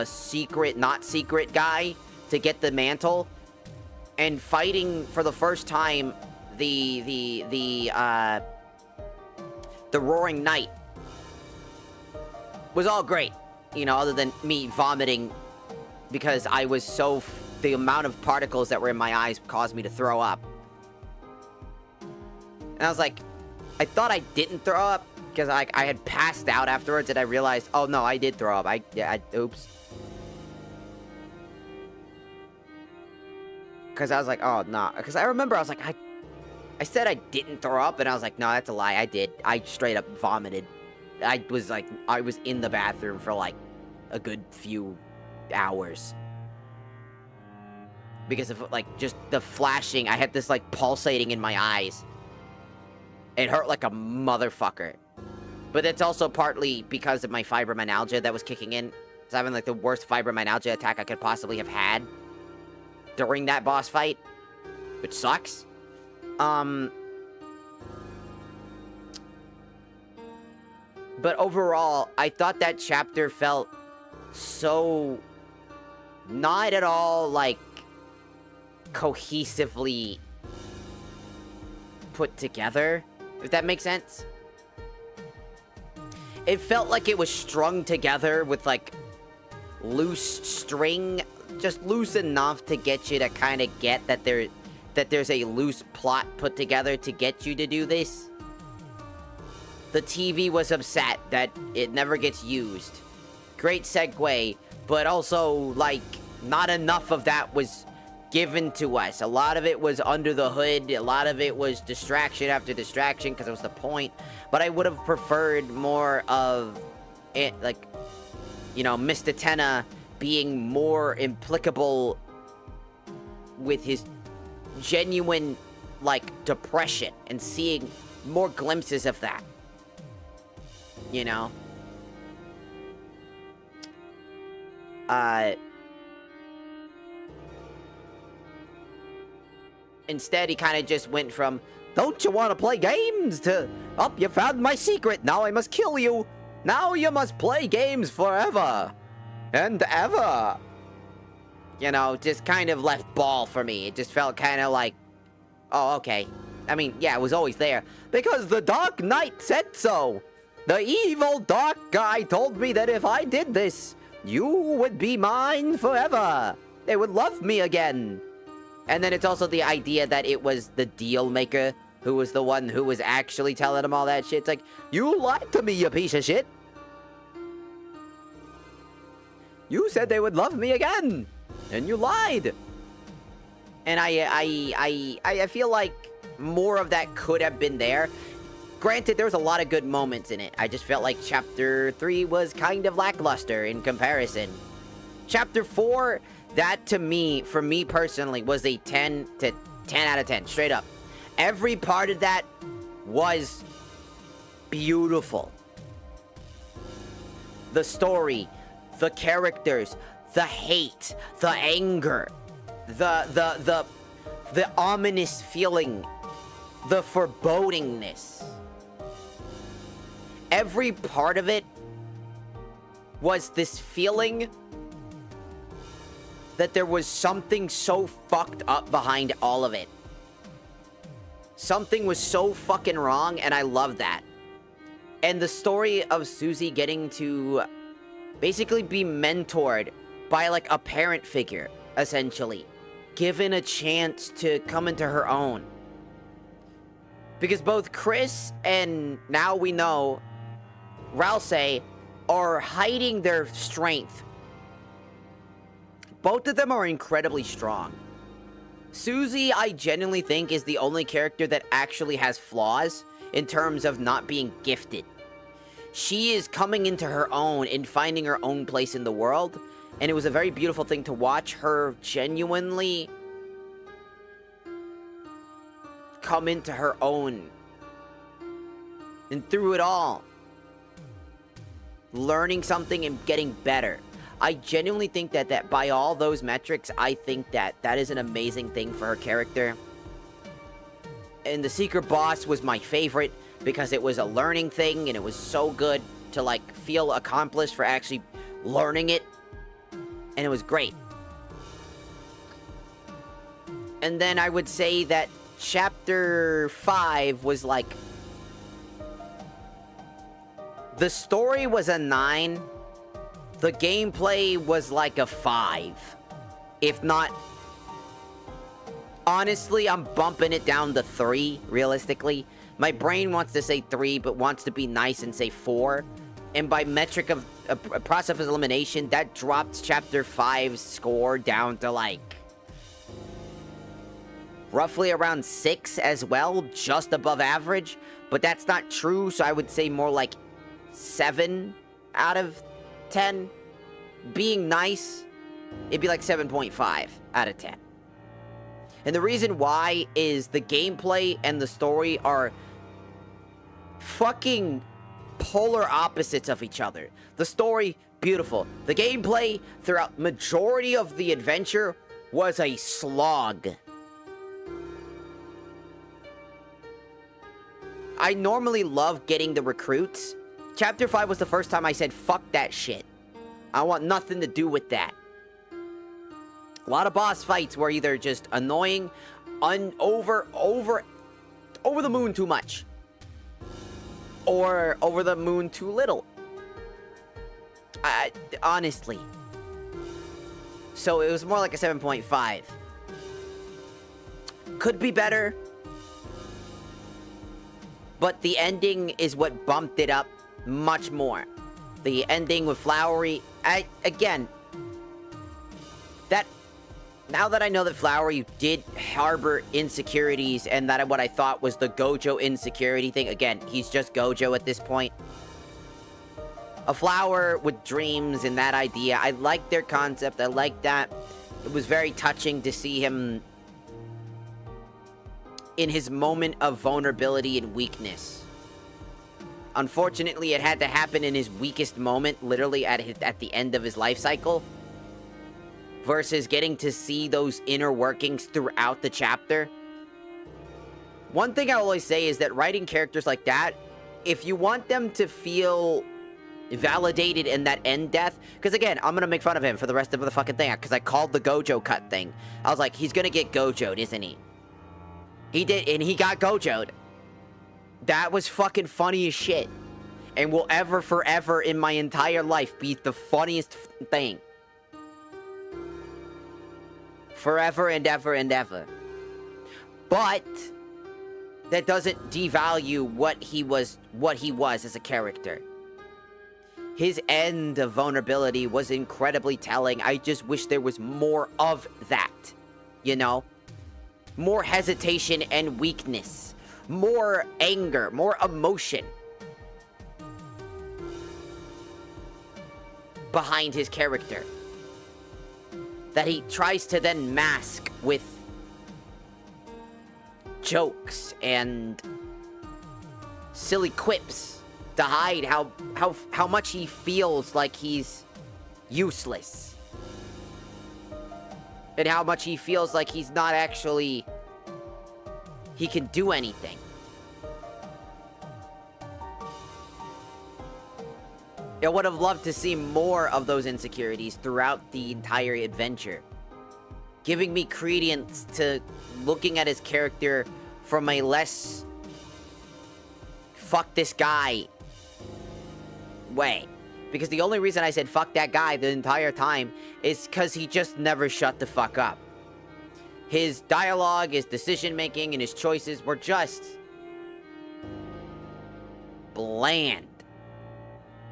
secret, not secret guy to get the mantle, and fighting for the first time the Roaring Knight was all great, you know, other than me vomiting because I was the amount of particles that were in my eyes caused me to throw up. And I was like, I thought I didn't throw up because I had passed out afterwards and I realized, oh no, I did throw up. Oops. Because I was like, oh no. Because I remember I was like, I said I didn't throw up and I was like, no, that's a lie. I did. I straight up vomited. I was in the bathroom for like a good few hours. Because of like just the flashing. I had this like pulsating in my eyes. It hurt like a motherfucker. But it's also partly because of my fibromyalgia that was kicking in. I was having like the worst fibromyalgia attack I could possibly have had during that boss fight, which sucks. But overall, I thought that chapter felt so not at all like cohesively put together, if that makes sense. it felt like it was strung together with, like, loose string. Just loose enough to get you to kind of get that there's a loose plot put together to get you to do this. The TV was upset that it never gets used. Great segue, but also, like, not enough of that was given to us. A lot of it was under the hood. A lot of it was distraction after distraction, because it was the point. But I would have preferred more of it, like, you know, Mr. Tenna being more implicable with his genuine, like, depression, and seeing more glimpses of that. You know? Instead, he kind of just went from, "Don't you want to play games?" to, "Oh, you found my secret. Now I must kill you. Now you must play games forever and ever." You know, just kind of left ball for me. It just felt kind of like, oh, okay. I mean, yeah, it was always there. Because the Dark Knight said so. The evil dark guy told me that if I did this, you would be mine forever. They would love me again. And then it's also the idea that it was the deal maker who was the one who was actually telling him all that shit. It's like, you lied to me, you piece of shit. You said they would love me again, and you lied. And I feel like more of that could have been there. Granted, there was a lot of good moments in it. I just felt like Chapter 3 was kind of lackluster in comparison. Chapter 4, that to me, for me personally, was a 10 out of 10, straight up. Every part of that was beautiful. The story, the characters, the hate, the anger, the ominous feeling, the forebodingness. Every part of it was this feeling that there was something so fucked up behind all of it. Something was so fucking wrong, and I love that. And the story of Susie getting to basically be mentored by, like, a parent figure, essentially. Given a chance to come into her own. Because both Chris and, now we know, Ralsei are hiding their strength. Both of them are incredibly strong. Susie, I genuinely think, is the only character that actually has flaws in terms of not being gifted. She is coming into her own and finding her own place in the world, and it was a very beautiful thing to watch her genuinely come into her own. And through it all, learning something and getting better. I genuinely think that by all those metrics, I think that is an amazing thing for her character. And the Secret Boss was my favorite because it was a learning thing, and it was so good to, like, feel accomplished for actually learning it. And it was great. And then I would say that Chapter 5 was like... The story was a 9. The gameplay was like a 5. If not... Honestly, I'm bumping it down to 3, realistically. My brain wants to say 3, but wants to be nice and say 4. And by metric of a process of elimination, that dropped Chapter 5's score down to, like... roughly around 6 as well, just above average. But that's not true, so I would say more like 7 out of 10. Being nice, it'd be like 7.5 out of 10. And the reason why is the gameplay and the story are fucking polar opposites of each other. The story, beautiful. The gameplay, throughout majority of the adventure, was a slog. I normally love getting the recruits. Chapter 5 was the first time I said, fuck that shit. I want nothing to do with that. A lot of boss fights were either just annoying, over the moon too much. Or over the moon too little. Honestly. So it was more like a 7.5. Could be better. But the ending is what bumped it up much more. The ending with Flowery, again, that, now that I know that Flowery did harbor insecurities and that what I thought was the Gojo insecurity thing, again, he's just Gojo at this point. A flower with dreams and that idea, I like their concept, I like that. It was very touching to see him in his moment of vulnerability and weakness. Unfortunately, it had to happen in his weakest moment, literally at the end of his life cycle, versus getting to see those inner workings throughout the chapter. One thing I always say is that writing characters like that, if you want them to feel validated in that end death, because again, I'm gonna make fun of him for the rest of the fucking thing, because I called the Gojo cut thing. I was like, he's gonna get Gojo'd, isn't he? He did, and he got Gojo'd. That was fucking funny as shit. And will ever, forever, in my entire life, be the funniest thing. Forever and ever and ever. But that doesn't devalue what he was as a character. His end of vulnerability was incredibly telling. I just wish there was more of that. You know? More hesitation and weakness. More anger. More emotion. Behind his character. That he tries to then mask with jokes and silly quips to hide how much he feels like he's useless. And how much he feels like he's not actually... he can do anything. I would have loved to see more of those insecurities throughout the entire adventure. Giving me credence to looking at his character from a less... fuck this guy way. Because the only reason I said fuck that guy the entire time is because he just never shut the fuck up. His dialogue, his decision-making, and his choices were just... bland.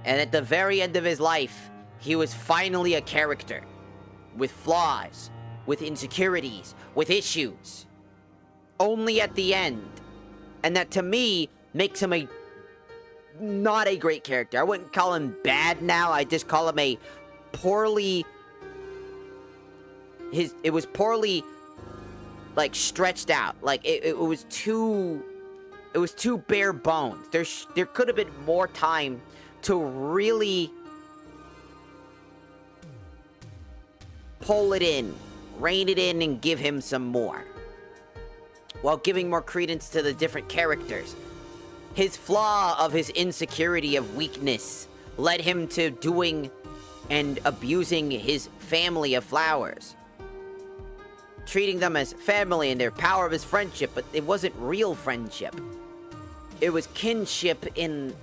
And at the very end of his life, he was finally a character. With flaws, with insecurities, with issues. Only at the end. And that, to me, makes him not a great character. I wouldn't call him bad now, I just call him a poorly... it was poorly, like, stretched out. Like, it was too... it was too bare bones. There could have been more time to really pull it in, rein it in, and give him some more. While giving more credence to the different characters. His flaw of his insecurity of weakness led him to doing and abusing his family of flowers. Treating them as family and their power of his friendship, but it wasn't real friendship. It was kinship in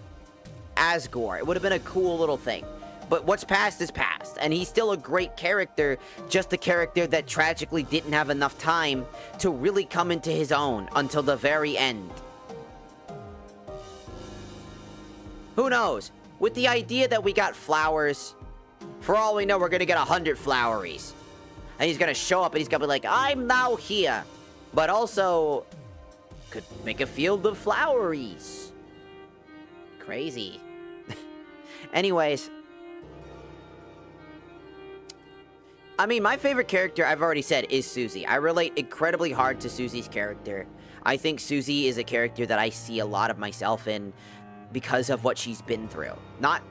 Asgore. It would have been a cool little thing. But what's past is past, and he's still a great character, just a character that tragically didn't have enough time to really come into his own until the very end. Who knows? With the idea that we got flowers, for all we know, we're gonna get 100 floweries. And he's gonna show up and he's gonna be like, I'm now here. But also, could make a field of floweries. Crazy. Anyways. I mean, my favorite character, I've already said, is Susie. I relate incredibly hard to Susie's character. I think Susie is a character that I see a lot of myself in because of what she's been through. Not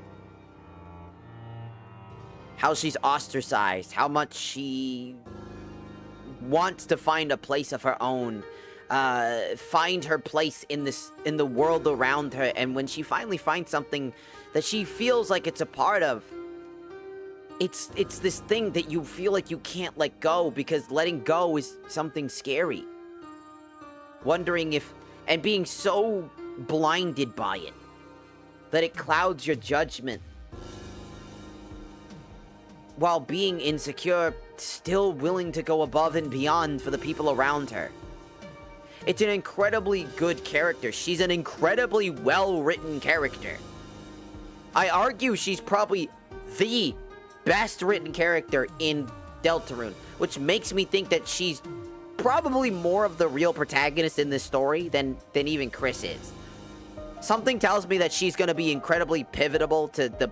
how she's ostracized, how much she wants to find a place of her own, find her place in the world around her, and when she finally finds something that she feels like it's a part of, it's this thing that you feel like you can't let go, because letting go is something scary. Wondering if, and being so blinded by it, that it clouds your judgment. while being insecure, still willing to go above and beyond for the people around her. It's an incredibly good character. She's an incredibly well-written character. I argue she's probably the best written character in Deltarune, which makes me think that she's probably more of the real protagonist in this story than even Chris is. Something tells me that she's going to be incredibly pivotal to the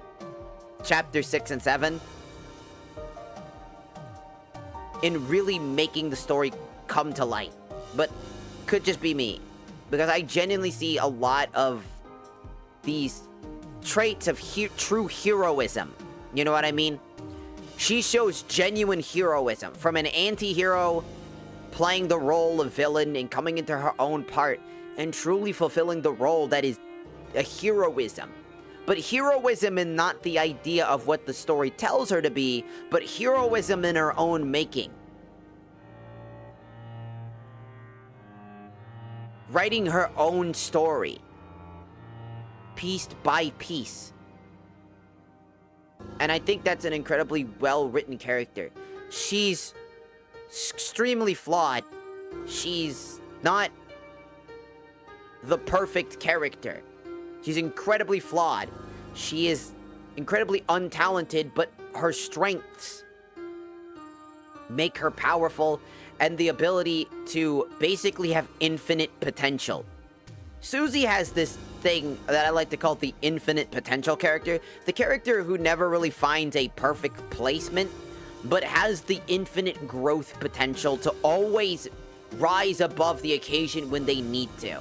chapter 6 and 7 in really making the story come to light. But could just be me, because I genuinely see a lot of these traits of true heroism. You know what I mean? She shows genuine heroism, from an anti-hero playing the role of villain and coming into her own part and truly fulfilling the role that is a heroism. But heroism in not the idea of what the story tells her to be, but heroism in her own making. Writing her own story, piece by piece. And I think that's an incredibly well-written character. She's extremely flawed. She's not the perfect character. She's incredibly flawed. She is incredibly untalented, but her strengths make her powerful, and the ability to basically have infinite potential. Susie has this thing that I like to call the infinite potential character. The character who never really finds a perfect placement, but has the infinite growth potential to always rise above the occasion when they need to.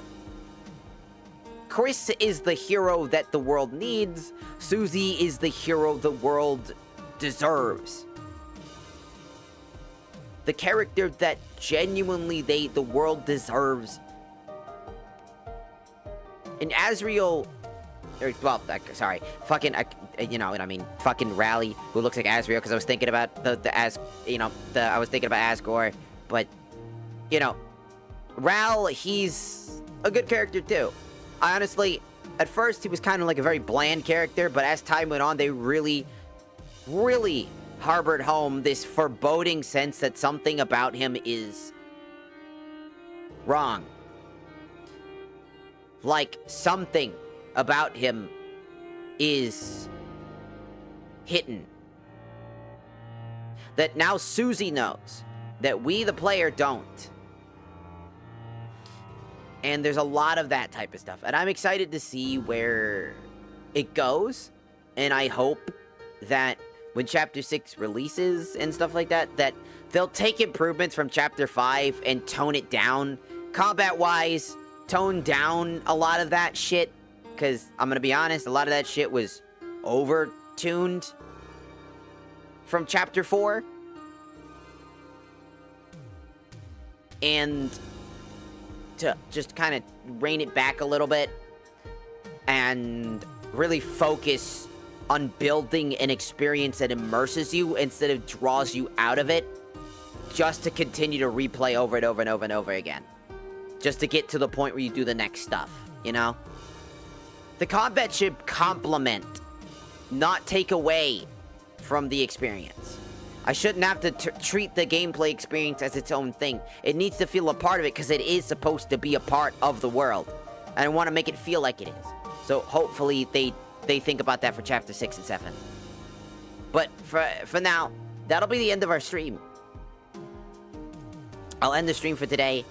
Chris is the hero that the world needs. Susie is the hero the world deserves. The character that genuinely the world deserves. And Azriel, you know what I mean, fucking Rally, who looks like Azriel, because I was thinking about I was thinking about Asgore, but, you know, Ral, he's a good character too. I honestly, at first he was kind of like a very bland character, but as time went on, they really, really harbored home this foreboding sense that something about him is wrong. Like something about him is hidden. That now Susie knows, that we the player don't. And there's a lot of that type of stuff. And I'm excited to see where it goes. And I hope that when Chapter 6 releases and stuff like that, that they'll take improvements from Chapter 5 and tone it down. Combat-wise, tone down a lot of that shit. Because, I'm gonna be honest, a lot of that shit was over-tuned from Chapter 4. And to just kind of rein it back a little bit and really focus on building an experience that immerses you instead of draws you out of it, just to continue to replay over and over and over and over again. Just to get to the point where you do the next stuff, you know? The combat should complement, not take away from the experience. I shouldn't have to treat the gameplay experience as its own thing. It needs to feel a part of it because it is supposed to be a part of the world. And I want to make it feel like it is. So hopefully they think about that for Chapter 6 and 7. But for now, that'll be the end of our stream. I'll end the stream for today.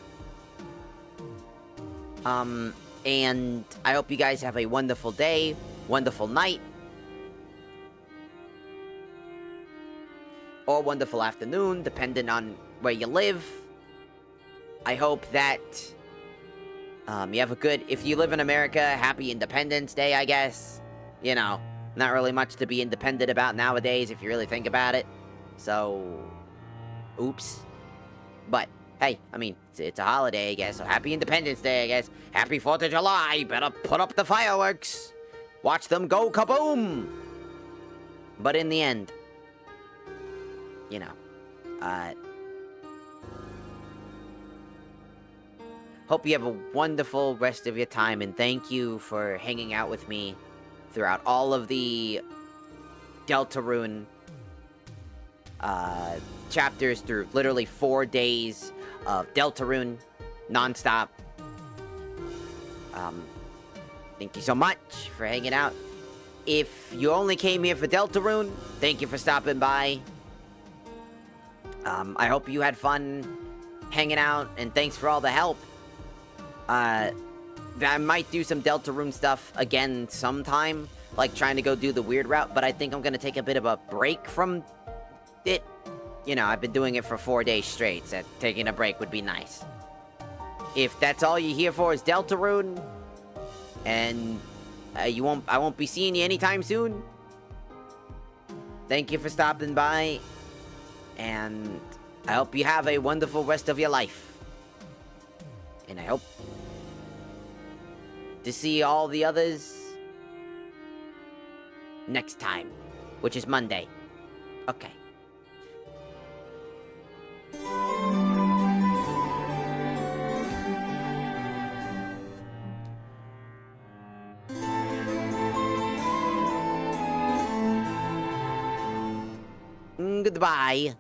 And I hope you guys have a wonderful day, wonderful night, or wonderful afternoon, depending on where you live. I hope that you have a good... If you live in America, happy Independence Day, I guess. You know, not really much to be independent about nowadays, if you really think about it. So, oops. But, hey, I mean, it's a holiday, I guess, so happy Independence Day, I guess. Happy 4th of July, better put up the fireworks. Watch them go kaboom! But in the end, you know, hope you have a wonderful rest of your time, and thank you for hanging out with me throughout all of the Deltarune chapters through literally 4 days of Deltarune, nonstop. Thank you so much for hanging out. If you only came here for Deltarune, thank you for stopping by. I hope you had fun hanging out, and thanks for all the help. I might do some Deltarune stuff again sometime, like trying to go do the weird route, but I think I'm gonna take a bit of a break from it. You know, I've been doing it for 4 days straight, so taking a break would be nice. If that's all you're here for is Deltarune, and I won't be seeing you anytime soon, thank you for stopping by, and I hope you have a wonderful rest of your life. And I hope to see all the others next time, which is Monday. Okay. Goodbye.